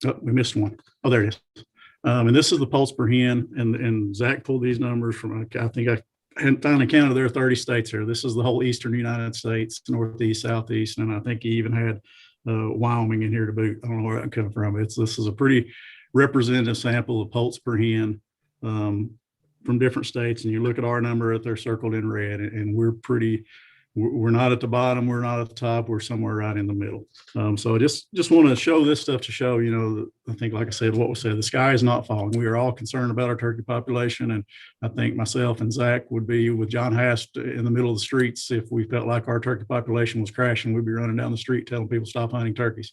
Oh, we missed one. Oh, there it is. And this is the pulse per hen, and Zach pulled these numbers from, I think I hadn't finally counted, there are 30 states here. This is the whole eastern United States, Northeast, Southeast, and I think he even had Wyoming in here to boot. I don't know where that come from. This is a pretty representative sample of pulse per hen from different states, and you look at our number that they're circled in red, and we're not at the bottom, we're not at the top, we're somewhere right in the middle. So I just want to show this stuff to show, I think, like I said, what was said, the sky is not falling. We are all concerned about our turkey population. And I think myself and Zach would be with John Hast in the middle of the streets. If we felt like our turkey population was crashing, we'd be running down the street telling people stop hunting turkeys.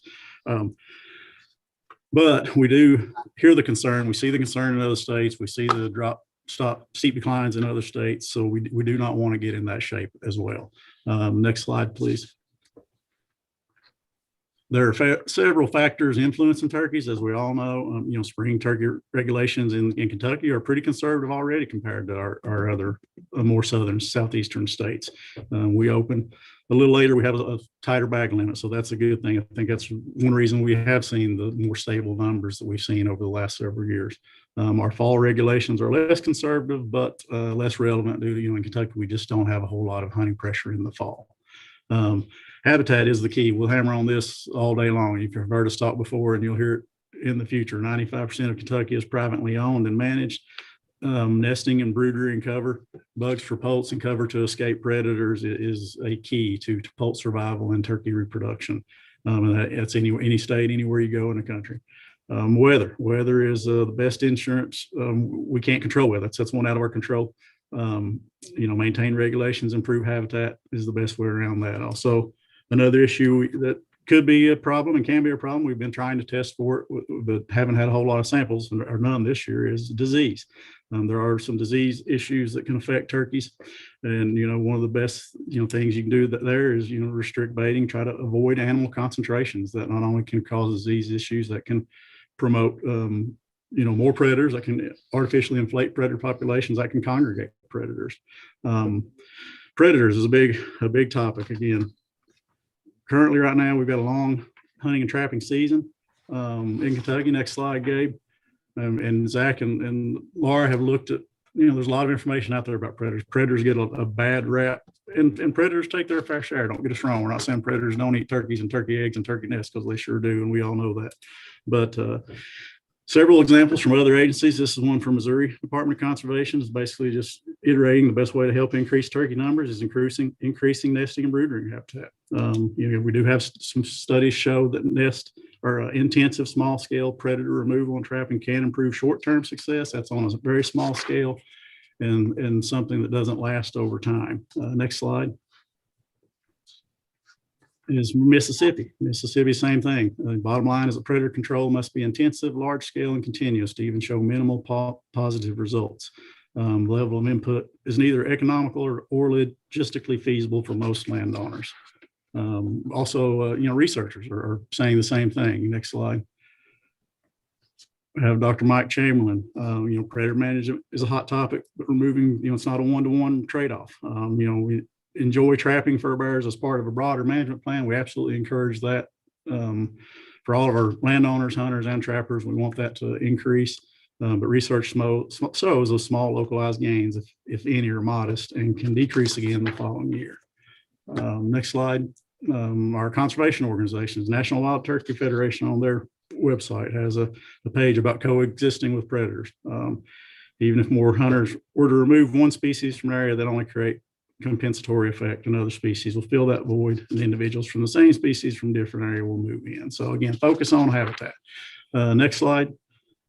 But we do hear the concern. We see the concern in other states. We see the steep declines in other states. So we do not want to get in that shape as well. Next slide, please. There are several factors influencing turkeys, as we all know. Spring turkey regulations in Kentucky are pretty conservative already compared to our other more southern, southeastern states. We open a little later, we have a tighter bag limit, so that's a good thing. I think that's one reason we have seen the more stable numbers that we've seen over the last several years. Our fall regulations are less conservative, but less relevant due to, in Kentucky, we just don't have a whole lot of hunting pressure in the fall. Habitat is the key. We'll hammer on this all day long. You've heard us talk before, and you'll hear it in the future. 95% of Kentucky is privately owned and managed. Nesting and broodery and cover, bugs for poults and cover to escape predators is a key to poult survival and turkey reproduction. And that's any state, anywhere you go in the country. Weather is the best insurance. We can't control weather. That's one out of our control. Maintain regulations, improve habitat is the best way around that. Also, another issue that could be a problem and can be a problem, we've been trying to test for it, but haven't had a whole lot of samples, or none this year, is disease. There are some disease issues that can affect turkeys. And, one of the best, things you can do there is, restrict baiting, try to avoid animal concentrations that not only can cause disease issues, that can promote, more predators, that can artificially inflate predator populations, that can congregate predators. Predators is a big topic. Again, currently right now, we've got a long hunting and trapping season in Kentucky. Next slide, Gabe. And Zach and Laura have looked at, there's a lot of information out there about predators. Predators get a bad rap, and predators take their fair share. Don't get us wrong. We're not saying predators don't eat turkeys and turkey eggs and turkey nests, because they sure do, and we all know that. But several examples from other agencies. This is one from Missouri Department of Conservation. It's basically just iterating the best way to help increase turkey numbers is increasing nesting and brooding habitat. We do have some studies show that nest or intensive small scale predator removal and trapping can improve short-term success. That's on a very small scale and something that doesn't last over time. Next slide is Mississippi. Mississippi, same thing. Bottom line is that predator control must be intensive, large scale, and continuous to even show minimal positive results. Level of input is neither economical or logistically feasible for most landowners. Researchers are saying the same thing. Next slide. We have Dr. Mike Chamberlain. Predator management is a hot topic, but removing, it's not a one-to-one trade-off. We enjoy trapping fur bearers as part of a broader management plan. We absolutely encourage that for all of our landowners, hunters, and trappers. We want that to increase. But research shows those small localized gains, if any, are modest and can decrease again the following year. Next slide. Our conservation organizations, National Wild Turkey Federation, on their website has a page about coexisting with predators. Even if more hunters were to remove one species from an area, that only create compensatory effect, and other species will fill that void, and individuals from the same species from different area will move in. So again, focus on habitat. Next slide.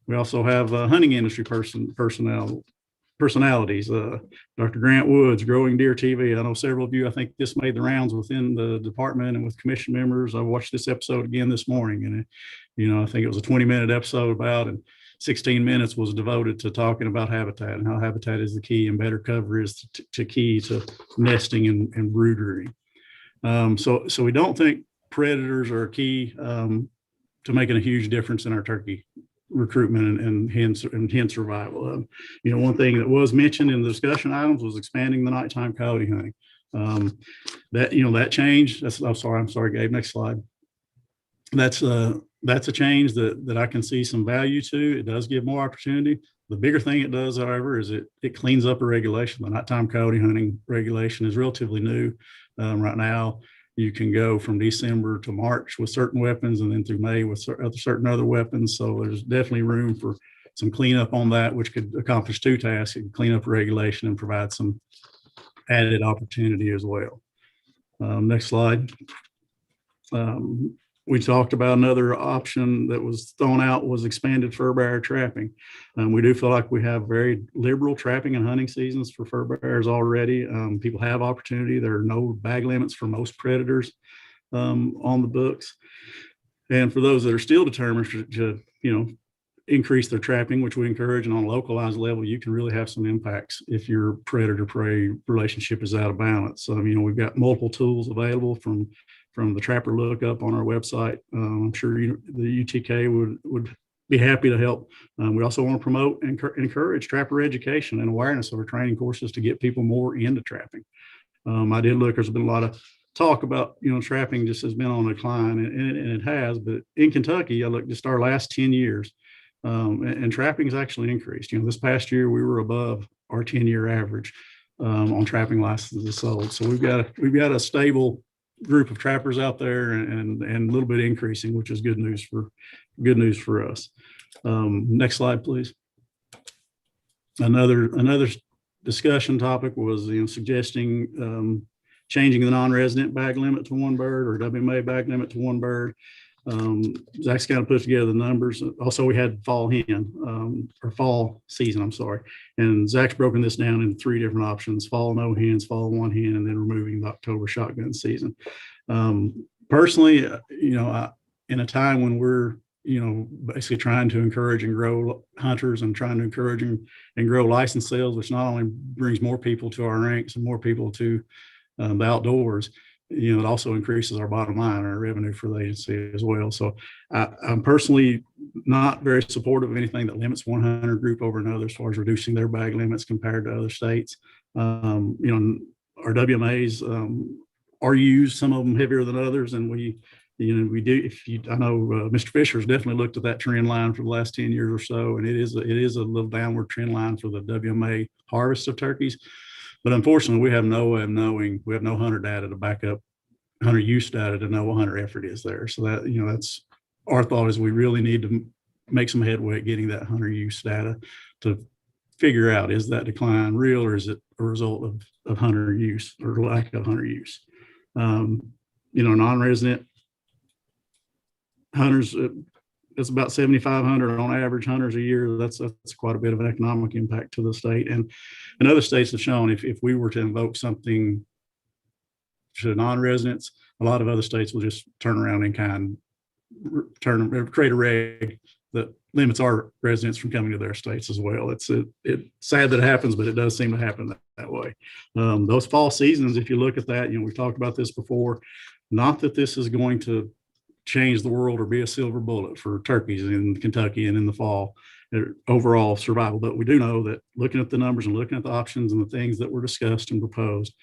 We also have hunting industry personalities. Dr. Grant Woods, Growing Deer TV. I know several of you, I think this made the rounds within the department and with commission members. I watched this episode again this morning, and I think it was a 20-minute episode about, and 16 minutes was devoted to talking about habitat and how habitat is the key, and better cover is to key to nesting and brood rearing. So we don't think predators are key to making a huge difference in our turkey recruitment and hen survival. One thing that was mentioned in the discussion items was expanding the nighttime coyote hunting. That changed. I'm sorry, Gabe. Next slide. That's a change that I can see some value to. It does give more opportunity. The bigger thing it does, however, is it cleans up a regulation. The nighttime coyote hunting regulation is relatively new. Right now, you can go from December to March with certain weapons, and then through May with certain other weapons. So there's definitely room for some cleanup on that, which could accomplish two tasks. It could clean up a regulation and provide some added opportunity as well. Next slide. We talked about another option that was thrown out was expanded fur bearer trapping. We do feel like we have very liberal trapping and hunting seasons for fur bearers already. People have opportunity. There are no bag limits for most predators on the books. And for those that are still determined to increase their trapping, which we encourage, and on a localized level, you can really have some impacts if your predator-prey relationship is out of balance. So, we've got multiple tools available from the Trapper Lookup on our website. I'm sure the UTK would be happy to help. We also want to promote and encourage trapper education and awareness of our training courses to get people more into trapping. I did look, there's been a lot of talk about, trapping just has been on a decline, and it has, but in Kentucky, I looked just our last 10 years, and trapping has actually increased. This past year, we were above our 10-year average on trapping licenses sold. So we've got a stable group of trappers out there, and a little bit increasing, which is good news for us. Next slide, please. Another discussion topic was suggesting changing the non-resident bag limit to one bird, or WMA bag limit to one bird. Zach's kind of put together the numbers. Also, we had fall season, and Zach's broken this down into 3 different options: fall no hens, fall 1 hen, and then removing the October shotgun season. Personally, in a time when we're basically trying to encourage and grow hunters, and trying to encourage and grow license sales, which not only brings more people to our ranks and more people to the outdoors, it also increases our bottom line, our revenue for the agency as well. So I'm personally not very supportive of anything that limits one hunter group over another as far as reducing their bag limits compared to other states. Our WMAs are used, some of them heavier than others, and we We do, I know Mr. Fisher has definitely looked at that trend line for the last 10 years or so, and it is a little downward trend line for the WMA harvest of turkeys. But unfortunately, we have no way of knowing, we have no hunter data to back up, hunter use data to know what hunter effort is there. So that, that's our thought, is we really need to make some headway at getting that hunter use data to figure out, is that decline real, or is it a result of hunter use or lack of hunter use? Non-resident hunters, it's about 7,500 on average hunters a year. That's quite a bit of an economic impact to the state. And other states have shown, if we were to invoke something to non-residents, a lot of other states will just turn around and create a reg that limits our residents from coming to their states as well. It's sad that it happens, but it does seem to happen that way. Those fall seasons, if you look at that, we've talked about this before, not that this is going to change the world or be a silver bullet for turkeys in Kentucky and in the fall, overall survival. But we do know that looking at the numbers and looking at the options and the things that were discussed and proposed,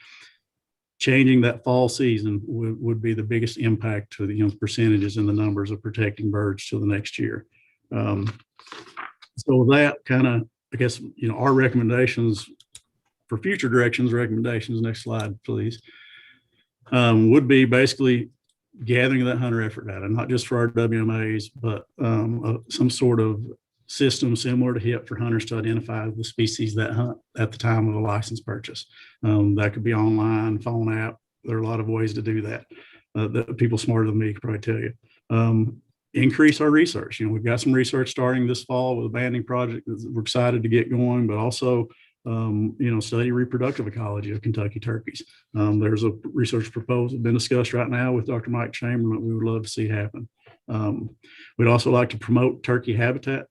changing that fall season would be the biggest impact to the percentages and the numbers of protecting birds till the next year. So with that kind of, I guess, our recommendations for future recommendations, next slide, please, would be basically gathering that hunter effort data, not just for our WMAs, but some sort of system similar to HIP for hunters to identify the species that hunt at the time of a license purchase. That could be online, phone app. There are a lot of ways to do that. That people smarter than me could probably tell you. Increase our research. We've got some research starting this fall with a banding project that we're excited to get going, but also study reproductive ecology of Kentucky turkeys. There's a research proposal been discussed right now with Dr. Mike Chamberlain that we would love to see happen. We'd also like to promote turkey habitat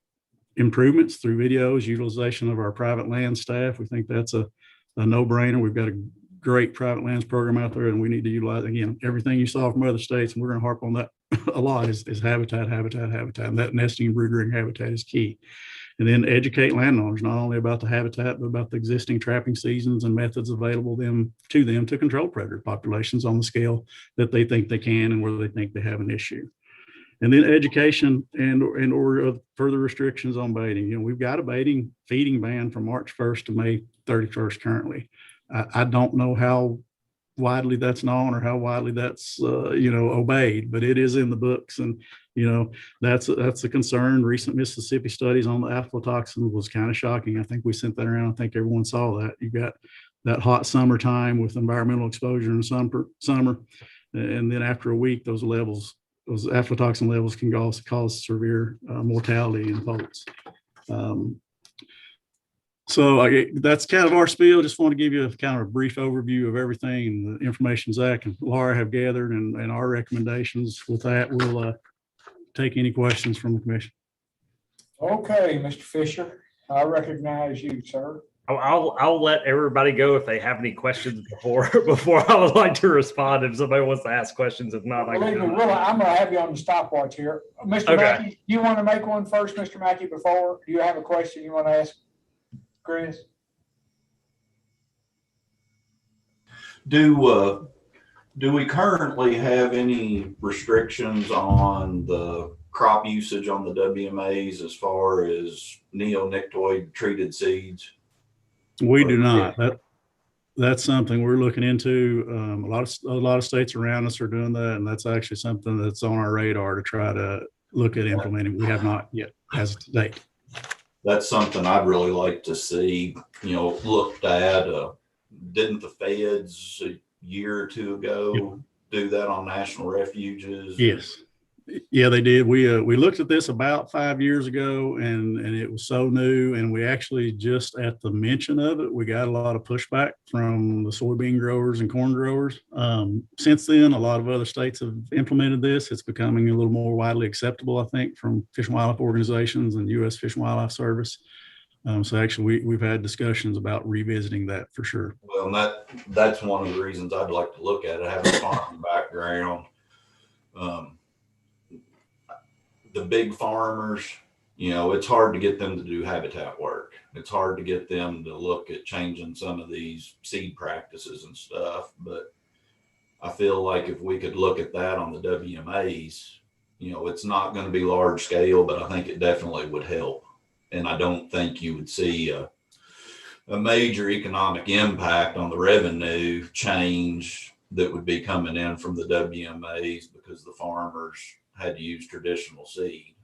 improvements through videos, utilization of our private land staff. We think that's a no-brainer. We've got a great private lands program out there, and we need to utilize, again, everything you saw from other states, and we're going to harp on that a lot, is habitat, and that nesting and brood rearing habitat is key. And then educate landowners not only about the habitat, but about the existing trapping seasons and methods available to them to control predator populations on the scale that they think they can and where they think they have an issue. And then education or further restrictions on baiting. We've got a feeding ban from March 1st to May 31st currently. I don't know how widely that's known or how widely that's obeyed, but it is in the books, and that's a concern. Recent Mississippi studies on the aflatoxin was kind of shocking. I think we sent that around. I think everyone saw that. You got that hot summertime with environmental exposure in summer, and then after a week, those aflatoxin levels can cause severe mortality in poults. So that's kind of our spiel. Just want to give you kind of a brief overview of everything and the information Zach and Laura have gathered and our recommendations. With that, we'll take any questions from the commission. Okay, Mr. Fisher, I recognize you, sir. I'll let everybody go if they have any questions before I would like to respond. If somebody wants to ask questions, if not, I'm going to have you on the stopwatch here. Mr. Mackey, you want to make one first, Mr. Mackey, before? Do you have a question you want to ask Chris? Do we currently have any restrictions on the crop usage on the WMAs as far as neonicotinoid treated seeds? We do not. That's something we're looking into. A lot of states around us are doing that, and that's actually something that's on our radar to try to look at implementing. We have not yet as of date. That's something I'd really like to see, looked at. Didn't the feds a year or two ago do that on national refuges? Yes. Yeah, they did. We looked at this about 5 years ago, and it was so new. And we actually, just at the mention of it, we got a lot of pushback from the soybean growers and corn growers. Since then, a lot of other states have implemented this. It's becoming a little more widely acceptable, I think, from Fish and Wildlife organizations and U.S. Fish and Wildlife Service. So actually, we've had discussions about revisiting that for sure. Well, that's one of the reasons I'd like to look at it. Having a farming background. The big farmers, it's hard to get them to do habitat work. It's hard to get them to look at changing some of these seed practices and stuff. But I feel like if we could look at that on the WMAs, it's not going to be large scale, but I think it definitely would help. And I don't think you would see a major economic impact on the revenue change that would be coming in from the WMAs because the farmers had to use traditional seed.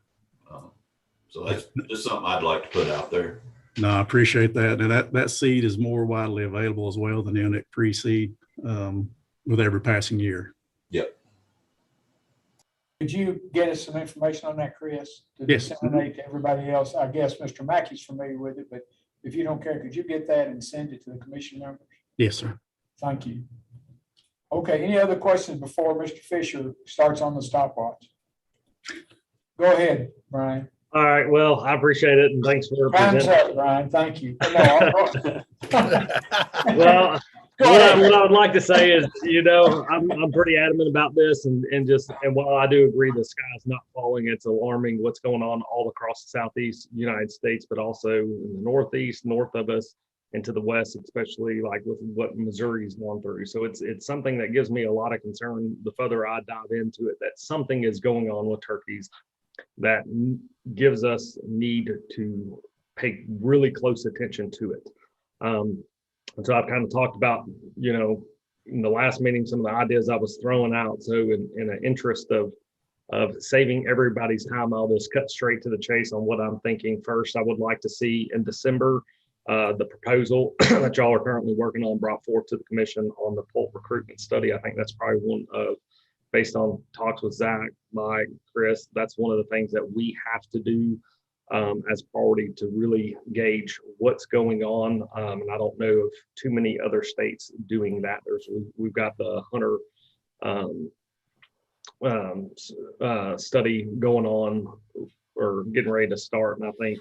So that's just something I'd like to put out there. No, I appreciate that. And that seed is more widely available as well than neonic pre-seed with every passing year. Yep. Could you get us some information on that, Chris, to Yes. disseminate to everybody else? I guess Mr. Mackey's familiar with it, but if you don't care, could you get that and send it to the commission members? Yes, sir. Thank you. Okay, any other questions before Mr. Fisher starts on the stopwatch? Go ahead, Brian. All right. Well, I appreciate it, and thanks for Time's presenting. up, Brian. Thank you. No, Well, what I would like to say is, I'm pretty adamant about this, and while I do agree the sky's not falling, it's alarming what's going on all across the southeast United States, but also in the northeast, north of us, and to the west, especially like with what Missouri's gone through. So it's something that gives me a lot of concern. The further I dive into it, that something is going on with turkeys that gives us need to pay really close attention to it. And so I've kind of talked about, in the last meeting, some of the ideas I was throwing out. So in an interest of saving everybody's time, I'll just cut straight to the chase on what I'm thinking. First, I would like to see in December, the proposal that y'all are currently working on brought forth to the commission on the poult recruitment study. I think that's probably one of, based on talks with Zach, Mike, Chris, that's one of the things that we have to do as priority to really gauge what's going on. And I don't know of too many other states doing that. We've got the hunter study going on or getting ready to start. And I think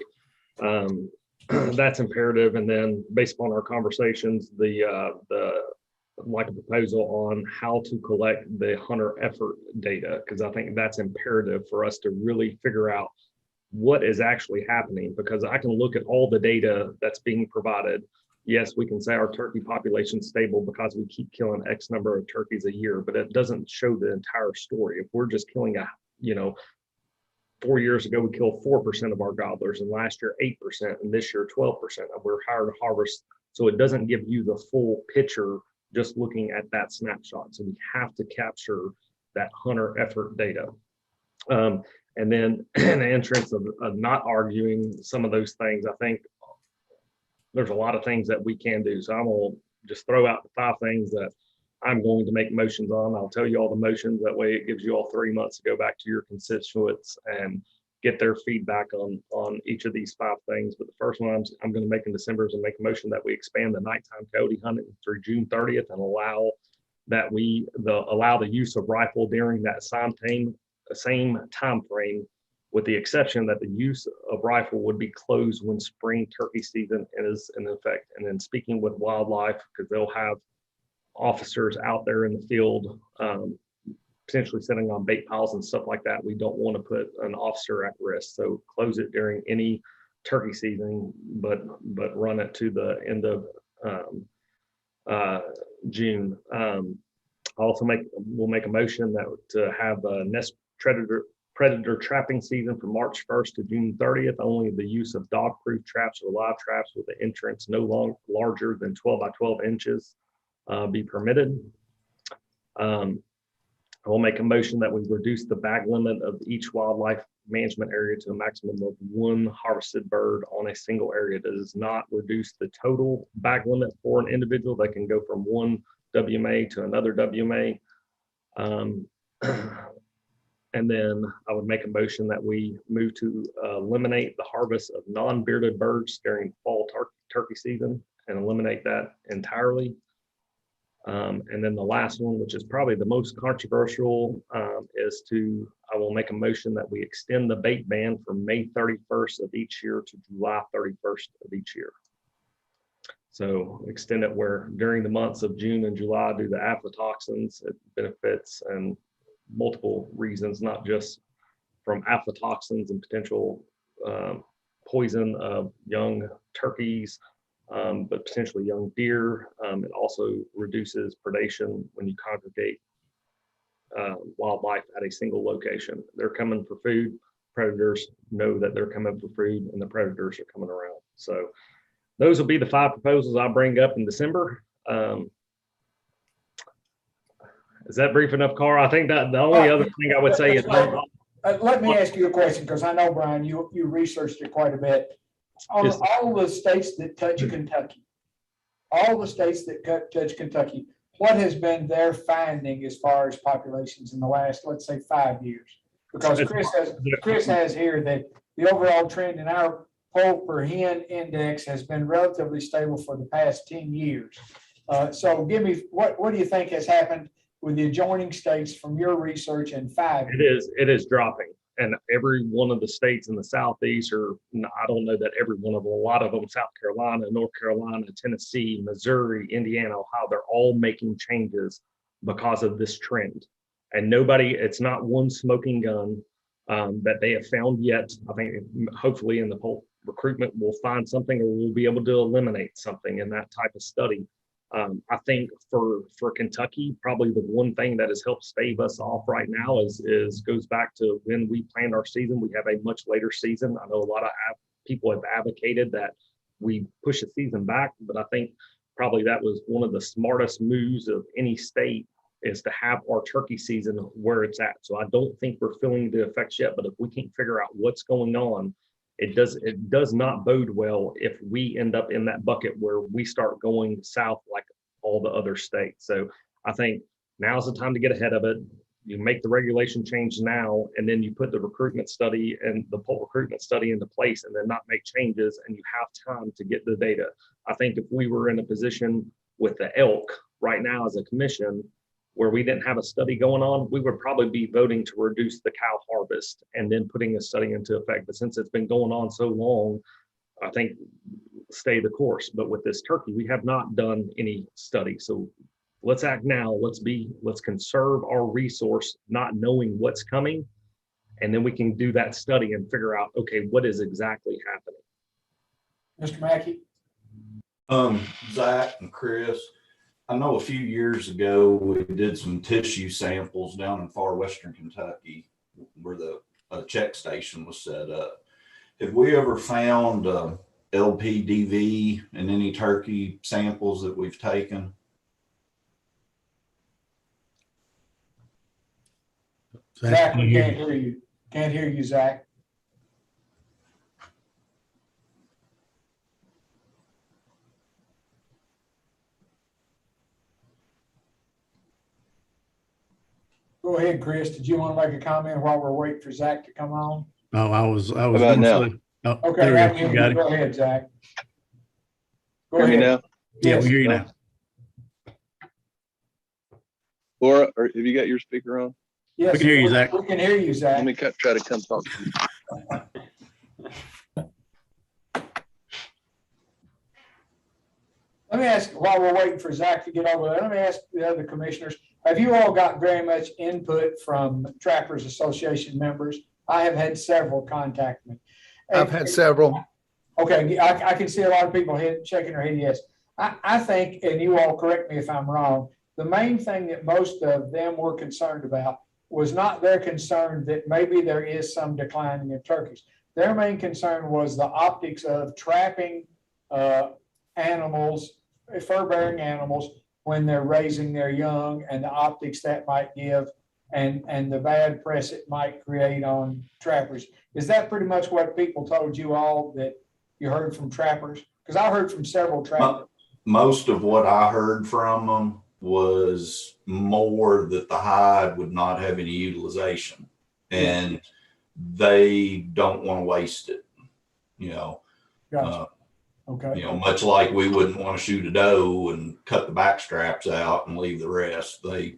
that's imperative. And then based upon our conversations, like a proposal on how to collect the hunter effort data, because I think that's imperative for us to really figure out what is actually happening, because I can look at all the data that's being provided. Yes, we can say our turkey population is stable because we keep killing X number of turkeys a year, but it doesn't show the entire story. If we're just killing 4 years ago, we killed 4% of our gobblers, and last year 8%, and this year 12%, and we're higher to harvest. So it doesn't give you the full picture just looking at that snapshot. So we have to capture that hunter effort data. And then in the interest of not arguing some of those things, I think there's a lot of things that we can do. So I'm going to just throw out the 5 things that I'm going to make motions on. I'll tell you all the motions. That way it gives you all 3 months to go back to your constituents and get their feedback on each of these 5 things. But the first one I'm going to make in December is to make a motion that we expand the nighttime coyote hunting through June 30th and allow the use of rifle during that same time frame, with the exception that the use of rifle would be closed when spring turkey season is in effect. And then speaking with wildlife, because they'll have officers out there in the field potentially sitting on bait piles and stuff like that. We don't want to put an officer at risk. So close it during any turkey season, but run it to the end of June. We'll make a motion that to have a nest predator trapping season from March 1st to June 30th. Only the use of dog-proof traps or live traps with the entrance no larger than 12 by 12 inches be permitted. I will make a motion that we reduce the bag limit of each wildlife management area to a maximum of 1 harvested bird on a single area. It does not reduce the total bag limit for an individual. They can go from one WMA to another WMA. And then I would make a motion that we move to eliminate the harvest of non-bearded birds during fall turkey season and eliminate that entirely. And then the last one, which is probably the most controversial, I will make a motion that we extend the bait ban from May 31st of each year to July 31st of each year. So extend it where during the months of June and July, due to aflatoxins, it benefits and multiple reasons, not just from aflatoxins and potential poison of young turkeys, but potentially young deer. It also reduces predation when you congregate wildlife at a single location. They're coming for food. Predators know that they're coming for food, and the predators are coming around. So those will be the 5 proposals I'll bring up in December. Is that brief enough, Carl? I think that the only other thing I would say is let me ask you a question, because I know, Brian, you researched it quite a bit. On Yes. all the states that touch Kentucky, what has been their finding as far as populations in the last, let's say, 5 years? Because Chris has here that the overall trend in our poult per hen index has been relatively stable for the past 10 years. So give me, what do you think has happened with the adjoining states from your research in 5 years? It is dropping. And every one of the states in the Southeast, or I don't know that every one of them, a lot of them, South Carolina, North Carolina, Tennessee, Missouri, Indiana, Ohio, they're all making changes because of this trend. And it's not one smoking gun that they have found yet. I think hopefully in the poult recruitment, we'll find something, or we'll be able to eliminate something in that type of study. I think for Kentucky, probably the one thing that has helped stave us off right now is goes back to when we planned our season. We have a much later season. I know a lot of people have advocated that we push the season back, but I think probably that was one of the smartest moves of any state, is to have our turkey season where it's at. So I don't think we're feeling the effects yet, but if we can't figure out what's going on, it does not bode well if we end up in that bucket where we start going south like all the other states. So I think now's the time to get ahead of it. You make the regulation change now, and then you put the recruitment study and the poult recruitment study into place, and then not make changes, and you have time to get the data. I think if we were in a position with the elk right now as a commission, where we didn't have a study going on, we would probably be voting to reduce the cow harvest and then putting a study into effect. But since it's been going on so long, I think stay the course. But with this turkey, we have not done any study. So let's act now. Let's conserve our resource, not knowing what's coming. And then we can do that study and figure out, okay, what is exactly happening. Mr. Mackey? Zach and Chris, I know a few years ago, we did some tissue samples down in far western Kentucky where the check station was set up. Have we ever found LPDV in any turkey samples that we've taken? Zach, we can't hear you. Can't hear you, Zach. Go ahead, Chris. Did you want to make a comment while we're waiting for Zach to come on? Oh, I was. about now? Okay, there we go. go ahead, Zach. Go Hear me ahead. now? Yeah, Yes. we hear you now. Laura, have you got your speaker on? Yes, We can hear you, Zach. We can hear you, Zach. Let me try to come talk to you. Let me ask, while we're waiting for Zach to get over there, let me ask the other commissioners, have you all got very much input from Trappers Association members? I have had several contact me. I've had several. Okay, I can see a lot of people shaking their head yes. I think, and you all correct me if I'm wrong, the main thing that most of them were concerned about was not their concern that maybe there is some declining in turkeys. Their main concern was the optics of trapping animals, fur-bearing animals, when they're raising their young, and the optics that might give, and the bad press it might create on trappers. Is that pretty much what people told you all that you heard from trappers? Because I heard from several trappers. Most of what I heard from them was more that the hide would not have any utilization, and they don't want to waste it, you know. Gotcha. Okay. You know, much like we wouldn't want to shoot a doe and cut the back straps out and leave the rest. They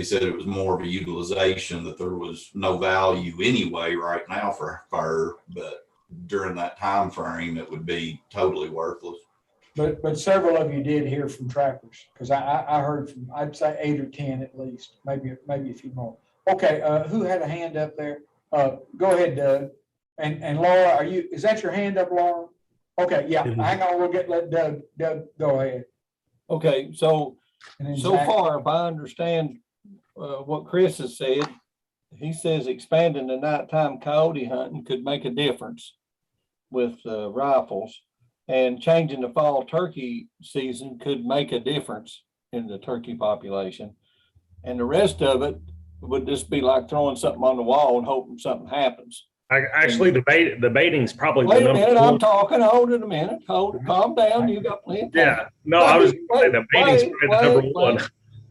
said it was more of a utilization, that there was no value anyway right now for fur, but during that time frame, it would be totally worthless. But several of you did hear from trappers, because I heard from, I'd say 8 or 10 at least, maybe a few more. Okay, who had a hand up there? Go ahead, Doug. And Laura, is that your hand up, Laura? Okay, yeah, hang on, let Doug go ahead. Okay, so Zach. far, if I understand what Chris has said. He says expanding the nighttime coyote hunting could make a difference with rifles, and changing the fall turkey season could make a difference in the turkey population. And the rest of it would just be like throwing something on the wall and hoping something happens. Actually, the baiting's probably Wait the a number minute, one. I'm talking. Hold it a minute. Hold it. Calm down. You got plenty of time. Yeah, no, I was gonna say the baiting's probably the number one.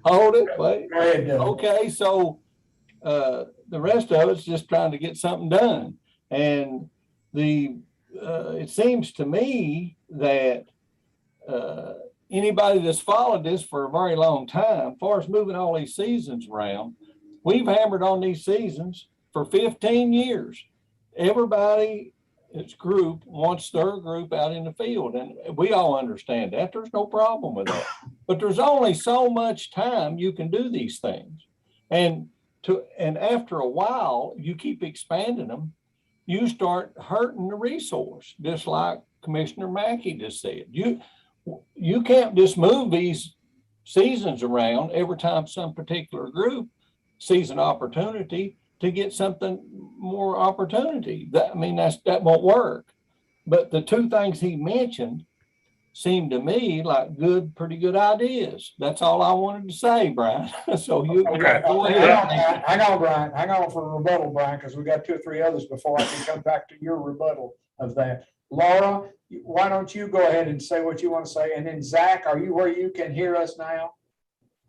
Hold it. Wait. Go ahead, Doug. Okay, so the rest of it's just trying to get something done. And it seems to me that anybody that's followed this for a very long time, as far as moving all these seasons around, we've hammered on these seasons for 15 years. Everybody, its group, wants their group out in the field, and we all understand that. There's no problem with that. But there's only so much time you can do these things. And after a while, you keep expanding them, you start hurting the resource, just like Commissioner Mackey just said. You can't just move these seasons around every time some particular group sees an opportunity to get something more opportunity. That won't work. But the two things he mentioned seem to me like pretty good ideas. That's all I wanted to say, Brian. So you Okay. go ahead. Hang on, Brian. Hang on for a rebuttal, Brian, because we got 2 or 3 others before I can come back to your rebuttal of that. Laura, why don't you go ahead and say what you want to say? And then Zach, are you where you can hear us now?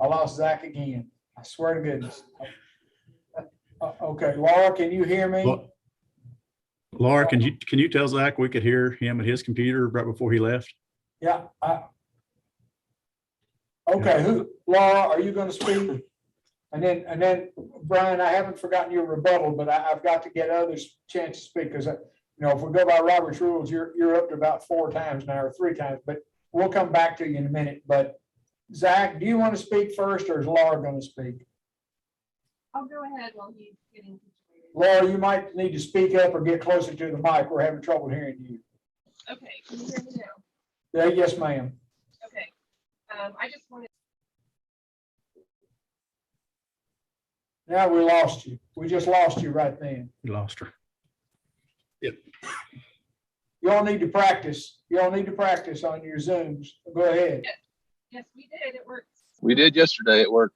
I lost Zach again. I swear to goodness. Okay, Laura, can you hear me? Laura, can you tell Zach we could hear him at his computer right before he left? Yeah. Okay, Laura, are you going to speak? And then Brian, I haven't forgotten your rebuttal, but I've got to get others a chance to speak because if we go by Robert's rules, you're up to about 4 times now or 3 times, but we'll come back to you in a minute. But Zach, do you want to speak first, or is Laura going to speak? I'll go ahead while he's getting situated. Laura, you might need to speak up or get closer to the mic. We're having trouble hearing you. Okay, can you hear me now? Yeah, yes, ma'am. Okay, I just wanted. Now we lost you. We just lost you right then. We lost her. Yep. You all need to practice. You all need to practice on your Zooms. Go ahead. Yes, we did. It worked. We did yesterday. It worked.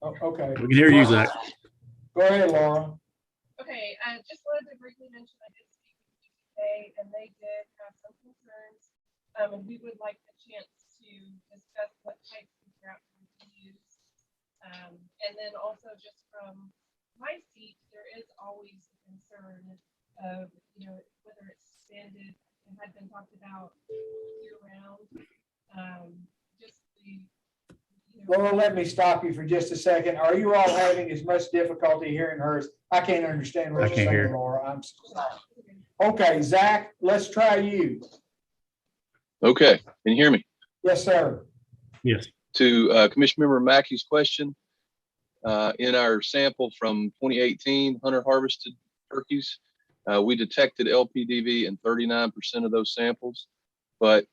Oh, okay. We can hear you, Zach. Go ahead, Laura. Okay, I just wanted to briefly mention I did speak with today, and they did have some concerns, and we would like the chance to discuss what types of routes we can use. And then also just from my seat, there is always a concern of, whether it's expanded and had been talked about year round. Just the Laura, let me stop you for just a second. Are you all having as much difficulty hearing hers? I can't understand what you're saying, Laura. I'm so sorry. Okay, Zach, let's try you. Okay. Can you hear me? Yes, sir. Yes. To Commission Member Mackey's question, in our sample from 2018 hunter harvested turkeys, we detected LPDV in 39% of those samples, but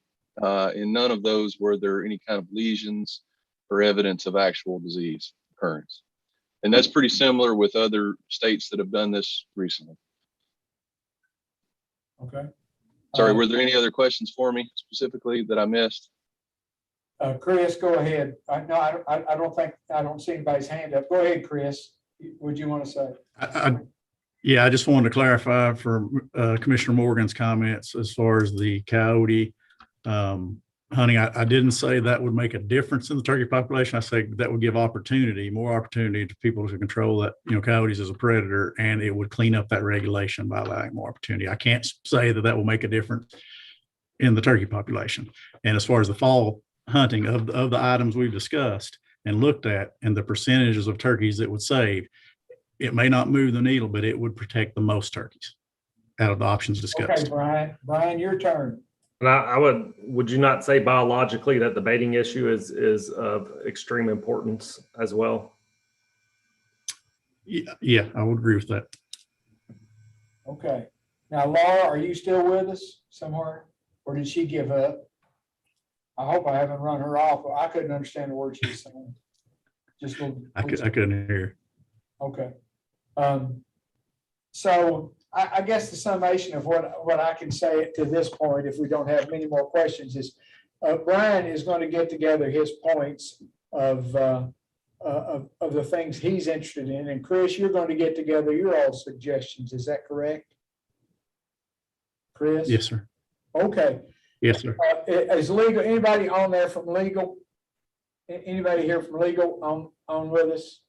in none of those were there any kind of lesions or evidence of actual disease occurrence. And that's pretty similar with other states that have done this recently. Okay. Sorry, were there any other questions for me specifically that I missed? Chris, go ahead. I don't see anybody's hand up. Go ahead, Chris. What do you want to say? I just wanted to clarify for Commissioner Morgan's comments as far as the coyote hunting. I didn't say that would make a difference in the turkey population. I say that would give more opportunity to people to control that, coyotes as a predator, and it would clean up that regulation by allowing more opportunity. I can't say that will make a difference in the turkey population. And as far as the fall hunting of the items we've discussed and looked at and the percentages of turkeys it would save, it may not move the needle, but it would protect the most turkeys out of the options discussed. Okay, Brian, your turn. And would you not say biologically that the baiting issue is of extreme importance as well? Yeah, I would agree with that. Okay. Now, Laura, are you still with us somewhere? Or did she give up? I hope I haven't run her off. I couldn't understand the word she was saying. Just a little. I couldn't hear. Okay. So I guess the summation of what I can say to this point, if we don't have many more questions, is Brian is going to get together his points of the things he's interested in. And Chris, you're going to get together your all suggestions. Is that correct? Chris? Yes, sir. Okay. Yes, sir. Is legal, anybody on there from legal? Anybody here from legal on with us?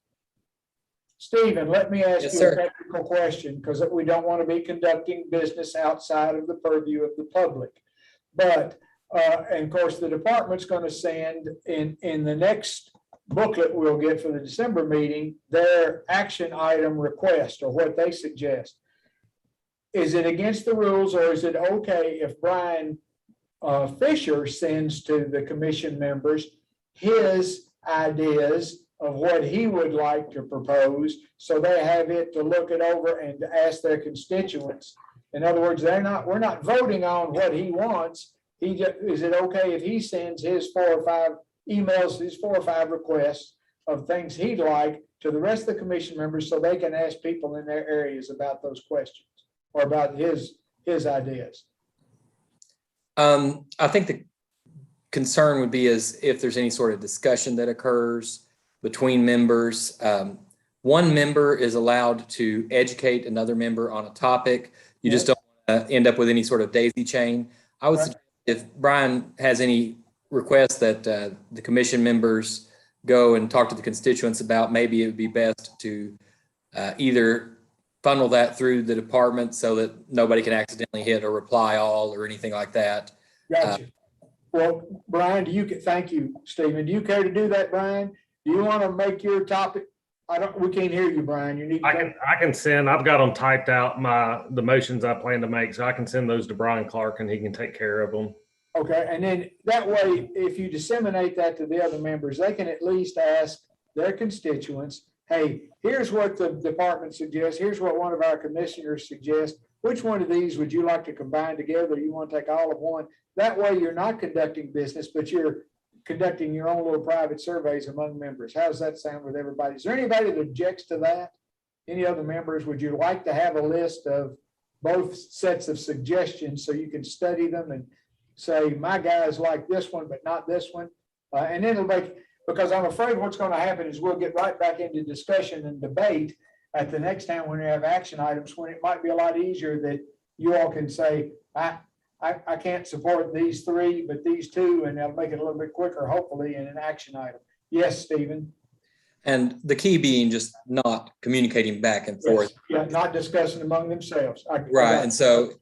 Stephen, let me ask you a technical question, because we don't want to be conducting business outside of the purview of the public. But, and of course, the department's going to send in the next booklet we'll get for the December meeting, their action item request or what they suggest. Is it against the rules, or is it okay if Brian Fisher sends to the commission members his ideas of what he would like to propose, so they have it to look it over and to ask their constituents? In other words, we're not voting on what he wants. Is it okay if he sends his 4 or 5 emails, his 4 or 5 requests of things he'd like to the rest of the commission members, so they can ask people in their areas about those questions or about his ideas? I think the concern would be is if there's any sort of discussion that occurs between members. One member is allowed to educate another member on a topic. You just don't end up with any sort of daisy chain. I would suggest if Brian has any requests that the commission members go and talk to the constituents about, maybe it would be best to either funnel that through the department so that nobody can accidentally hit a reply all or anything like that. Gotcha. Well, Brian, thank you, Stephen. Do you care to do that, Brian? Do you want to make your topic? We can't hear you, Brian. You need to I can send, I've got them typed out, the motions I plan to make, so I can send those to Brian Clark and he can take care of them. Okay, and then that way, if you disseminate that to the other members, they can at least ask their constituents, hey, here's what the department suggests, here's what one of our commissioners suggests. Which one of these would you like to combine together? You want to take all of one? That way you're not conducting business, but you're conducting your own little private surveys among members. How does that sound with everybody? Is there anybody that objects to that? Any other members? Would you like to have a list of both sets of suggestions so you can study them and say, my guys like this one, but not this one? And then it'll make, because I'm afraid what's going to happen is we'll get right back into discussion and debate at the next time when we have action items, when it might be a lot easier that you all can say, I can't support these 3, but these 2, and that'll make it a little bit quicker, hopefully, in an action item. Yes, Stephen. And the key being just not communicating back and forth. Yeah, not discussing among themselves. Right. And so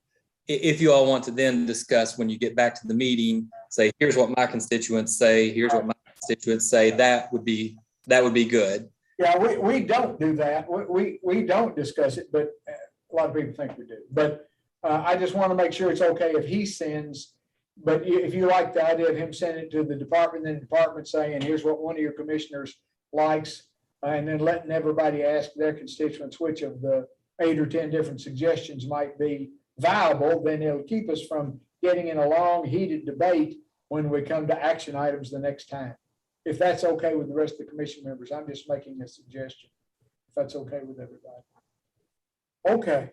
if you all want to then discuss when you get back to the meeting, say, here's what my constituents say, here's what my constituents say, that would be good. Yeah, we don't do that. We don't discuss it, but a lot of people think we do. But I just want to make sure it's okay if he sends, but if you like the idea of him sending it to the department, then the department saying, here's what one of your commissioners likes, and then letting everybody ask their constituents which of the 8 or 10 different suggestions might be viable, then it'll keep us from getting in a long, heated debate when we come to action items the next time. If that's okay with the rest of the commission members, I'm just making a suggestion. If that's okay with everybody. Okay.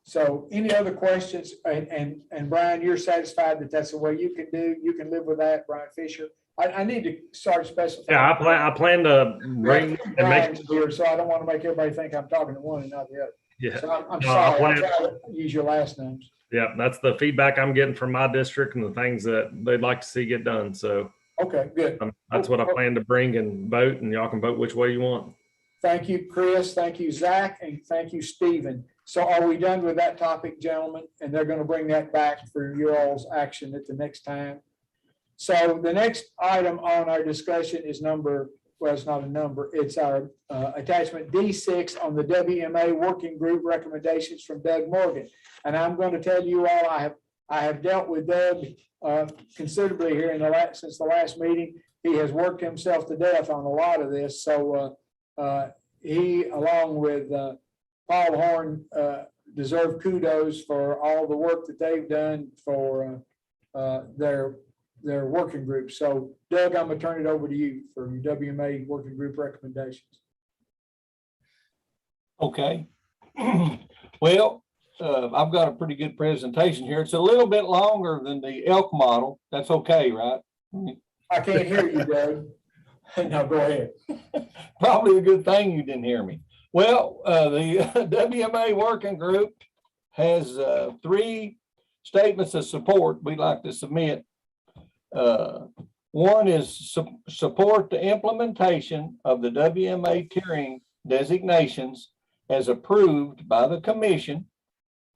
So any other questions? And Brian, you're satisfied that that's the way you can live with that, Brian Fisher? I need to start specifying. Yeah, I plan to bring and make here, so I don't want to make everybody think I'm talking to one and not the other. Yeah. So I'm sorry. I'll try to use your last names. Yeah, that's the feedback I'm getting from my district and the things that they'd like to see get done. So okay, good. That's what I plan to bring and vote, and y'all can vote which way you want. Thank you, Chris. Thank you, Zach, and thank you, Stephen. So are we done with that topic, gentlemen? And they're going to bring that back for your all's action at the next time. So the next item on our discussion is it's not a number, it's our attachment D6 on the WMA working group recommendations from Doug Morgan. And I'm going to tell you all, I have dealt with Doug considerably here since the last meeting. He has worked himself to death on a lot of this. So he, along with Paul Horn, deserve kudos for all the work that they've done for their working groups. So Doug, I'm gonna turn it over to you for your WMA working group recommendations. Okay. Well, I've got a pretty good presentation here. It's a little bit longer than the elk model. That's okay, right? I can't hear you, Doug. No, go ahead. Probably a good thing you didn't hear me. Well, the WMA working group has 3 statements of support we'd like to submit. One is support the implementation of the WMA tiering designations as approved by the commission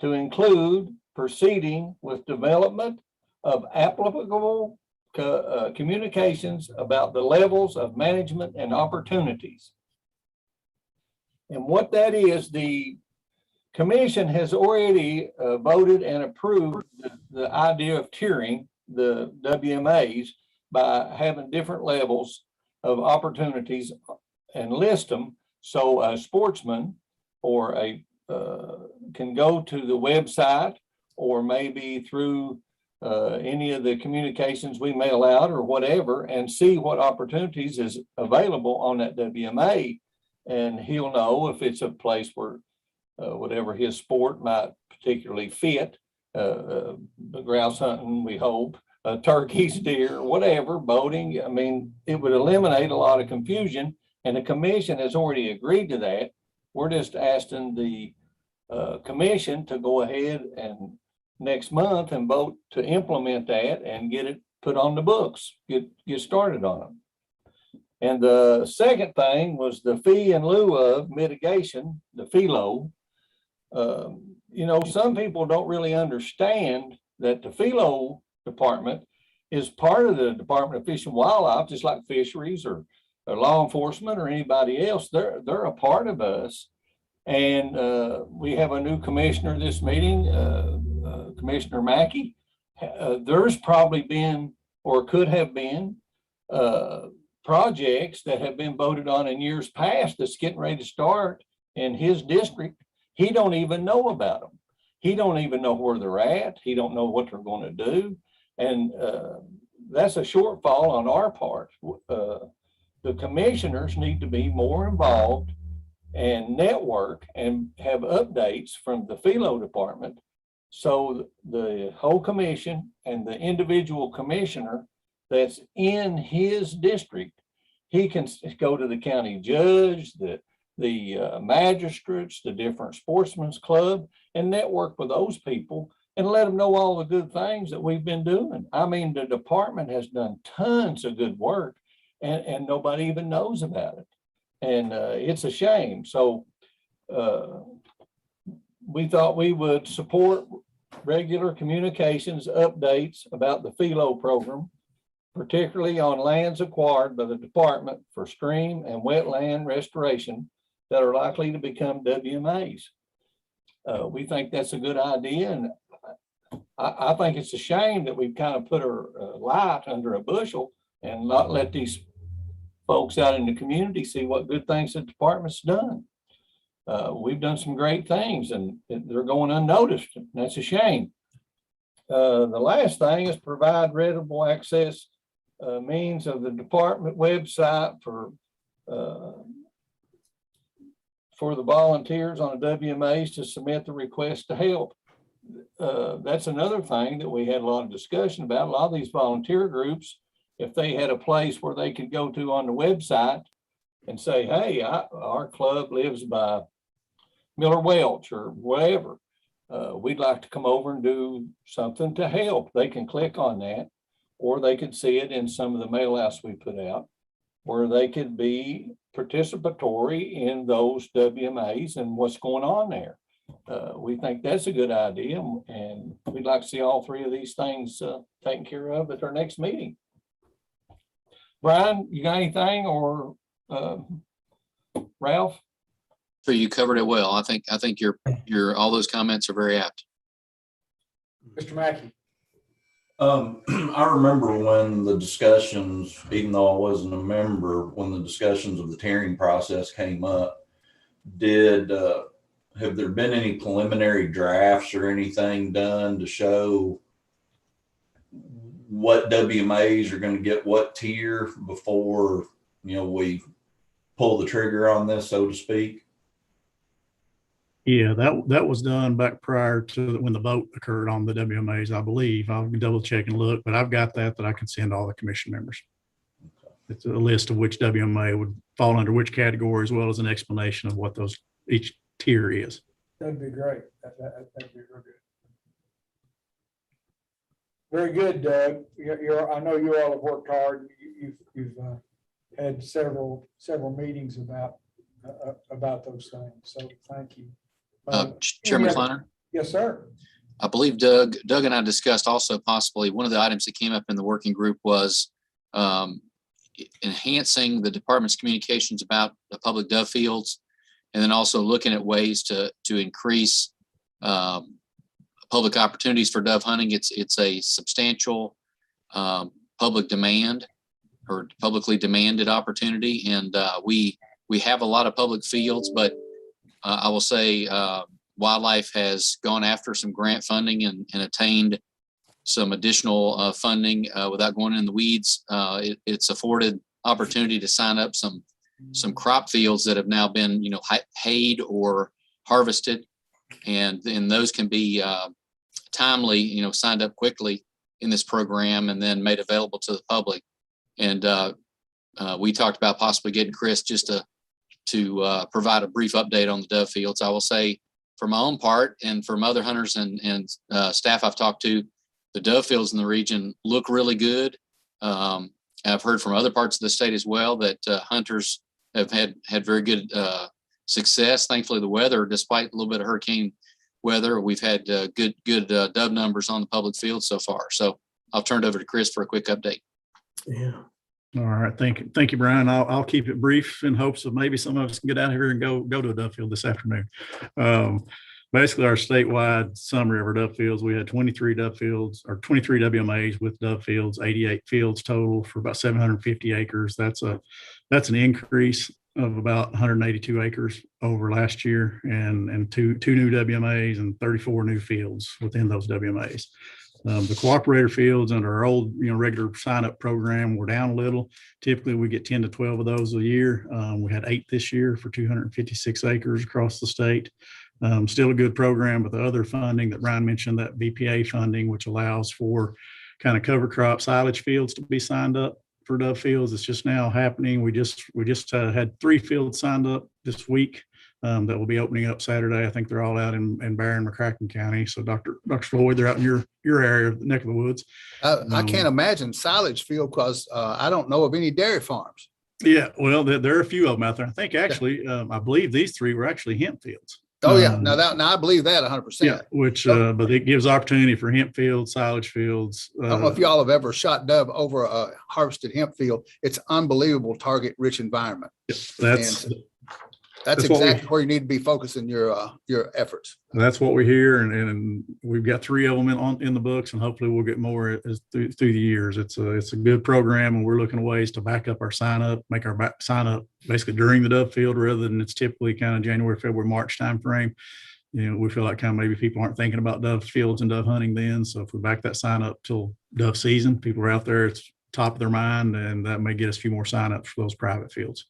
to include proceeding with development of applicable communications about the levels of management and opportunities. And what that is, the commission has already voted and approved the idea of tiering the WMAs by having different levels of opportunities and list them. So a sportsman or a can go to the website or maybe through any of the communications we mail out or whatever and see what opportunities is available on that WMA. And he'll know if it's a place where whatever his sport might particularly fit, grouse hunting, we hope, turkeys, deer, whatever, boating. I mean, it would eliminate a lot of confusion, and the commission has already agreed to that. We're just asking the commission to go ahead and next month and vote to implement that and get it put on the books, get started on them. And the second thing was the fee in lieu of mitigation, the FILO. You know, some people don't really understand that the FILO department is part of the Department of Fish and Wildlife, just like fisheries or law enforcement or anybody else. They're a part of us. And we have a new commissioner this meeting, Commissioner Mackey. There's probably been or could have been projects that have been voted on in years past that's getting ready to start in his district. He don't even know about them. He don't even know where they're at. He don't know what they're going to do. And that's a shortfall on our part. The commissioners need to be more involved and network and have updates from the FILO department. So the whole commission and the individual commissioner that's in his district, he can go to the county judge, the magistrates, the different sportsmen's club, and network with those people and let them know all the good things that we've been doing. I mean, the department has done tons of good work and nobody even knows about it. And it's a shame. So we thought we would support regular communications updates about the FILO program, particularly on lands acquired by the department for stream and wetland restoration that are likely to become WMAs. We think that's a good idea. And I think it's a shame that we've kind of put our light under a bushel and not let these folks out in the community see what good things the department's done. We've done some great things and they're going unnoticed. That's a shame. The last thing is provide readable access means of the department website for the volunteers on the WMAs to submit the request to help. That's another thing that we had a lot of discussion about. A lot of these volunteer groups, if they had a place where they could go to on the website and say, hey, our club lives by Miller Welch or whatever, we'd like to come over and do something to help. They can click on that, or they could see it in some of the mail outs we put out, where they could be participatory in those WMAs and what's going on there. We think that's a good idea, and we'd like to see all 3 of these things taken care of at our next meeting. Brian, you got anything, or Ralph? So you covered it well. I think your all those comments are very apt. Mr. Mackey. I remember when the discussions, even though I wasn't a member, when the discussions of the tiering process came up, have there been any preliminary drafts or anything done to show what WMAs are going to get what tier before, we pull the trigger on this, so to speak? Yeah, that was done back prior to when the vote occurred on the WMAs, I believe. I'll double check and look, but I've got that I can send all the commission members. It's a list of which WMA would fall under which category, as well as an explanation of what each tier is. That'd be great. That'd be real good. Very good, Doug. I know you all have worked hard. You've had several meetings about those things. So thank you. Chairman Kleiner? Yes, sir. I believe Doug and I discussed also possibly one of the items that came up in the working group was enhancing the department's communications about the public dove fields, and then also looking at ways to increase public opportunities for dove hunting. It's a substantial public demand or publicly demanded opportunity, and we have a lot of public fields, but I will say wildlife has gone after some grant funding and attained some additional funding without going in the weeds. It's afforded opportunity to sign up some crop fields that have now been hayed or harvested, and those can be timely signed up quickly in this program and then made available to the public. And we talked about possibly getting Chris just to provide a brief update on the dove fields. I will say, for my own part and from other hunters and staff I've talked to, the dove fields in the region look really good. I've heard from other parts of the state as well that hunters have had very good success. Thankfully, the weather, despite a little bit of hurricane weather, we've had good dove numbers on the public field so far. So I'll turn it over to Chris for a quick update. Yeah. All right. Thank you, Brian. I'll keep it brief in hopes of maybe some of us can get out here and go to a dove field this afternoon. Basically, our statewide summary of our dove fields, we had 23 dove fields or 23 WMAs with dove fields, 88 fields total for about 750 acres. That's an increase of about 182 acres over last year, and two new WMAs and 34 new fields within those WMAs. The cooperator fields under our old, regular sign-up program were down a little. Typically, we get 10 to 12 of those a year. We had 8 this year for 256 acres across the state. Still a good program, but the other funding that Ryan mentioned, that VPA funding, which allows for kind of cover crop silage fields to be signed up for dove fields, it's just now happening. We just had 3 fields signed up this week. That will be opening up Saturday. I think they're all out in Barron, McCracken County. So Dr. Floyd, they're out in your area, neck of the woods. I can't imagine silage field because I don't know of any dairy farms. Yeah, well, there are a few of them out there. I think actually, I believe these 3 were actually hemp fields. Oh yeah, now I believe that 100%. Yeah, which but it gives opportunity for hemp fields, silage fields. I don't know if y'all have ever shot dove over a harvested hemp field. It's unbelievable target rich environment. That's exactly where you need to be focusing your efforts. That's what we hear, and we've got 3 of them in the books, and hopefully we'll get more through the years. It's a good program, and we're looking at ways to back up our sign up, make our sign up basically during the dove field rather than it's typically kind of January, February, March timeframe. We feel like kind of maybe people aren't thinking about dove fields and dove hunting then. So if we back that sign up till dove season, people are out there, it's top of their mind, and that may get us a few more signups for those private fields.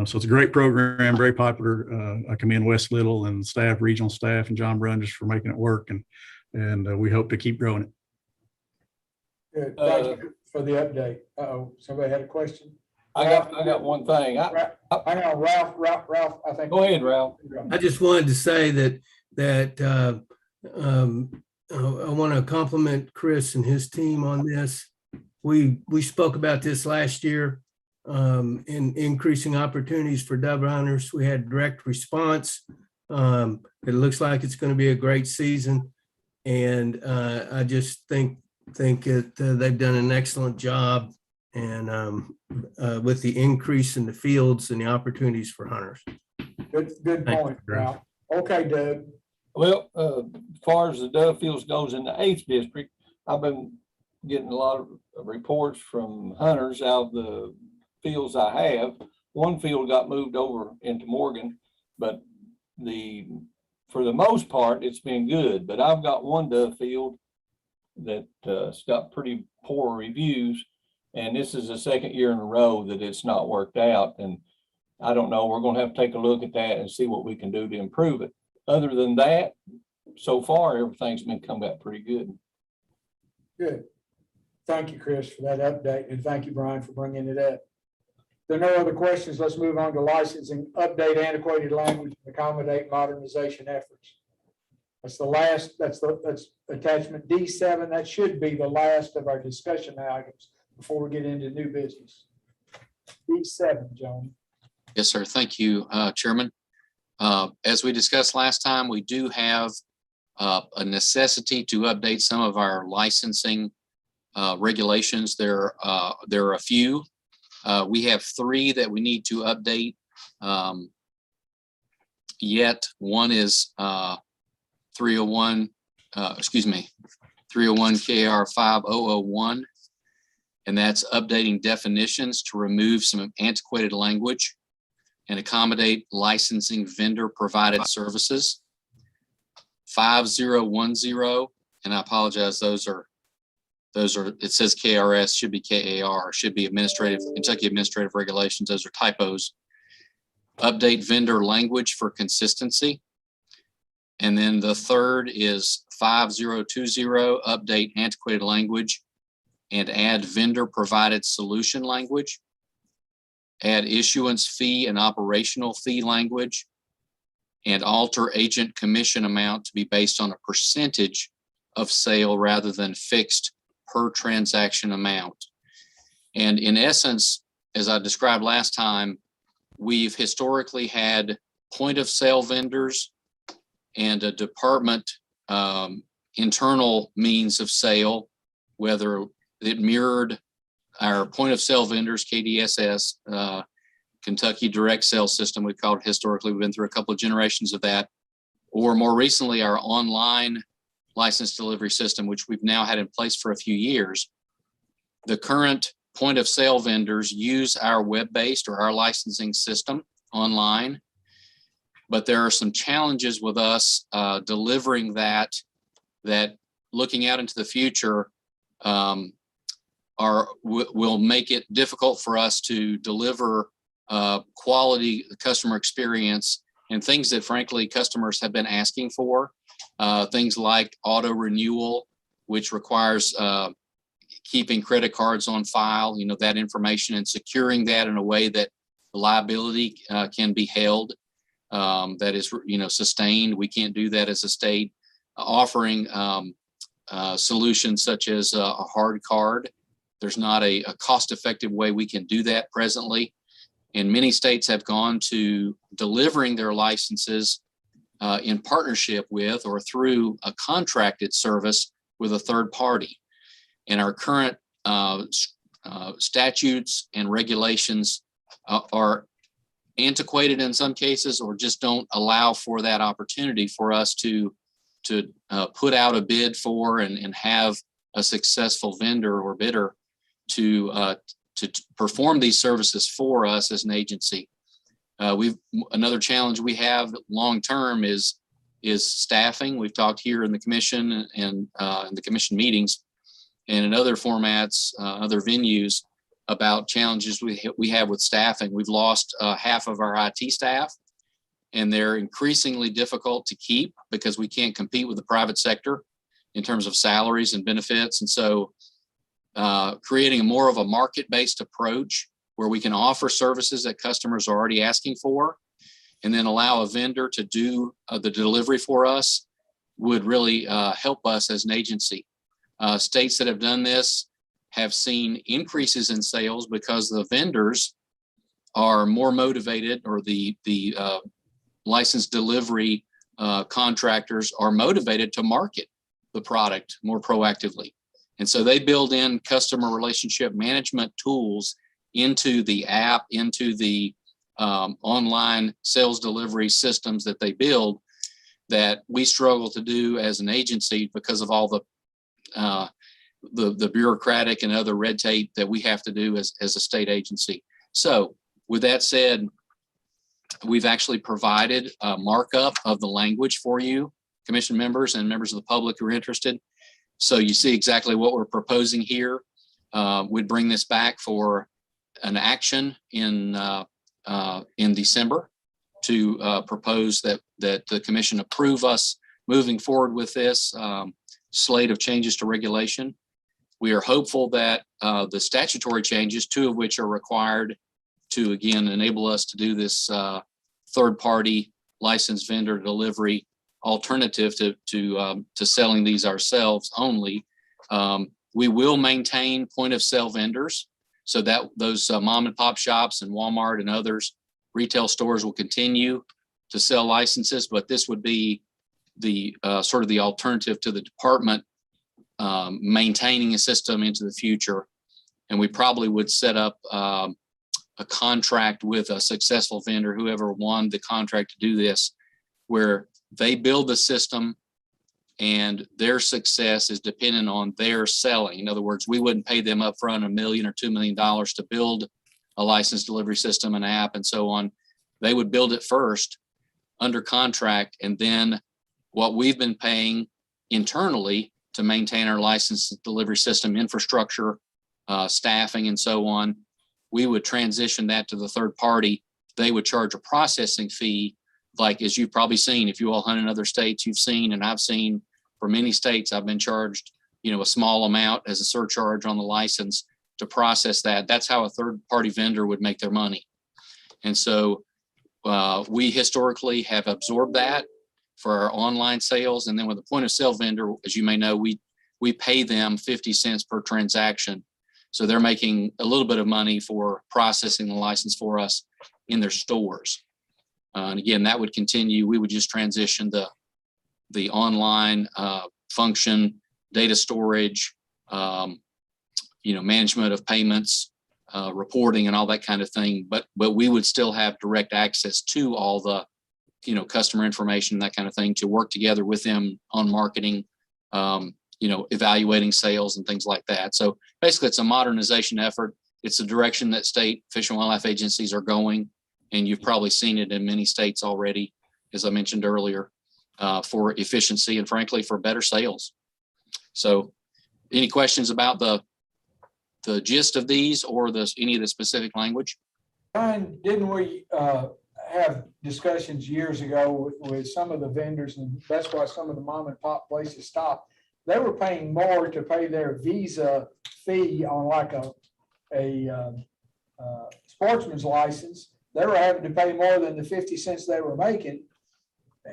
So it's a great program, very popular. I commend Wes Little and staff, regional staff, and John Brundage for making it work, and we hope to keep growing it. Good. Thank you for the update. Somebody had a question? I got one thing. Hang on, Ralph. I think. Go ahead, Ralph. I just wanted to say that I want to compliment Chris and his team on this. We spoke about this last year. In increasing opportunities for dove hunters. We had direct response. It looks like it's going to be a great season, and I just think that they've done an excellent job, and with the increase in the fields and the opportunities for hunters. Good point, Ralph. Okay, Doug. Well, as far as the dove fields goes in the 8th district, I've been getting a lot of reports from hunters out of the fields I have. One field got moved over into Morgan, but for the most part, it's been good. But I've got one dove field that's got pretty poor reviews. And this is the second year in a row that it's not worked out. And I don't know, we're going to have to take a look at that and see what we can do to improve it. Other than that, so far, everything's been come back pretty good. Good. Thank you, Chris, for that update. And thank you, Brian, for bringing it up. If there are no other questions, let's move on to licensing, update antiquated language, and accommodate modernization efforts. That's the last, that's attachment D7. That should be the last of our discussion items before we get into new business. D7, John. Yes, sir. Thank you, Chairman. As we discussed last time, we do have a necessity to update some of our licensing regulations. There are a few. We have 3 that we need to update. Yet one is 301 KR 5001, and that's updating definitions to remove some antiquated language and accommodate licensing vendor provided services. 5010, and I apologize, those are, it says KRS, should be KAR, should be Kentucky Administrative Regulations. Those are typos. Update vendor language for consistency. And then the third is 5020, update antiquated language and add vendor provided solution language. Add issuance fee and operational fee language, and alter agent commission amount to be based on a percentage of sale rather than fixed per transaction amount. And in essence, as I described last time, we've historically had point of sale vendors and a department internal means of sale, whether it mirrored our point of sale vendors, KDSS, Kentucky Direct Sales System, we called it historically. We've been through a couple of generations of that, or more recently, our online license delivery system, which we've now had in place for a few years. The current point of sale vendors use our web-based or our licensing system online, but there are some challenges with us delivering that looking out into the future will make it difficult for us to deliver quality customer experience and things that frankly customers have been asking for. Things like auto renewal, which requires keeping credit cards on file, that information and securing that in a way that the liability can be held, that is, sustained. We can't do that as a state. Offering solutions such as a hard card. There's not a cost-effective way we can do that presently. And many states have gone to delivering their licenses in partnership with or through a contracted service with a third party. And our current statutes and regulations are antiquated in some cases, or just don't allow for that opportunity for us to put out a bid for and have a successful vendor or bidder to perform these services for us as an agency. Another challenge we have long-term is staffing. We've talked here in the commission and in the commission meetings and in other formats, other venues about challenges we have with staffing. We've lost half of our IT staff, and they're increasingly difficult to keep because we can't compete with the private sector in terms of salaries and benefits. And so creating more of a market-based approach where we can offer services that customers are already asking for and then allow a vendor to do the delivery for us would really help us as an agency. States that have done this have seen increases in sales because the vendors are more motivated, or the license delivery contractors are motivated to market the product more proactively. And so they build in customer relationship management tools into the app, into the online sales delivery systems that they build that we struggle to do as an agency because of all the bureaucratic and other red tape that we have to do as a state agency. So with that said, we've actually provided a markup of the language for you, commission members and members of the public who are interested. So you see exactly what we're proposing here. We'd bring this back for an action in December to propose that the commission approve us moving forward with this slate of changes to regulation. We are hopeful that the statutory changes, 2 of which are required to, again, enable us to do this third-party licensed vendor delivery alternative to selling these ourselves only. We will maintain point-of-sale vendors, so that those mom and pop shops and Walmart and others, retail stores will continue to sell licenses, but this would be the sort of the alternative to the department maintaining a system into the future. And we probably would set up a contract with a successful vendor, whoever won the contract to do this, where they build the system and their success is dependent on their selling. In other words, we wouldn't pay them up front $1 million or $2 million to build a licensed delivery system, an app, and so on. They would build it first under contract, and then what we've been paying internally to maintain our licensed delivery system infrastructure, staffing, and so on, we would transition that to the third party. They would charge a processing fee, like as you've probably seen, if you all hunt in other states, you've seen, and I've seen for many states, I've been charged, a small amount as a surcharge on the license to process that. That's how a third party vendor would make their money. And so we historically have absorbed that for our online sales. And then with a point of sale vendor, as you may know, we pay them 50 cents per transaction. So they're making a little bit of money for processing the license for us in their stores. And again, that would continue. We would just transition the online function, data storage, management of payments, reporting, and all that kind of thing. But we would still have direct access to all the customer information, that kind of thing, to work together with them on marketing, evaluating sales and things like that. So basically it's a modernization effort. It's the direction that state fish and wildlife agencies are going. And you've probably seen it in many states already, as I mentioned earlier, for efficiency and frankly, for better sales. So any questions about the gist of these or any of the specific language? Brian, didn't we have discussions years ago with some of the vendors, and that's why some of the mom and pop places stopped. They were paying more to pay their Visa fee on like a sportsman's license. They were having to pay more than the 50 cents they were making.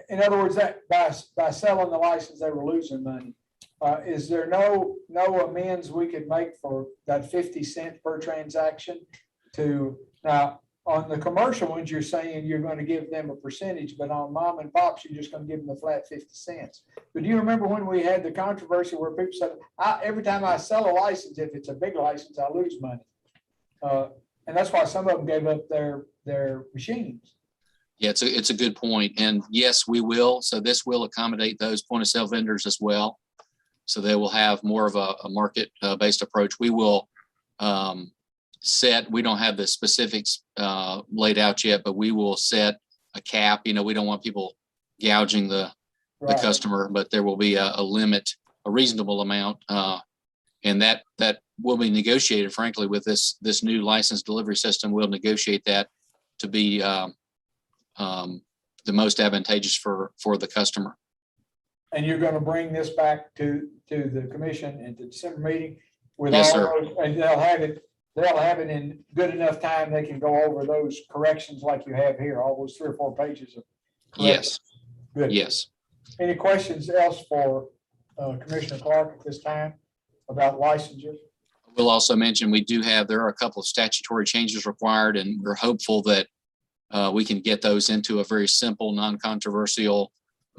In other words, that by selling the license, they were losing money. Is there no amends we could make for that 50 cent per transaction? Now, on the commercial ones, you're saying you're going to give them a percentage, but on mom and pops, you're just going to give them a flat 50 cents. But do you remember when we had the controversy where people said, every time I sell a license, if it's a big license, I lose money. And that's why some of them gave up their machines. Yeah, it's a good point. And yes, we will. So this will accommodate those point of sale vendors as well. So they will have more of a market based approach. We will we don't have the specifics laid out yet, but we will set a cap. We don't want people gouging the customer, but there will be a limit, a reasonable amount. And that will be negotiated, frankly, with this new license delivery system. We'll negotiate that to be the most advantageous for the customer. And you're going to bring this back to the commission at the December meeting with Yes, all sir. those, and they'll have it in good enough time they can go over those corrections like you have here, all those 3 or 4 pages of corrections. Yes. Good. Yes. Any questions else for Commissioner Clark at this time about licensure? We'll also mention there are a couple of statutory changes required, and we're hopeful that we can get those into a very simple, non-controversial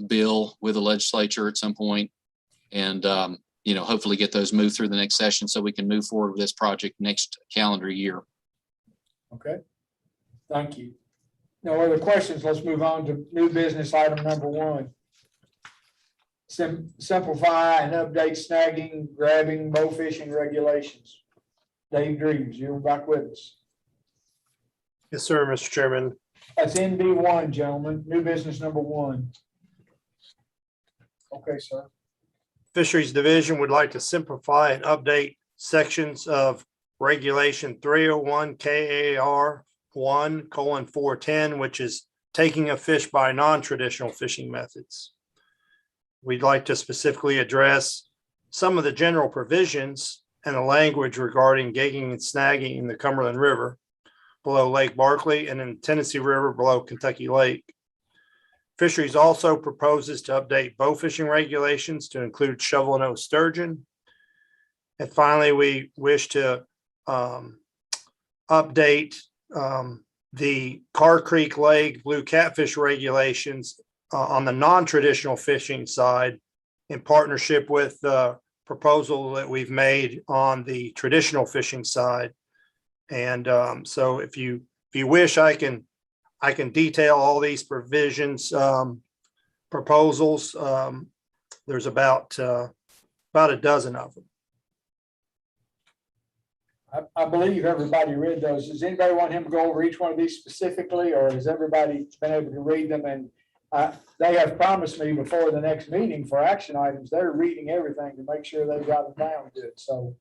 bill with the legislature at some point, and hopefully get those moved through the next session so we can move forward with this project next calendar year. Okay. Thank you. No other questions. Let's move on to new business item number 1. Simplify and update snagging, grabbing, bow fishing regulations. Dave Dreves, you're back with us. Yes, sir, Mr. Chairman. That's NB1, gentlemen. New business number 1. Okay, sir. Fisheries Division would like to simplify and update sections of Regulation 301 KAR 1:410, which is taking a fish by non-traditional fishing methods. We'd like to specifically address some of the general provisions and the language regarding gigging and snagging in the Cumberland River below Lake Barkley and in the Tennessee River below Kentucky Lake. Fisheries also proposes to update bow fishing regulations to include shovel and nose sturgeon. And finally, we wish to update the Carr Creek Lake blue catfish regulations on the non-traditional fishing side in partnership with the proposal that we've made on the traditional fishing side. And so if you wish, I can detail all these provisions, proposals. There's about a dozen of them. I believe everybody read those. Does anybody want him to go over each one of these specifically, or has everybody been able to read them? And they have promised me before the next meeting for action items, they're reading everything to make sure they've got them down good. So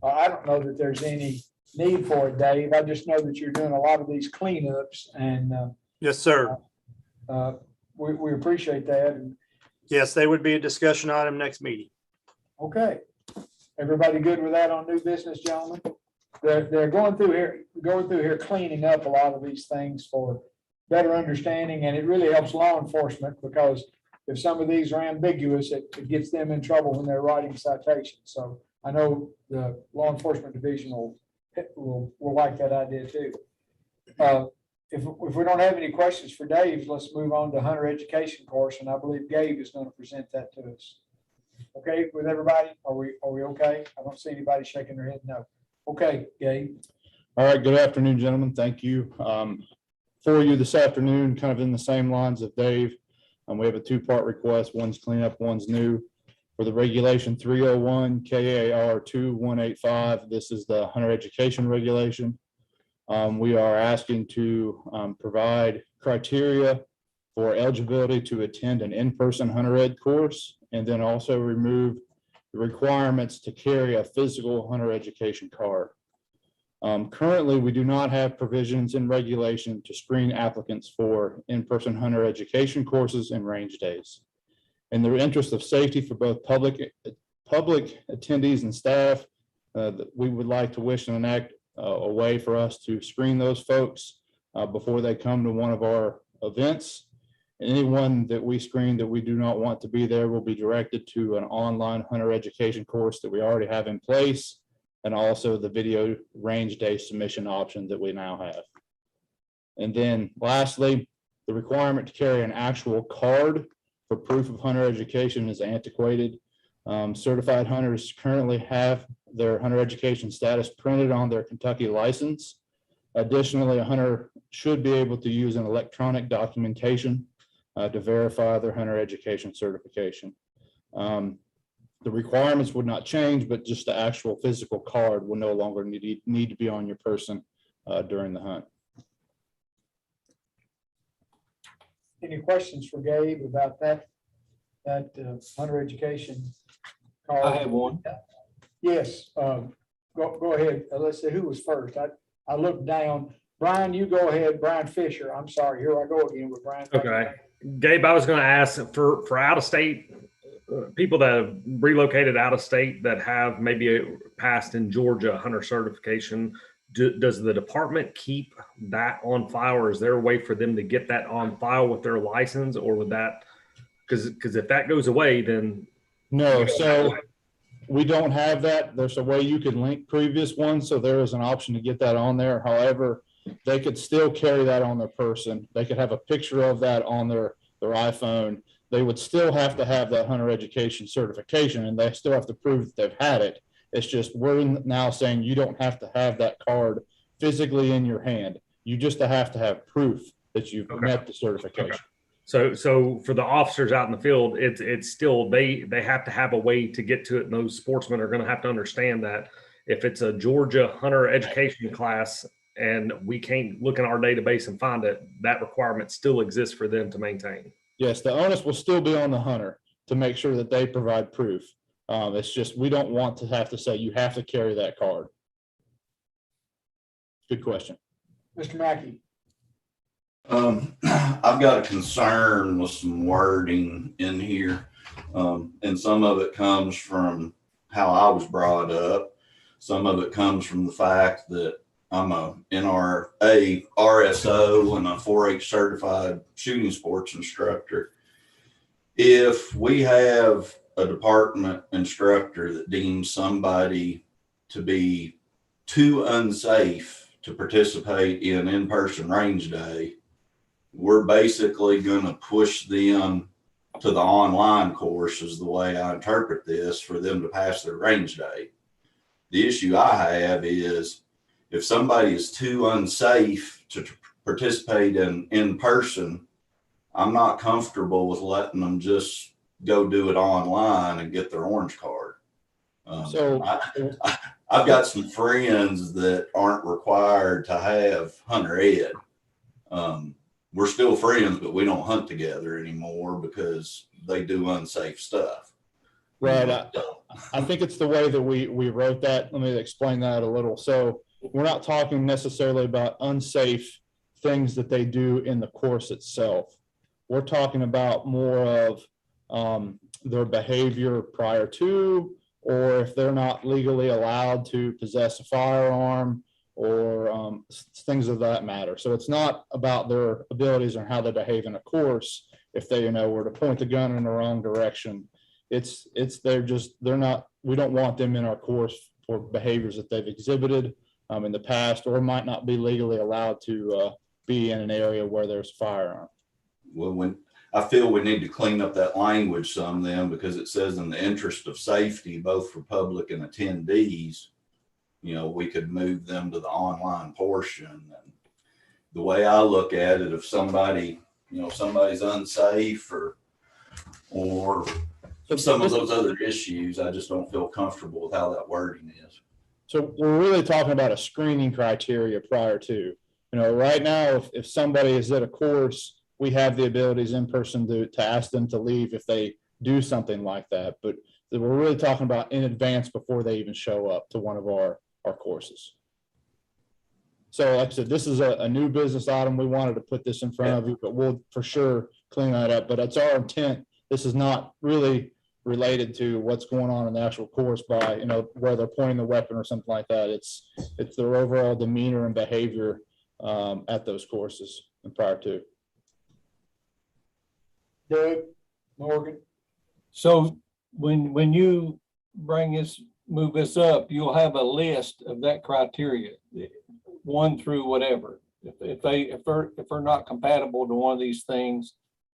I don't know that there's any need for it, Dave. I just know that you're doing a lot of these cleanups, and yes, sir. We appreciate that. And yes, they would be a discussion item next meeting. okay, everybody good with that on new business, gentlemen? They're going through here cleaning up a lot of these things for better understanding, and it really helps law enforcement, because if some of these are ambiguous, it gets them in trouble when they're writing citations. So I know the law enforcement division will like that idea too. If we don't have any questions for Dave, let's move on to hunter education course, and I believe Gabe is going to present that to us. Okay with everybody? Are we okay? I don't see anybody shaking their head no. Okay, Gabe. All right, good afternoon, gentlemen. Thank you. For you this afternoon, kind of in the same lines of Dave, we have a two-part request. One's cleanup, one's new. For the regulation 301 KAR 2185, this is the hunter education regulation. We are asking to provide criteria for eligibility to attend an in-person hunter ed course, and then also remove the requirements to carry a physical hunter education card. Currently, we do not have provisions in regulation to screen applicants for in-person hunter education courses and range days. In the interest of safety for both public attendees and staff, we would like to wish and enact a way for us to screen those folks before they come to one of our events. Anyone that we screen that we do not want to be there will be directed to an online hunter education course that we already have in place, and also the video range day submission option that we now have. And then lastly, the requirement to carry an actual card for proof of hunter education is antiquated. Certified hunters currently have their hunter education status printed on their Kentucky license. Additionally, a hunter should be able to use an electronic documentation to verify their hunter education certification. The requirements would not change, but just the actual physical card will no longer need to be on your person during the hunt. Any questions for Gabe about that hunter education card? I have one. Yes, go ahead. Let's see who was first. I looked down. Brian, you go ahead. Brian Fisher. I'm sorry. Here I go again with Brian. Okay. Gabe, I was going to ask for out of state people that have relocated out of state that have maybe passed in Georgia hunter certification. Does the department keep that on file, or is there a way for them to get that on file with their license, or would that, because if that goes away, then no. So we don't have that. There's a way you can link previous ones, so there is an option to get that on there. However, they could still carry that on their person. They could have a picture of that on their iPhone. They would still have to have that hunter education certification, and they still have to prove that they've had it. It's just we're now saying you don't have to have that card physically in your hand. You just have to have proof that you've met the certification. Okay. So for the officers out in the field, it's still they have to have a way to get to it, and those sportsmen are going to have to understand that if it's a Georgia hunter education class and we can't look in our database and find it, that requirement still exists for them to maintain. Yes, the onus will still be on the hunter to make sure that they provide proof. It's just, we don't want to have to say, you have to carry that card. Good question. Mr. Mackey. I've got a concern with some wording in here. And some of it comes from how I was brought up. Some of it comes from the fact that I'm a NRA RSO and a 4-H certified shooting sports instructor. If we have a department instructor that deems somebody to be too unsafe to participate in in-person range day, we're basically going to push them to the online course, is the way I interpret this, for them to pass their range day. The issue I have is if somebody is too unsafe to participate in person, I'm not comfortable with letting them just go do it online and get their orange card. I've got some friends that aren't required to have hunter ed. We're still friends, but we don't hunt together anymore because they do unsafe stuff. Right. I think it's the way that we wrote that. Let me explain that a little. So we're not talking necessarily about unsafe things that they do in the course itself. We're talking about more of their behavior prior to, or if they're not legally allowed to possess a firearm, or things of that matter. So it's not about their abilities or how they behave in a course. If they, were to point the gun in the wrong direction, they're not, we don't want them in our course for behaviors that they've exhibited in the past, or might not be legally allowed to be in an area where there's a firearm. Well, I feel we need to clean up that language some then, because it says in the interest of safety, both for public and attendees, we could move them to the online portion. And the way I look at it, if somebody, somebody's unsafe or some of those other issues, I just don't feel comfortable with how that wording is. So we're really talking about a screening criteria prior to, right now, if somebody is at a course, we have the abilities in person to ask them to leave if they do something like that. But we're really talking about in advance before they even show up to one of our courses. So like I said, this is a new business item. We wanted to put this in front of you, but we'll for sure clean that up. But it's our intent. This is not really related to what's going on in the actual course by, where they're pointing the weapon or something like that. It's their overall demeanor and behavior at those courses and prior to. Doug, Morgan. So when you move this up, you'll have a list of that criteria, 1 through whatever. If they're not compatible to one of these things,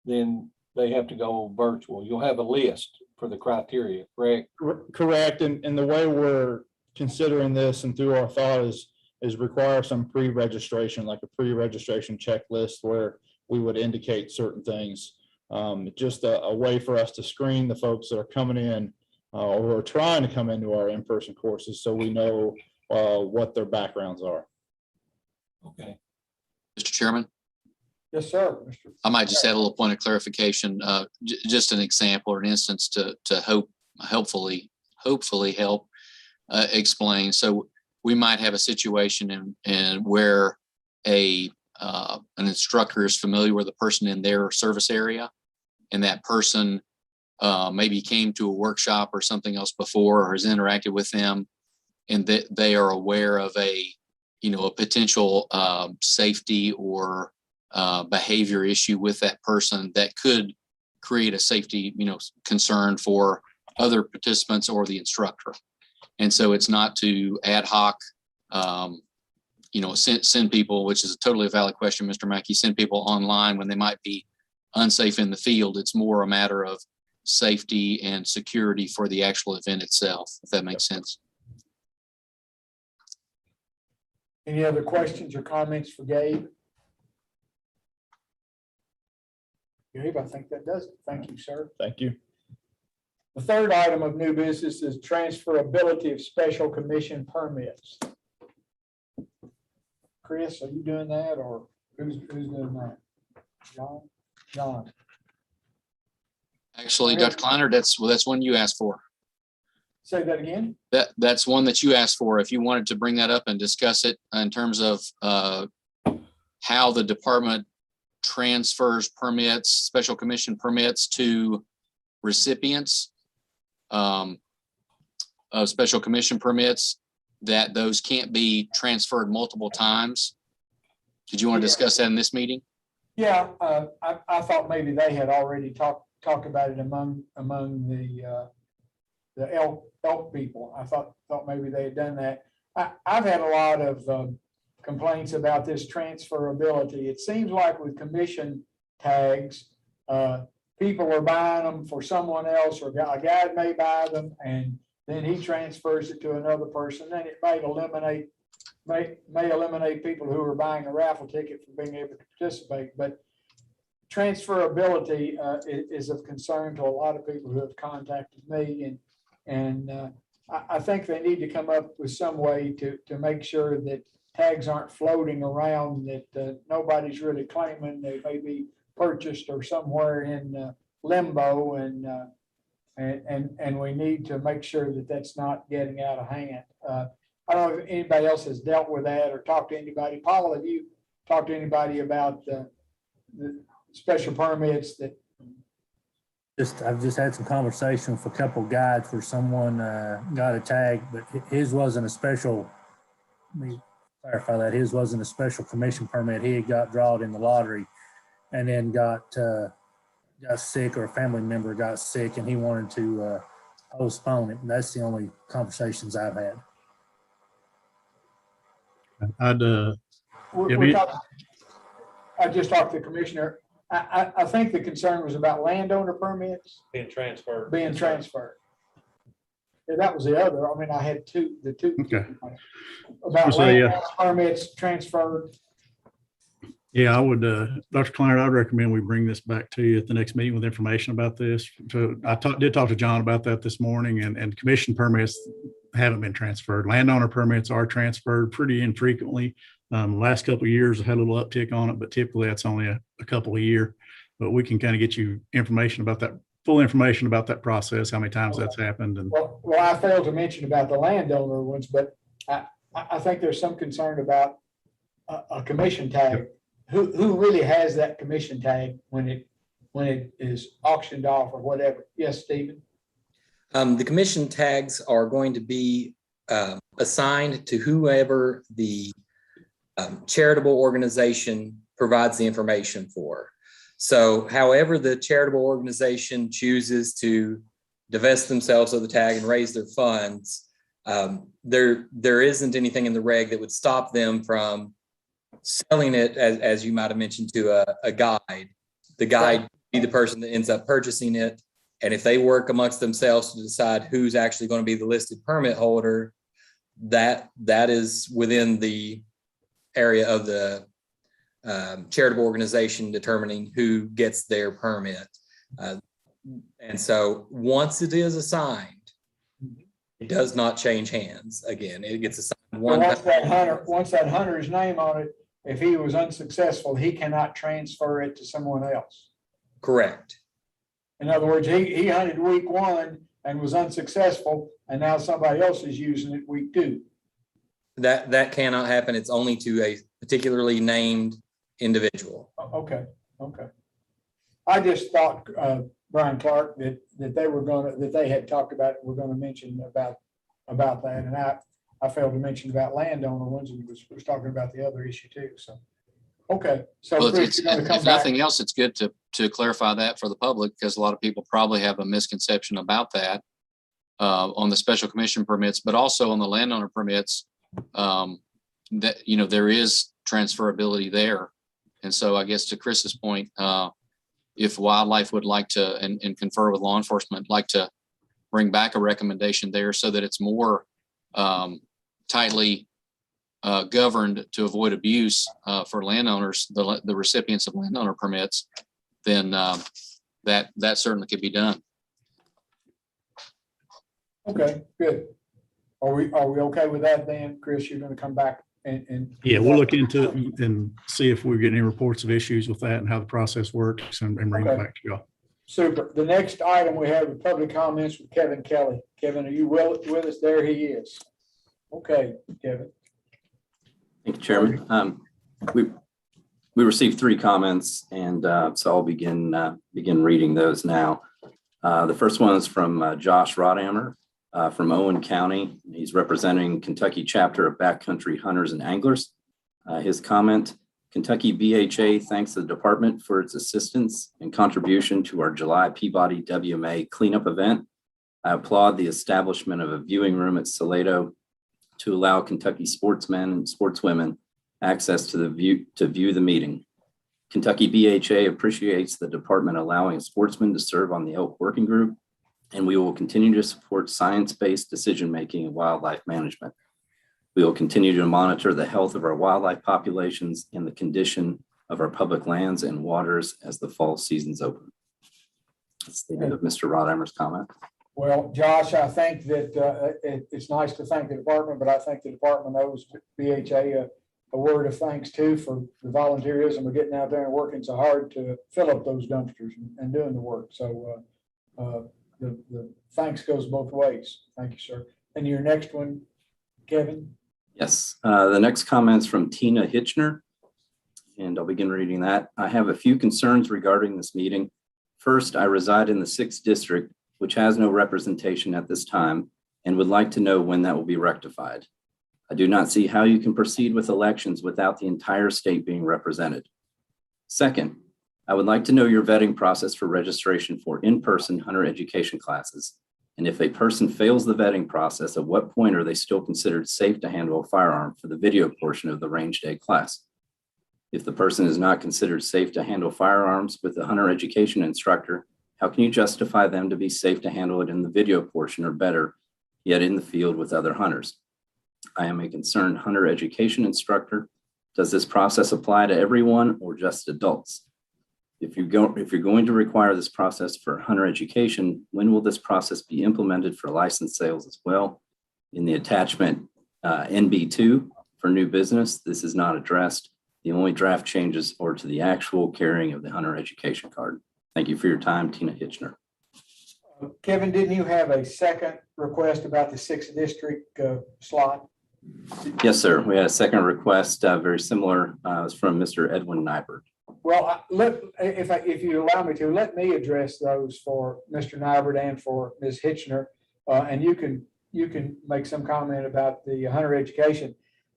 then they have to go virtual. You'll have a list for the criteria, correct? Correct. And the way we're considering this and through our thought is require some pre-registration, like a pre-registration checklist where we would indicate certain things. Just a way for us to screen the folks that are coming in or are trying to come into our in-person courses, so we know what their backgrounds are. Okay. Mr. Chairman? Yes, sir. I might just add a little point of clarification, just an example or an instance to hopefully help explain. So we might have a situation in where an instructor is familiar with a person in their service area, and that person maybe came to a workshop or something else before, or has interacted with them, and that they are aware of a potential safety or behavior issue with that person that could create a safety concern for other participants or the instructor. And so it's not to ad hoc send people, which is a totally valid question, Mr. Mackey, send people online when they might be unsafe in the field. It's more a matter of safety and security for the actual event itself, if that makes sense. Any other questions or comments for Gabe? Gabe, I think that does it. Thank you, sir. Thank you. The third item of new business is transferability of special commission permits. Chris, are you doing that, or who's doing that? John? Actually, Dr. Kleiner, that's one you asked for. Say that again? That's one that you asked for. If you wanted to bring that up and discuss it in terms of how the department transfers permits, special commission permits to recipients of special commission permits, that those can't be transferred multiple times. Did you want to discuss that in this meeting? Yeah, I thought maybe they had already talked about it among the elk people. I thought maybe they had done that. I've had a lot of complaints about this transferability. It seems like with commission tags, people are buying them for someone else, or a guy may buy them and then he transfers it to another person. Then it may eliminate people who are buying a raffle ticket from being able to participate. But transferability is of concern to a lot of people who have contacted me, and I think they need to come up with some way to make sure that tags aren't floating around, that nobody's really claiming they may be purchased or somewhere in limbo, and we need to make sure that that's not getting out of hand. I don't know if anybody else has dealt with that or talked to anybody. Paul, have you talked to anybody about the special permits that? I've just had some conversation with a couple of guides where someone got a tag, but his wasn't a special. Let me clarify that. His wasn't a special commission permit. He had got drawn in the lottery and then got sick, or a family member got sick, and he wanted to postpone it. And that's the only conversations I've had. I just talked to the commissioner. I think the concern was about landowner permits Being transferred. Yeah, that was the other. I mean, I had the two. Okay. About So, landowner permits transferred. Yeah, I would, Dr. Kleiner, I'd recommend we bring this back to you at the next meeting with information about this. So I did talk to John about that this morning, and commission permits haven't been transferred. Landowner permits are transferred pretty infrequently. Last couple of years, I had a little uptick on it, but typically that's only a couple a year. But we can kind of get you information about that, full information about that process, how many times that's happened. And Well, I failed to mention about the landowner ones, but I think there's some concern about a commission tag. Who really has that commission tag when it is auctioned off or whatever? Yes, Stephen? The commission tags are going to be assigned to whoever the charitable organization provides the information for. So however the charitable organization chooses to divest themselves of the tag and raise their funds, there isn't anything in the reg that would stop them from selling it, as you might have mentioned, to a guide. The guide would be the person that ends up purchasing it. And if they work amongst themselves to decide who's actually going to be the listed permit holder, that is within the area of the charitable organization determining who gets their permit. And so once it is assigned, it does not change hands again. It gets assigned one time. Once that hunter's name on it, if he was unsuccessful, he cannot transfer it to someone else. Correct. In other words, he hunted week 1 and was unsuccessful, and now somebody else is using it week 2. That cannot happen. It's only to a particularly named individual. Okay. I just thought, Brian Clark, that they had talked about, we're going to mention about that, and I failed to mention about landowner ones, and was talking about the other issue too. So, okay. So Well, Chris, you're going to come if back. nothing else, it's good to clarify that for the public, because a lot of people probably have a misconception about that on the special commission permits, but also on the landowner permits, that, there is transferability there. And so I guess to Chris's point, if wildlife would like to, and confer with law enforcement, like to bring back a recommendation there so that it's more tightly governed to avoid abuse for landowners, the recipients of landowner permits, then that certainly could be done. Okay, good. Are we okay with that then, Chris? You're going to come back and yeah, we'll look into it and see if we get any reports of issues with that and how the process works, and bring it back to y'all. Super. The next item we have is public comments with Kevin Kelly. Kevin, are you with us? There he is. Okay, Kevin. Thank you, Chairman. We received 3 comments, and so I'll begin reading those now. The first one is from Josh Rodhammer from Owen County. He's representing Kentucky chapter of Backcountry Hunters and Anglers. His comment: Kentucky BHA thanks the department for its assistance and contribution to our July Peabody WMA cleanup event. I applaud the establishment of a viewing room at Salado to allow Kentucky sportsmen and sportswomen access to view the meeting. Kentucky BHA appreciates the department allowing sportsmen to serve on the elk working group, and we will continue to support science-based decision-making and wildlife management. We will continue to monitor the health of our wildlife populations and the condition of our public lands and waters as the fall seasons open. That's the end of Mr. Rodhammer's comment. Well, Josh, I think that it's nice to thank the department, but I think the department owes BHA a word of thanks too for the volunteerism of getting out there and working so hard to fill up those dumpsters and doing the work. So the thanks goes both ways. Thank you, sir. And your next one, Kevin? Yes, the next comment's from Tina Hitchner, and I'll begin reading that. I have a few concerns regarding this meeting. First, I reside in the 6th district, which has no representation at this time, and would like to know when that will be rectified. I do not see how you can proceed with elections without the entire state being represented. Second, I would like to know your vetting process for registration for in-person hunter education classes. And if a person fails the vetting process, at what point are they still considered safe to handle a firearm for the video portion of the range day class? If the person is not considered safe to handle firearms with the hunter education instructor, how can you justify them to be safe to handle it in the video portion or better, yet in the field with other hunters? I am a concerned hunter education instructor. Does this process apply to everyone or just adults? If you're going to require this process for hunter education, when will this process be implemented for license sales as well? In the attachment NB2 for new business, this is not addressed. The only draft changes are to the actual carrying of the hunter education card. Thank you for your time, Tina Hitchner. Kevin, didn't you have a second request about the 6th district slot? Yes, sir. We had a second request, very similar. It was from Mr. Edwin Nyberg. Well, if you allow me to, let me address those for Mr. Nybert and for Ms. Hitchner, and you can make some comment about the hunter education.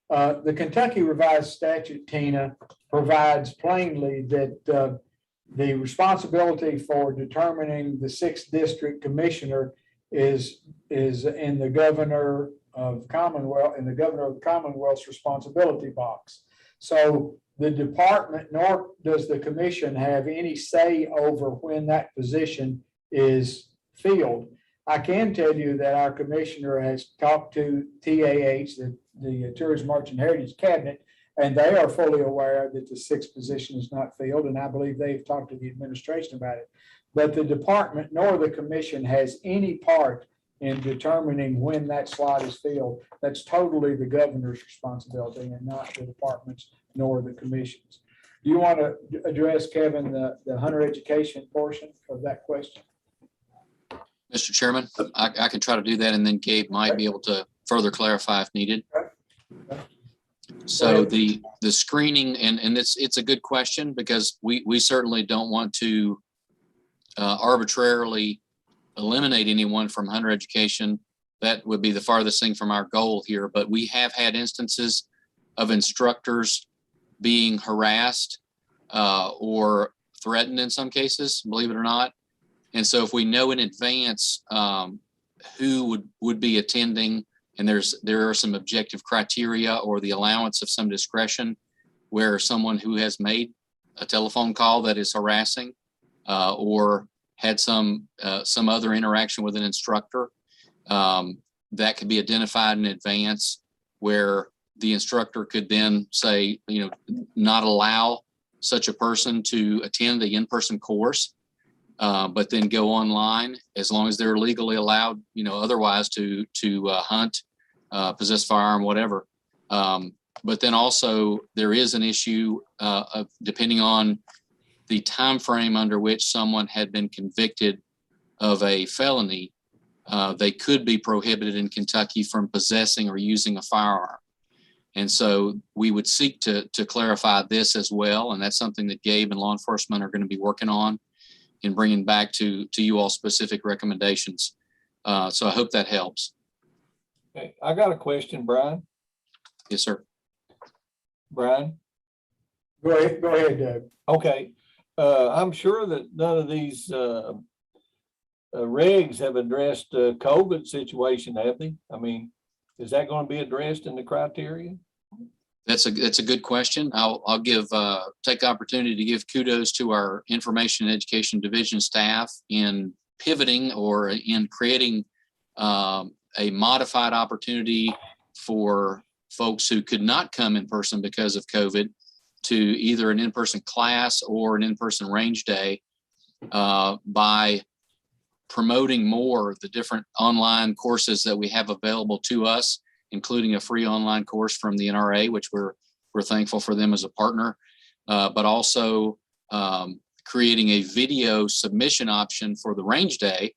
The Kentucky Revised Statute, Tina, provides plainly that the responsibility for determining the 6th district commissioner is in the governor of Commonwealth, in the governor of the Commonwealth's responsibility box. So the department, nor does the commission have any say over when that position is filled. I can tell you that our commissioner has talked to TAH, the Tourism Arts and Heritage Cabinet, and they are fully aware that the 6th position is not filled, and I believe they've talked to the administration about it. But the department nor the commission has any part in determining when that slot is filled. That's totally the governor's responsibility and not the department's nor the commission's. Do you want to address, Kevin, the hunter education portion of that question? Mr. Chairman, I can try to do that, and then Gabe might be able to further clarify if needed. So the screening, and it's a good question, because we certainly don't want to arbitrarily eliminate anyone from hunter education. That would be the farthest thing from our goal here, but we have had instances of instructors being harassed or threatened in some cases, believe it or not. And so if we know in advance who would be attending, and there are some objective criteria or the allowance of some discretion where someone who has made a telephone call that is harassing or had some other interaction with an instructor, that could be identified in advance, where the instructor could then say, not allow such a person to attend the in-person course, but then go online as long as they're legally allowed, otherwise to hunt, possess firearm, whatever. But then also there is an issue of, depending on the time frame under which someone had been convicted of a felony, they could be prohibited in Kentucky from possessing or using a firearm. And so we would seek to clarify this as well. And that's something that Gabe and law enforcement are going to be working on in bringing back to you all specific recommendations. So I hope that helps. Okay, I got a question, Brian. Yes, sir. Brian? Go ahead, Doug. Okay, I'm sure that none of these regs have addressed the COVID situation, have they? I mean, is that going to be addressed in the criteria? That's a good question. I'll take the opportunity to give kudos to our Information and Education Division staff in pivoting or in creating a modified opportunity for folks who could not come in person because of COVID to either an in-person class or an in-person range day by promoting more of the different online courses that we have available to us, including a free online course from the NRA, which we're thankful for them as a partner, but also creating a video submission option for the range day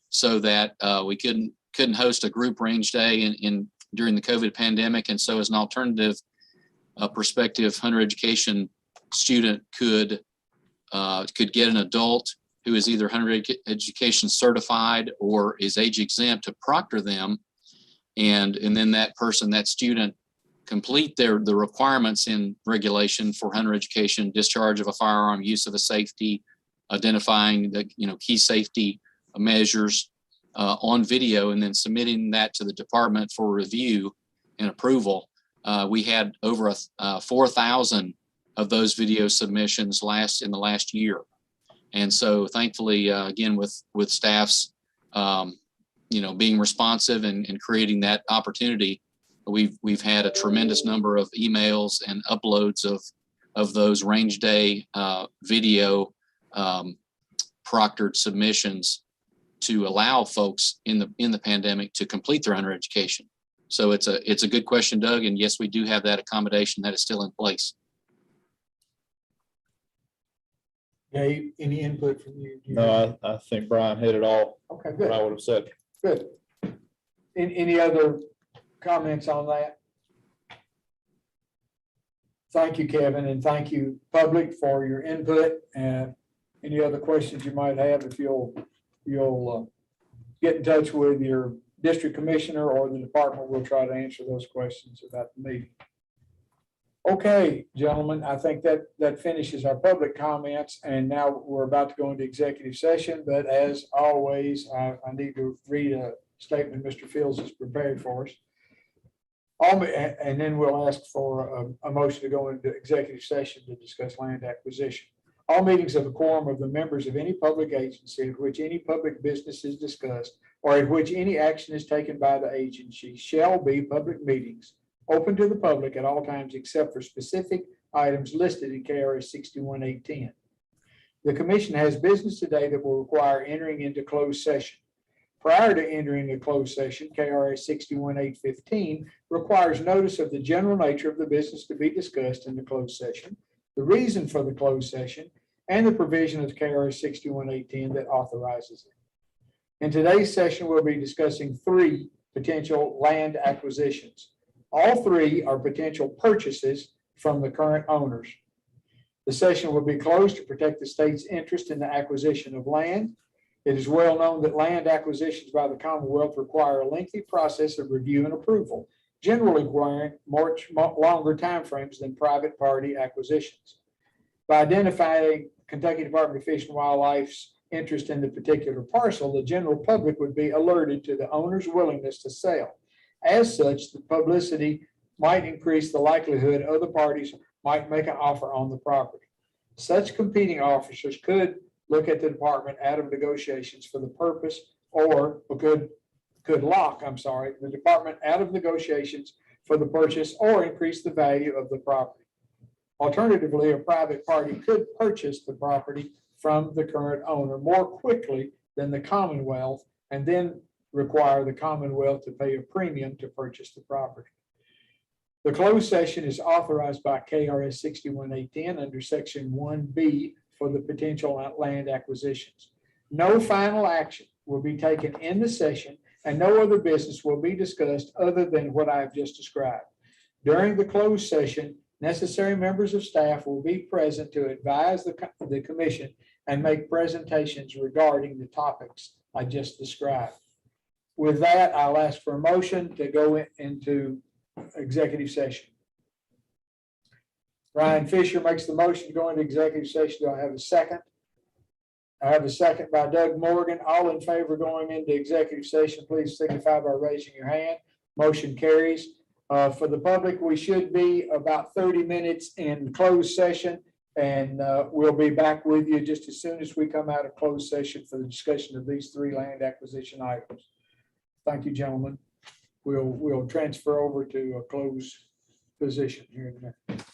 so that we couldn't host a group range day during the COVID pandemic. And so as an alternative, a prospective hunter education student could get an adult who is either hunter education certified or is age exempt to proctor them. And then that student complete the requirements in regulation for hunter education, discharge of a firearm, use of a safety, identifying the key safety measures on video, and then submitting that to the department for review and approval. We had over 4,000 of those video submissions in the last year. And so thankfully, again, with staffs, being responsive and creating that opportunity, we've had a tremendous number of emails and uploads of those range day video proctored submissions to allow folks in the pandemic to complete their hunter education. So it's a good question, Doug. And yes, we do have that accommodation that is still in place. Gabe, any input from you? No, I think Brian hit it all. Okay, good. What I would have said. Good. Any other comments on that? Thank you, Kevin, and thank you, public, for your input. And any other questions you might have, if you'll get in touch with your district commissioner or the department, we'll try to answer those questions about the meeting. Okay, gentlemen, I think that finishes our public comments, and now we're about to go into executive session. But as always, I need to read a statement Mr. Fields has prepared for us. And then we'll ask for a motion to go into executive session to discuss land acquisition. All meetings of a quorum of the members of any public agency at which any public business is discussed or at which any action is taken by the agency shall be public meetings, open to the public at all times except for specific items listed in KRS 61-810. The commission has business today that will require entering into closed session. Prior to entering a closed session, KRS 61-815 requires notice of the general nature of the business to be discussed in the closed session, the reason for the closed session, and the provision of KRS 61-810 that authorizes it. In today's session, we'll be discussing 3 potential land acquisitions. All 3 are potential purchases from the current owners. The session will be closed to protect the state's interest in the acquisition of land. It is well known that land acquisitions by the Commonwealth require a lengthy process of review and approval, generally requiring much longer timeframes than private party acquisitions. By identifying Kentucky Department of Fish and Wildlife's interest in the particular parcel, the general public would be alerted to the owner's willingness to sell. As such, the publicity might increase the likelihood other parties might make an offer on the property. Such competing officers could look at the department out of negotiations for the purpose, or could lock the department out of negotiations for the purchase or increase the value of the property. Alternatively, a private party could purchase the property from the current owner more quickly than the Commonwealth and then require the Commonwealth to pay a premium to purchase the property. The closed session is authorized by KRS 61-810 under Section 1B for the potential land acquisitions. No final action will be taken in the session, and no other business will be discussed other than what I have just described. During the closed session, necessary members of staff will be present to advise the commission and make presentations regarding the topics I just described. With that, I'll ask for a motion to go into executive session. Ryan Fisher makes the motion to go into executive session. Do I have a second? I have a second by Doug Morgan. All in favor of going into executive session, please signify by raising your hand. Motion carries. For the public, we should be about 30 minutes in closed session, and we'll be back with you just as soon as we come out of closed session for the discussion of these 3 land acquisition items. Thank you, gentlemen. We'll transfer over to a closed position here in a minute.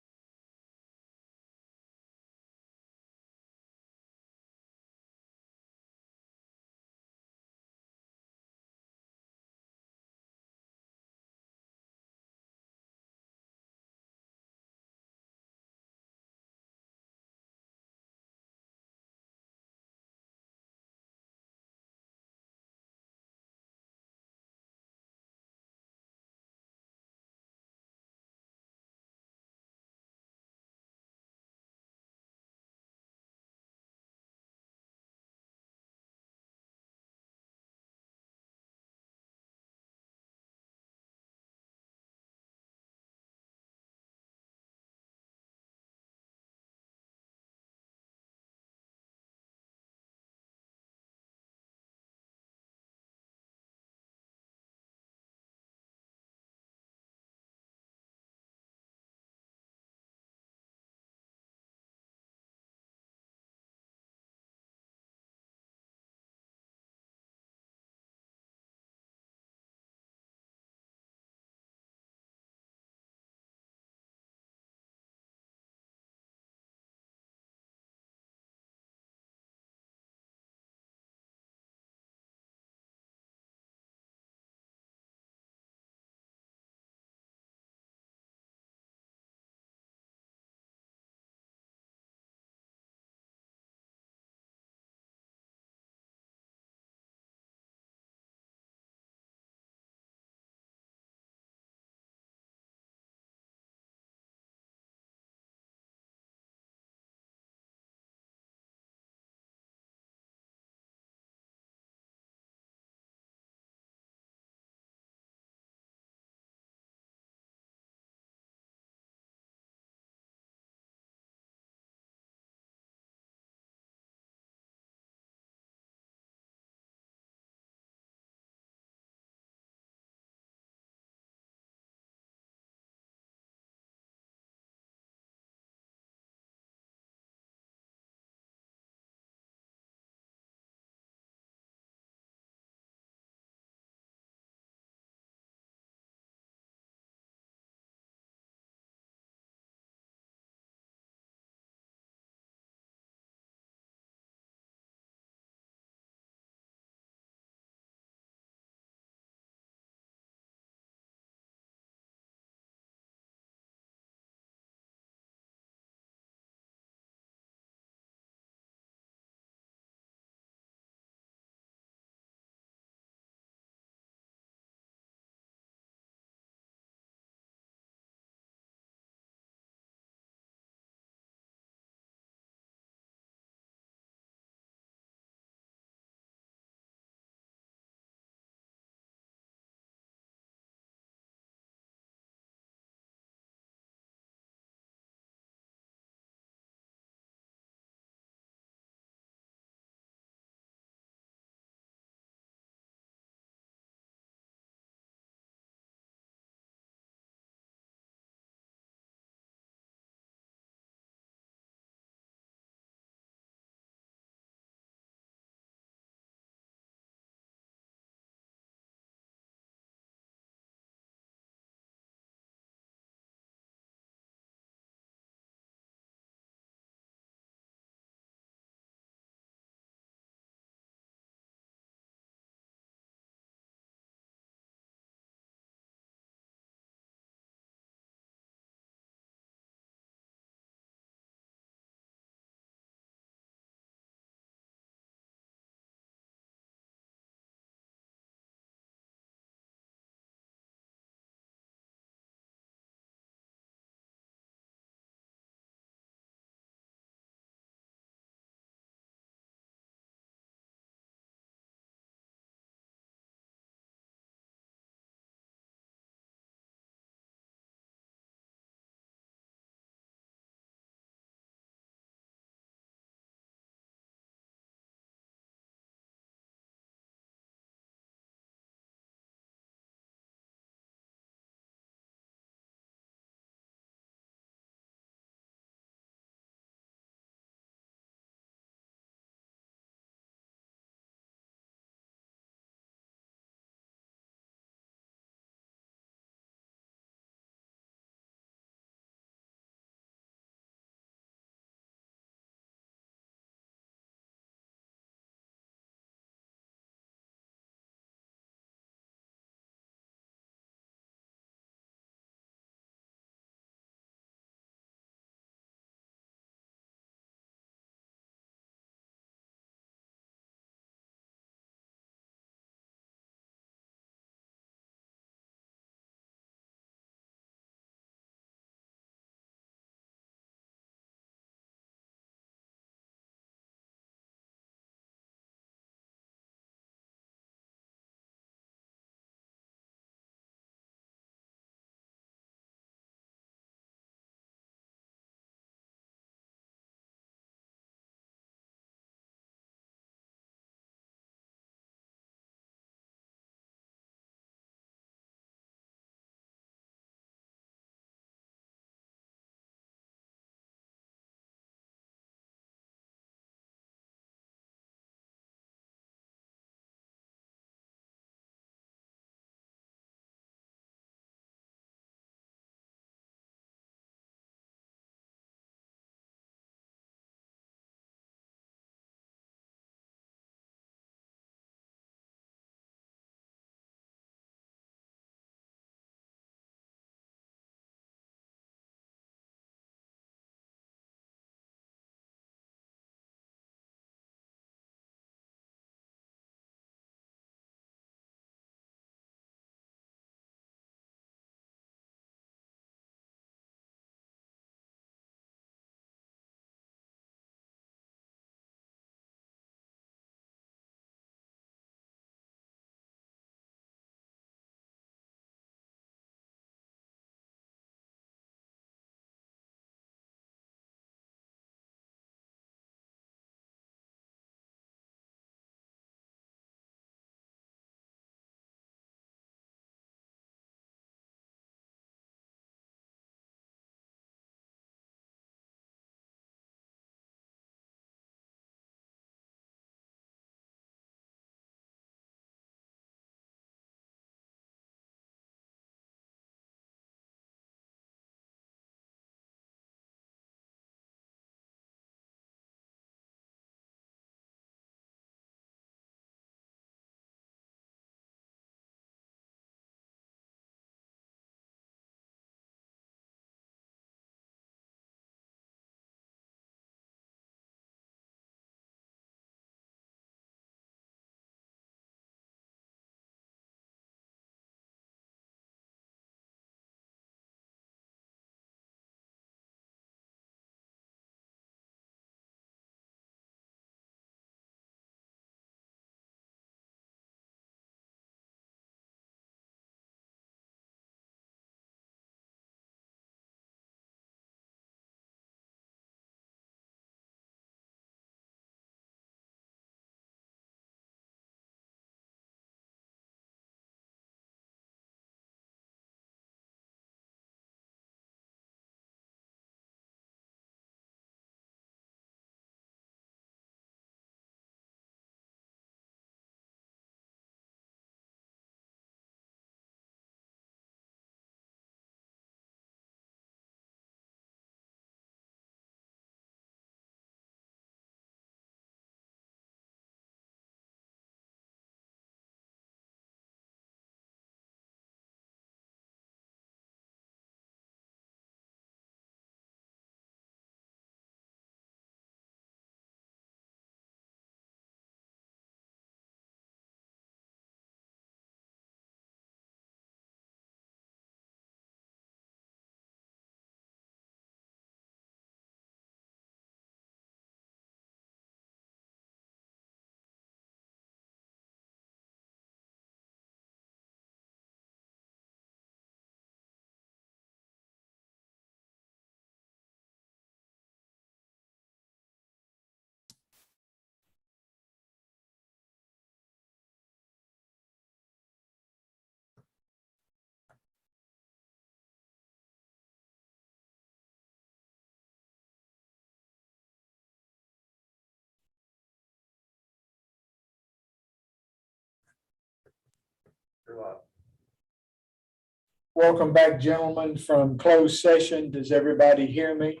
Welcome back, gentlemen, from closed session. Does everybody hear me?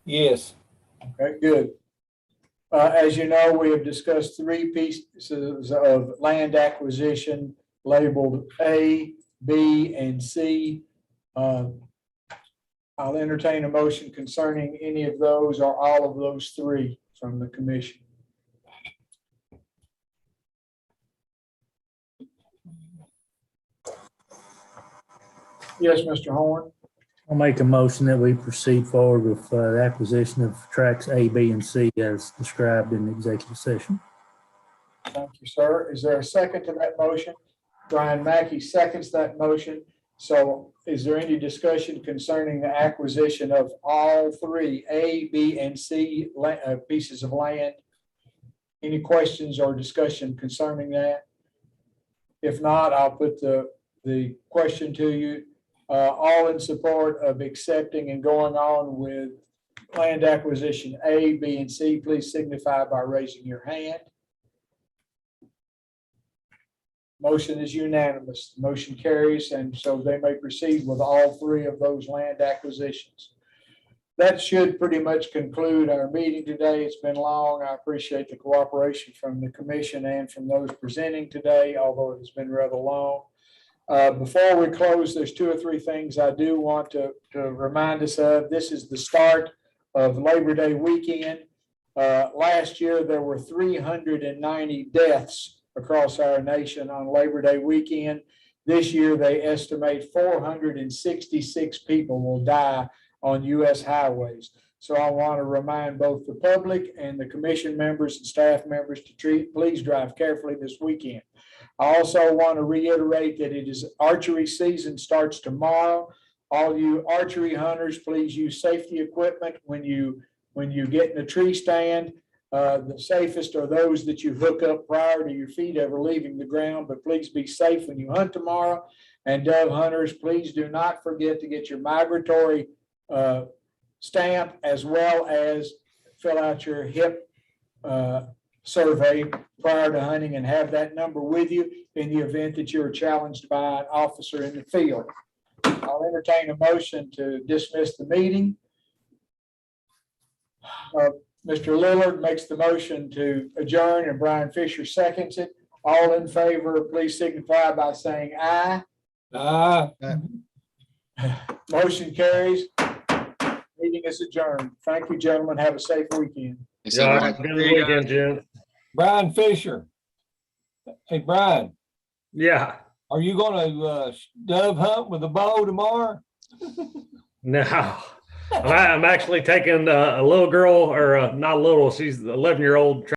Yes. Okay, good. As you know, we have discussed 3 pieces of land acquisition labeled A, B, and C. I'll entertain a motion concerning any of those or all of those 3 from the commission. Yes, Mr. Horn. I'll make a motion that we proceed forward with the acquisition of tracks A, B, and C as described in the executive session. Thank you, sir. Is there a second to that motion? Brian Mackey seconds that motion. So is there any discussion concerning the acquisition of all 3 A, B, and C pieces of land? Any questions or discussion concerning that? If not, I'll put the question to you. All in support of accepting and going on with land acquisition A, B, and C, please signify by raising your hand. Motion is unanimous. The motion carries, and so they may proceed with all 3 of those land acquisitions. That should pretty much conclude our meeting today. It's been long. I appreciate the cooperation from the commission and from those presenting today, although it has been rather long. Before we close, there's 2 or 3 things I do want to remind us of. This is the start of Labor Day weekend. Last year, there were 390 deaths across our nation on Labor Day weekend. This year, they estimate 466 people will die on U.S. highways. So I want to remind both the public and the commission members and staff members to please drive carefully this weekend. I also want to reiterate that it is archery season starts tomorrow. All you archery hunters, please use safety equipment when you get in a tree stand. The safest are those that you hook up prior to your feet ever leaving the ground, but please be safe when you hunt tomorrow. And dove hunters, please do not forget to get your migratory stamp as well as fill out your HIP survey prior to hunting and have that number with you in the event that you're challenged by an officer in the field. I'll entertain a motion to dismiss the meeting. Mr. Lillard makes the motion to adjourn and Brian Fisher seconds it. All in favor, please signify by saying aye. Aye. Motion carries. Meeting is adjourned. Thank you, gentlemen. Have a safe weekend. Yeah, good weekend, Jim. Brian Fisher. Hey, Brian. Yeah. Are you gonna dove hunt with a bow tomorrow? No. I'm actually taking a little girl, or not little, she's 11-year-old.